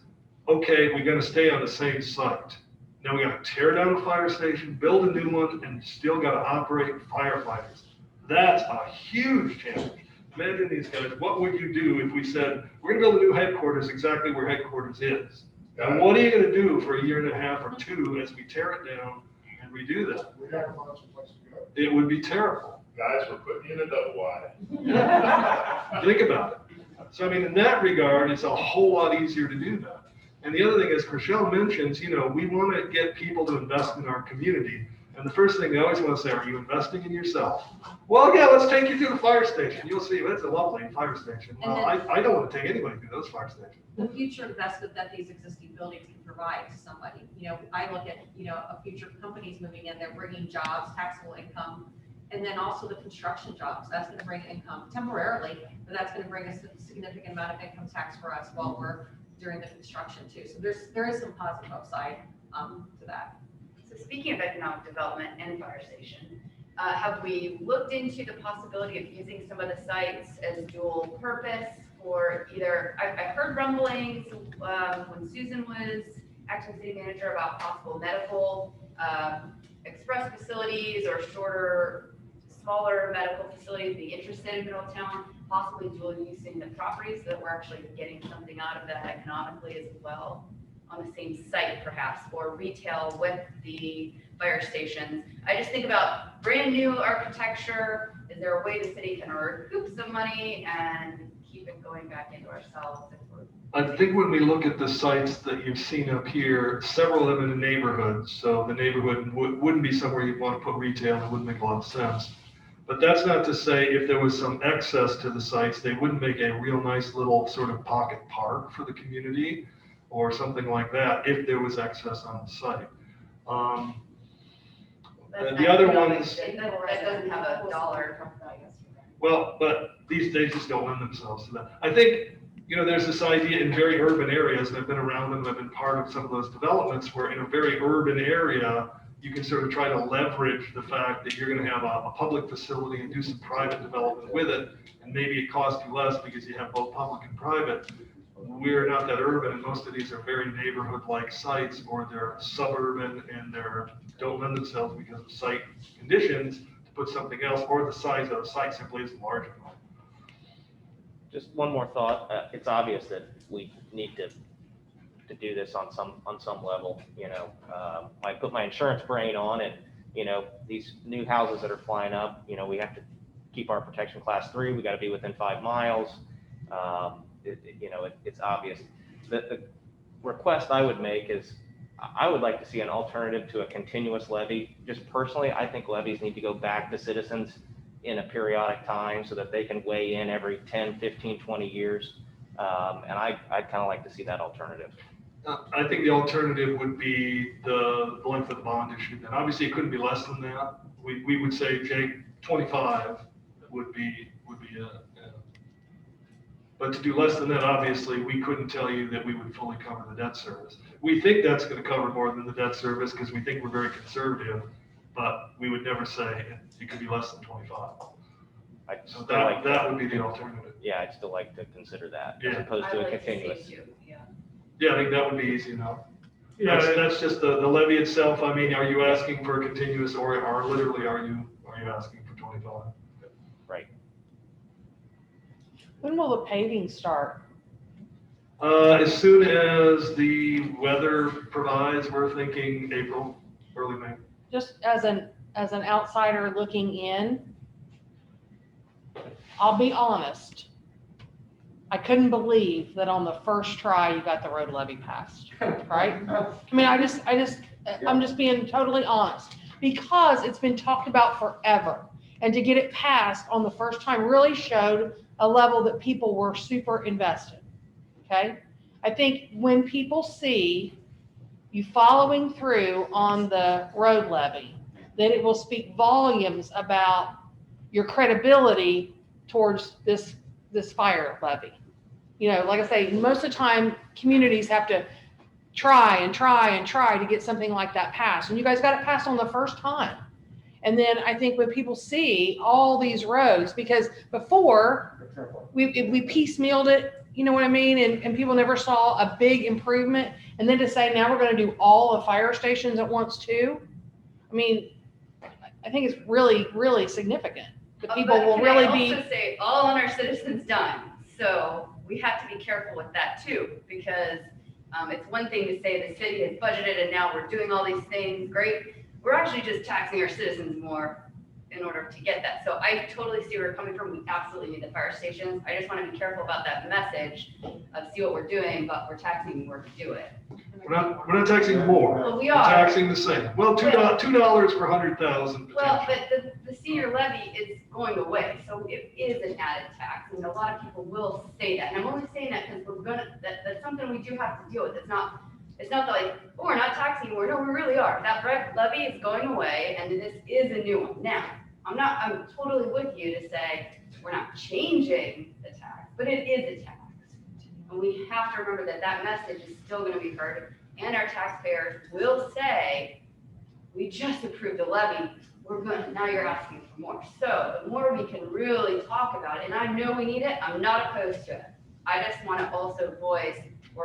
okay, we're going to stay on the same site. Now we got to tear down a fire station, build a new one, and still got to operate firefighters. That's a huge challenge. Imagine these guys, what would you do if we said, we're going to build a new headquarters exactly where headquarters is? And what are you going to do for a year and a half or 2 as we tear it down and redo that? We have lots of places to go. It would be terrible. Guys, we're putting you in a double wide. Think about it. So, I mean, in that regard, it's a whole lot easier to do that. And the other thing is, Rochelle mentions, you know, we want to get people to invest in our community. And the first thing they always want to say, are you investing in yourself? Well, yeah, let's take you to the fire station. You'll see, that's a lovely fire station. Well, I don't want to take anybody to those fire stations. The future investment that these existing buildings can provide to somebody. You know, I look at, you know, a future companies moving in, they're bringing jobs, taxable income, and then also the construction jobs. That's going to bring income temporarily, but that's going to bring us a significant amount of income tax for us while we're during the construction too. So there is some positive upside to that. So speaking of economic development and fire station, have we looked into the possibility of using some of the sites as dual purpose for either, I've heard rumblings when Susan was acting city manager about possible medical, express facilities or shorter, smaller medical facilities be interested in Middletown, possibly dual using the properties so that we're actually getting something out of that economically as well on the same site perhaps, or retail with the fire stations. I just think about brand new architecture. Is there a way the city can recoup some money and keep it going back into ourselves? I think when we look at the sites that you've seen up here, several of them in the neighborhoods, so the neighborhood wouldn't be somewhere you'd want to put retail, it wouldn't make a lot of sense. But that's not to say if there was some excess to the sites, they wouldn't make a real nice little sort of pocket park for the community or something like that if there was excess on the site. The other ones, That doesn't have a dollar. well, but these days just don't lend themselves to that. I think, there's this idea in very urban areas, and I've been around them, I've been part of some of those developments where in a very urban area, you can sort of try to leverage the fact that you're going to have a public facility and do some private development with it, and maybe it costs you less because you have both public and private. We're not that urban, and most of these are very neighborhood-like sites, or they're suburban and don't lend themselves because of site conditions to put something else, or the size of the site simply isn't large enough. Just one more thought. It's obvious that we need to do this on some level. I put my insurance brain on it. These new houses that are flying up, we have to keep our protection class 3. We got to be within 5 miles. It's obvious. The request I would make is I would like to see an alternative to a continuous levy. Just personally, I think levies need to go back to citizens in a periodic time so that they can weigh in every 10, 15, 20 years. And I'd kind of like to see that alternative. I think the alternative would be the length of the bond issue. And obviously it couldn't be less than that. We would say, Jake, 25 would be it. But to do less than that, obviously, we couldn't tell you that we would fully cover the debt service. We think that's going to cover more than the debt service because we think we're very conservative, but we would never say it could be less than 25. So that would be the alternative. Yeah, I'd still like to consider that as Yeah. opposed to a continuous. Yeah, I think that would be easy enough. Yeah, That's just the levy itself. I mean, are you asking for a continuous or literally are you asking for 25? Right. When will the paving start? As soon as the weather provides, we're thinking April, early May. Just as an outsider looking in, I'll be honest. I couldn't believe that on the first try you got the road levy passed, right? I mean, I'm just being totally honest because it's been talked about forever. And to get it passed on the first time really showed a level that people were super invested, okay? I think when people see you following through on the road levy, then it will speak volumes about your credibility towards this fire levy. Like I say, most of the time, communities have to try to get something like that passed. And you guys got it passed on the first time. And then I think when people see all these roads, because before we piecemealed it, you know what I mean? And people never saw a big improvement. And then to say, now we're going to do all the fire stations at once too. I mean, I think it's really, really significant. The people will really be. Can I also say all on our citizens dime. So we have to be careful with that too, because it's one thing to say the city has budgeted and now we're doing all these things, great. We're actually just taxing our citizens more in order to get that. So I totally see where you're coming from. We absolutely need the fire stations. I just want to be careful about that message of see what we're doing, but we're taxing more to do it. We're not taxing more. Well, we We're are. taxing the same. Well, $2 per 100,000. Well, but the senior levy is going away, so it is an added tax, and a lot of people will say that. And I'm only saying that because that's something we do have to deal with. It's not like, oh, we're not taxing anymore. No, we really are. That levy is going away, and this is a new one. Now, I'm totally with you to say we're not changing the tax, but it is a tax. And we have to remember that message is still going to be heard, and our taxpayers will say, we just approved the levy. Now you're asking for more. So the more we can really talk about it, and I know we need it, I'm not opposed to it. I just want to also voice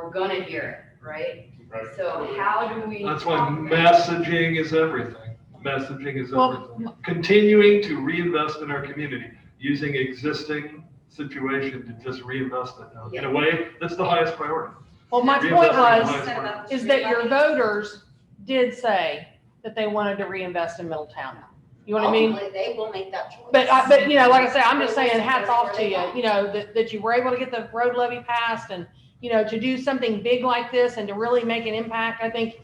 we're gonna hear it, right? Right. So how do we? That's why talk about it? messaging is everything. Messaging is everything. Continuing to reinvest in our community, using existing situation to just reinvest it now. In a way, that's the highest priority. Well, my point Reinvest in the was, highest priority. is that your voters did say that they wanted to reinvest in Middletown. You know what I mean? Ultimately, they will make that choice. But, you know, like I say, I'm just saying hats off to you, you know, that you were able to get the road levy passed and, you know, to do something big like this and to really make an impact. I think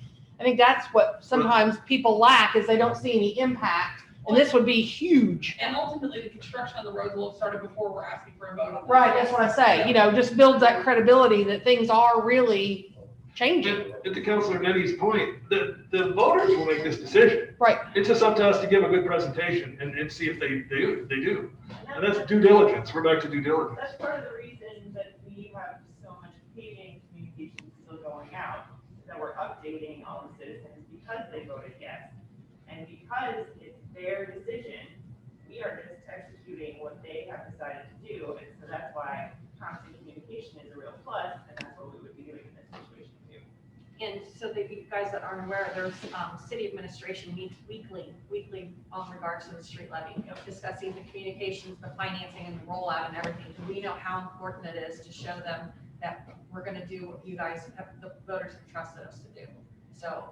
that's what sometimes people lack is they don't see any impact. And this would be huge. And ultimately, the construction on the roads will have started before we're asking for a vote on that. Right, that's what I say, you know, just builds that credibility that things are really changing. And to Councilor Nenny's point, the voters will make this decision. Right. It's just up to us to give a good presentation and see if they do. And that's due diligence. We're back to due diligence. That's part of the reason that we have so much paving communication still going out, that we're updating all the citizens because they voted yes. And because it's their decision, we are just executing what they have decided to do. And so that's why constant communication is a real plus, and that's what we would be doing in this situation too. And so that you guys that aren't aware, there's, city administration meets weekly on regards to the street levy, you know, discussing the communications, the financing and the rollout and everything. We know how important it is to show them that we're gonna do what you guys, the voters have trusted us to do. So,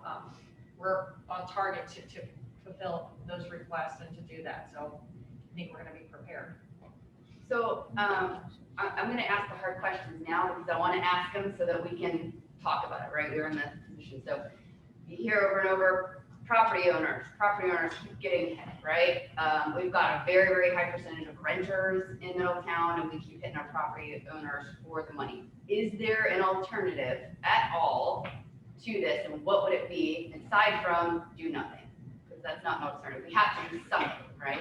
we're on target to fulfill those requests and to do that. So I think we're gonna be prepared. So, I'm gonna ask the hard questions now because I wanna ask them so that we can talk about it, right? We're in that position. So you hear over and over, property owners keep getting hit, right? We've got a very, very high percentage of renters in Middletown and we keep hitting our property owners for the money. Is there an alternative at all to this, and what would it be aside from do nothing? Because that's not an alternative. We have to do something, right?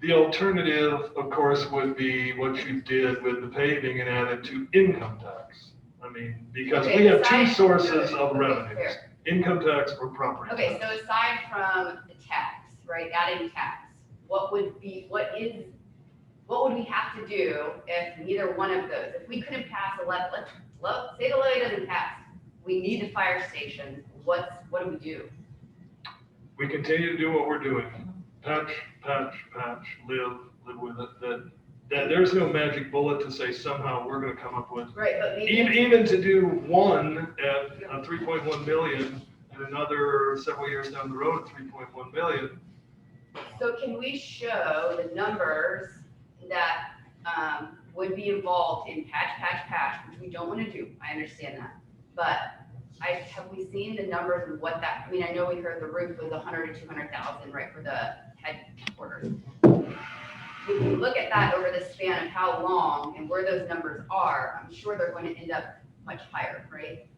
The alternative, of course, would be what you did with the paving and added to income tax. I mean, because we have two sources of revenues, income tax or property tax. Okay, so aside from the tax, right, adding tax, what would we have to do if neither one of those, if we couldn't pass let's say the levy doesn't pass, we need the fire station, what do we do? We continue to do what we're doing. Patch, live with it. That there's no magic bullet to say somehow we're gonna come up with. Right, but maybe. Even to do one at 3.1 million and another several years down the road at 3.1 million. So can we show the numbers that would be involved in patch, which we don't want to do, I understand that. But have we seen the numbers and what that, I mean, I know we heard the roof was 100 to 200,000, right, for the headquarters. If we look at that over the span of how long and where those numbers are, I'm sure they're going to end up much higher, right?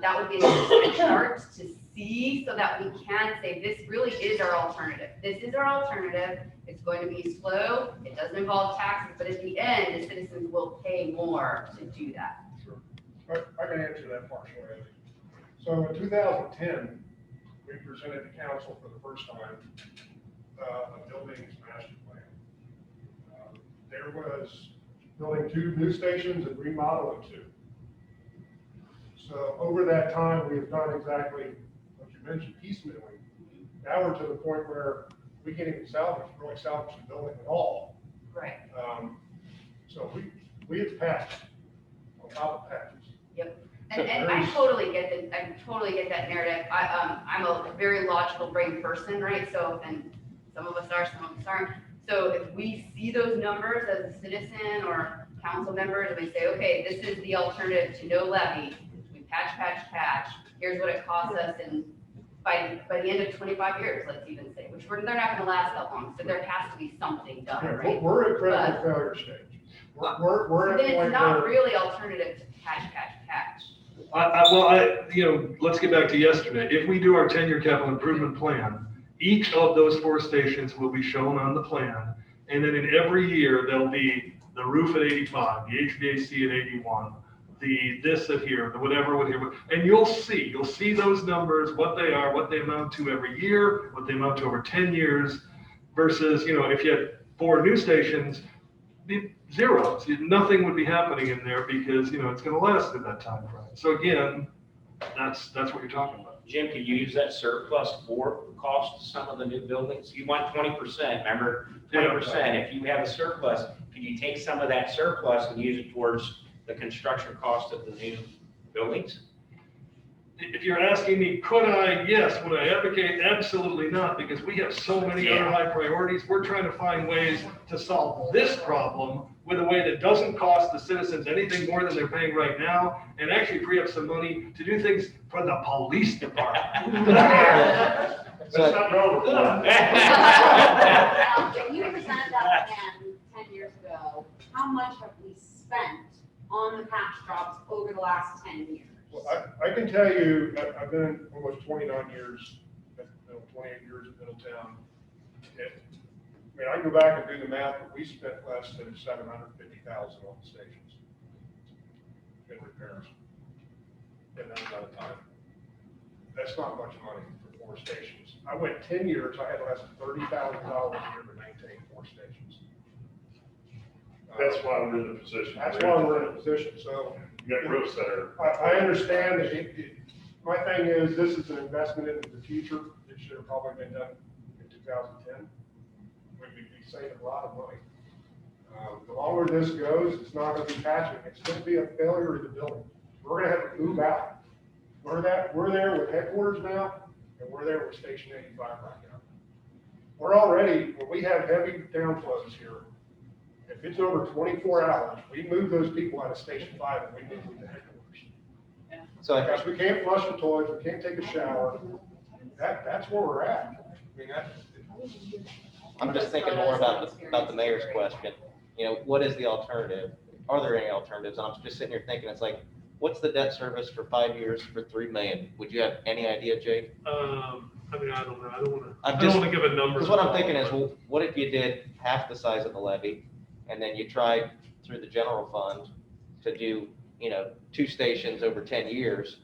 That would be an interesting chart to see so that we can say this really is our alternative. This is our alternative. It's going to be slow. It doesn't involve taxes, but at the end, the citizens will pay more to do that. Sure. I can answer that partially. So in 2010, we presented to council for the first time a buildings master plan. There was building 2 new stations and remodeling 2. So over that time, we have done exactly what you mentioned, piecemealing. Now we're to the point where we can't even really salvage the building at all. Right. So we have patched on top of patches. Yep. And I totally get that narrative. I'm a very logical brain person, right? So, and some of us are, some of us aren't. So if we see those numbers as a citizen or council members, and we say, okay, this is the alternative to no levy, we patch, here's what it costs us, and by the end of 25 years, let's even say, which they're not gonna last that long, so there has to be something done, Yeah, right? we're at critical failure stage. We're at Then the it's point not where. really alternative to patch. Let's get back to yesterday. If we do our 10-year capital improvement plan, each of those 4 stations will be shown on the plan. And then in every year, there'll be the roof at 85, the HVAC at 81, the this at here, the whatever with here. And you'll see those numbers, what they are, what they amount to every year, what they amount to over 10 years versus, if you had 4 new stations, zero. So nothing would be happening in there because, it's gonna last in that time frame. So again, that's what you're talking about. Jim, could you use that surplus for the cost of some of the new buildings? You want 20%, remember? 20%. If you have a surplus, can you take some of that surplus and use it towards the construction cost of the new buildings? If you're asking me, could I? Yes. Would I advocate? Absolutely not, because we have so many other high priorities. We're trying to find ways to solve this problem with a way that doesn't cost the citizens anything more than they're paying right now, and actually free up some money to do things for the police department. Let's not go over that. When you presented that plan 10 years ago, how much have we spent on the patch jobs over the last 10 years? Well, I can tell you, I've been almost 29 years, 28 years at Middletown. I can go back and do the math, but we spent less than $750,000 on the stations in repairs in that amount of time. That's not much money for 4 stations. I went 10 years, I had less than $30,000 a year to maintain 4 stations. That's why we're in the position. That's why we're in a position, so. You got roofs that are. I understand that my thing is, this is an investment into the future. It should have probably been done in 2010. We'd be saving a lot of money. The longer this goes, it's not gonna be patching. It's gonna be a failure of the building. We're gonna have to move out. We're there with headquarters now, and we're there with Station 85 right now. We're already, when we have heavy downflows here, if it's over 24 hours, we move those people out of Station 5 and we move them to headquarters. So Because we can't flush the toilets, we can't take a shower. That's where we're at. I'm just thinking more about the mayor's question. What is the alternative? Are there any alternatives? And I'm just sitting here thinking, it's like, what's the debt service for 5 years for $3 million? Would you have any idea, Jake? I don't know. I don't want to give a number. Because what I'm thinking is, well, what if you did half the size of the levy, and then you tried through the general fund to do, 2 stations over 10 years?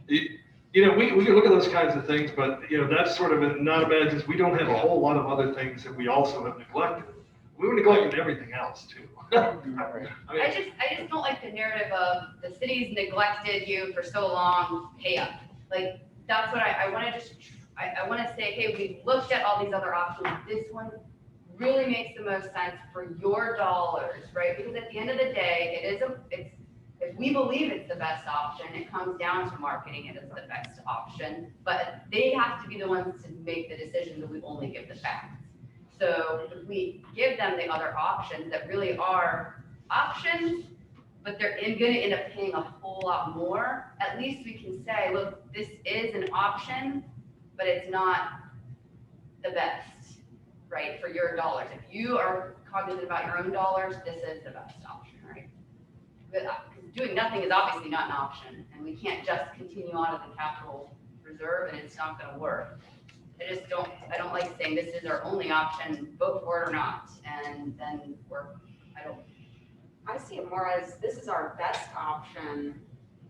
We can look at those kinds of things, but, that's sort of not a bad, because we don't have a whole lot of other things that we also have neglected. We were neglecting everything else too. I just don't like the narrative of the city's neglected you for so long, pay up. Like, that's what I want to I want to say, hey, we've looked at all these other options. This one really makes the most sense for your dollars, right? Because at the end of the day, if we believe it's the best option, it comes down to marketing it as the best option, but they have to be the ones to make the decision that we only give the facts. So if we give them the other options that really are options, but they're gonna end up paying a whole lot more, at least we can say, look, this is an option, but it's not the best, right, for your dollars. If you are cognizant about your own dollars, this is the best option, right? But doing nothing is obviously not an option, and we can't just continue on to the capital reserve and it's not gonna work. I don't like saying this is our only option, vote for it or not, and then I see it more as this is our best option,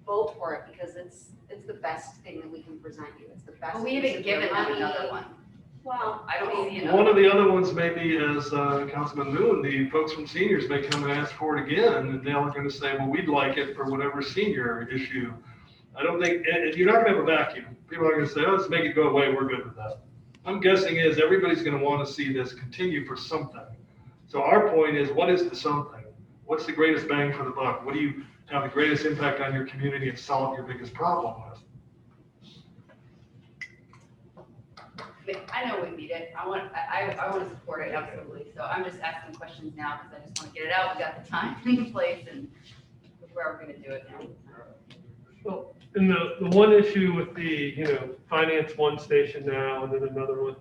vote for it because it's the best thing that we can present you. It's the best. Well, we haven't given them another one. Well, I don't see another. One of the other ones maybe is Councilman Moon, the folks from seniors may come and ask for it again, and they're going to say, well, we'd like it for whatever senior issue. I don't think, you're not going to have a vacuum. People are going to say, oh, let's make it go away, we're good with that. I'm guessing is everybody's going to want to see this continue for something. So our point is, what is the something? What's the greatest bang for the buck? What do you have the greatest impact on your community and solve your biggest problem with? I know we need it. I want to support it, absolutely. So I'm just asking questions now because I just want to get it out. We got the time in place and where we're going to do it now. Well, and the one issue with the, finance one station now and then another one,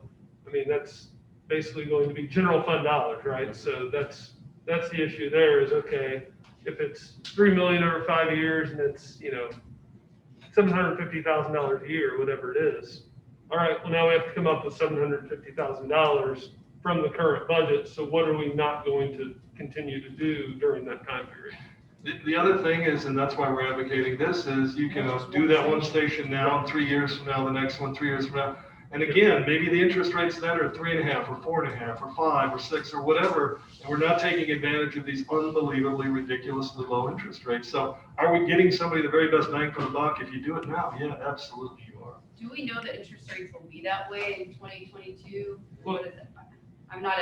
that's basically going to be general fund dollars, right? So that's the issue there is, okay, if it's $3 million over 5 years and it's, $750,000 a year, whatever it is. All right, well, now we have to come up with $750,000 from the current budget. So what are we not going to continue to do during that time period? The other thing is, and that's why we're advocating this, is you can do that one station now, 3 years from now, the next one, 3 years from now. And again, maybe the interest rates then are 3.5 or 4.5 or 5 or 6 or whatever, and we're not taking advantage of these unbelievably ridiculously low interest rates. So are we getting somebody the very best bang for the buck if you do it now? Yeah, absolutely you are. Do we know that interest rates will be that way in 2022? Well- What is it? I'm not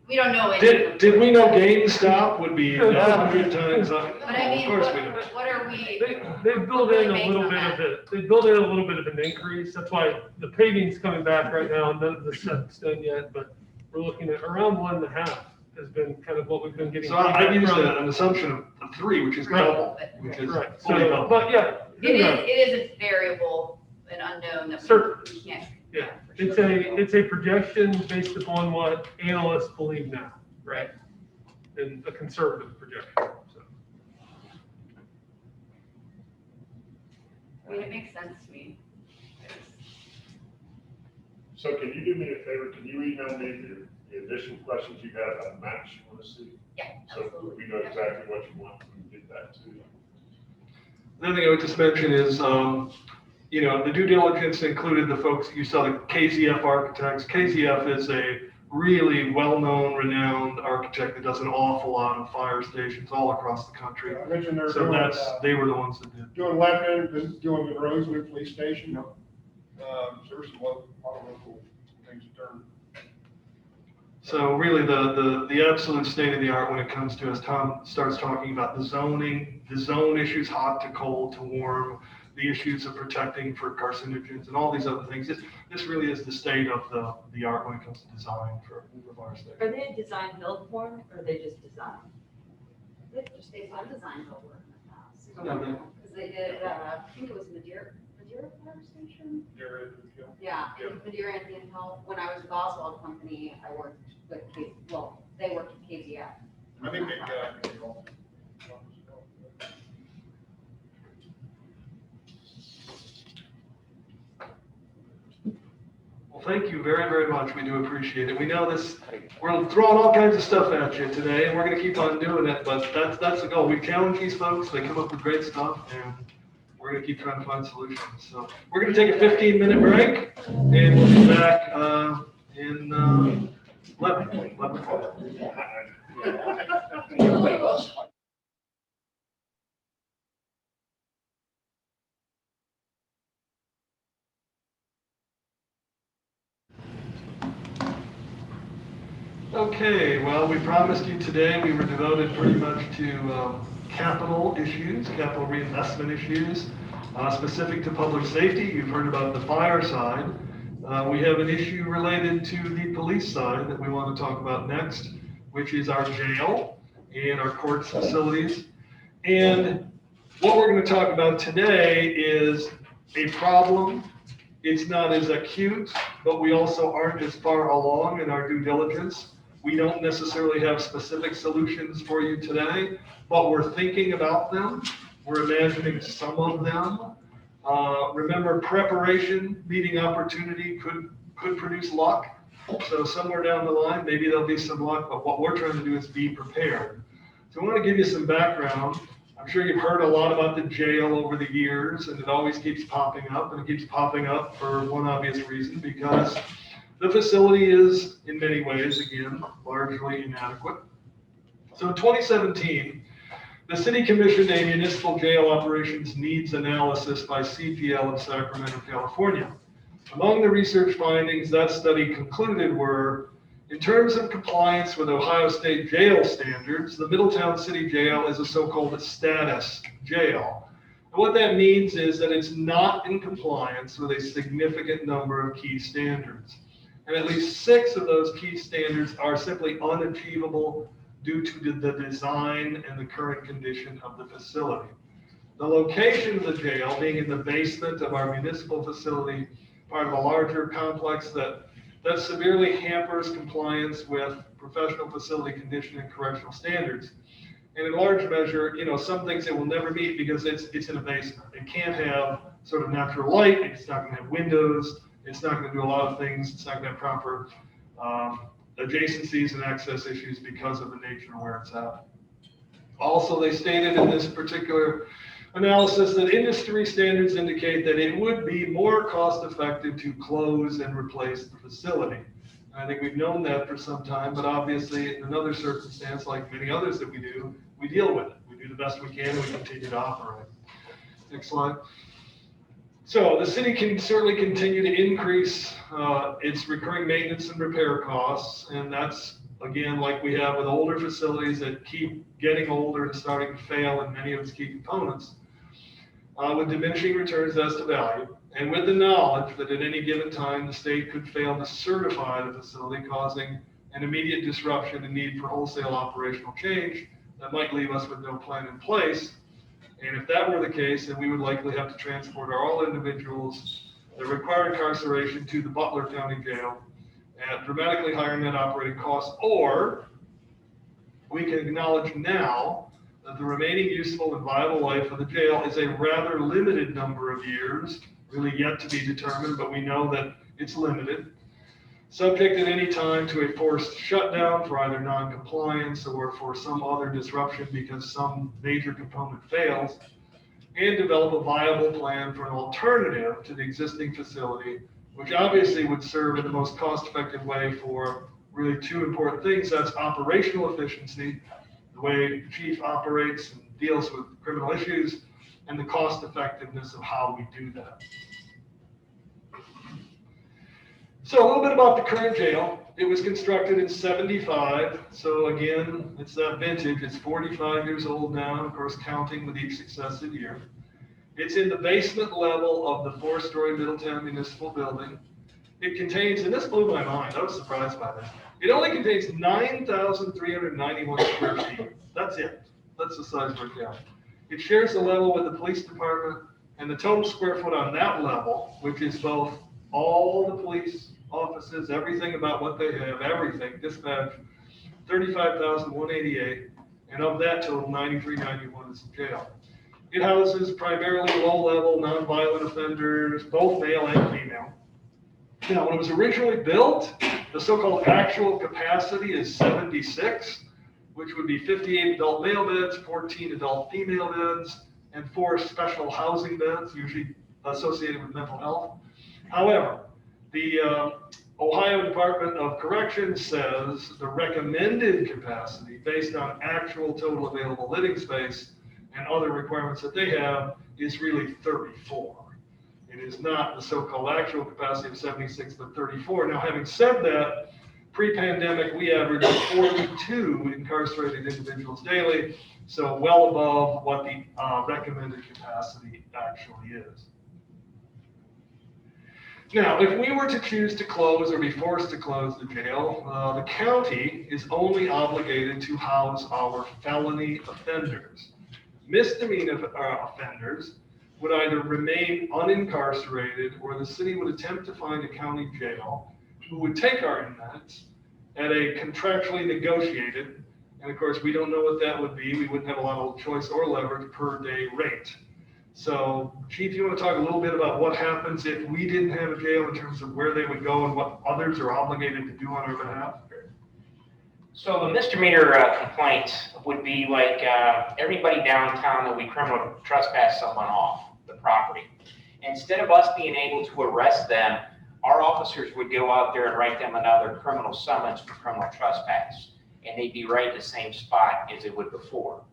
we don't know anything. Did we know GameStop would be 100 times up? But I mean, Of course we don't. what are we? They build in a little bit of it, they build in a little bit of an increase, that's why the paving's coming back right now, none of the stuff's done yet, but we're looking at around 1.5 has been kind of what we've been getting. So I feedback used from. an assumption of 3, which is Right. double, which is Right, fully so, double. but yeah. who knows? It is a variable, an unknown that we can't. Yeah, for it's sure. it's a projection based upon what analysts believe now, right? And a conservative projection, so. I mean, it makes sense to me. So can you do me a favor? Can you email me the additional questions you got on maps you want to see? Yeah, So absolutely. we know exactly what you want, we can get that to you. Another thing I would just mention is, the due diligence included the folks, you saw the KZF architects. KZF is a really well-known, renowned architect that does an awful lot of fire stations all across the country. I mentioned they're So doing, they were the ones that did. doing Lebanon, doing the Roosevelt Police Station. So there's a lot of local things to turn. So really the absolute state of the art when it comes to, as Tom starts talking about the zoning, the zone issues, hot to cold to warm, the issues of protecting for carcinogens and all these other things. This really is the state of the art when it comes to design for fire stations. Are they a design build form or are they just design? They've done designs over in the past. Yeah, Because they did, I think it was Madeira Fire Station? Yeah, Madeira Indian Health. When I was with Oswald Company, I worked with they worked with KZF. I think they got. Well, thank you very, very much. We do appreciate it. We know we're throwing all kinds of stuff at you today, and we're going to keep on doing it, but that's the goal. We challenge these folks. They come up with great stuff, and we're going to keep trying to find solutions. So we're going to take a 15-minute break, and we'll be back in 11. Okay, well, we promised you today we were devoted pretty much to capital issues, capital reinvestment issues, specific to public safety. You've heard about the fire side. We have an issue related to the police side that we want to talk about next, which is our jail and our courts facilities. And what we're going to talk about today is a problem. It's not as acute, but we also aren't as far along in our due diligence. We don't necessarily have specific solutions for you today, but we're thinking about them. We're imagining some of them. Remember, preparation meeting opportunity could produce luck. So somewhere down the line, maybe there'll be some luck, but what we're trying to do is be prepared. So I want to give you some background. I'm sure you've heard a lot about the jail over the years, and it always keeps popping up, and it keeps popping up for one obvious reason, because the facility is, in many ways, again, largely inadequate. So in 2017, the city commissioned a municipal jail operations needs analysis by CPL in Sacramento, California. Among the research findings that study concluded were, in terms of compliance with Ohio State jail standards, the Middletown City Jail is a so-called status jail. And what that means is that it's not in compliance with a significant number of key standards. And at least 6 of those key standards are simply unachievable due to the design and the current condition of the facility. The location of the jail being in the basement of our municipal facility, part of a larger complex that severely hampers compliance with professional facility condition and correctional standards. And in large measure, some things it will never meet because it's in a basement. It can't have sort of natural light. It's not going to have windows. It's not going to do a lot of things. It's not going to have proper adjacencies and access issues because of the nature of where it's at. Also, they stated in this particular analysis that industry standards indicate that it would be more cost effective to close and replace the facility. I think we've known that for some time, but obviously in another circumstance, like many others that we do, we deal with it. We do the best we can and we continue to operate. Next slide. So the city can certainly continue to increase its recurring maintenance and repair costs, and that's, again, like we have with older facilities that keep getting older and starting to fail in many of its key components, with diminishing returns as to value, and with the knowledge that at any given time the state could fail to certify the facility, causing an immediate disruption and need for wholesale operational change that might leave us with no plan in place. And if that were the case, then we would likely have to transport all individuals that require incarceration to the Butler County Jail at dramatically higher net operating costs, or we can acknowledge now that the remaining useful and viable life of the jail is a rather limited number of years, really yet to be determined, but we know that it's limited, subject at any time to a forced shutdown for either non-compliance or for some other disruption because some major component fails, and develop a viable plan for an alternative to the existing facility, which obviously would serve in the most cost-effective way for really two important things. That's operational efficiency, the way the chief operates and deals with criminal issues, and the cost effectiveness of how we do that. So a little bit about the current jail. It was constructed in '75. So again, it's that vintage. It's 45 years old now, of course, counting with each successive year. It's in the basement level of the 4-story Middletown Municipal Building. It contains, and this blew my mind, I was surprised by this. It only contains 9,391 square feet. That's it. That's the size of our jail. It shares the level with the police department, and the total square foot on that level, which is both all the police offices, everything about what they have, everything, dispatch, 35,188, and of that total, 9,391 is the jail. It houses primarily low-level, nonviolent offenders, both male and female. Now, when it was originally built, the so-called actual capacity is 76, which would be 58 adult male beds, 14 adult female beds, and 4 special housing beds, usually associated with mental health. However, the Ohio Department of Corrections says the recommended capacity, based on actual total available living space and other requirements that they have, is really 34. It is not the so-called actual capacity of 76, but 34. Now, having said that, pre-pandemic, we averaged 42 incarcerated individuals daily, so well above what the recommended capacity actually is. Now, if we were to choose to close or be forced to close the jail, the county is only obligated to house our felony offenders. Misdemeanor offenders would either remain unincarcerated, or the city would attempt to find a county jail who would take our inmates at a contractually negotiated, and of course we don't know what that would be, we wouldn't have a lot of choice or leverage, per day rate. So, Chief, you want to talk a little bit about what happens if we didn't have a jail in terms of where they would go and what others are obligated to do on our behalf? So the misdemeanor complaints would be like everybody downtown that we criminal trespass someone off the property. Instead of us being able to arrest them, our officers would go out there and write them another criminal summons for criminal trespass, and they'd be right in the same spot as they would before.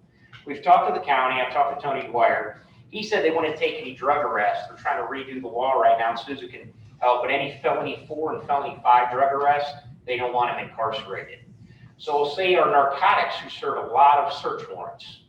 We've talked to the county. I've talked to Tony Dwyer. He said they wouldn't take any drug arrests. They're trying to redo the law right now, and Susan can help. But any felony 4 and felony 5 drug arrests, they don't want them incarcerated. So we'll say our narcotics, who serve a lot of search warrants,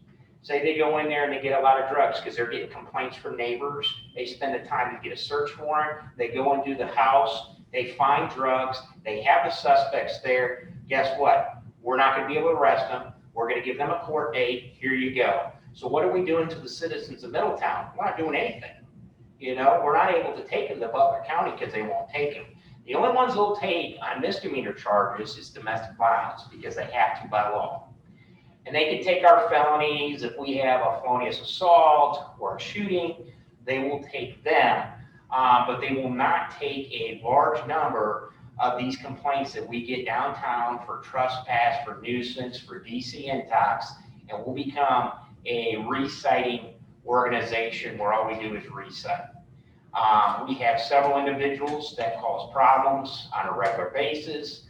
say they go in there and they get a lot of drugs because they're getting complaints from neighbors. They spend the time to get a search warrant. They go and do the house. They find drugs. They have the suspects there. Guess what? We're not going to be able to arrest them. We're going to give them a court date. Here you go. So what are we doing to the citizens of Middletown? We're not doing anything. You know, we're not able to take them to Butler County because they won't take them. The only ones they'll take on misdemeanor charges is domestic violence because they have to by law. And they can take our felonies. If we have a felonious assault or a shooting, they will take them. But they will not take a large number of these complaints that we get downtown for trespass, for nuisance, for DC intox, and will become a reciting organization where all we do is reset. We have several individuals that cause problems on a regular basis.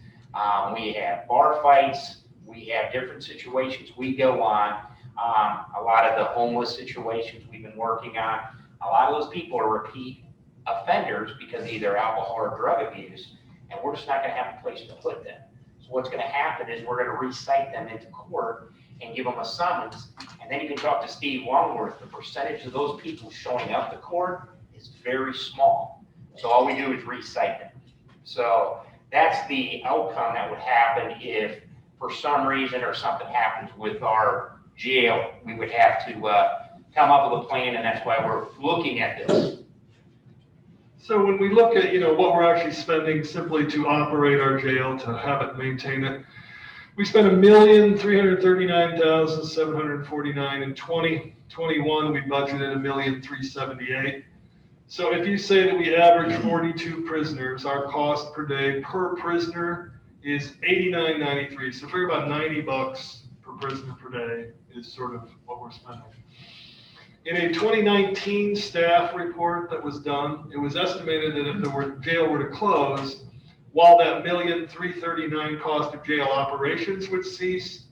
We have bar fights. We have different situations we go on. A lot of the homeless situations we've been working on. A lot of those people are repeat offenders because of either alcohol or drug abuse, and we're just not going to have a place to put them. So what's going to happen is we're going to recite them into court and give them a summons, and then you can talk to Steve Longworth. The percentage of those people showing up to court is very small. So all we do is recite them. So that's the outcome that would happen if, for some reason or something happens with our jail. We would have to come up with a plan, and that's why we're looking at this. So when we look at, what we're actually spending simply to operate our jail, to have it, maintain it, we spent $1,339,749 in 2021. We budgeted $1,378,000. So if you say that we average 42 prisoners, our cost per day per prisoner is $89.93. So for about $90 per prisoner per day is sort of what we're spending. In a 2019 staff report that was done, it was estimated that if the jail were to close, while that $1,339,000 cost of jail operations would cease,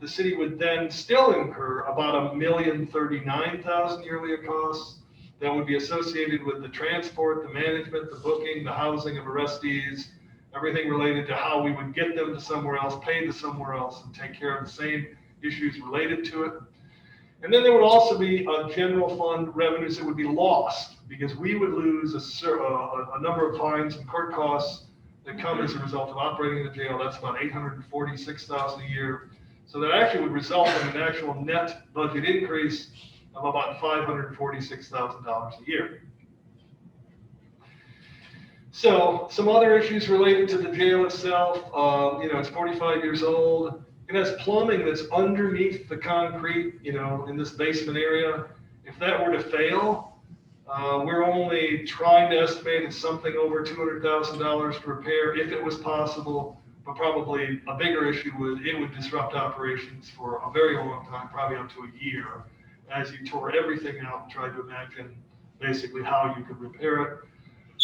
the city would then still incur about $1,039,000 yearly of costs that would be associated with the transport, the management, the booking, the housing of arrestees, everything related to how we would get them to somewhere else, pay to somewhere else, and take care of the same issues related to it. And then there would also be general fund revenues that would be lost because we would lose a number of fines and court costs that come as a result of operating the jail. That's about $846,000 a year. So that actually would result in an actual net budget increase of about $546,000 a year. So some other issues related to the jail itself, it's 45 years old. It has plumbing that's underneath the concrete, in this basement area. If that were to fail, we're only trying to estimate it's something over $200,000 to repair if it was possible, but probably a bigger issue would disrupt operations for a very long time, probably up to a year, as you tore everything out and tried to imagine basically how you could repair it.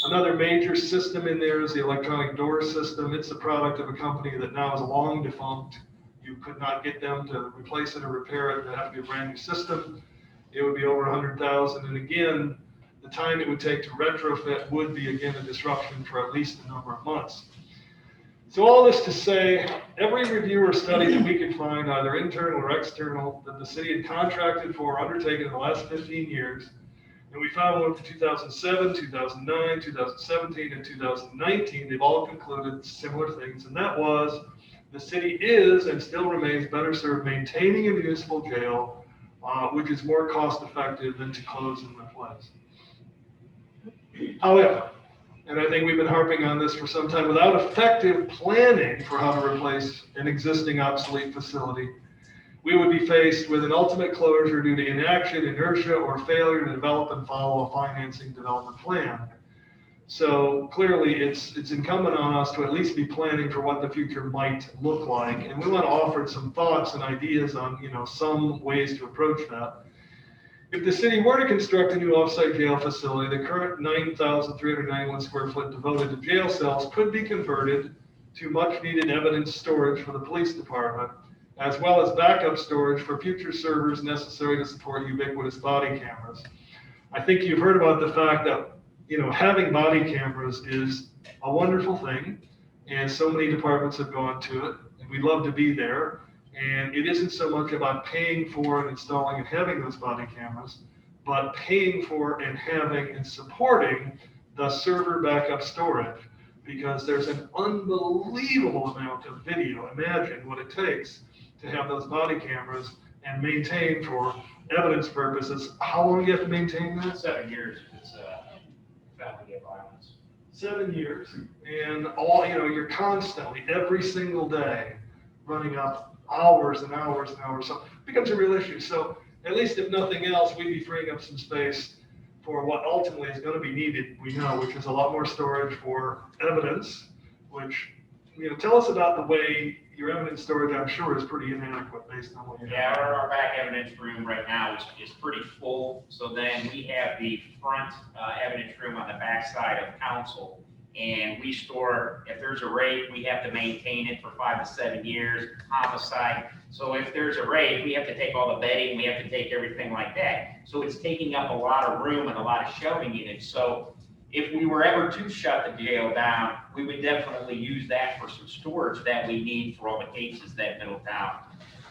Another major system in there is the electronic door system. It's the product of a company that now is long defunct. You could not get them to replace it or repair it. It'd have to be a brand new system. It would be over $100,000. And again, the time it would take to retrofit would be, again, a disruption for at least a number of months. So all this to say, every review or study that we could find, either internal or external, that the city had contracted for or undertaken in the last 15 years, and we found one for 2007, 2009, 2017, and 2019, they've all concluded similar things, and that was the city is and still remains better served maintaining a municipal jail, which is more cost effective than to close and replace. However, and I think we've been harping on this for some time, without effective planning for how to replace an existing obsolete facility, we would be faced with an ultimate closure due to inaction, inertia, or failure to develop and follow a financing development plan. So clearly it's incumbent on us to at least be planning for what the future might look like. And we want to offer some thoughts and ideas on, some ways to approach that. If the city were to construct a new offsite jail facility, the current 9,391 square foot devoted to jail cells could be converted to much needed evidence storage for the police department, as well as backup storage for future servers necessary to support ubiquitous body cameras. I think you've heard about the fact that, having body cameras is a wonderful thing, and so many departments have gone to it, and we'd love to be there. And it isn't so much about paying for and installing and having those body cameras, but paying for and having and supporting the server backup storage, because there's an unbelievable amount of video. Imagine what it takes to have those body cameras and maintain for evidence purposes. How long do you have to maintain that? 7 years if it's family of violence. 7 years. And you're constantly, every single day, running up hours and hours and hours. So it becomes a real issue. So at least if nothing else, we'd be freeing up some space for what ultimately is going to be needed, we know, which is a lot more storage for evidence, which, tell us about the way, your evidence storage, I'm sure, is pretty inadequate based on what you Yeah, have. our back evidence room right now is pretty full. So then we have the front evidence room on the back side of council. And we store, if there's a raid, we have to maintain it for 5 to 7 years, homicide. So if there's a raid, we have to take all the bedding, we have to take everything like that. So it's taking up a lot of room and a lot of shelving units. So if we were ever to shut the jail down, we would definitely use that for some storage that we need for all the cases that Middletown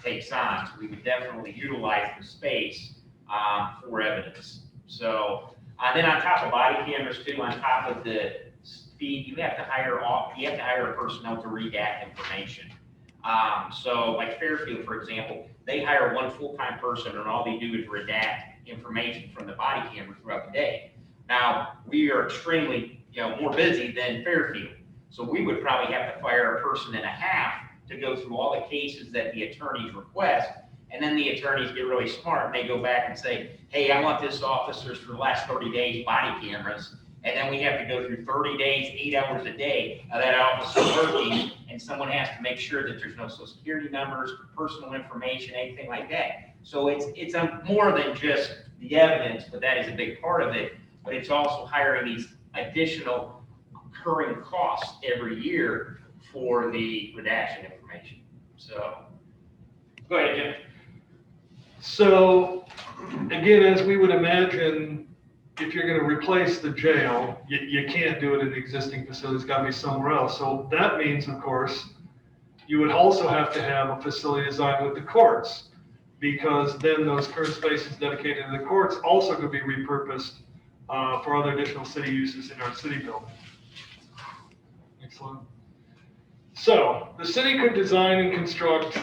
takes on. So we would definitely utilize the space for evidence. So then on top of body cameras too, on top of the feed, you have to hire a personnel to redact information. So like Fairfield, for example, they hire one full-time person and all they do is redact information from the body camera throughout the day. Now, we are extremely, more busy than Fairfield. So we would probably have to fire a person and a half to go through all the cases that the attorneys request. And then the attorneys get really smart and they go back and say, hey, I want this officer's for the last 30 days body cameras. And then we have to go through 30 days, 8 hours a day of that officer working, and someone has to make sure that there's no social security numbers, personal information, anything like that. So it's more than just the evidence, but that is a big part of it. But it's also hiring these additional recurring costs every year for the redaction information. So, go ahead, Jim. So, again, as we would imagine, if you're going to replace the jail, you can't do it in the existing facility. It's got to be somewhere else. So that means, of course, you would also have to have a facility designed with the courts, because then those current spaces dedicated to the courts also could be repurposed for other additional city uses in our city building. Excellent. So the city could design and construct,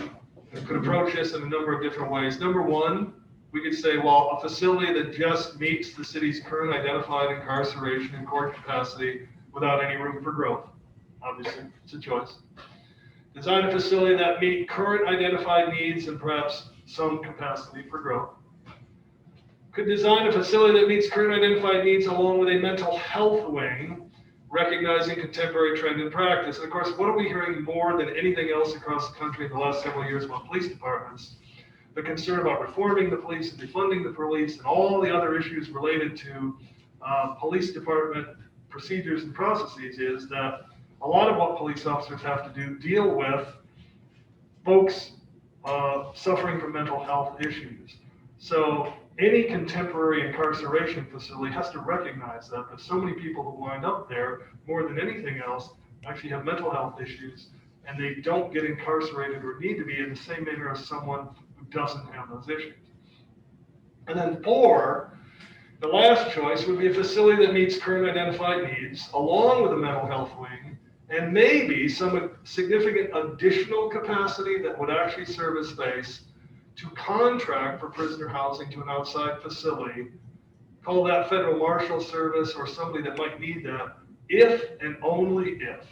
could approach this in a number of different ways. Number one, we could say, well, a facility that just meets the city's current identified incarceration and court capacity without any room for growth. Obviously, it's a choice. Design a facility that meets current identified needs and perhaps some capacity for growth. Could design a facility that meets current identified needs along with a mental health wing, recognizing contemporary trend and practice. And of course, what are we hearing more than anything else across the country in the last several years about police departments? The concern about reforming the police and defunding the police and all the other issues related to police department procedures and processes is that a lot of what police officers have to do deal with folks suffering from mental health issues. So any contemporary incarceration facility has to recognize that so many people who wind up there, more than anything else, actually have mental health issues, and they don't get incarcerated or need to be in the same manner as someone who doesn't have those issues. And then 4, the last choice would be a facility that meets current identified needs, along with a mental health wing, and maybe some significant additional capacity that would actually serve as space to contract for prisoner housing to an outside facility, call that federal marshal service or somebody that might need that, if and only if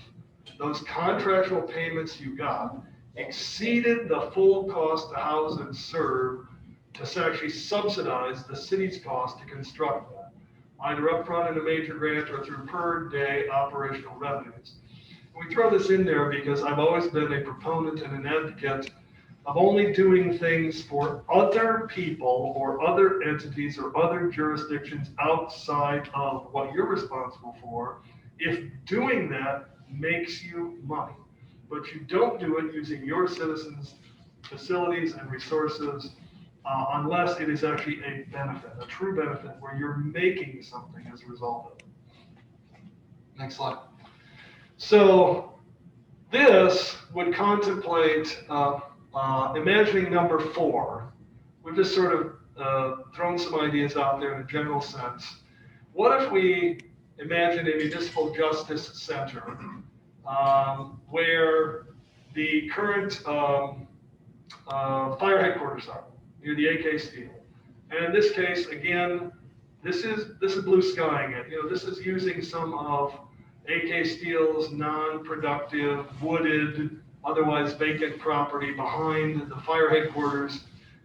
those contractual payments you got exceeded the full cost to house and serve to actually subsidize the city's cost to construct that, either upfront in a major grant or through per day operational revenues. We throw this in there because I've always been a proponent and an advocate of only doing things for other people or other entities or other jurisdictions outside of what you're responsible for, if doing that makes you money. But you don't do it using your citizens' facilities and resources unless it is actually a benefit, a true benefit, where you're making something as a result of it. Next slide. So this would contemplate imagining number 4. We've just sort of thrown some ideas out there in a general sense. What if we imagine a municipal justice center where the current fire headquarters are, near the AK Steel? And in this case, again, this is blue skying it. This is using some of AK Steel's non-productive, wooded, otherwise vacant property behind the fire headquarters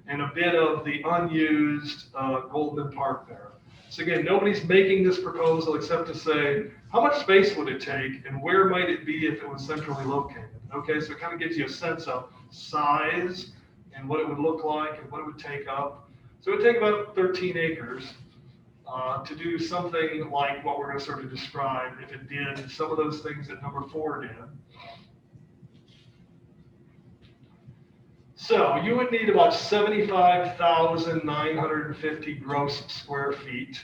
and a bit of the unused Goldman Park there. So again, nobody's making this proposal except to say, how much space would it take and where might it be if it was centrally located? Okay, so it kind of gives you a sense of size and what it would look like and what it would take up. So it would take about 13 acres to do something like what we're going to sort of describe if it did some of those things that number 4 did. So you would need about 75,950 gross square feet.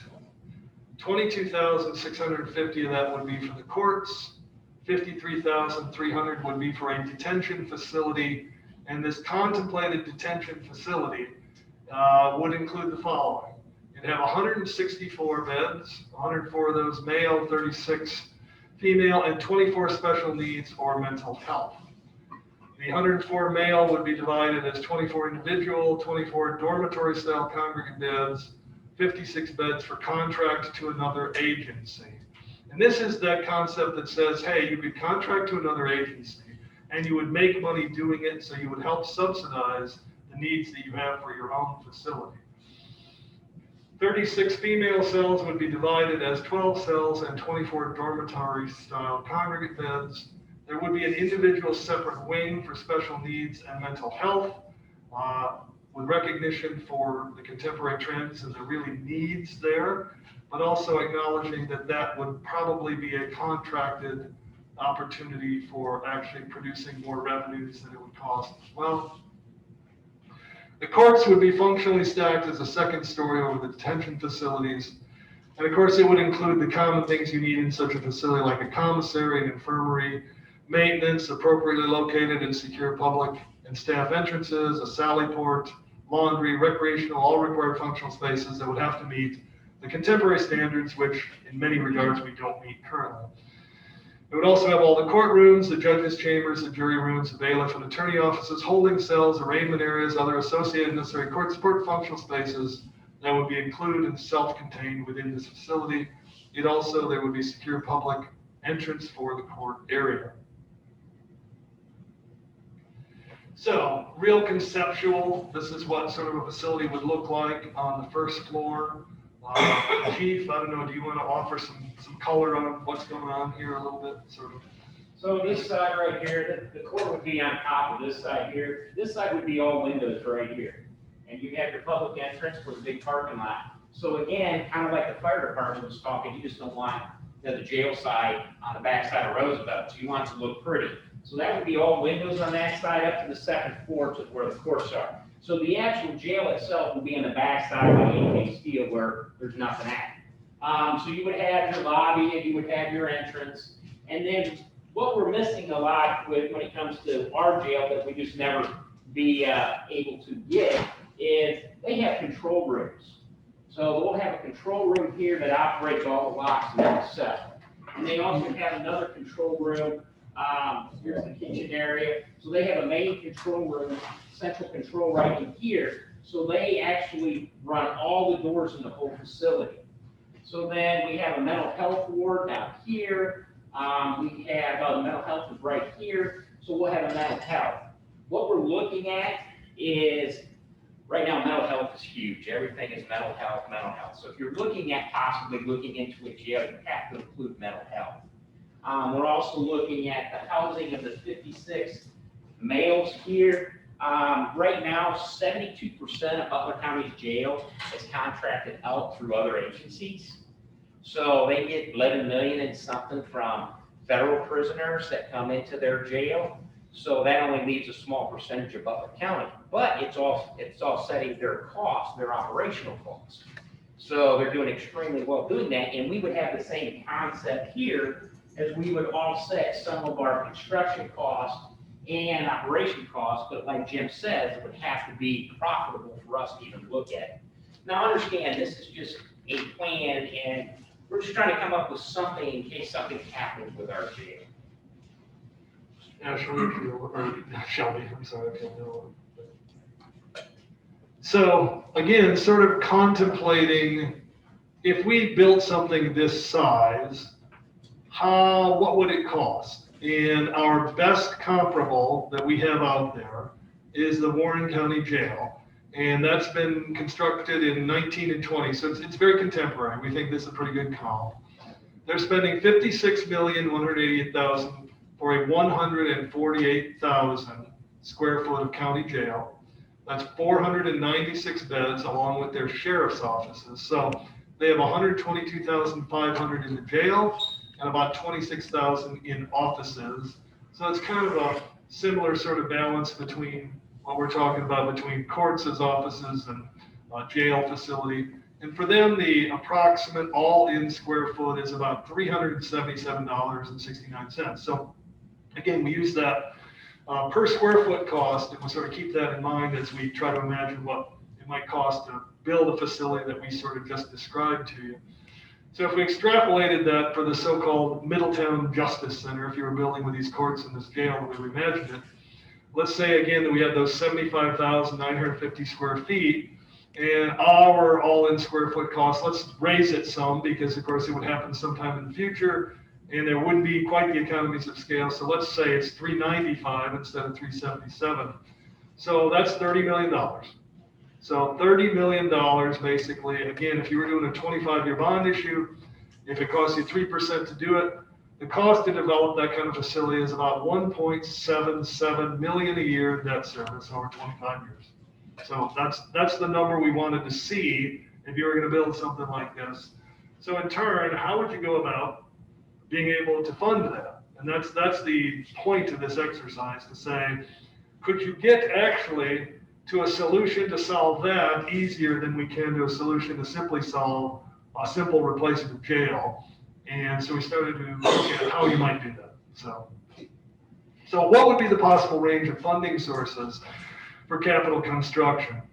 22,650 of that would be for the courts. 53,300 would be for a detention facility. And this contemplated detention facility would include the following. It'd have 164 beds, 104 of those male, 36 female, and 24 special needs or mental health. The 104 male would be divided as 24 individual, 24 dormitory style congregate beds, 56 beds for contract to another agency. And this is that concept that says, hey, you could contract to another agency and you would make money doing it, so you would help subsidize the needs that you have for your own facility. 36 female cells would be divided as 12 cells and 24 dormitory style congregate beds. There would be an individual separate wing for special needs and mental health, with recognition for the contemporary trends and the really needs there, but also acknowledging that that would probably be a contracted opportunity for actually producing more revenues than it would cost as well. The courts would be functionally stacked as a second story over the detention facilities. And of course, it would include the common things you need in such a facility like a commissary, an infirmary, maintenance, appropriately located and secure public and staff entrances, a sally port, laundry, recreational, all required functional spaces that would have to meet the contemporary standards, which in many regards we don't meet currently. It would also have all the courtrooms, the judges' chambers, the jury rooms, the bailiff and attorney offices, holding cells, arraignment areas, other associated necessary court support functional spaces that would be included and self-contained within this facility. There would be secure public entrance for the court area. So, real conceptual, this is what sort of a facility would look like on the first floor. Chief, I don't know, do you want to offer some color on what's going on here a little bit? Sort of. So this side right here, the court would be on top of this side here. This side would be all windows right here. And you have your public entrance with a big parking lot. So again, kind of like the fire department was talking, you just don't want the jail side on the back side of Roosevelt. So you want it to look pretty. So that would be all windows on that side up to the second floor to where the courts are. So the actual jail itself would be on the back side by AK Steel where there's nothing at. So you would have your lobby and you would have your entrance. And then what we're missing a lot with when it comes to our jail that we just never be able to get is they have control rooms. So we'll have a control room here that operates all the locks in the cell. And they also have another control room. Here's the kitchen area. So they have a main control room, central control right in here. So they actually run all the doors in the whole facility. So then we have a mental health ward down here. We have the mental health is right here. So we'll have a mental health. What we're looking at is, right now mental health is huge. Everything is mental health, mental health. So if you're looking at possibly looking into a jail, you have to include mental health. We're also looking at the housing of the 56 males here. Right now, 72% of Butler County's jail is contracted out through other agencies. So they get 11 million and something from federal prisoners that come into their jail. So that only leaves a small percentage of Butler County, but it's offsetting their costs, their operational costs. So they're doing extremely well doing that, and we would have the same concept here as we would offset some of our construction costs and operation costs, but like Jim says, it would have to be profitable for us to even look at it. Now understand, this is just a plan, and we're just trying to come up with something in case something happens with our jail. Shelby, I'm sorry, I can't know. So again, sort of contemplating, if we built something this size, what would it cost? And our best comparable that we have out there is the Warren County Jail. And that's been constructed in 19 and 20, so it's very contemporary. We think this is a pretty good comp. They're spending $56,188,450 for a 148,000 square foot of county jail. That's 496 beds along with their sheriff's offices. So they have 122,500 in the jail and about 26,000 in offices. So it's kind of a similar sort of balance between what we're talking about between courts as offices and jail facility. And for them, the approximate all-in square foot is about $377.69. So again, we use that per square foot cost, and we sort of keep that in mind as we try to imagine what it might cost to build a facility that we sort of just described to you. So if we extrapolated that for the so-called Middletown Justice Center, if you were building with these courts and this jail the way we imagined it, let's say again that we had those 75,950 square feet, and our all-in square foot cost, let's raise it some because of course it would happen sometime in the future and there wouldn't be quite the economies of scale. So let's say it's 395 instead of 377. So that's $30 million. So $30 million basically, again, if you were doing a 25-year bond issue, if it costs you 3% to do it, the cost to develop that kind of facility is about $1.77 million a year in debt service over 25 years. So that's the number we wanted to see if you were going to build something like this. So in turn, how would you go about being able to fund that? And that's the point of this exercise, to say, could you get actually to a solution to solve that easier than we can to a solution to simply solve a simple replacement of jail? And so we started to look at how you might do that. So what would be the possible range of funding sources for capital construction?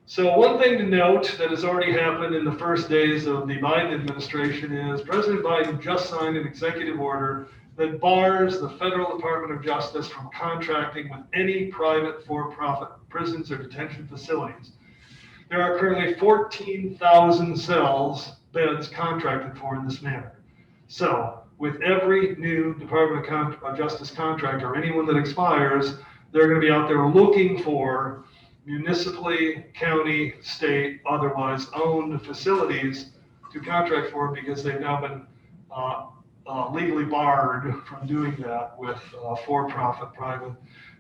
So one thing to note that has already happened in the first days of the Biden administration is President Biden just signed an executive order that bars the Federal Department of Justice from contracting with any private for-profit prisons or detention facilities. There are currently 14,000 beds contracted for in this manner. So with every new Department of Justice contract or anyone that expires, they're going to be out there looking for municipally, county, state, otherwise owned facilities to contract for because they've now been legally barred from doing that with for-profit private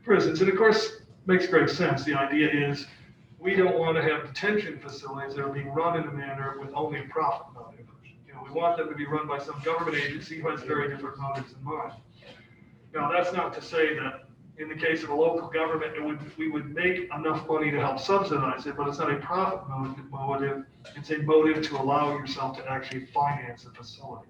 prisons. And of course, makes great sense. The idea is we don't want to have detention facilities that are being run in a manner with only a profit motive. We want them to be run by some government agency who has very different motives in mind. Now, that's not to say that in the case of a local government, we would make enough money to help subsidize it, but it's not a profit motive. It's a motive to allow yourself to actually finance a facility.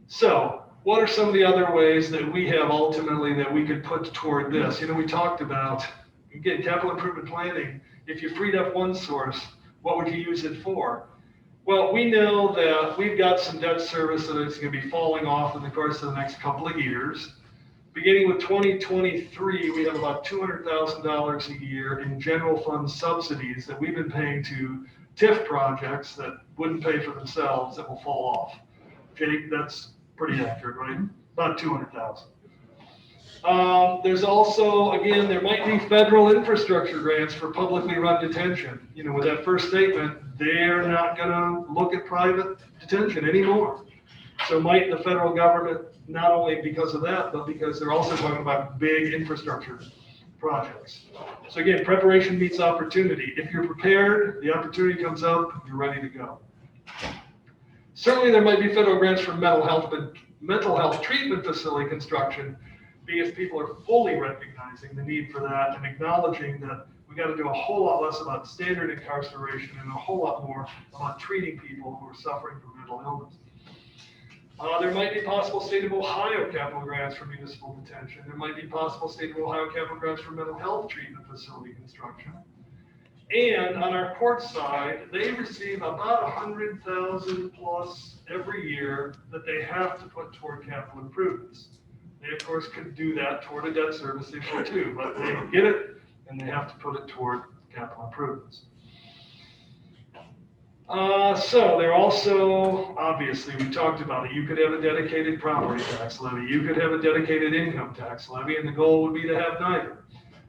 So what are some of the other ways that we have ultimately that we could put toward this? We talked about, again, capital improvement planning. If you freed up one source, what would you use it for? Well, we know that we've got some debt service that is going to be falling off in the course of the next couple of years. Beginning with 2023, we have about $200,000 a year in general fund subsidies that we've been paying to TIF projects that wouldn't pay for themselves that will fall off. Jake, that's pretty accurate, right? About 200,000. There's also, again, there might be federal infrastructure grants for publicly run detention. With that first statement, they're not going to look at private detention anymore. So might the federal government, not only because of that, but because they're also talking about big infrastructure projects. So again, preparation meets opportunity. If you're prepared, the opportunity comes up, you're ready to go. Certainly there might be federal grants for mental health treatment facility construction, because people are fully recognizing the need for that and acknowledging that we got to do a whole lot less about standard incarceration and a whole lot more about treating people who are suffering from mental illness. There might be possible state of Ohio capital grants for municipal detention. There might be possible state of Ohio capital grants for mental health treatment facility construction. And on our court side, they receive about 100,000 plus every year that they have to put toward capital improvements. They, of course, could do that toward a debt service issue too, but they get it and they have to put it toward capital improvements. So they're also, obviously, we talked about it. You could have a dedicated property tax levy. You could have a dedicated income tax levy, and the goal would be to have neither.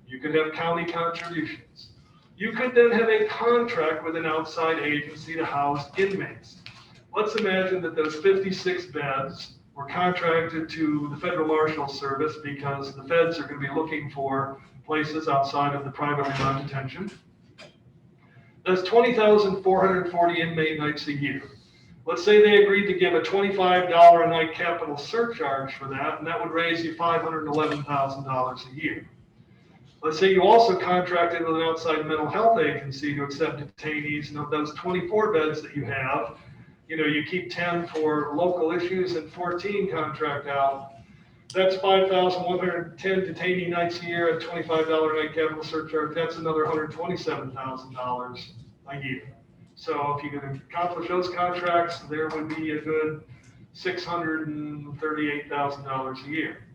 You could have county contributions. You could then have a contract with an outside agency to house inmates. Let's imagine that those 56 beds We're contracted to the Federal Marshal Service because the feds are going to be looking for places outside of the privately run detention. That's 20,440 inmate nights a year. Let's say they agreed to give a $25 a night capital surcharge for that, and that would raise you $511,000 a year. Let's say you also contracted with an outside mental health agency to accept detainees, and of those 24 beds that you have, you keep 10 for local issues and 14 contract out. That's 5,110 detainee nights a year at $25 a night capital surcharge. That's another $127,000 a year. So if you can accomplish those contracts, there would be a good $638,000 a year.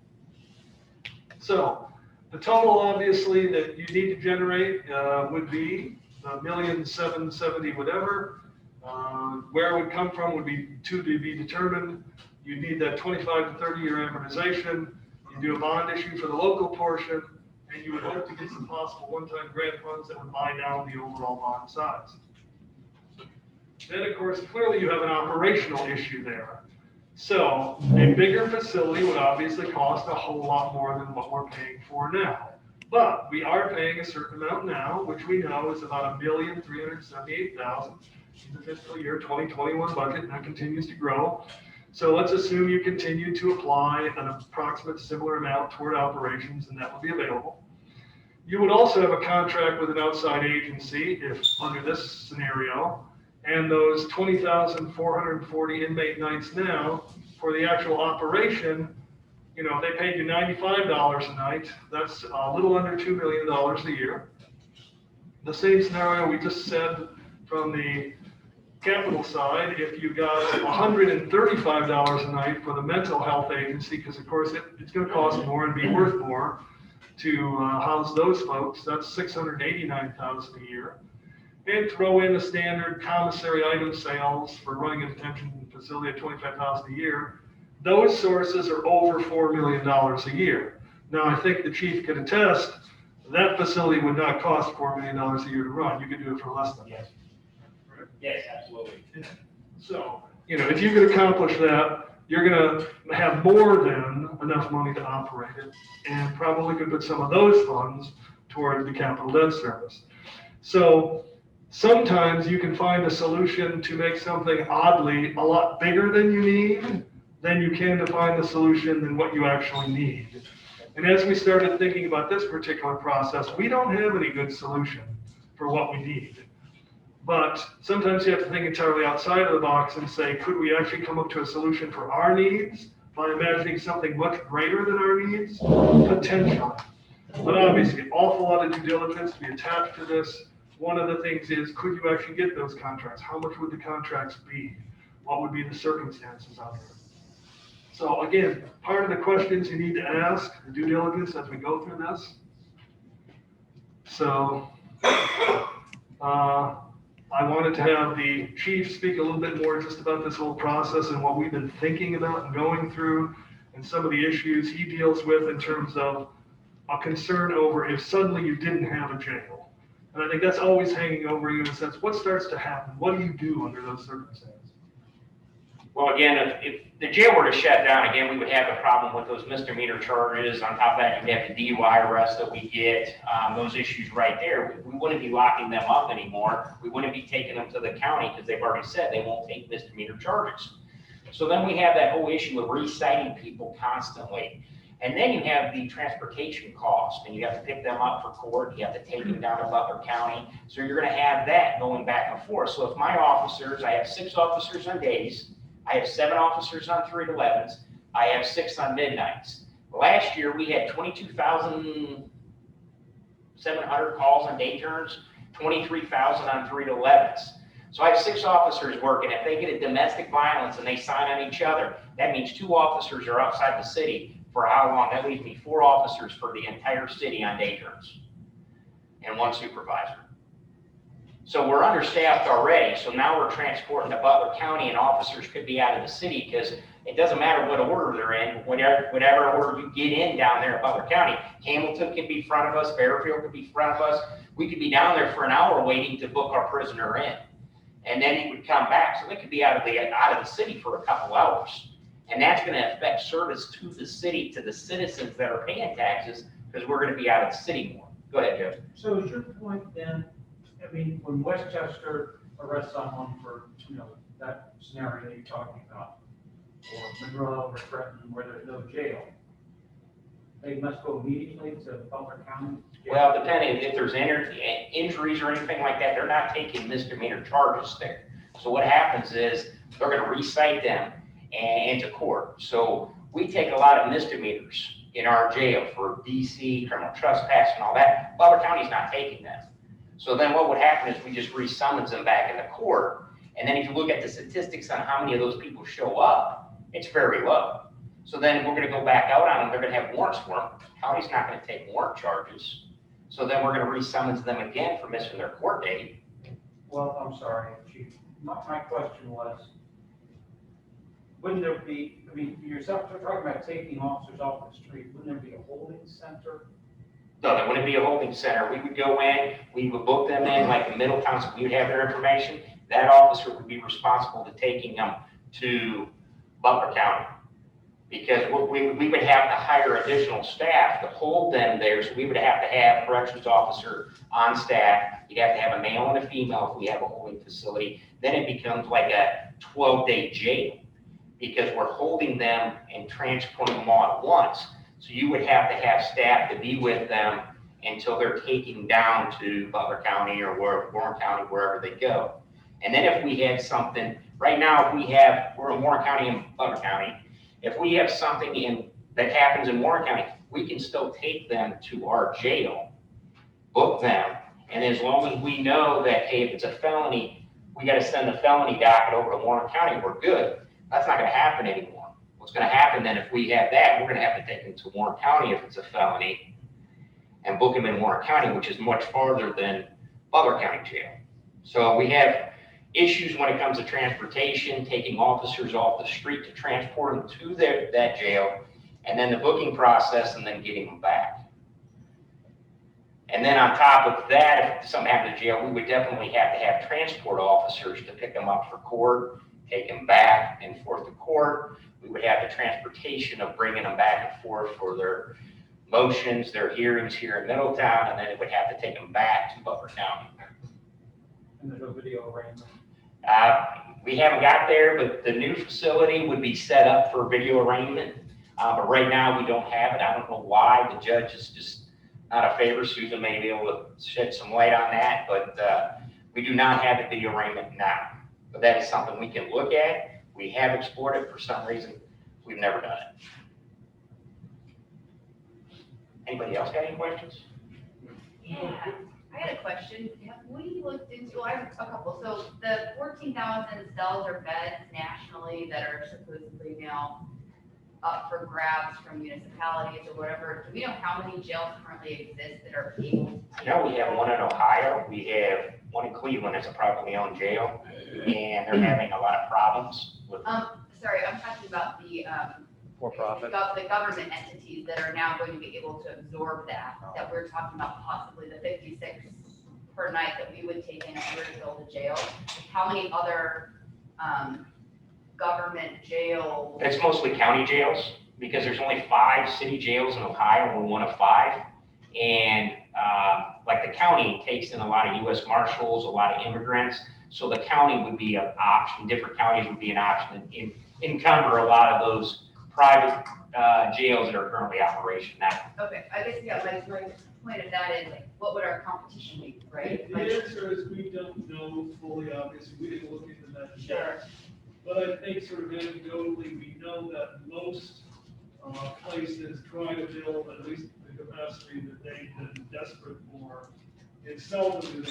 So the total, obviously, that you need to generate would be $1,770,000 whatever. Where it would come from would be to be determined. You need that 25 to 30 year amortization. You do a bond issue for the local portion, and you would hope to get some possible one-time grant funds that would buy down the overall bond size. Then, of course, clearly you have an operational issue there. So a bigger facility would obviously cost a whole lot more than what we're paying for now. But we are paying a certain amount now, which we know is about $1,378,000 in the fiscal year 2021 budget, and that continues to grow. So let's assume you continue to apply an approximate similar amount toward operations, and that will be available. You would also have a contract with an outside agency if under this scenario, and those 20,440 inmate nights now for the actual operation, if they paid you $95 a night, that's a little under $2 million a year. The same scenario we just said from the capital side, if you got $135 a night for the mental health agency, because of course it's going to cost more and be worth more to house those folks, that's $689,000 a year. And throw in the standard commissary item sales for running a detention facility at $25,000 a year. Those sources are over $4 million a year. Now, I think the chief could attest that facility would not cost $4 million a year to run. You could do it for less than that. Yes, absolutely. So, if you could accomplish that, you're going to have more than enough money to operate it, and probably could put some of those funds toward the capital debt service. So sometimes you can find a solution to make something oddly a lot bigger than you need, than you can to find the solution than what you actually need. And as we started thinking about this particular process, we don't have any good solution for what we need. But sometimes you have to think entirely outside of the box and say, could we actually come up to a solution for our needs by imagining something much greater than our needs? Potentially. But obviously, an awful lot of due diligence to be attached to this. One of the things is, could you actually get those contracts? How much would the contracts be? What would be the circumstances out there? So again, part of the questions you need to ask, the due diligence as we go through this. So I wanted to have the chief speak a little bit more just about this whole process and what we've been thinking about and going through, and some of the issues he deals with in terms of a concern over if suddenly you didn't have a jail. And I think that's always hanging over you in a sense. What starts to happen? What do you do under those circumstances? Well, again, if the jail were to shut down, again, we would have a problem with those misdemeanor charges. On top of that, you'd have the DUI arrests that we get, those issues right there. We wouldn't be locking them up anymore. We wouldn't be taking them to the county because they've already said they won't take misdemeanor charges. So then we have that whole issue of reciting people constantly. And then you have the transportation cost, and you have to pick them up for court. You have to take them down to Butler County. So you're going to have that going back and forth. So if my officers, I have 6 officers on days, I have 7 officers on 3 to 11s. I have 6 on midnights. Last year, we had 22,700 calls on day turns, 23,000 on 3 to 11s. So I have 6 officers working. If they get a domestic violence and they sign on each other, that means 2 officers are outside the city for how long? That leaves me 4 officers for the entire city on day turns and 1 supervisor. So we're understaffed already. So now we're transporting to Butler County, and officers could be out of the city because it doesn't matter what order they're in, whatever order you get in down there at Butler County. Hamilton could be in front of us, Fairfield could be in front of us. We could be down there for an hour waiting to book our prisoner in. And then he would come back. So they could be out of the city for a couple hours. And that's gonna affect service to the city, to the citizens that are paying taxes, because we're gonna be out of the city more. Go ahead, Joe. So is your point then, I mean, when Westchester arrests someone for, that scenario that you're talking about, or Monroe or Trenton where there's no jail, they must go immediately to Butler County? Well, depending if there's injuries or anything like that, they're not taking misdemeanor charges there. So what happens is they're gonna recite them into court. So we take a lot of misdemeanors in our jail for DC, criminal trespass and all that. Butler County's not taking them. So then what would happen is we just re-summons them back into court. And then if you look at the statistics on how many of those people show up, it's very low. So then we're gonna go back out on them, they're gonna have warrants for them. County's not gonna take warrant charges. So then we're gonna re-summons them again for missing their court date. Well, I'm sorry, Chief. My question was, wouldn't there be, I mean, you're talking about taking officers off the street, wouldn't there be a holding center? No, there wouldn't be a holding center. We would go in, we would book them in like in Middletown, so we would have their information. That officer would be responsible to taking them to Butler County. Because we would have to hire additional staff to hold them there, so we would have to have a corrections officer on staff. You'd have to have a male and a female if we have a holding facility. Then it becomes like a 12-day jail, because we're holding them and transporting them all at once. So you would have to have staff to be with them until they're taken down to Butler County or Warren County, wherever they go. And then if we had something, right now, we're in Warren County and Butler County. If we have something that happens in Warren County, we can still take them to our jail, book them, and as long as we know that, hey, if it's a felony, we gotta send the felony docket over to Warren County, we're good. That's not gonna happen anymore. What's gonna happen then, if we have that, we're gonna have to take them to Warren County if it's a felony, and book them in Warren County, which is much farther than Butler County Jail. So we have issues when it comes to transportation, taking officers off the street to transport them to that jail, and then the booking process, and then getting them back. And then on top of that, if something happened to jail, we would definitely have to have transport officers to pick them up for court, take them back and forth to court. We would have the transportation of bringing them back and forth for their motions, their hearings here in Middletown, and then it would have to take them back to Butler County. And there's no video arraignment? We haven't got there, but the new facility would be set up for video arraignment. But right now, we don't have it. I don't know why. The judge is just not a favor. Susan may be able to shed some light on that, but we do not have a video arraignment now. But that is something we can look at. We have explored it. For some reason, we've never done it. Anybody else got any questions? Yeah, I got a question. Have we looked into, I have a couple, so the 14,000 cells or beds nationally that are supposedly now up for grabs from municipalities or whatever, do we know how many jails currently exist that are able to? I know we have one in Ohio. We have one in Cleveland. It's a privately owned jail, and they're having a lot of problems with. Sorry, I'm talking about the For-profit. the government entities that are now going to be able to absorb that we're talking about possibly the 56 per night that we would take in if we were to build a jail. How many other government jails? It's mostly county jails, because there's only 5 city jails in Ohio. We're one of 5. And like the county takes in a lot of U.S. Marshals, a lot of immigrants. So the county would be an option. Different counties would be an option and encumber a lot of those private jails that are currently operation now. Okay, I guess, yeah, my point of that is, like, what would our competition be, right? The answer is we don't know fully, obviously, we didn't look into that yet. But I think sort of anecdotally, we know that most places try to build at least the capacity that they've been desperate for. And seldom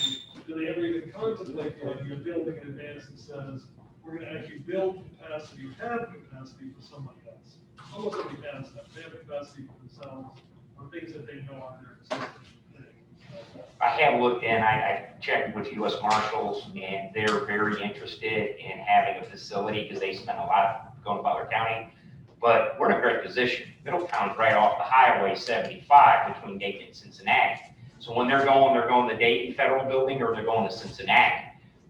do they ever even contemplate building a building in advance that says, we're gonna actually build capacity, have capacity for somebody else. Almost everybody has that, they have capacity for themselves, or things that they know are their existing thing. I have looked in, I checked with U.S. Marshals, and they're very interested in having a facility because they spend a lot going to Butler County. But we're in a great position. Middletown's right off the Highway 75 between Dayton and Cincinnati. So when they're going to Dayton Federal Building or they're going to Cincinnati.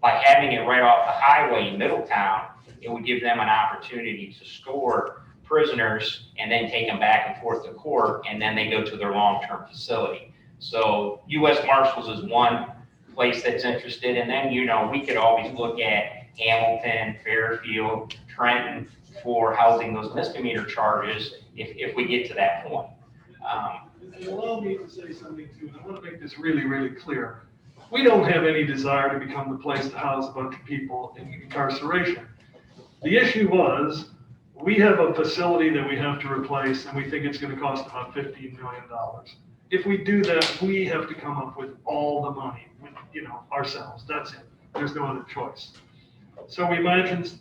By having it right off the highway in Middletown, it would give them an opportunity to store prisoners and then take them back and forth to court, and then they go to their long-term facility. So U.S. Marshals is one place that's interested, and then, we could always look at Hamilton, Fairfield, Trenton for housing those misdemeanor charges if we get to that point. And allow me to say something too, and I want to make this really, really clear. We don't have any desire to become the place to house a bunch of people in incarceration. The issue was, we have a facility that we have to replace, and we think it's going to cost about $15 million. If we do that, we have to come up with all the money, ourselves. That's it. There's no other choice. So we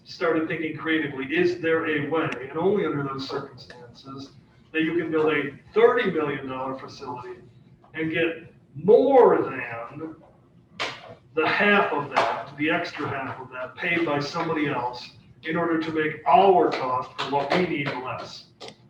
started thinking creatively, is there a way, and only under those circumstances, that you can build a $30 million facility and get more than the half of that, the extra half of that, paid by somebody else in order to make our cost for what we need less.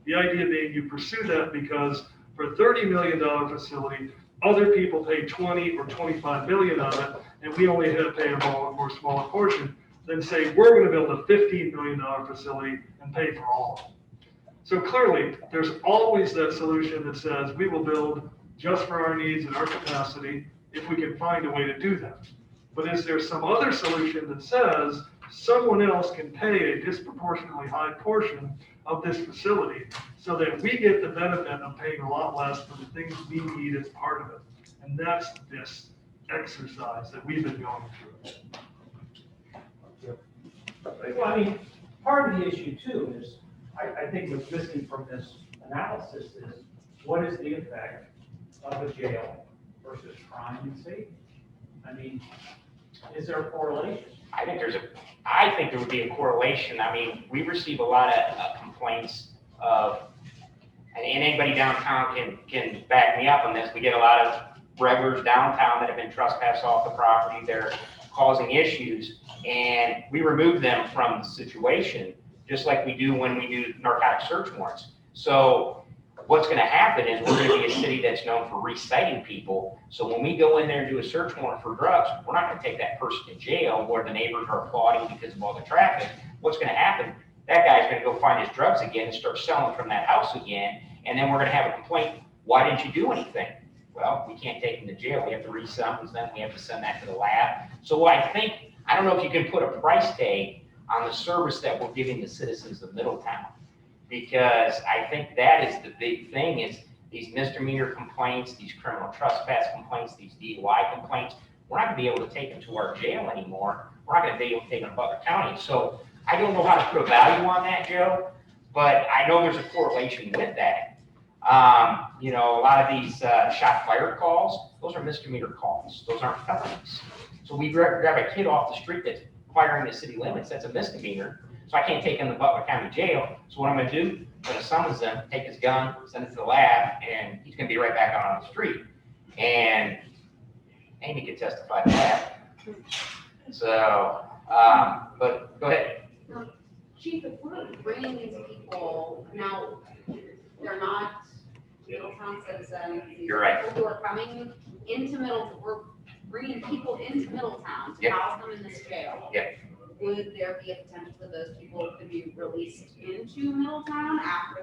The idea being you pursue that because for a $30 million facility, other people pay 20 or 25 million of it, and we only have to pay a more smaller portion, then say, we're going to build a $15 million facility and pay for all of it. So clearly, there's always that solution that says we will build just for our needs and our capacity if we can find a way to do that. But is there some other solution that says someone else can pay a disproportionately high portion of this facility so that we get the benefit of paying a lot less for the things we need as part of it? And that's this exercise that we've been going through. Well, I mean, part of the issue too is, I think what's missing from this analysis is, what is the effect of a jail versus crime and safety? I mean, is there a correlation? I think there would be a correlation. I mean, we receive a lot of complaints of, and anybody downtown can back me up on this, we get a lot of regulars downtown that have been trespassed off the property, they're causing issues, and we remove them from the situation, just like we do when we do narcotic search warrants. So what's going to happen is we're going to be a city that's known for reciting people. So when we go in there and do a search warrant for drugs, we're not going to take that person to jail where the neighbors are applauding because of all the traffic. What's going to happen? That guy's going to go find his drugs again and start selling from that house again. And then we're going to have a complaint. Why didn't you do anything? Well, we can't take him to jail. We have to re-summons them. We have to send that to the lab. So I don't know if you can put a price tag on the service that we're giving the citizens of Middletown. Because I think that is the big thing is these misdemeanor complaints, these criminal trespass complaints, these DUI complaints, we're not gonna be able to take them to our jail anymore. We're not gonna be able to take them to Butler County. So I don't know how to put a value on that, Joe, but I know there's a correlation with that. A lot of these shot fire calls, those are misdemeanor calls. Those aren't felonies. So we grab a kid off the street that's firing the city limits, that's a misdemeanor. So I can't take him to Butler County Jail. So what I'm going to do, I'm going to summons him, take his gun, send it to the lab, and he's going to be right back out on the street. And Amy could testify to that. So, but go ahead. Chief, if we're bringing these people, now, they're not Middletown citizens. These You're right. People who are coming into Middletown, we're bringing people into Middletown to house them in this jail. Yep. Would there be a potential that those people could be released into Middletown after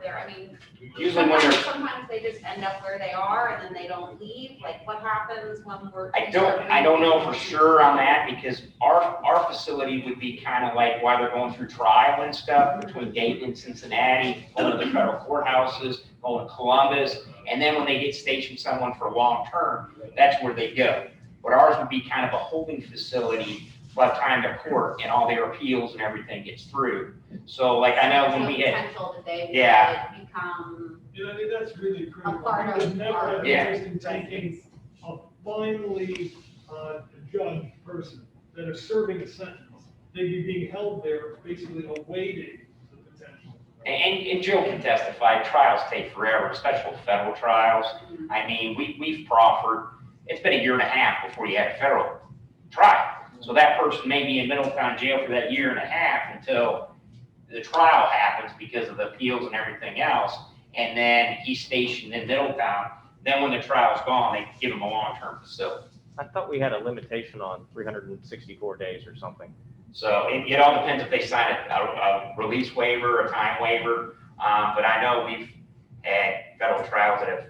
Usually when they're, sometimes they just end up where they are and then they don't leave? Like, what happens when we're? I don't know for sure on that because our facility would be kind of like while they're going through trial and stuff between Dayton and Cincinnati, going to the federal courthouses, going to Columbus, and then when they get stationed someone for long term, that's where they go. But ours would be kind of a holding facility by the time the court and all their appeals and everything gets through. So like I know when we had, Potential that they would become I mean, that's really a critical. part of. We've never had Yeah. interest in taking a finally judged person that is serving a sentence. They'd be being held there, basically awaiting the potential. and Joe can testify, trials take forever, especially federal trials. I mean, we've proffered, it's been 1.5 years before you had a federal trial. So that person may be in Middletown jail for that 1.5 years until the trial happens because of the appeals and everything else. And then he's stationed in Middletown. Then when the trial's gone, they give him a long-term facility. I thought we had a limitation on 364 days or something. So it all depends if they sign a release waiver, a time waiver. But I know we've had federal trials that have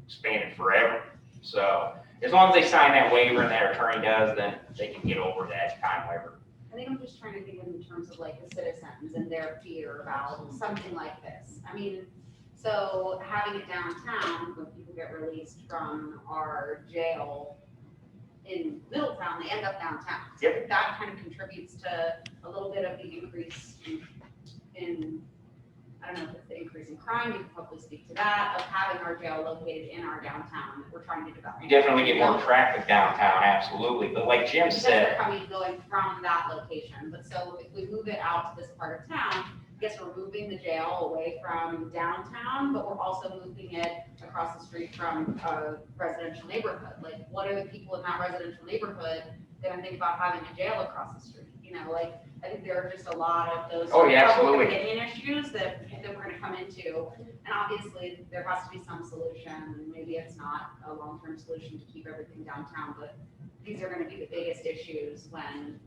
spanned forever. So as long as they sign that waiver and that attorney does, then they can get over that time waiver. I think I'm just trying to think in terms of like the citizens and their fear about something like this. I mean, so having it downtown, when people get released from our jail in Middletown, they end up downtown. So Yep. that kind of contributes to a little bit of the increase in, I don't know if it's the increase in crime, you can probably speak to that, of having our jail located in our downtown that we're trying to develop. You definitely get more traffic downtown, absolutely. But like Jim Because they're said, coming, going from that location, but so if we move it out to this part of town, I guess we're moving the jail away from downtown, but we're also moving it across the street from a residential neighborhood. Like, what are the people in that residential neighborhood gonna think about having a jail across the street? You know, like, I think there are just a lot of those. Oh, yeah, public absolutely. opinion issues that we're gonna come into, and obviously, there has to be some solution, and maybe it's not a long-term solution to keep everything downtown, but these are gonna be the biggest issues when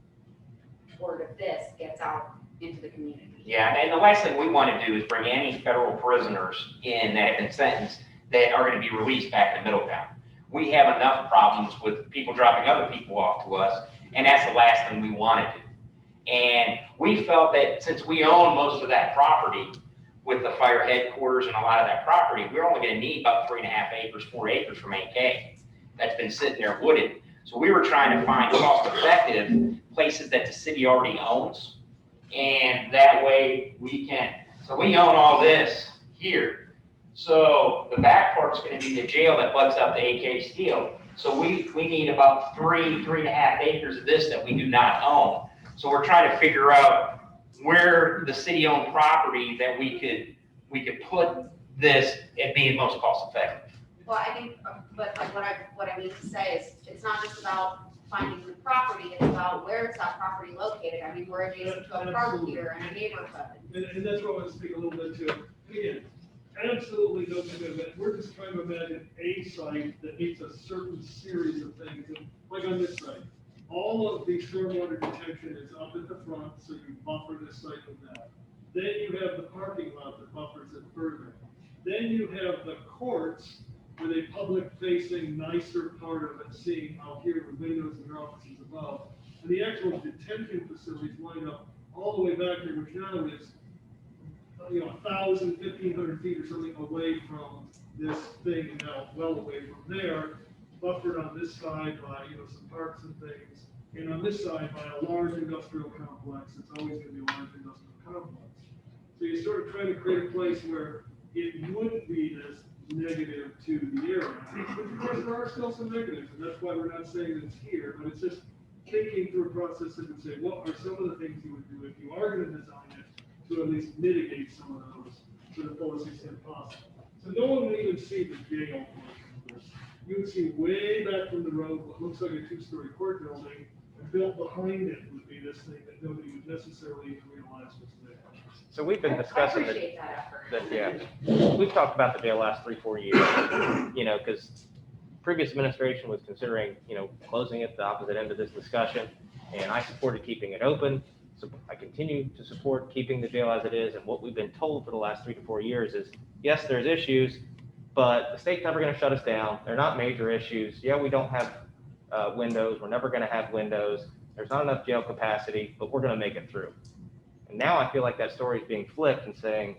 word of this gets out into the community. yeah, and the last thing we want to do is bring any federal prisoners in that have been sentenced that are going to be released back to Middletown. We have enough problems with people dropping other people off to us, and that's the last thing we want to do. And we felt that since we own most of that property with the fire headquarters and a lot of that property, we're only going to need about 3.5 acres, 4 acres from AK that's been sitting there wooded. So we were trying to find cost-effective places that the city already owns. And that way we can, so we own all this here. So the back part's gonna be the jail that butts up to AK Steel. So we need about 3.5 acres of this that we do not own. So we're trying to figure out where the city-owned property that we could put this at being most cost-effective. Well, I think, but like what I mean to say is, it's not just about finding the property, it's about where is that property located. I mean, we're adjacent to a park here and a neighborhood. And that's what I want to speak a little bit to. Again, absolutely no commitment. We're just trying to imagine a site that meets a certain series of things. And like on this site, all of the stormwater detention is up at the front, so you buffer this site with that. Then you have the parking lot that buffers it further. Then you have the courts with a public-facing, nicer part of it, seeing out here with windows and their offices above. And the actual detention facilities line up all the way back here, which now is, 1,000, 1,500 feet or something away from this thing, and now well away from there, buffered on this side by, some parks and things, and on this side by a large industrial complex. It's always gonna be a large industrial complex. So you sort of try to create a place where it wouldn't be this negative to the area. Of course, there are still some negatives, and that's why we're not saying it's here, but it's just thinking through a process that would say, what are some of the things you would do if you are gonna design it to at least mitigate some of those to the fullest extent possible. So no one would even see the jail portion of this. You would see way back from the road what looks like a 2-story court building, and built behind it would be this thing that nobody would necessarily even realize was there. So we've been discussing I appreciate that effort. yeah, we've talked about the jail last 3-4 years, because previous administration was considering, closing it the opposite end of this discussion, and I supported keeping it open. So I continue to support keeping the jail as it is, and what we've been told for the last 3 to 4 years is, yes, there's issues, but the state's never gonna shut us down. They're not major issues. Yeah, we don't have windows. We're never gonna have windows. There's not enough jail capacity, but we're gonna make it through. And now I feel like that story is being flipped and saying,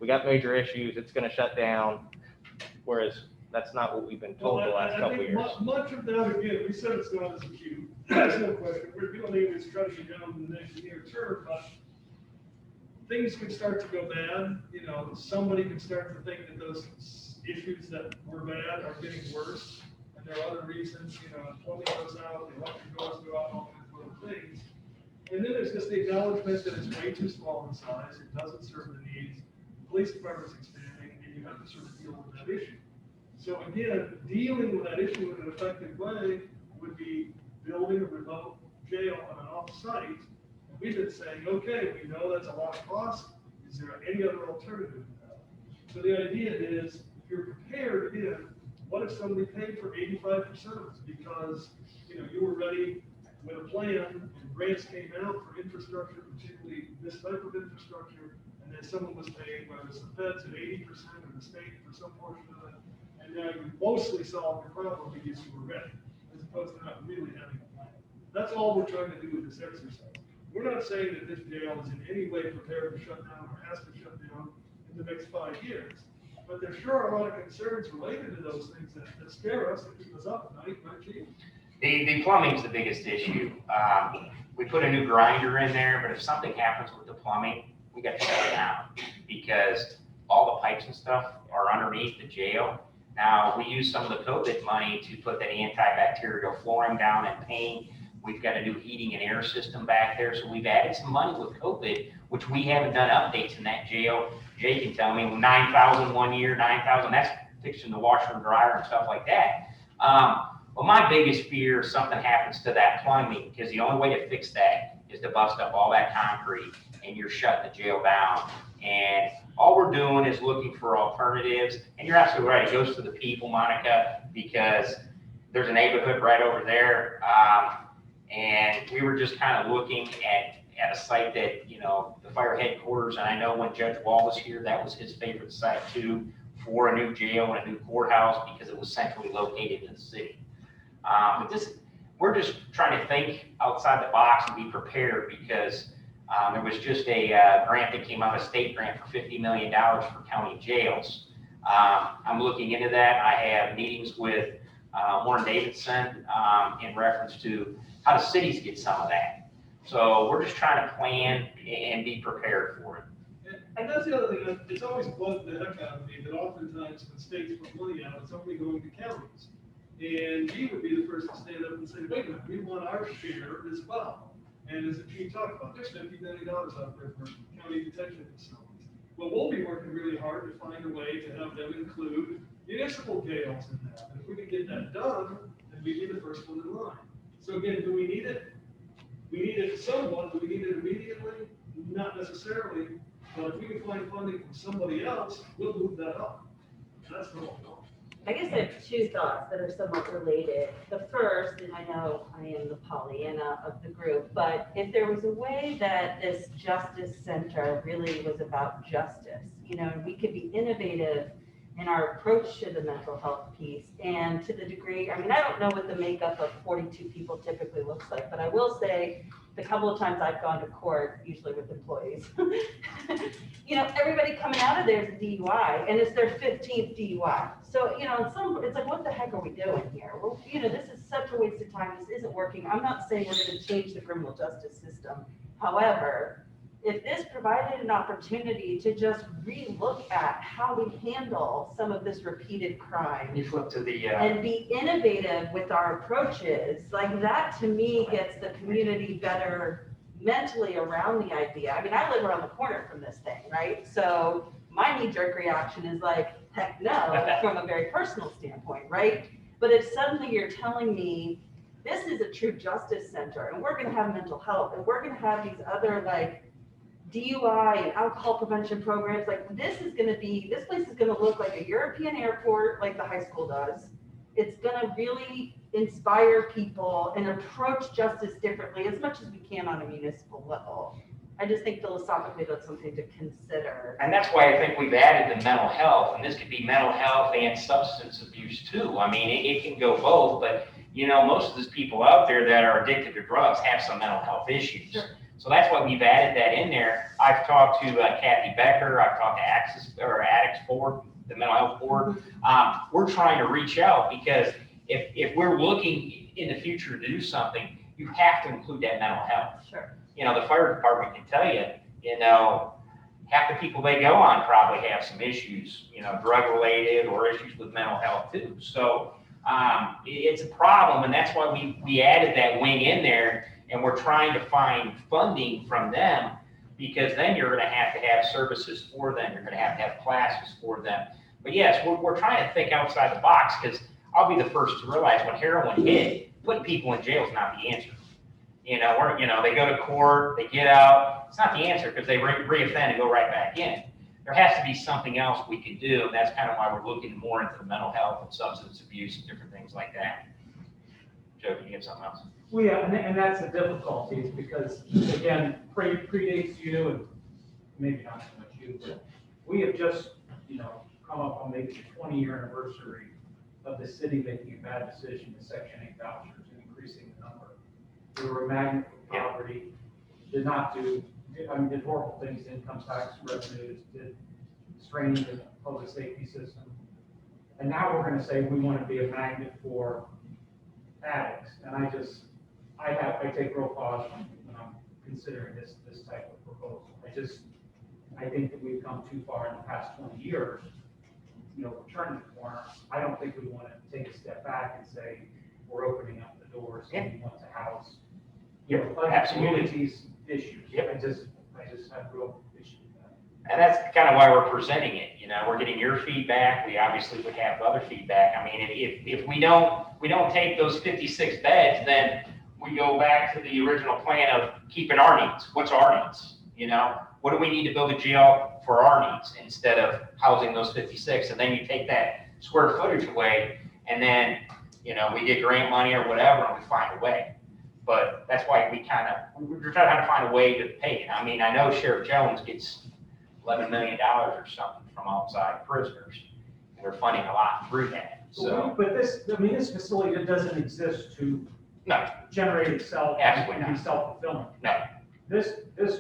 we got major issues, it's gonna shut down, whereas that's not what we've been told the last couple of years. Much of that, again, we said it's not as acute. There's no question. We're dealing with shutting down in the next near term, but things can start to go bad. Somebody can start to think that those issues that were bad are getting worse. And there are other reasons, plumbing goes out, the electric goes out, all kinds of other things. And then there's just the acknowledgement that it's way too small in size, it doesn't serve the needs, the police department's expanding, and you have to sort of deal with that issue. So again, dealing with that issue in an effective way would be building a remote jail on an off-site. And we've been saying, okay, we know that's a lot of cost, is there any other alternative to that? So the idea is, if you're prepared, again, what if somebody paid for 85% of it because, you were ready when a plan and grants came out for infrastructure, particularly this type of infrastructure, and then someone was paying, whether it's the feds at 80% or the state for some portion of it, and now you mostly solve the problem because you were ready, as opposed to not really having a plan. That's all we're trying to do with this exercise. We're not saying that this jail is in any way prepared to shut down or has to shut down in the next 5 years. But there sure are a lot of concerns related to those things that scare us and keep us up at night, right, Chief? The plumbing's the biggest issue. We put a new grinder in there, but if something happens with the plumbing, we got to shut it down because all the pipes and stuff are underneath the jail. Now, we use some of the COVID money to put that antibacterial flooring down and paint. We've got a new heating and air system back there. So we've added some money with COVID, which we haven't done updates in that jail. Jay can tell me 9,000 one year, 9,000, that's fixing the washer and dryer and stuff like that. Well, my biggest fear is something happens to that plumbing, because the only way to fix that is to bust up all that concrete and you're shutting the jail down. And all we're doing is looking for alternatives. And you're absolutely right, it goes to the people, Monica, because there's a neighborhood right over there. And we were just kind of looking at a site that, you know, the fire headquarters, and I know when Judge Wall was here, that was his favorite site too, for a new jail and a new courthouse, because it was centrally located in the city. But we're just trying to think outside the box and be prepared, because there was just a grant that came out, a state grant for $50 million for county jails. I'm looking into that. I have meetings with Warren Davidson in reference to how do cities get some of that. So we're just trying to plan and be prepared for it. And that's the other thing, it's always bugged the heck out of me that oftentimes when states put money out, it's only going to counties. And he would be the first to stand up and say, wait a minute, we want our share as well. And as the chief talked about, there's $50 million out there for county detention facilities. Well, we'll be working really hard to find a way to have them include municipal jails in that. And if we can get that done, then we'd be the first one in line. So again, do we need it? We need it somewhat. Do we need it immediately? Not necessarily. But if we can find funding from somebody else, we'll move that up. That's the whole goal. I guess I have two thoughts that are somewhat related. The first, and I know I am the Pollyanna of the group, but if there was a way that this justice center really was about justice, you know, we could be innovative in our approach to the mental health piece, and to the degree, I mean, I don't know what the makeup of 42 people typically looks like, but I will say the couple of times I've gone to court, usually with employees, you know, everybody coming out of there is DUI, and it's their 15th DUI. So, you know, it's like, what the heck are we doing here? Well, you know, this is such a waste of time. This isn't working. I'm not saying we're going to change the criminal justice system. However, if this provided an opportunity to just relook at how we handle some of this repeated crime, You flip to the, and be innovative with our approaches, like that to me gets the community better mentally around the idea. I mean, I live around the corner from this thing, right? So my knee-jerk reaction is like, heck no, from a very personal standpoint, right? But if suddenly you're telling me this is a true justice center and we're gonna have mental health and we're gonna have these other like DUI and alcohol prevention programs, like this place is gonna look like a European airport like the high school does. It's gonna really inspire people and approach justice differently as much as we can on a municipal level. I just think philosophically that's something to consider. and that's why I think we've added the mental health, and this could be mental health and substance abuse too. I mean, it can go both, but you know, most of these people out there that are addicted to drugs have some mental health issues. Sure. So that's why we've added that in there. I've talked to Kathy Becker, I've talked to Addicts Board, the mental health board. We're trying to reach out because if we're looking in the future to do something, you have to include that mental health. Sure. You know, the fire department can tell you, you know, half the people they go on probably have some issues, you know, drug related or issues with mental health too. So it's a problem, and that's why we added that wing in there, and we're trying to find funding from them, because then you're going to have services for them. You're going to have classes for them. But yes, we're trying to think outside the box, because I'll be the first to realize when heroin hit, putting people in jail is not the answer. You know, they go to court, they get out. It's not the answer, because they reoffend and go right back in. There has to be something else we can do, and that's kind of why we're looking more into the mental health and substance abuse and different things like that. Joe, can you have something else? Well, yeah, and that's the difficulty, is because, again, predates you, and maybe not so much you, but we have just, come up on maybe the 20-year anniversary of the city making a bad decision with Section 8 vouchers and increasing the number. We were a magnet for poverty, did horrible things to income tax revenues, did strain the public safety system. And now we're gonna say we want to be a magnet for addicts. And I take real pause when I'm considering this type of proposal. I think that we've come too far in the past 20 years, we're turning the corner. I don't think we want to take a step back and say, we're opening up the doors and we want to house, other communities' issues. I just have real issue with that. And that's kind of why we're presenting it, we're getting your feedback, we obviously would have other feedback. I mean, if we don't take those 56 beds, then we go back to the original plan of keeping our needs. What's our needs, What do we need to build a jail for our needs instead of housing those 56? And then you take that square footage away, and then, we get grant money or whatever, and we find a way. But that's why we're trying to find a way to pay it. I mean, I know Sheriff Jones gets $11 million or something from outside prisoners. We're funding a lot through that, so. But this facility doesn't exist to No, generate itself Absolutely and be not. self-fulfilling. no, This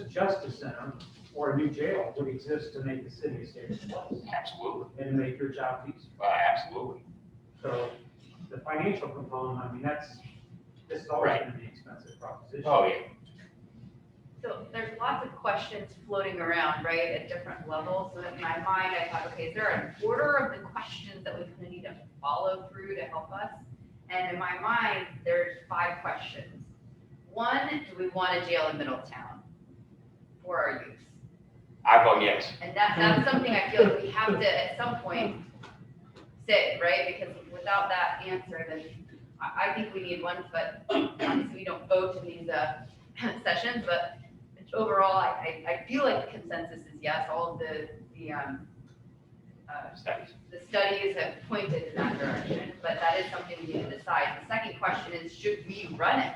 justice center or a new jail would exist to make the city a safer place absolutely, and to make your job easier. absolutely. So the financial component, this is always going to be an expensive proposition. Oh, yeah. So there's lots of questions floating around, right, at different levels. So in my mind, I thought, okay, is there an order of the questions that we kind of need to follow through to help us? And in my mind, there's 5 questions. 1, do we want a jail in Middletown for our youth? I vote yes. And that's something I feel like we have to, at some point, say, right? Because without that answer, then I think we need one, but obviously we don't vote in these sessions, but overall, I feel like the consensus is yes. All of the studies have pointed in that direction, but that is something we need to decide. The second question is, should we run it?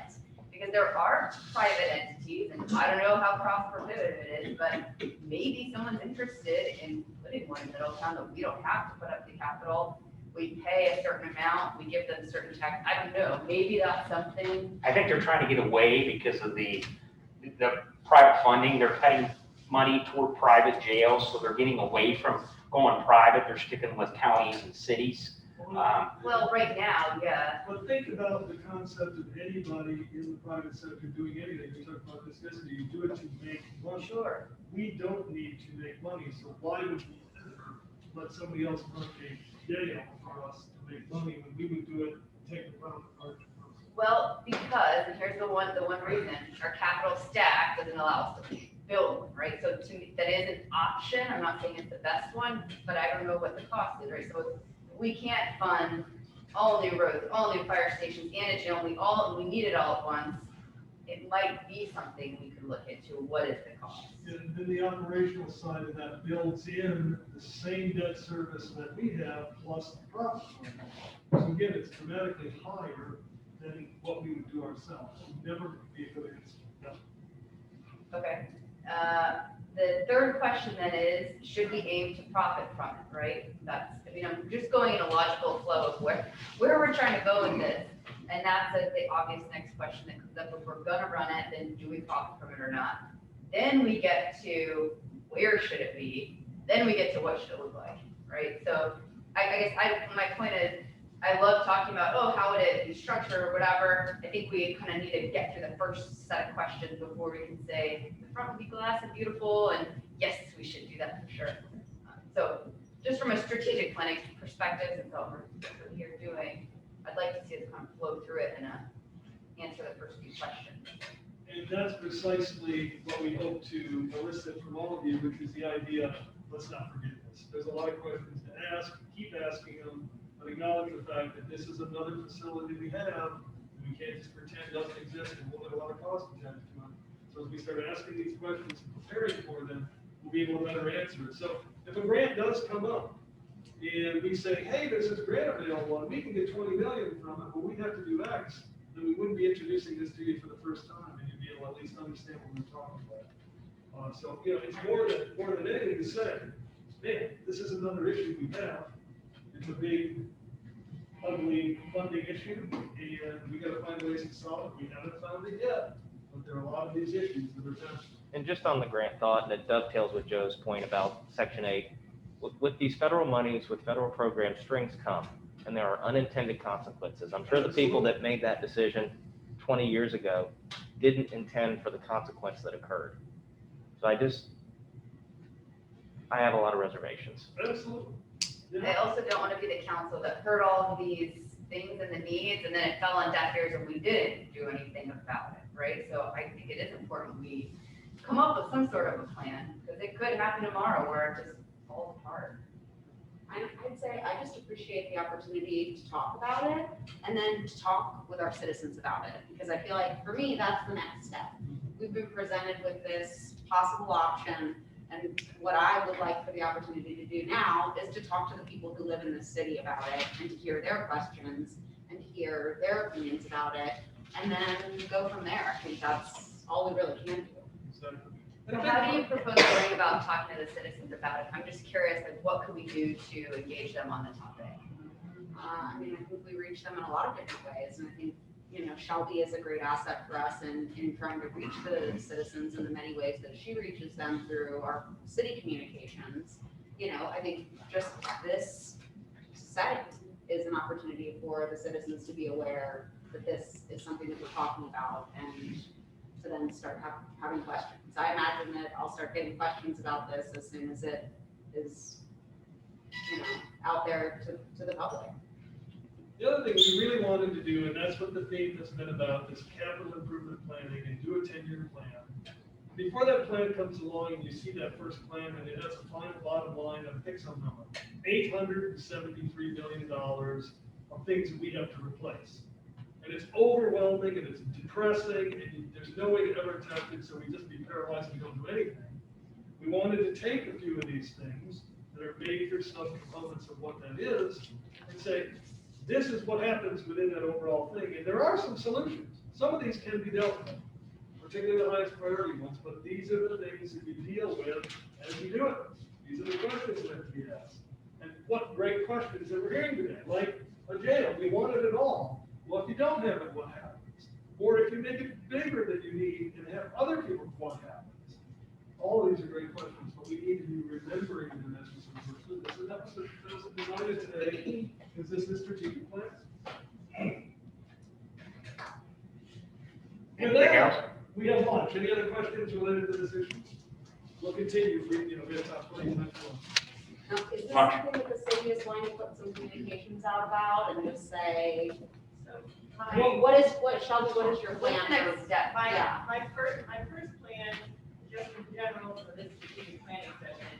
Because there are private entities, and I don't know how cost prohibitive it is, but maybe someone's interested in putting one in Middletown that we don't have to put up the capital. We pay a certain amount, we give them certain tax, I don't know, maybe that's something. I think they're trying to get away because of the private funding. They're cutting money toward private jails, so they're getting away from going private. They're sticking with counties and cities. Well, right now, yeah. But think about the concept of anybody in the private sector doing anything. You talk about necessity, you do it to make money. Sure. We don't need to make money, so why would we ever let somebody else run a jail for us to make money when we would do it, take the profit margin? Well, because, and here's the one reason, our capital stack doesn't allow us to build one, right? So to me, that is an option. I'm not saying it's the best one, but I don't know what the cost is, right? So we can't fund all new roads, all new fire stations, and a jail, we need it all at once. It might be something we could look into. What is the cost? And then the operational side of that builds in the same debt service that we have plus the profit margin. So again, it's dramatically higher than what we would do ourselves. It would never be a good answer. No. Okay. The third question then is, should we aim to profit from it, right? I'm just going in a logical flow of where we're trying to go with this. And that's the obvious next question that comes up. If we're gonna run it, then do we profit from it or not? Then we get to where should it be? Then we get to what should it look like, right? So I guess my point is, I love talking about, how would it be structured or whatever. I think we kind of need to get through the first set of questions before we can say the front would be glass and beautiful, and yes, we should do that for sure. So just from a strategic planning perspective, and what we're here doing, I'd like to see us kind of flow through it and answer the first few questions. And that's precisely what we hope to elicit from all of you, which is the idea, let's not forget this. There's a lot of questions to ask, keep asking them, but acknowledge the fact that this is another facility we have, and we can't just pretend it doesn't exist, and we'll have a lot of cost attached to it. So as we start asking these questions and preparing for them, we'll be able to better answer it. So if a grant does come up, and we say, hey, there's this grant available, and we can get 20 million from it, but we have to do X, then we wouldn't be introducing this to you for the first time, and you'd be able to at least understand what we're talking about. So, you know, it's more than anything to say, man, this is another issue we have. It's a big, ugly funding issue, and we gotta find ways to solve it. We haven't found it yet, but there are a lot of these issues that are touched. And just on the grant thought, and it dovetails with Joe's point about Section 8, with these federal monies, with federal programs, strings come, and there are unintended consequences. I'm sure the people that made that decision 20 years ago didn't intend for the consequence that occurred. So I have a lot of reservations. Absolutely. I also don't want to be the council that heard all of these things and the needs, and then it fell on deaf ears and we didn't do anything about it, right? So I think it is important we come up with some sort of a plan, because it could happen tomorrow where it just falls apart. I'd say I just appreciate the opportunity to talk about it and then to talk with our citizens about it, because I feel like for me, that's the next step. We've been presented with this possible option, and what I would like for the opportunity to do now is to talk to the people who live in this city about it and to hear their questions and to hear their opinions about it, and then go from there. I think that's all we really can do. So how do you propose going about talking to the citizens about it? I'm just curious, like, what could we do to engage them on the topic? I mean, I think we reach them in a lot of different ways, and I think, you know, Shelby is a great asset for us in trying to reach the citizens in the many ways that she reaches them through our city communications. You know, I think just this setting is an opportunity for the citizens to be aware that this is something that we're talking about, and to then start having questions. I imagine that I'll start getting questions about this as soon as it is, you know, out there to the public. The other thing we really wanted to do, and that's what the theme has been about, is capital improvement planning and do a 10-year plan. Before that plan comes along and you see that first plan and it has a final bottom line of, pick some number, $873 billion of things that we have to replace. And it's overwhelming and it's depressing and there's no way to ever attempt it, so we just be paralyzed and don't do anything. We wanted to take a few of these things that are major subcomponents of what that is and say, this is what happens within that overall thing. And there are some solutions. Some of these can be dealt with, particularly the highest priority ones, but these are the things that you deal with as you do it. These are the questions that have to be asked. And what great questions that we're hearing today, like a jail, we want it all. Well, if you don't have it, what happens? Or if you make it bigger than you need and have other people, what happens? All of these are great questions, but we need to be remembering them as we sort of pursue this. And that was the design of today. Is this the strategic plan? Anything else? We have lunch. Any other questions related to this issue? We'll continue. We have time for lunch. Is this something that the city is going to put some communications out about and just say, Shelby, what is your plan? What's the next step? Yeah. My first plan, just in general for this strategic planning session,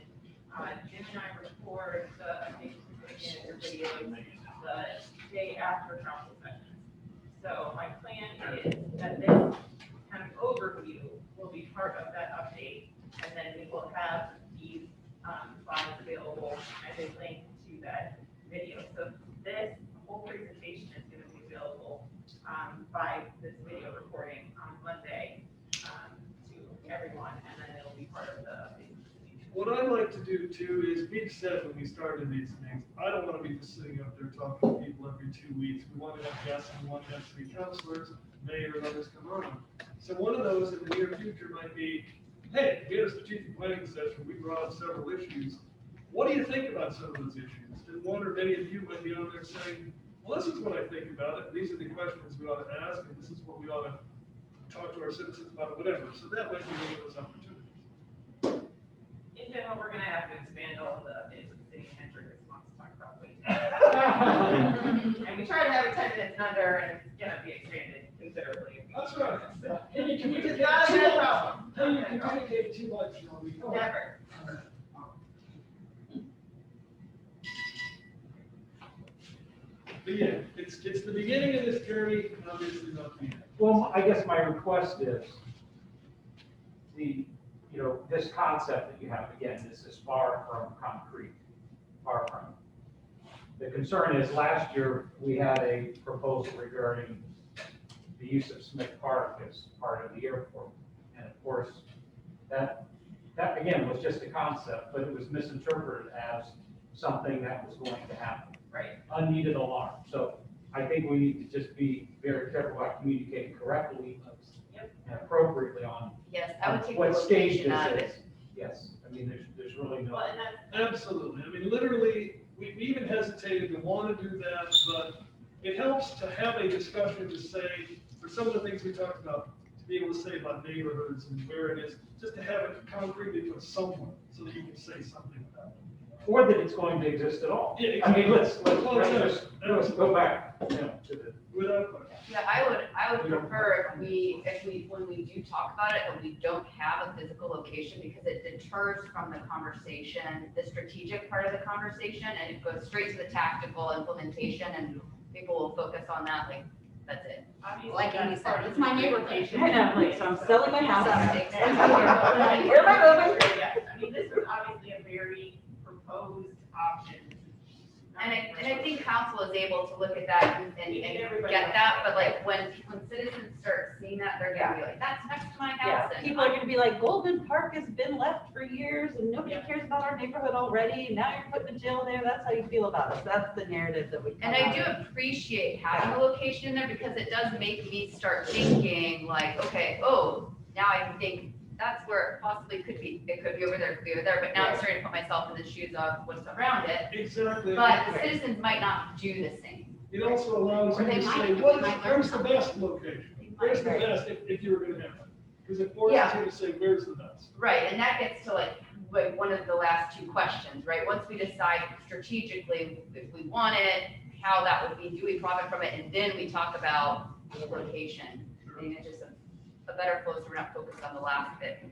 Jim and I record the updates and videos the day after council session. So my plan is that this kind of overview will be part of that update, and then we will have these slides available as a link to that video. So this whole presentation is going to be available by this video recording on Monday to everyone, and then it'll be part of the update. What I'd like to do too is, we've said when we started these things, I don't want to be just sitting up there talking to people every 2 weeks. We want to have guests and we want to have city councilors, mayor, and others come on. So one of those in the near future might be, hey, we had a strategic planning session, we brought up several issues. What do you think about some of those issues? And one or many of you might be on there saying, well, this is what I think about it. These are the questions we ought to ask, and this is what we ought to talk to our citizens about, or whatever. So that might be one of those opportunities. In general, we're gonna have to expand all of the updates of the city Hendrick wants to talk about later. And we try to have it 10 minutes and under, and it's gonna be expanded considerably. That's right. Which is not a bad problem. You communicate too much, you know. Never. But yeah, it's the beginning of this journey, and obviously not the end. Well, I guess my request is this concept that you have, again, this is far from concrete, far from. The concern is last year, we had a proposal regarding the use of Smith Park as part of the airport. And of course, that again was just a concept, but it was misinterpreted as something that was going to happen. Right. Unneeded alarm. So I think we need to just be very careful about communicating correctly and appropriately on Yes, I would take the what stage location out of this it. is. Yes, I mean, there's really no. Well, and that's, Absolutely. I mean, literally, we even hesitated to want to do that, but it helps to have a discussion to say, for some of the things we talked about, to be able to say about neighborhoods and where it is, just to have it concretely put somewhere so that you can say something about it. Or that it's going to exist at all. Yeah, I mean, let's exactly. just go back, to the. Without question. Yeah, I would prefer if we, when we do talk about it, that we don't have a physical location because it deters from the conversation, the strategic part of the conversation, and it goes straight to the tactical implementation, and people will focus on that, like, that's it. obviously. Like Amy that's part said, of it's my the neighborhood. location. I know, so I'm selling my house. Yeah. Where am I moving? Yes, I mean, this is obviously a very proposed option. And I think council is able to look at that and get that, but like when citizens start seeing that, they're gonna be like, that's next to my Yeah, house. And people are gonna be like, Golden Park has been left for years and nobody cares about our neighborhood already, and now you're putting a jail there, that's how you feel about us, that's the narrative that we. And I do appreciate having a location in there because it does make me start thinking like, okay, oh, now I can think that's where it possibly could be. It could be over there, it could be over there, but now I'm starting to put myself in the shoes of what's around it. Exactly. But the citizens might not do the same. It also allows Or you they to might, say, they where's might learn the something. best location? Where's the best if you were gonna have it? Because it forces Yeah. you to say, where's the best? Right, and that gets to like one of the last two questions, right? Once we decide strategically if we want it, how that would be, do we profit from it? And then we talk about the location. I mean, it's just a better flow so we're not focused on the last bit.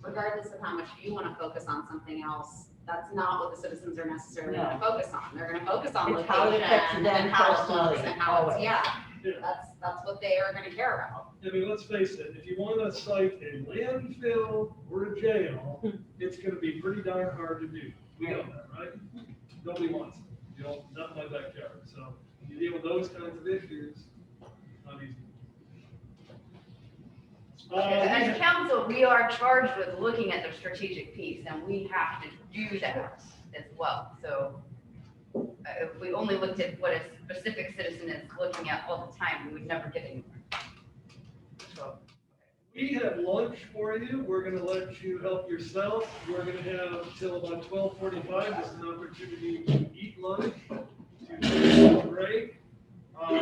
Regardless of how much you want to focus on something else, that's not what the citizens are necessarily going to No. focus on. They're going to focus on It's how it affects location them and how it personally, looks and how it's, always. yeah, Yeah. that's what they are going to care about. I mean, let's face it, if you want to cite a landfill or a jail, it's gonna be pretty darn hard to do. We know that, right? Nobody wants it, you know, not in my backyard. So you deal with those kinds of issues, not easy. As council, we are charged with looking at the strategic piece and we have to do that as well. So if we only looked at what a specific citizen is looking at all the time, we would never get anywhere. We have lunch for you. We're gonna let you help yourself. We're gonna have till about 12:45. This is an opportunity to eat lunch, to take a break.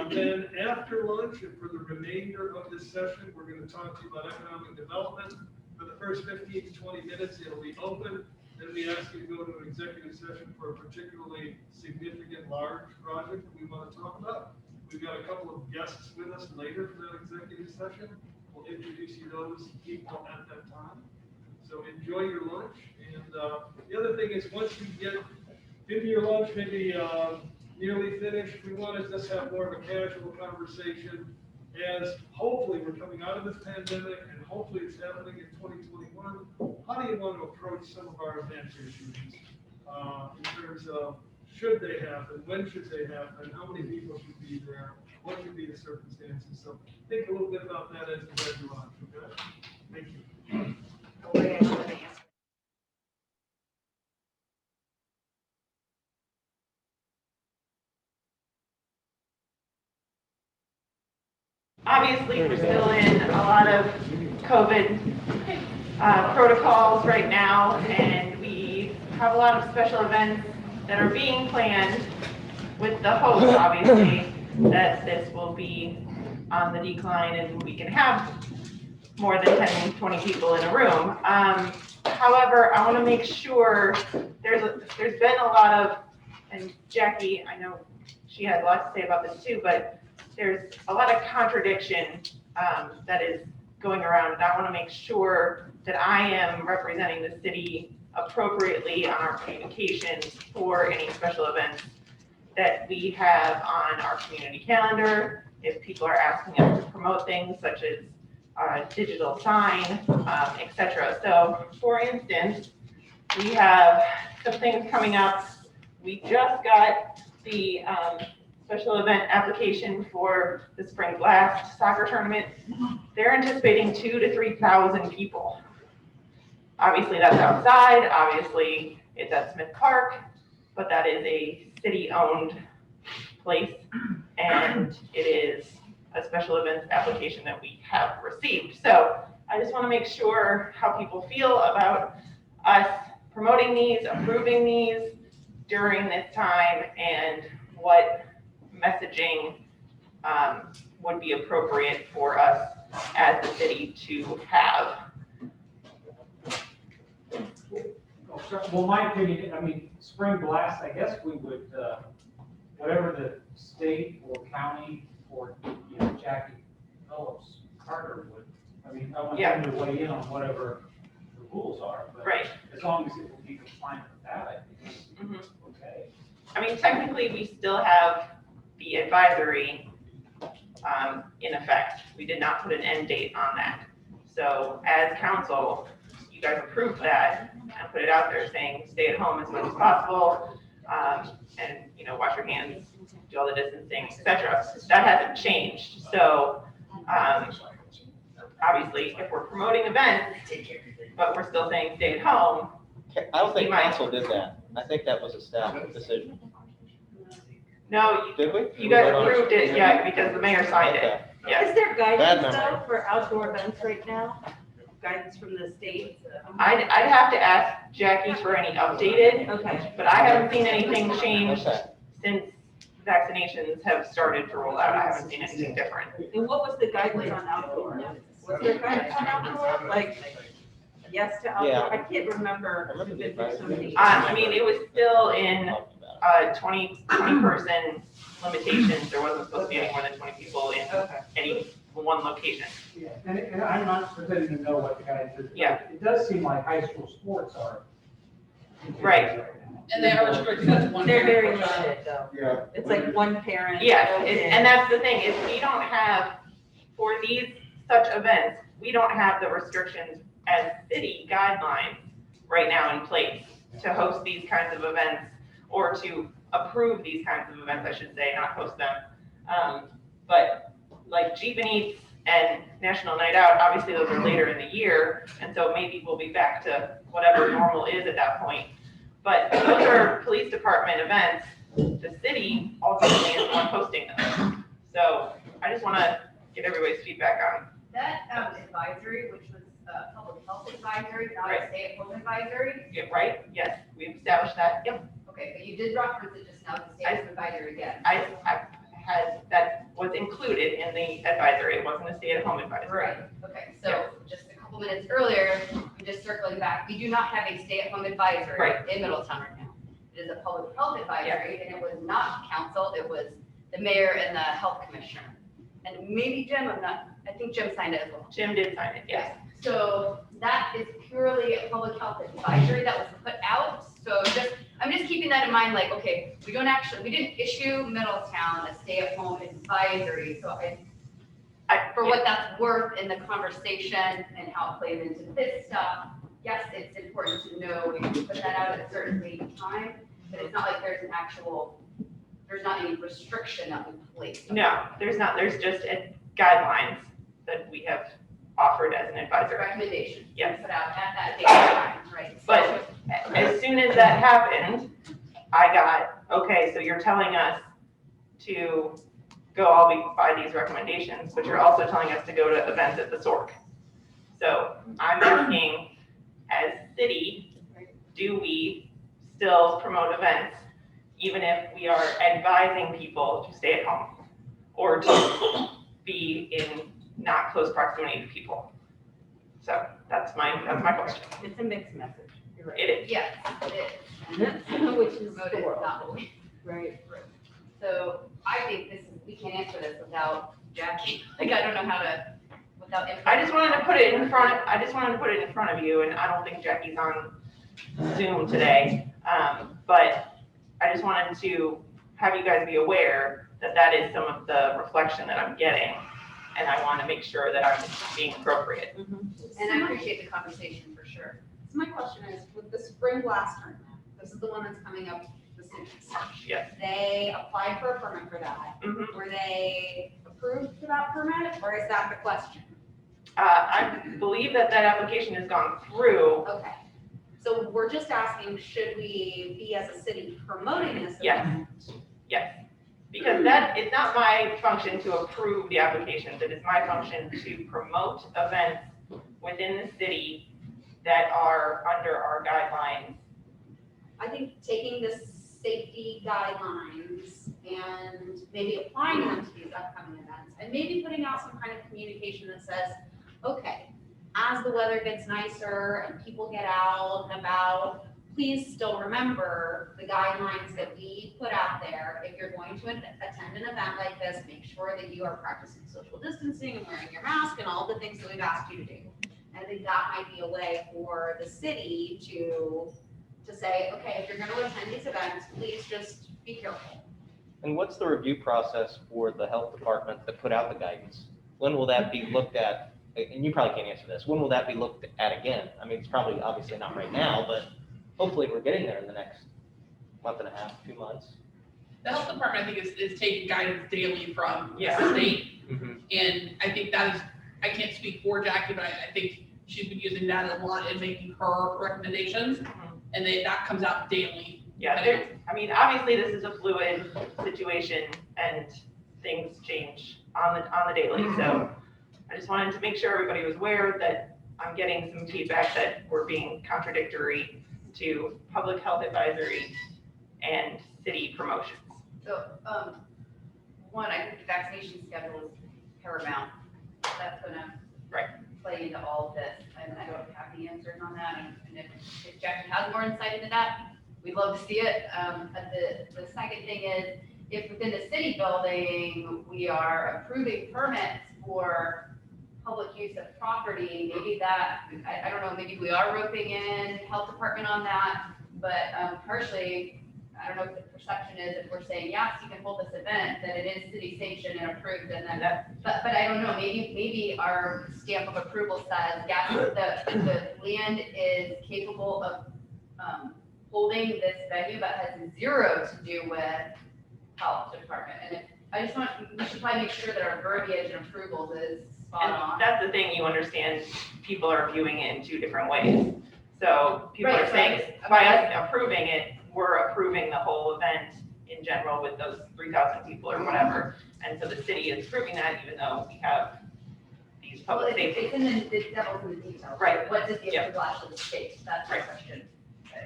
Then after lunch and for the remainder of this session, we're gonna talk to you about economic development. For the first 15 to 20 minutes, it'll be open. Then we ask you to go to an executive session for a particularly significant large project that we want to talk about. We've got a couple of guests with us later for that executive session. We'll introduce you to those people at that time. So enjoy your lunch. And the other thing is, once you get into your lunch, maybe nearly finished, we want to just have more of a casual conversation as hopefully we're coming out of this pandemic and hopefully it's happening in 2021. How do you want to approach some of our event issues in terms of should they happen, when should they happen, how many people should be there, what should be the circumstances? So think a little bit about that as you head your lunch, okay? Thank you. Obviously, we're still in a lot of COVID protocols right now, and we have a lot of special events that are being planned with the hopes, obviously, that this will be on the decline and we can have more than 10, 20 people in a room. However, I want to make sure there's been a lot of, and Jackie, I know she had a lot to say about this too, but there's a lot of contradiction that is going around, and I want to make sure that I am representing the city appropriately on our communications for any special events that we have on our community calendar. If people are asking us to promote things such as digital sign, etc. So, for instance, we have some things coming up. We just got the special event application for the Spring Blast soccer tournament. They're anticipating 2,000 to 3,000 people. Obviously, that's outside. Obviously, it's at Smith Park, but that is a city-owned place, and it is a special events application that we have received. So I just want to make sure how people feel about us promoting these, approving these during this time, and what messaging would be appropriate for us as the city to have. Well, my opinion, I mean, Spring Blast, I guess we would, whatever the state or county or, you know, Jackie Phillips Carter would, I mean, I want them to weigh in on whatever the rules are, but Right. as long as it will be compliant with that, I think it's okay. I mean, technically, we still have the advisory in effect. We did not put an end date on that. So as council, you guys approved that and put it out there saying, stay at home as much as possible, and, you know, wash your hands, do all the distancing, et cetera. That hasn't changed. So obviously, if we're promoting events, but we're still saying stay at home. I don't think council did that. I think that was a staff decision. No, Did we? you guys approved it, yeah, because the mayor signed it. Okay. Yeah. Is there Bad guidance memory. though for outdoor events right now? Guidance from the state? I'd have to ask Jackie for any updated, Okay. but I haven't seen anything change Okay. since vaccinations have started to roll out. I haven't seen anything different. And what was the guidance on outdoor? Was there guidance on outdoor? Like, yes to outdoor? Yeah. I can't remember. I remember the It's been so many- I mean, it was still in 20 person limitations. There wasn't supposed to be any more than 20 people in any one location. Yeah, and I'm not pretending to know what the guidance is. but Yeah. It does seem like high school sports are. Right. now. And they are restricted to one. They're very parent per child. limited though. Yeah. It's like one parent. Yes, built in. and that's the thing, is we don't have, for these such events, we don't have the restrictions as city guidelines right now in place to host these kinds of events, or to approve these kinds of events, I should say, not host them. But like Jeep and Eats and National Night Out, obviously those are later in the year, and so maybe we'll be back to whatever normal is at that point. But those are police department events. The city ultimately is the one hosting them. So I just want to get everybody's feedback on. That advisory, which was a public health advisory, not a Right. stay-at-home advisory. Yeah, right? Yes, we've established that. Yep. Okay, but you did reference it just now, the stay-at-home advisory again. I had, that was included in the advisory. It wasn't a stay-at-home advisory. Right, okay, so just a couple minutes earlier, I'm just circling back, we do not have a stay-at-home advisory Right. in Middletown right now. It is a public health advisory, and it was not council, it was the mayor and the health commissioner. And maybe Jim, I think Jim signed it as well. Jim did sign it, yes. So that is purely a public health advisory that was put out. So I'm just keeping that in mind, like, okay, we didn't issue Middletown a stay-at-home advisory. So for what that's worth in the conversation and how it plays into this stuff, yes, it's important to know we can put that out at a certain date and time, but it's not like there's not any restriction that we place. No, there's not. There's just guidelines that we have offered as an advisory. Recommendation. Yes. Put out at that date and time, right? But as soon as that happened, I got, okay, so you're telling us to go all by these recommendations, but you're also telling us to go to events at the SORC. So I'm asking, as city, do we still promote events, even if we are advising people to stay at home or to be in not close proximity to people? So that's my question. It's a mixed message. You're right. It is. Yes, it is. Which is Promoted, the world. not what we- Right. So I think we can't answer this without Jackie. Like, I don't know how to, without. I just wanted to put it in front of you, and I don't think Jackie's on Zoom today. But I just wanted to have you guys be aware that that is some of the reflection that I'm getting. And I want to make sure that I'm being appropriate. And I appreciate the conversation for sure. So my question is, with the Spring Blast tournament, this is the one that's coming up the cities. Yes. They applied for a permit for that. Mhm. Were they approved for that permit, or is that the question? I believe that application has gone through. Okay. So we're just asking, should we be as a city promoting this Yes. event? Yes, because that, it's not my function to approve the applications, it is my function to promote events within the city that are under our guidelines. I think taking the safety guidelines and maybe applying them to these upcoming events, and maybe putting out some kind of communication that says, okay, as the weather gets nicer and people get out and about, please still remember the guidelines that we put out there. If you're going to attend an event like this, make sure that you are practicing social distancing and wearing your mask and all the things that we've asked you to do. And I think that might be a way for the city to say, okay, if you're gonna attend these events, please just be careful. And what's the review process for the health department that put out the guidance? When will that be looked at? And you probably can't answer this. When will that be looked at again? I mean, it's probably obviously not right now, but hopefully we're getting there in the next month and a half, 2 months. The health department, I think, is taking guidance daily from Yeah. the state. Mhm. And I think that is, I can't speak for Jackie, but I think she's been using that a lot in making her recommendations. And that comes out daily. Yeah, I mean, obviously, this is a fluid situation and things change on the daily, so I just wanted to make sure everybody was aware that I'm getting some feedback that we're being contradictory to public health advisory and city promotions. So, one, I think the vaccination schedule is paramount. That's gonna play into all of this, and I don't have the answers on that, and if Jackie has more insight into that, we'd love to see it. But the second thing is, if within the city building, we are approving permits for public use of property, maybe that, I don't know, maybe we are roping in health department on that, but partially, I don't know what the perception is, if we're saying, yes, you can hold this event, that it is city sanctioned and approved, and then, but I don't know, maybe our stamp of approval says, yes, the land is capable of holding this venue, but has zero to do with health department. And I just want, we should probably make sure that our verbiage and approvals is spot on. And that's the thing, you understand, people are viewing it in two different ways. So people are saying, by us approving it, we're approving the whole event in general with those 3,000 people or whatever. And so the city is approving that even though we have these public safety. It's in the devil's in the details. Right. What does the approval actually state? That's the question.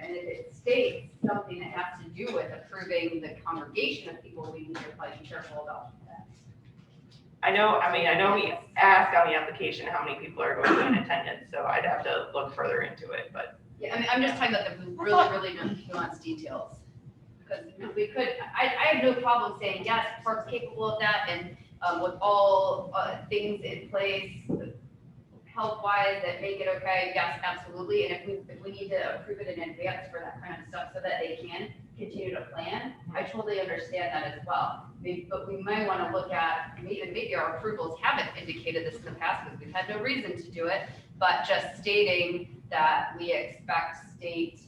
And if it states something that has to do with approving the congregation of people, we need to probably be careful about that. I know we asked on the application how many people are going to be in attendance, so I'd have to look further into it, but. Yeah, I mean, I'm just talking about the really nuanced details. Because we could, I have no problem saying, yes, park's capable of that, and with all things in place, health-wise, that make it okay, yes, absolutely. And if we need to approve it in advance for that kind of stuff so that they can continue to plan, I totally understand that as well. But we might want to look at, maybe our approvals haven't indicated this in the past because we've had no reason to do it, but just stating that we expect state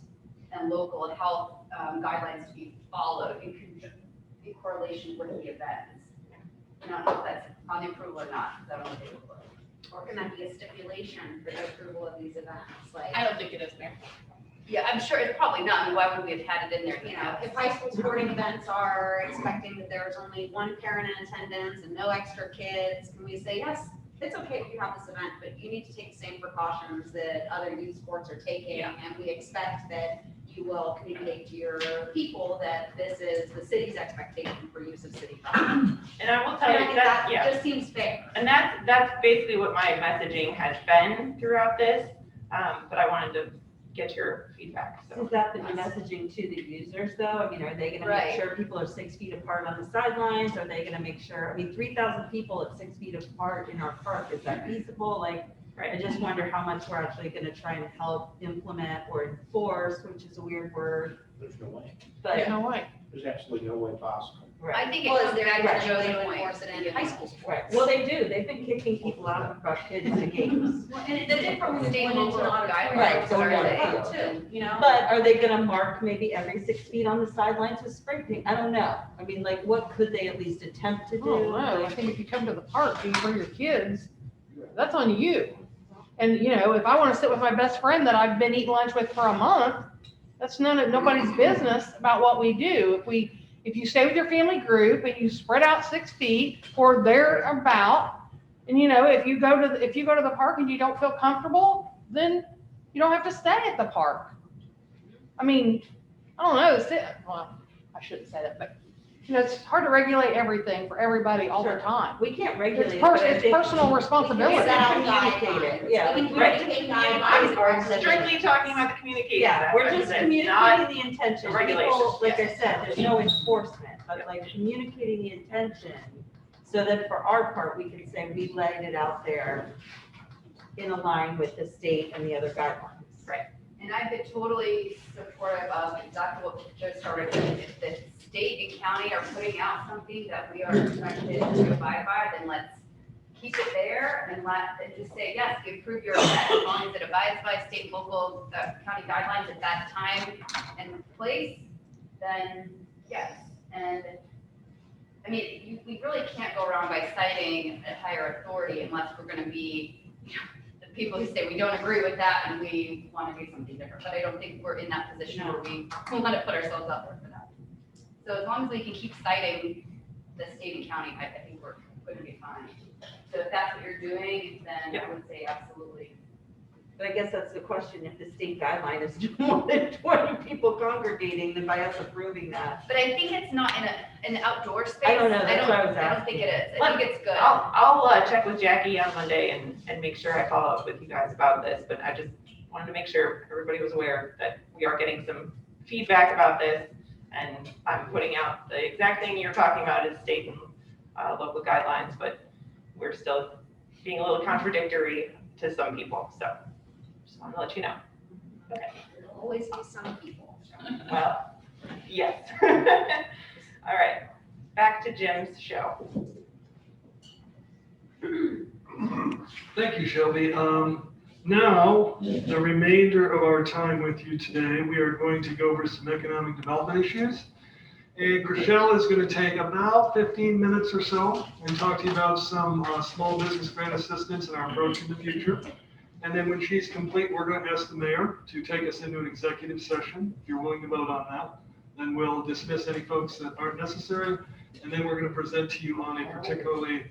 and local health guidelines to be followed in correlation with the events. I don't know if that's on the approval or not, because I don't know if they will. Or can that be a stipulation for the approval of these events? Like, I don't think it is, Mayor. Yeah, I'm sure it's probably not. I mean, why would we have had it in there? you know, if high school sporting events are expecting that there's only one parent in attendance and no extra kids, can we say, yes, it's okay if you have this event, but you need to take the same precautions that other youth sports are taking, Yeah. and we expect that you will communicate to your people that this is the city's expectation for use of city property. And I will tell And I you think that, that yeah. just seems fair. And that's basically what my messaging has been throughout this, but I wanted to get your feedback, so. Is that the messaging to the users though? I mean, are they gonna Right. make sure people are 6 feet apart on the sidelines? Are they gonna make sure, I mean, 3,000 people at 6 feet apart in our park, is that feasible? Like, I just wonder how much we're actually gonna try and help implement or enforce, which is a weird word, There's no way. but. There's no way. There's absolutely no way possible. I think it Well, comes back right. to Joe's They point. enforce it in high school. Right, well, they do, they've been kicking people out of our kids to games. Well, and the different state and Going into local an auditorium, Right, guidelines going are into they the too. You know? But are they gonna mark maybe every 6 feet on the sidelines with spray paint? I don't know. I mean, like, what could they at least attempt to I don't do? know. I think if you come to the park and you bring your kids, that's on you. And, you know, if I want to sit with my best friend that I've been eating lunch with for a month, that's nobody's business about what we do. If you stay with your family group and you spread out 6 feet or thereabout, and you know, if you go to the park and you don't feel comfortable, then you don't have to stay at the park. I mean, I don't know. Well, I shouldn't say that, but you know, it's hard to regulate everything for everybody all the time. We can't regulate. It's it, but I it's think personal responsibility. we can communicate it. Yeah, We can right to communicate communicate our I'm strictly talking about the communication. Yeah, we're just aspect of it, not communicating the intention. the regulations, People, like I yes. said, there's no enforcement, but like communicating the intention so that for our part, we can say we laid it out there in line with the state and the other guidelines. And I've been totally supportive of exactly what Joe started with. If the state and county are putting out something that we are expected to abide by, then let's keep it there and just say, yes, we approve your event as long as it abides by state, local, county guidelines at that time and place, then yes. And I mean, we really can't go around by citing a higher authority unless we're gonna be, you know, the people who say we don't agree with that and we want to do something different. But I don't think we're in that position where we want to put ourselves out there for that. So as long as we can keep citing the state and county, I think we're going to be fine. So if that's what you're doing, then I would say absolutely. But I guess that's the question, if the state guideline is more than 20 people congregating, then by us approving that. But I think it's not in an outdoor space. I don't know, that's what I was I don't think it is. I Let- think it's good. I'll check with Jackie on Monday and make sure I follow up with you guys about this, but I just wanted to make sure everybody was aware that we are getting some feedback about this. And I'm putting out the exact thing you're talking about is state and local guidelines, but we're still being a little contradictory to some people, so just wanted to let you know. Okay. There'll always be some people. Well, yes. All right, back to Jim's show. Thank you, Shelby. Now, the remainder of our time with you today, we are going to go over some economic development issues. And Chriselle is going to take about 15 minutes or so and talk to you about some small business grant assistance and our approach in the future. And then when she's complete, we're going to ask the mayor to take us into an executive session. If you're willing to vote on that, then we'll dismiss any folks that aren't necessary. And then we're going to present to you on a particularly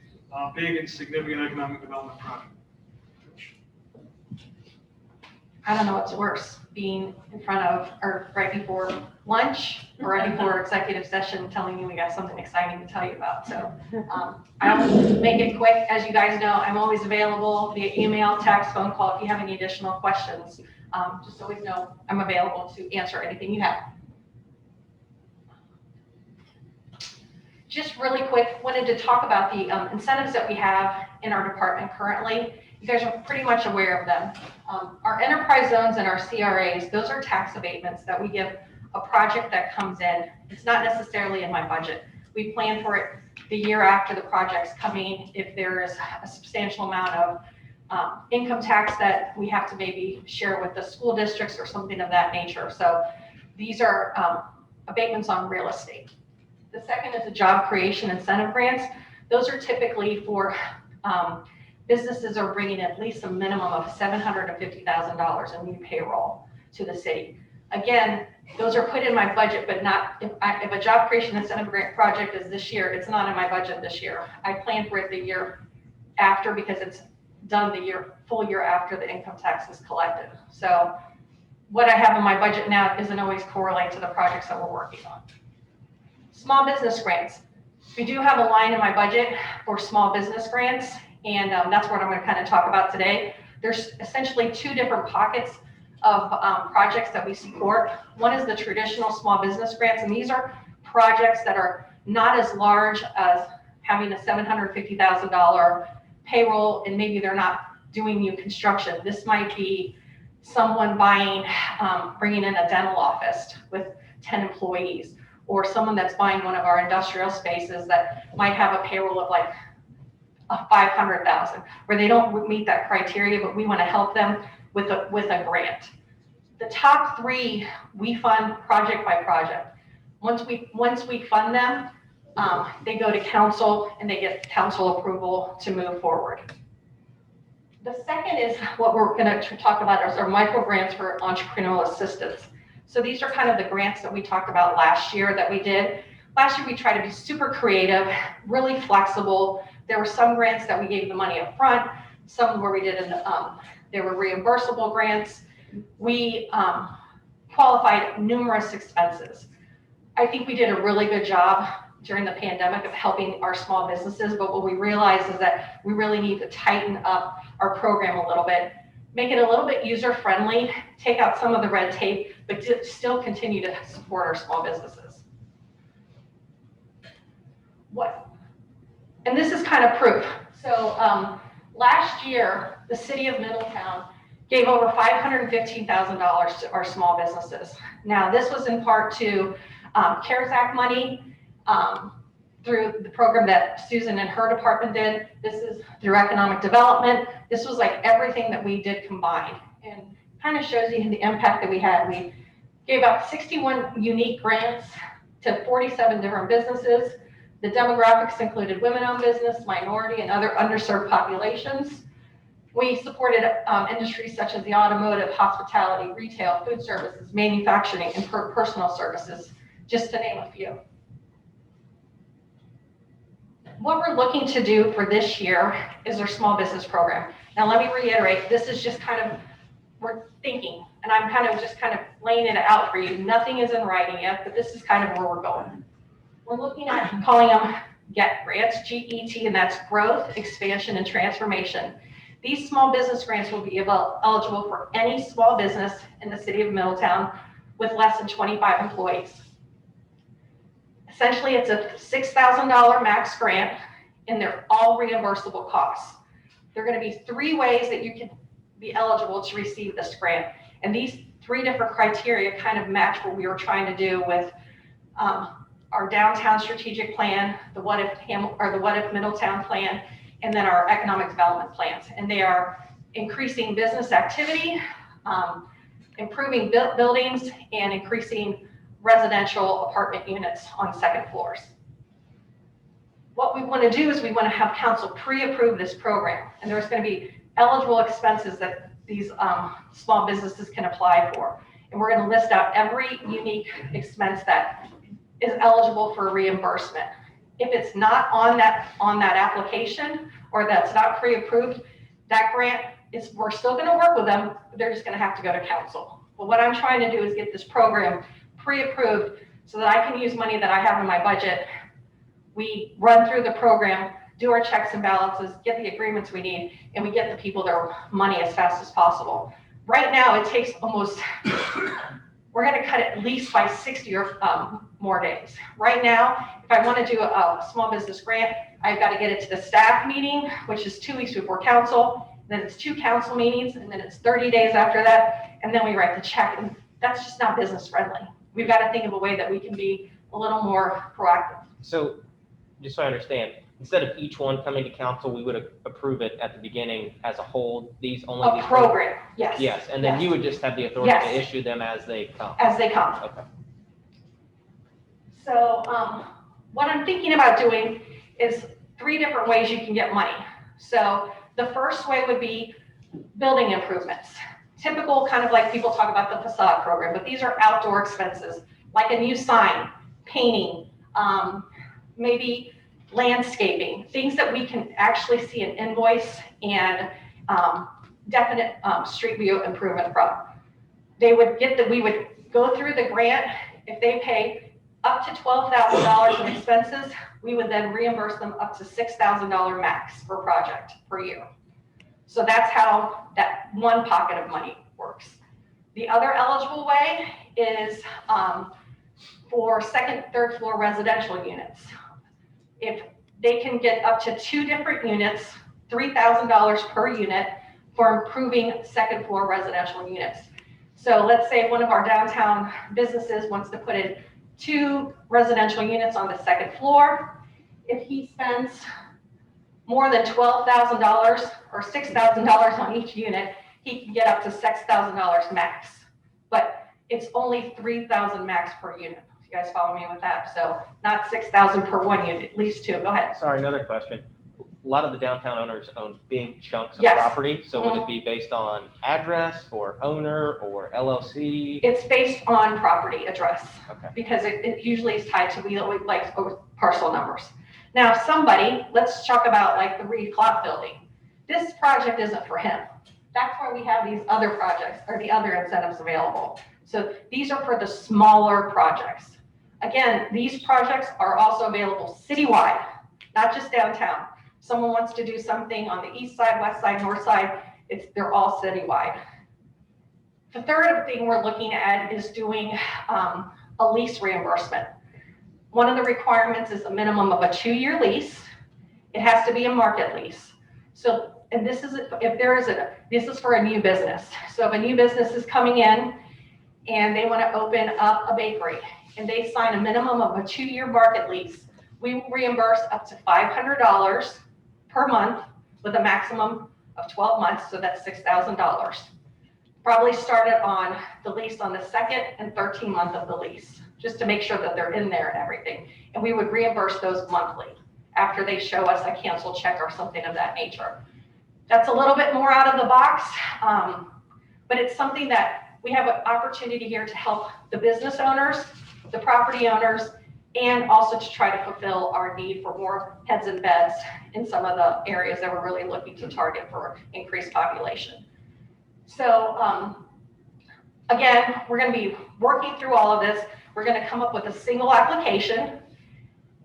big and significant economic development project. I don't know what's worse, being in front of, or right before lunch, or right before executive session, telling you we got something exciting to tell you about. So I'll make it quick. As you guys know, I'm always available via email, text, phone call. If you have any additional questions, just always know I'm available to answer anything you have. Just really quick, wanted to talk about the incentives that we have in our department currently. You guys are pretty much aware of them. Our enterprise zones and our CRAs, those are tax abatements that we give a project that comes in. It's not necessarily in my budget. We plan for it the year after the project's coming. If there is a substantial amount of income tax that we have to maybe share with the school districts or something of that nature. So these are abatements on real estate. The second is the job creation incentive grants. Those are typically for businesses are bringing at least a minimum of $750,000 in new payroll to the city. Again, those are put in my budget, but not, if a job creation incentive grant project is this year, it's not in my budget this year. I plan for it the year after because it's done the full year after the income tax is collected. So what I have in my budget now isn't always correlated to the projects that we're working on. Small business grants. We do have a line in my budget for small business grants. And that's what I'm going to kind of talk about today. There's essentially two different pockets of projects that we support. One is the traditional small business grants, and these are projects that are not as large as having a $750,000 payroll, and maybe they're not doing new construction. This might be someone buying, bringing in a dental office with 10 employees, or someone that's buying one of our industrial spaces that might have a payroll of like 500,000, where they don't meet that criteria, but we want to help them with a grant. The top 3, we fund project by project. Once we fund them, they go to council and they get council approval to move forward. The second is what we're going to talk about is our micro grants for entrepreneurial assistance. So these are kind of the grants that we talked about last year that we did. Last year, we tried to be super creative, really flexible. There were some grants that we gave the money up front, some where we did, there were reimbursable grants. We qualified numerous expenses. I think we did a really good job during the pandemic of helping our small businesses, but what we realized is that we really need to tighten up our program a little bit, make it a little bit user-friendly, take out some of the red tape, but still continue to support our small businesses. And this is kind of proof. So last year, the city of Middletown gave over $515,000 to our small businesses. Now, this was in part to CARES Act money, through the program that Susan and her department did. This is through economic development. This was like everything that we did combined, and kind of shows you the impact that we had. We gave out 61 unique grants to 47 different businesses. The demographics included women-owned business, minority, and other underserved populations. We supported industries such as the automotive, hospitality, retail, food services, manufacturing, and personal services, just to name a few. What we're looking to do for this year is our small business program. Now, let me reiterate, this is just kind of, we're thinking, and I'm kind of just kind of laying it out for you. Nothing is in writing yet, but this is kind of where we're going. We're looking at calling them GET grants, G-E-T, and that's growth, expansion, and transformation. These small business grants will be eligible for any small business in the city of Middletown with less than 25 employees. Essentially, it's a $6,000 max grant, and they're all reimbursable costs. There are going to be 3 ways that you can be eligible to receive this grant, and these 3 different criteria kind of match what we were trying to do with our downtown strategic plan, the What If Middletown plan, and then our economic development plans. And they are increasing business activity, improving buildings, and increasing residential apartment units on second floors. What we want to do is we want to have council pre-approve this program, and there's going to be eligible expenses that these small businesses can apply for. And we're going to list out every unique expense that is eligible for reimbursement. If it's not on that application, or that's not pre-approved, that grant is, we're still going to work with them, but they're just going to have to go to council. But what I'm trying to do is get this program pre-approved so that I can use money that I have in my budget. We run through the program, do our checks and balances, get the agreements we need, and we get the people their money as fast as possible. Right now, it takes almost, we're going to cut it at least by 60 or more days. Right now, if I want to do a small business grant, I've got to get it to the staff meeting, which is 2 weeks before council, then it's 2 council meetings, and then it's 30 days after that, and then we write the check, and that's just not business friendly. We've got to think of a way that we can be a little more proactive. So, just so I understand, instead of each one coming to council, we would approve it at the beginning as a whole, these program, yes. Yes, and then you would just have the authority to issue them as they come. As they come. Okay. So what I'm thinking about doing is 3 different ways you can get money. So the first way would be building improvements. Typical, kind of like people talk about the facade program, but these are outdoor expenses, like a new sign, painting, maybe landscaping, things that we can actually see an invoice and definite street view improvement from. They would get that, we would go through the grant. If they pay up to $12,000 in expenses, we would then reimburse them up to $6,000 max per project per year. So that's how that one pocket of money works. The other eligible way is for second, third floor residential units. If they can get up to 2 different units, $3,000 per unit, for improving second floor residential units. So let's say one of our downtown businesses wants to put in 2 residential units on the second floor. If he spends more than $12,000 or $6,000 on each unit, he can get up to $6,000 max. But it's only $3,000 max per unit. You guys follow me with that? So not $6,000 per one unit, at least 2. Go ahead. Sorry, another question. A lot of the downtown owners own big chunks of Yes. property, so would it be based on address or owner or LLC? It's based on property address. Okay. Because it usually is tied to, we like parcel numbers. Now, somebody, let's talk about like the Reed Clock building. This project isn't for him. That's why we have these other projects or the other incentives available. So these are for the smaller projects. Again, these projects are also available citywide, not just downtown. Someone wants to do something on the east side, west side, north side, they're all citywide. The third thing we're looking at is doing a lease reimbursement. One of the requirements is a minimum of a 2-year lease. It has to be a market lease. So, and this is this is for a new business. So if a new business is coming in and they want to open up a bakery and they sign a minimum of a 2-year market lease, we will reimburse up to $500 per month with a maximum of 12 months. So that's $6,000. Probably started on the lease on the 2nd and 13th month of the lease, just to make sure that they're in there and everything. And we would reimburse those monthly after they show us a canceled check or something of that nature. That's a little bit more out of the box, but it's something that we have an opportunity here to help the business owners, the property owners, and also to try to fulfill our need for more heads and beds in some of the areas that we're really looking to target for increased population. So again, we're going to be working through all of this. We're going to come up with a single application.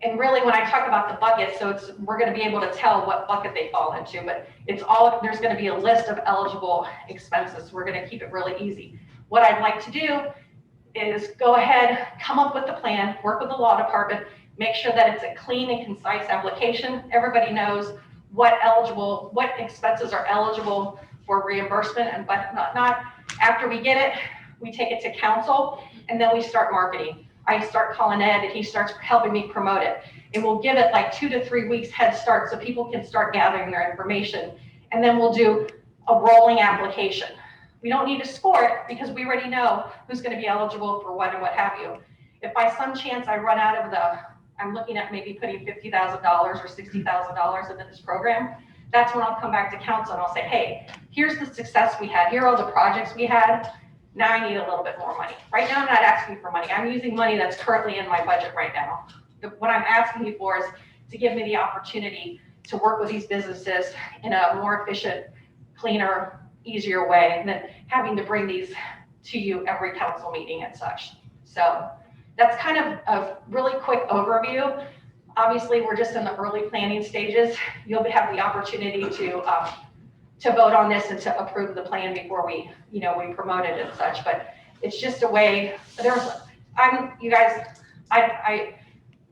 And really, when I talk about the buckets, we're going to be able to tell what bucket they fall into, but there's going to be a list of eligible expenses. We're going to keep it really easy. What I'd like to do is go ahead, come up with the plan, work with the law department, make sure that it's a clean and concise application. Everybody knows what expenses are eligible for reimbursement and but not. After we get it, we take it to council and then we start marketing. I start calling Ed and he starts helping me promote it. And we'll give it like 2 to 3 weeks head start so people can start gathering their information. And then we'll do a rolling application. We don't need to score it because we already know who's going to be eligible for what and what have you. If by some chance I run out of I'm looking at maybe putting $50,000 or $60,000 into this program, that's when I'll come back to council and I'll say, hey, here's the success we had. Here are all the projects we had. Now I need a little bit more money. Right now I'm not asking for money. I'm using money that's currently in my budget right now. What I'm asking you for is to give me the opportunity to work with these businesses in a more efficient, cleaner, easier way than having to bring these to you every council meeting and such. So that's kind of a really quick overview. Obviously, we're just in the early planning stages. You'll have the opportunity to vote on this and to approve the plan before we promote it and such. But it's just a way.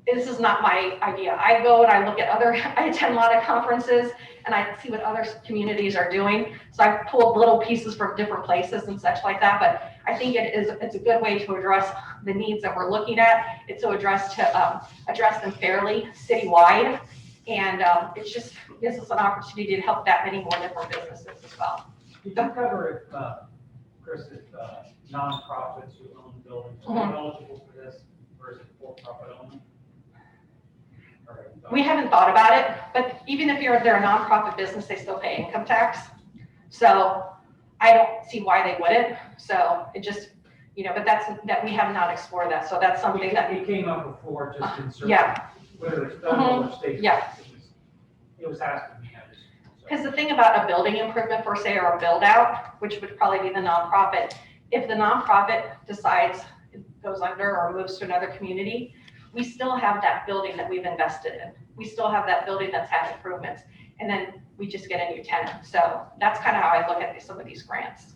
This is not my idea. I go and I look at I attend a lot of conferences and I see what other communities are doing. So I've pulled little pieces from different places and such like that. But I think it's a good way to address the needs that we're looking at. It's to address them fairly citywide. And it just gives us an opportunity to help that many more different businesses as well. Did you cover Chris, if nonprofits who own buildings are eligible for this versus for-profit only? We haven't thought about it, but even if they're a nonprofit business, they still pay income tax. So I don't see why they wouldn't. So it just, but that we have not explored that. So that's something that it came up before, just in certain, yeah. Whether it's federal or state. Yeah. It was asking me. Because the thing about a building improvement per se or a build out, which would probably be the nonprofit, if the nonprofit decides it goes under or moves to another community, we still have that building that we've invested in. We still have that building that's had improvements, and then we just get a new tenant. So that's kind of how I look at some of these grants.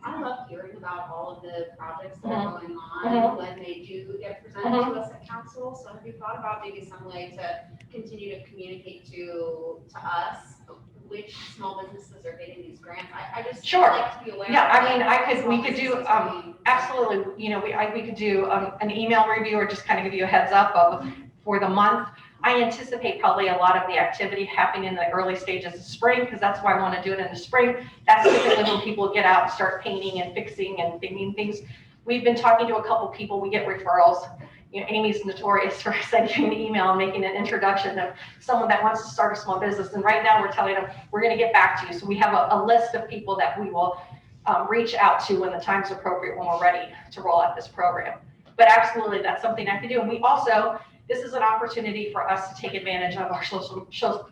I love hearing about all of the projects that are going on when they do get presented to us at council. So have you thought about maybe some way to continue to communicate to us which small businesses are getting these grants? I just Sure. like to be aware. Yeah, I of mean, what we small could do, businesses are doing. absolutely, we could do an email review or just kind of give you a heads up of, for the month. I anticipate probably a lot of the activity happening in the early stages of spring, because that's why I want to do it in the spring. That's typically when people get out and start painting and fixing and thinking things. We've been talking to a couple people, we get referrals. Amy's notorious for sending an email and making an introduction of someone that wants to start a small business. And right now we're telling them, we're going to get back to you. So we have a list of people that we will reach out to when the time's appropriate, when we're ready to roll out this program. But absolutely, that's something I can do. And we also, this is an opportunity for us to take advantage of our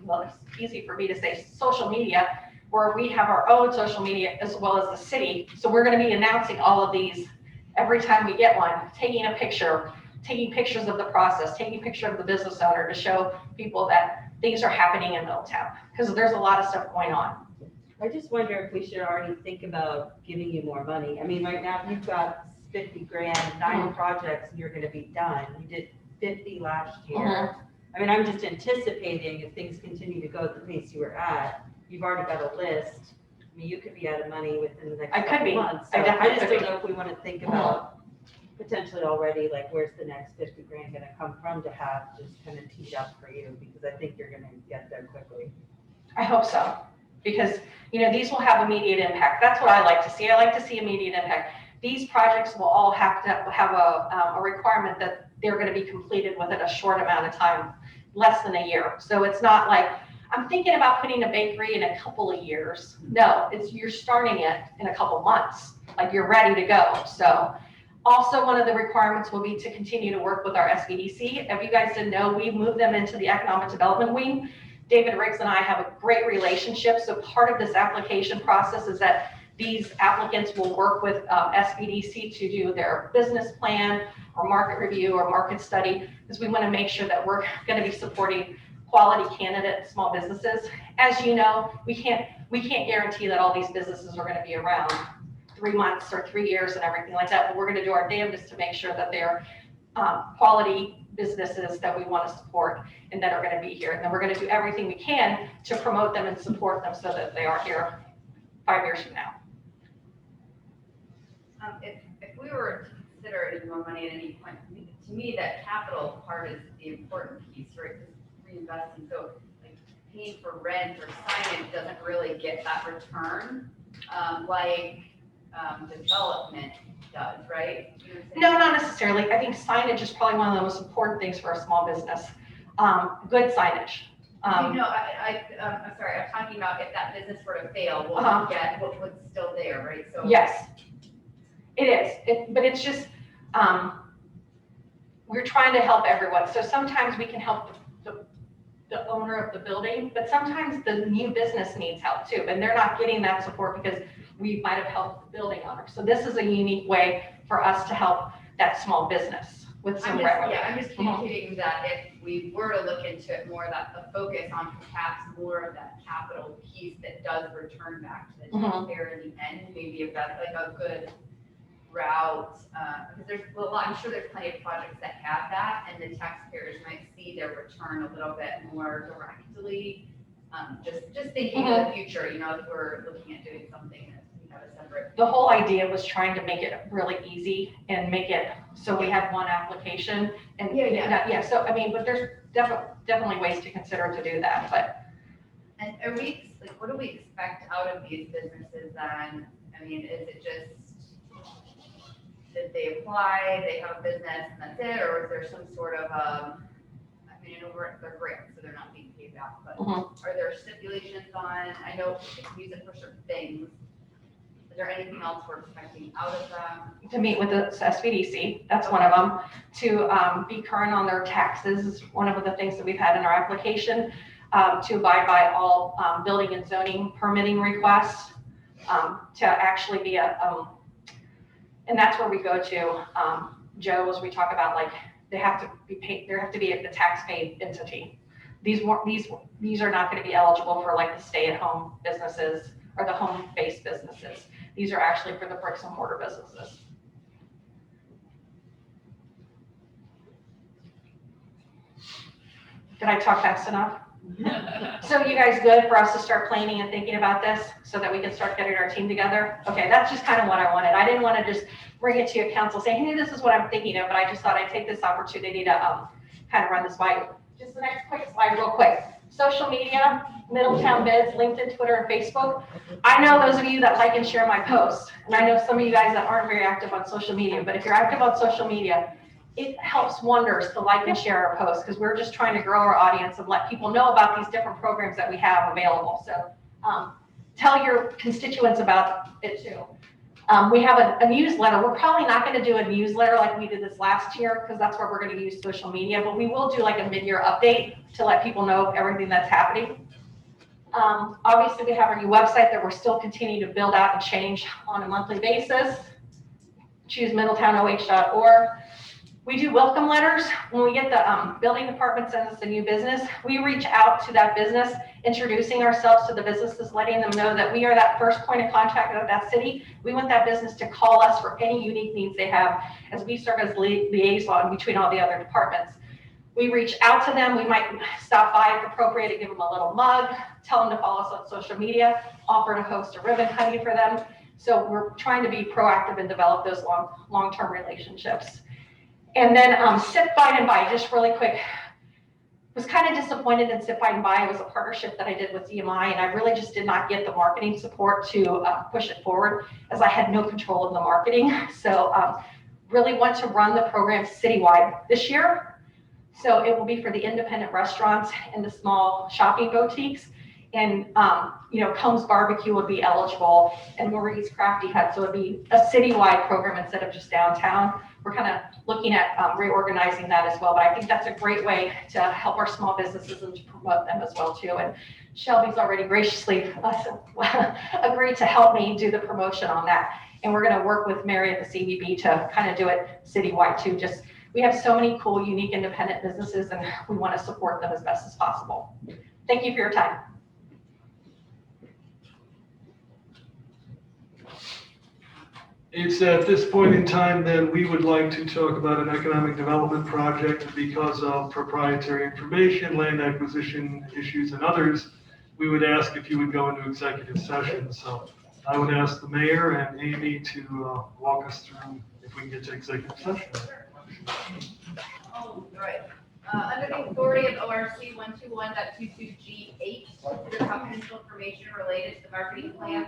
well, it's easy for me to say social media, where we have our own social media as well as the city. So we're going to be announcing all of these every time we get one, taking a picture, taking pictures of the process, taking a picture of the business owner to show people that things are happening in Middletown, because there's a lot of stuff going on. I just wonder if we should already think about giving you more money. I mean, right now, you've got 50 grand, 9 projects, and you're gonna be done. You did 50 last year. I mean, I'm just anticipating if things continue to go at the pace you were at, you've already got a list. I mean, you could be out of money within the next I could couple be. months. I So definitely I just could don't be. know if we want to think about potentially already, like, where's the next 50 grand gonna come from to have just kind of teed up for you, because I think you're gonna get there quickly. I hope so, because, these will have immediate impact. That's what I like to see. I like to see immediate impact. These projects will all have to have a requirement that they're going to be completed within a short amount of time, less than a year. So it's not like, I'm thinking about putting a bakery in a couple of years. No, you're starting it in a couple months, like you're ready to go. So also, one of the requirements will be to continue to work with our SBDC. If you guys didn't know, we moved them into the Economic Development Wing. David Riggs and I have a great relationship. So part of this application process is that these applicants will work with SBDC to do their business plan or market review or market study, because we want to make sure that we're going to be supporting quality candidate small businesses. As you know, we can't guarantee that all these businesses are going to be around 3 months or 3 years and everything like that, but we're going to do our damnedest to make sure that they're quality businesses that we want to support and that are going to be here. And then we're going to do everything we can to promote them and support them so that they are here 5 years from now. If we were to consider any more money at any point, to me, that capital part is the important piece, right? Because reinvesting, so like paying for rent or signage doesn't really get that return, like development does, right? You know what I'm saying? No, not necessarily. I think signage is probably one of the most important things for a small business. Good signage. I'm sorry, I'm talking about if that business were to fail, what we get, what's still there, right? So Yes, it is. But it's just, we're trying to help everyone. So sometimes we can help the owner of the building, but sometimes the new business needs help too. And they're not getting that support because we might have helped the building owner. So this is a unique way for us to help that small business with some revenue. I'm just communicating that if we were to look into it more, that the focus on perhaps more of that capital piece that does return back to the taxpayer in the end, maybe if that's like a good route, because there's a lot, I'm sure there's plenty of projects that have that, and the taxpayers might see their return a little bit more directly. Just thinking of the future, if we're looking at doing something that we have a separate. The whole idea was trying to make it really easy and make it so we have one application. And so I mean, but there's definitely ways to consider to do that. But and are we like, what do we expect out of these businesses then? I mean, is it just that they apply, they have a business, and that's it, or is there some sort of I mean, I know they're grants, so they're not being paid back, but are there stipulations on? I know they can use it for certain things. Is there anything else we're expecting out of them? to meet with the SBDC, that's one of them. To be current on their taxes is one of the things that we've had in our application. To abide by all building and zoning permitting requests. To actually be and that's where we go to, Joe, as we talk about, like, they have to be paid, there have to be a tax paid entity. These are not going to be eligible for like the stay-at-home businesses or the home-based businesses. These are actually for the bricks and mortar businesses. Did I talk fast enough? So you guys good for us to start planning and thinking about this so that we can start getting our team together? Okay, that's just kind of what I wanted. I didn't want to just bring it to your council saying, hey, this is what I'm thinking of, but I just thought I'd take this opportunity to kind of run this by you. Just the next quick slide real quick. Social media, Middletown Biz, LinkedIn, Twitter, and Facebook. I know those of you that like and share my posts, and I know some of you guys that aren't very active on social media, but if you're active on social media, it helps wonders to like and share our posts because we're just trying to grow our audience and let people know about these different programs that we have available. So tell your constituents about it too. We have a newsletter. We're probably not going to do a newsletter like we did this last year because that's where we're going to use social media, but we will do like a mid-year update to let people know everything that's happening. Obviously, we have our new website that we're still continuing to build out and change on a monthly basis. Choose middletownoh.org. We do welcome letters. When we get the building department sends us a new business, we reach out to that business, introducing ourselves to the businesses, letting them know that we are that first point of contact of that city. We want that business to call us for any unique needs they have as we serve as liaison between all the other departments. We reach out to them. We might stop by if appropriate and give them a little mug, tell them to follow us on social media, offer to host a ribbon cutting for them. So we're trying to be proactive and develop those long-term relationships. And then Sit, Fight, and Buy, just really quick. Was kind of disappointed in Sit, Fight, and Buy. It was a partnership that I did with DMI, and I really just did not get the marketing support to push it forward as I had no control of the marketing. So really want to run the program citywide this year. So it will be for the independent restaurants and the small shopping boutiques. And, Combs Barbecue would be eligible and Marie's Crafty Hut. So it'd be a citywide program instead of just downtown. We're kind of looking at reorganizing that as well. But I think that's a great way to help our small businesses and to promote them as well too. And Shelby's already graciously agreed to help me do the promotion on that. And we're going to work with Mary at the CVB to kind of do it citywide too. Just we have so many cool, unique, independent businesses and we want to support them as best as possible. Thank you for your time. It's at this point in time then we would like to talk about an economic development project because of proprietary information, land acquisition issues and others. We would ask if you would go into executive session. So I would ask the mayor and Amy to walk us through if we can get to executive session. All right. Under the authority of ORC 121.22G8, consider confidential information related to the marketing plan,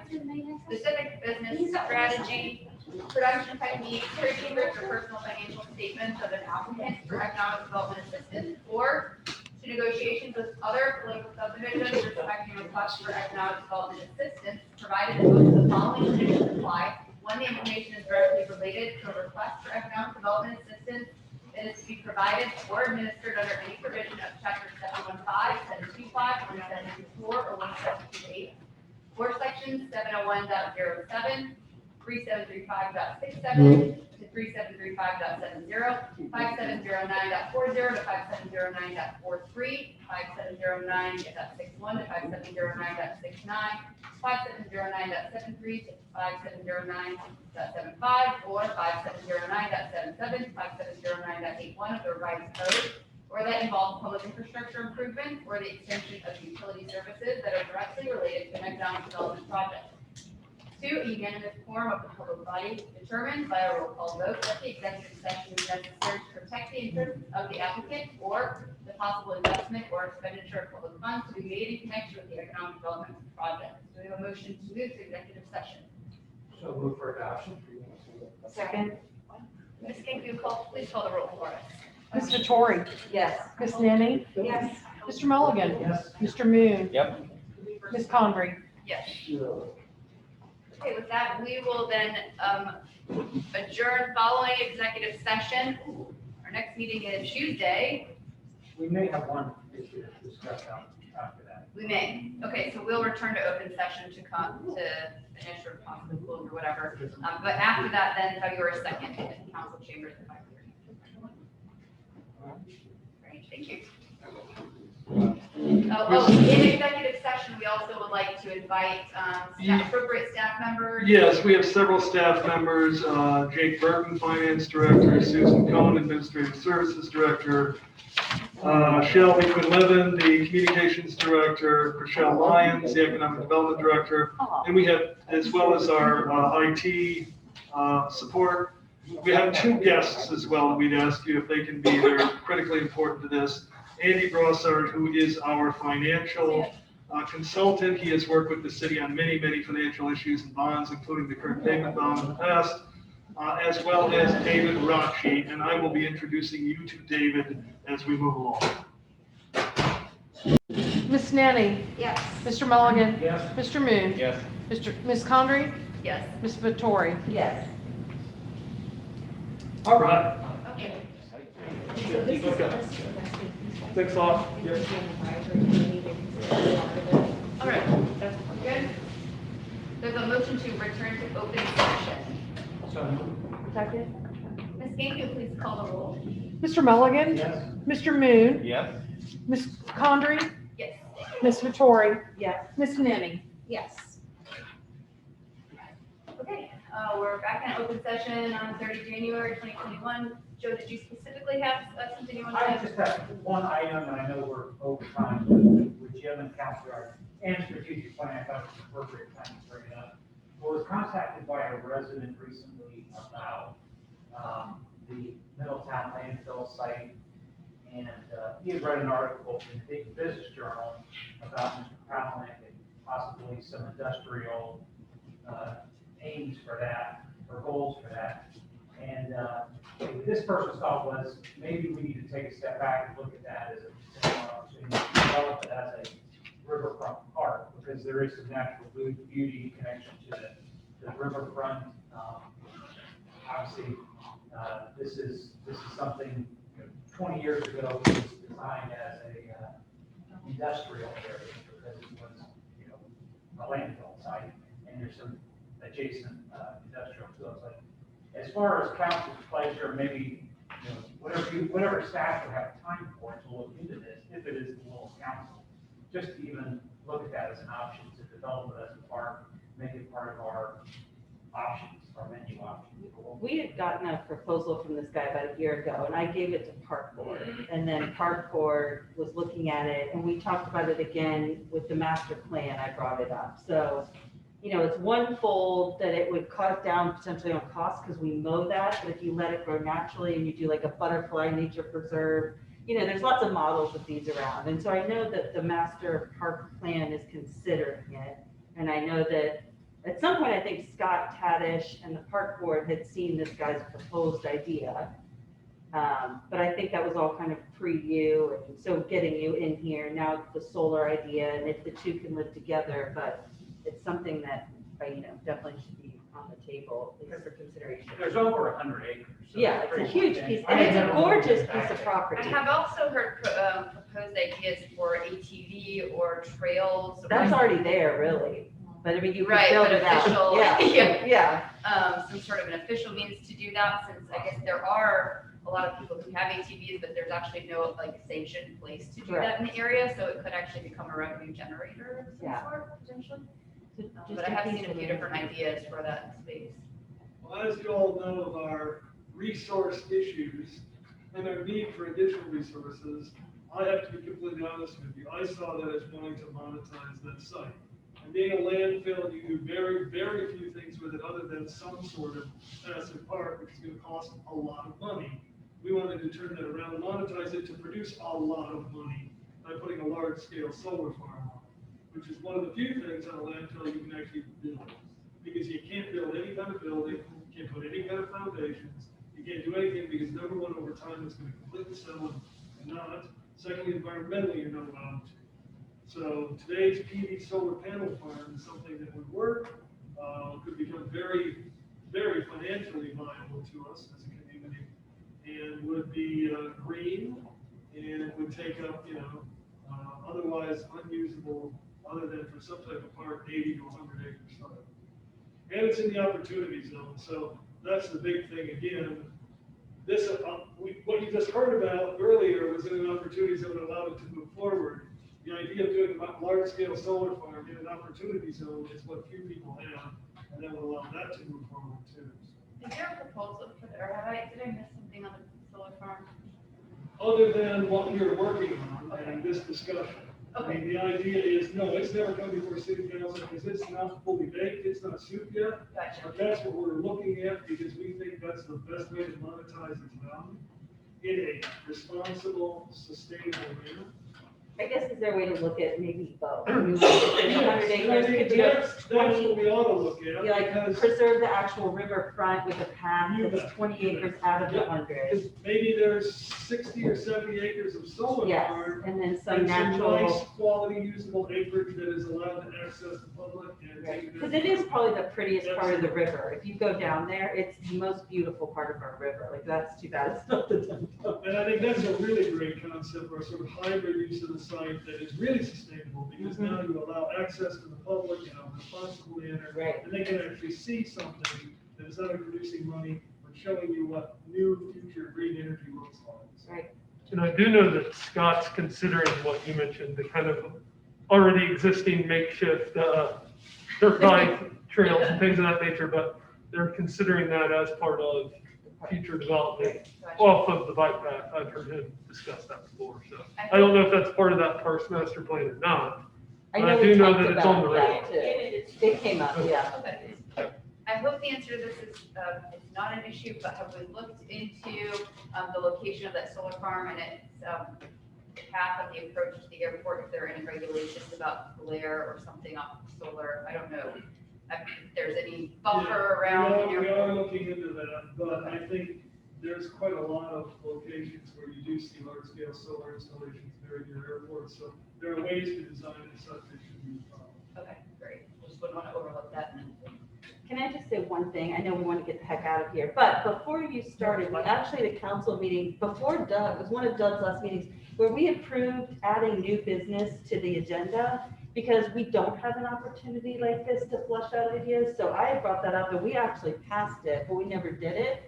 specific business strategy, production techniques, trade secrets, or personal financial statements of an applicant for economic development assistance, or to negotiations with other political subdivisions respecting requests for economic development assistance, provided that both of the following conditions apply. One, the information is directly related to a request for economic development assistance that is to be provided or administered under any provision of Chapter 715, 725, 1724, or 1728, or Section 701.07, 3735.67 to 3735.70, 5709.40 to 5709.43, 5709.61 to 5709.69, 5709.73 to 5709.75, or 5709.77, 5709.81 of the revised code, or that involves public infrastructure improvement or the extension of utility services that are directly related to an economic development project. 2, a unanimous quorum of the public body determined by a roll call vote that the executive session is necessary to protect the interests of the applicant or the possible investment or expenditure of public funds to be made in connection with the economic development project. Do we have a motion to move to executive session? So move for adoption. Second. Ms. King, please call the roll for us. Ms. Vittori? Yes. Ms. Nenny? Yes. Mr. Mulligan? Yes. Mr. Moon? Yep. Ms. Convery? Yes. Okay, with that, we will then adjourn following executive session. Our next meeting is Tuesday. We may have one issue to discuss after that. We may. Okay, so we'll return to open session to finish or possibly close or whatever. But after that, then February 2nd in council chambers at 5:30. Great, thank you. In executive session, we also would like to invite appropriate staff members. Yes, we have several staff members, Jake Burton, Finance Director, Susan Cohen, Administrative Services Director, Shelby Quinlivan, the Communications Director, Rochelle Lyons, the Economic Development Director, and we have, as well as our IT support. We have two guests as well. We'd ask you if they can be there, critically important to this. Andy Brossard, who is our financial consultant. He has worked with the city on many, many financial issues and bonds, including the current payment bond in the past, as well as David Rachi, and I will be introducing you to David as we move along. Ms. Nanny? Yes. Mr. Mulligan? Yes. Mr. Moon? Yes. Ms. Condrey? Yes. Ms. Vittori? Yes. All right. Okay. Thanks a lot. All right. Good. There's a motion to return to open session. Second? Ms. Gank, please call the roll. Mr. Mulligan? Yes. Mr. Moon? Yes. Ms. Condrey? Yes. Ms. Vittori? Yes. Ms. Nanny? Yes. Okay, we're back in open session on 30 January 2021. Joe, did you specifically have something you want to I say? just have one item, and I know we're over time with Jim and Counselor and strategic plan. I thought it was appropriate time to bring it up. I was contacted by a resident recently about the Middletown landfill site, and he had read an article in the Big Business Journal about Mr. Kralnick and possibly some industrial aims for that, or goals for that. And this person's thought was, maybe we need to take a step back and look at that as a potential opportunity to develop it as a riverfront park, because there is some natural beauty connection to the riverfront. Obviously, this is something, 20 years ago, it was designed as a industrial area, because it was, a landfill site, and there's some adjacent industrial fields. Like, as far as council's pleasure, maybe, whatever staff would have time for to look into this, if it is the will of council, just to even look at that as an option to develop it as a park, make it part of our options, our menu options. We had gotten a proposal from this guy about a year ago, and I gave it to Park Board, and then Park Board was looking at it, and we talked about it again with the master plan. I brought it up. So, it's one fold that it would cut down potentially on cost because we mow that, but if you let it grow naturally and you do like a butterfly nature preserve, there's lots of models of these around. And so I know that the master park plan is considering it, and I know that at some point, I think Scott Tadish and the park board had seen this guy's proposed idea. But I think that was all kind of pre-you, and so getting you in here, now the solar idea, and if the two can live together, but it's something that, definitely should be on the table, at least for consideration. There's over 100 acres. So Yeah, it's a huge piece, and it's a gorgeous piece of property. I have also heard proposed ideas for ATV or trails. That's already there, really, but I mean, you could Right, build but it out. official, Yeah, yeah. some sort of an official means to do that, since I guess there are a lot of people who have ATVs, but there's actually no sanctioned place to do that in the area, so it could actually become a revenue generator of some sort, potentially. But I have seen a few different ideas for that space. Well, as you all know of our resource issues and our need for additional resources, I have to be completely honest with you. I saw that as wanting to monetize that site. And being a landfill, you do very, very few things with it other than some sort of passive park, which is going to cost a lot of money. We wanted to turn that around and monetize it to produce a lot of money by putting a large-scale solar farm on it, which is one of the few things on a landfill you can actually build. Because you can't build any kind of building, you can't put any kind of foundations, you can't do anything because number one, over time, it's going to completely settle and not. Secondly, environmentally, you're not allowed to. So today's PV solar panel farm is something that would work, could become very, very financially viable to us as a community, and would be green, and would take up, otherwise unusable, other than for some type of park, 80 to 100 acre site. And it's in the opportunity zone, so that's the big thing again. This, what you just heard about earlier was in an opportunity zone that allowed it to move forward. The idea of doing a large-scale solar farm in an opportunity zone is what few people have, and that will allow that to move forward too. Is there a proposal for, or did I miss something on the solar farm? Other than what we're working on and this discussion. I Okay. mean, the idea is, no, it's never come before city council because it's not fully baked, it's not soup yet. Gotcha. But that's what we're looking at because we think that's the best way to monetize its value in a responsible, sustainable manner. I guess is there a way to look at maybe both? I mean, like, if there's 100 acres, could you have That's 20, what we ought to look at. you like because- preserve the actual riverfront with a path You that's bet. 20 acres out of the Yeah. 100? Because maybe there's 60 or 70 acres of solar Yes, farm. and then some And some nice, natural, quality, usable acreage that is allowed to access the public and. because it is probably the prettiest part of the river. If you go down there, it's the most beautiful part of our river. Like, that's too bad it's not the downtown. And I think that's a really great concept for a sort of hybrid use of the site that is really sustainable because Mm-hmm. now you allow access to the public in a responsible manner. Right. And they can actually see something that is not only producing money, but showing you what new future green energy looks like. Right. And I do know that Scott's considering what you mentioned, the kind of already existing makeshift dirt bike trails and things of that nature, but they're considering that as part of future development off of the bike path. I've heard him discuss that before, so I don't know if that's part of that Parks Master Plan or not. But I we do know talked that it's on the about radar. that, too. It came up, yeah. Okay. I hope the answer to this is, it's not an issue, but have we looked into, the location of that solar farm and its, the path of the approach to the airport, if there are any regulations about glare or something off solar, I don't know. If there's any buffer around the We are airport. looking into that, but I think there's quite a lot of locations where you do see large scale solar installations near your airport, so there are ways to design it such that it should be a problem. Okay, great. Just wouldn't want to overlook that. Can I just say one thing? I know we want to get the heck out of here, but before you started, we actually had a council meeting before Doug, it was one of Doug's last meetings, where we approved adding new business to the agenda because we don't have an opportunity like this to flush out ideas. So I had brought that up and we actually passed it, but we never did it.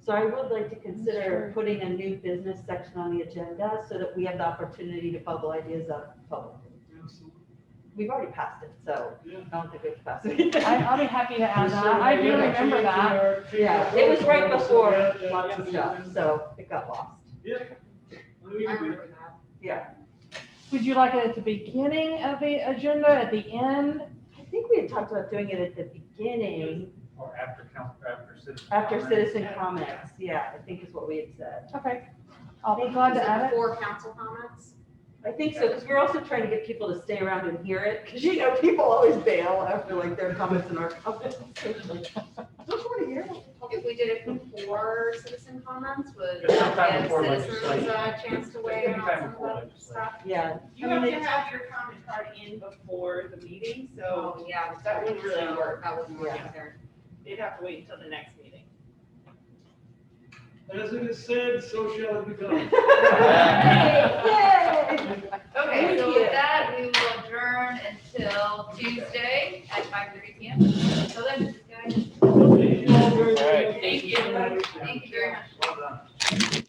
So I would like to consider putting a new business section on the agenda so that we have the opportunity to bubble ideas up publicly. Absolutely. We've already passed it, so Yeah. I don't think we have to pass it. I'll be happy to add that. I do remember that. Yeah, it was right before lots of stuff, so it got lost. Yeah. I remember that. Yeah. Would you like it at the beginning of the agenda, at the end? I think we had talked about doing it at the beginning, Or after citizen. after comments. citizen comments, yeah, I think is what we had said. Okay. I'll be glad Is to it add it. before council comments? I think so, because we're also trying to get people to stay around and hear it, because you know, people always bail after like their comments and our comments. Don't you want to hear it? If we did it before citizen comments, would Yeah, sometime give before citizens legislation. a chance to weigh in on Anytime some before of that legislation. stuff? Yeah. You I have mean, to it's- have your comment card in before the meeting, so Oh, yeah, that wouldn't really work. That wasn't Yeah. working there. they'd have to wait until the next meeting. As it is said, so shall it become. Yay! Okay, so Thank you. with that, we will adjourn until Tuesday at 5:30 PM. So then, guys, Thank you all very much. All right. thank you. Thank you very much. Well done.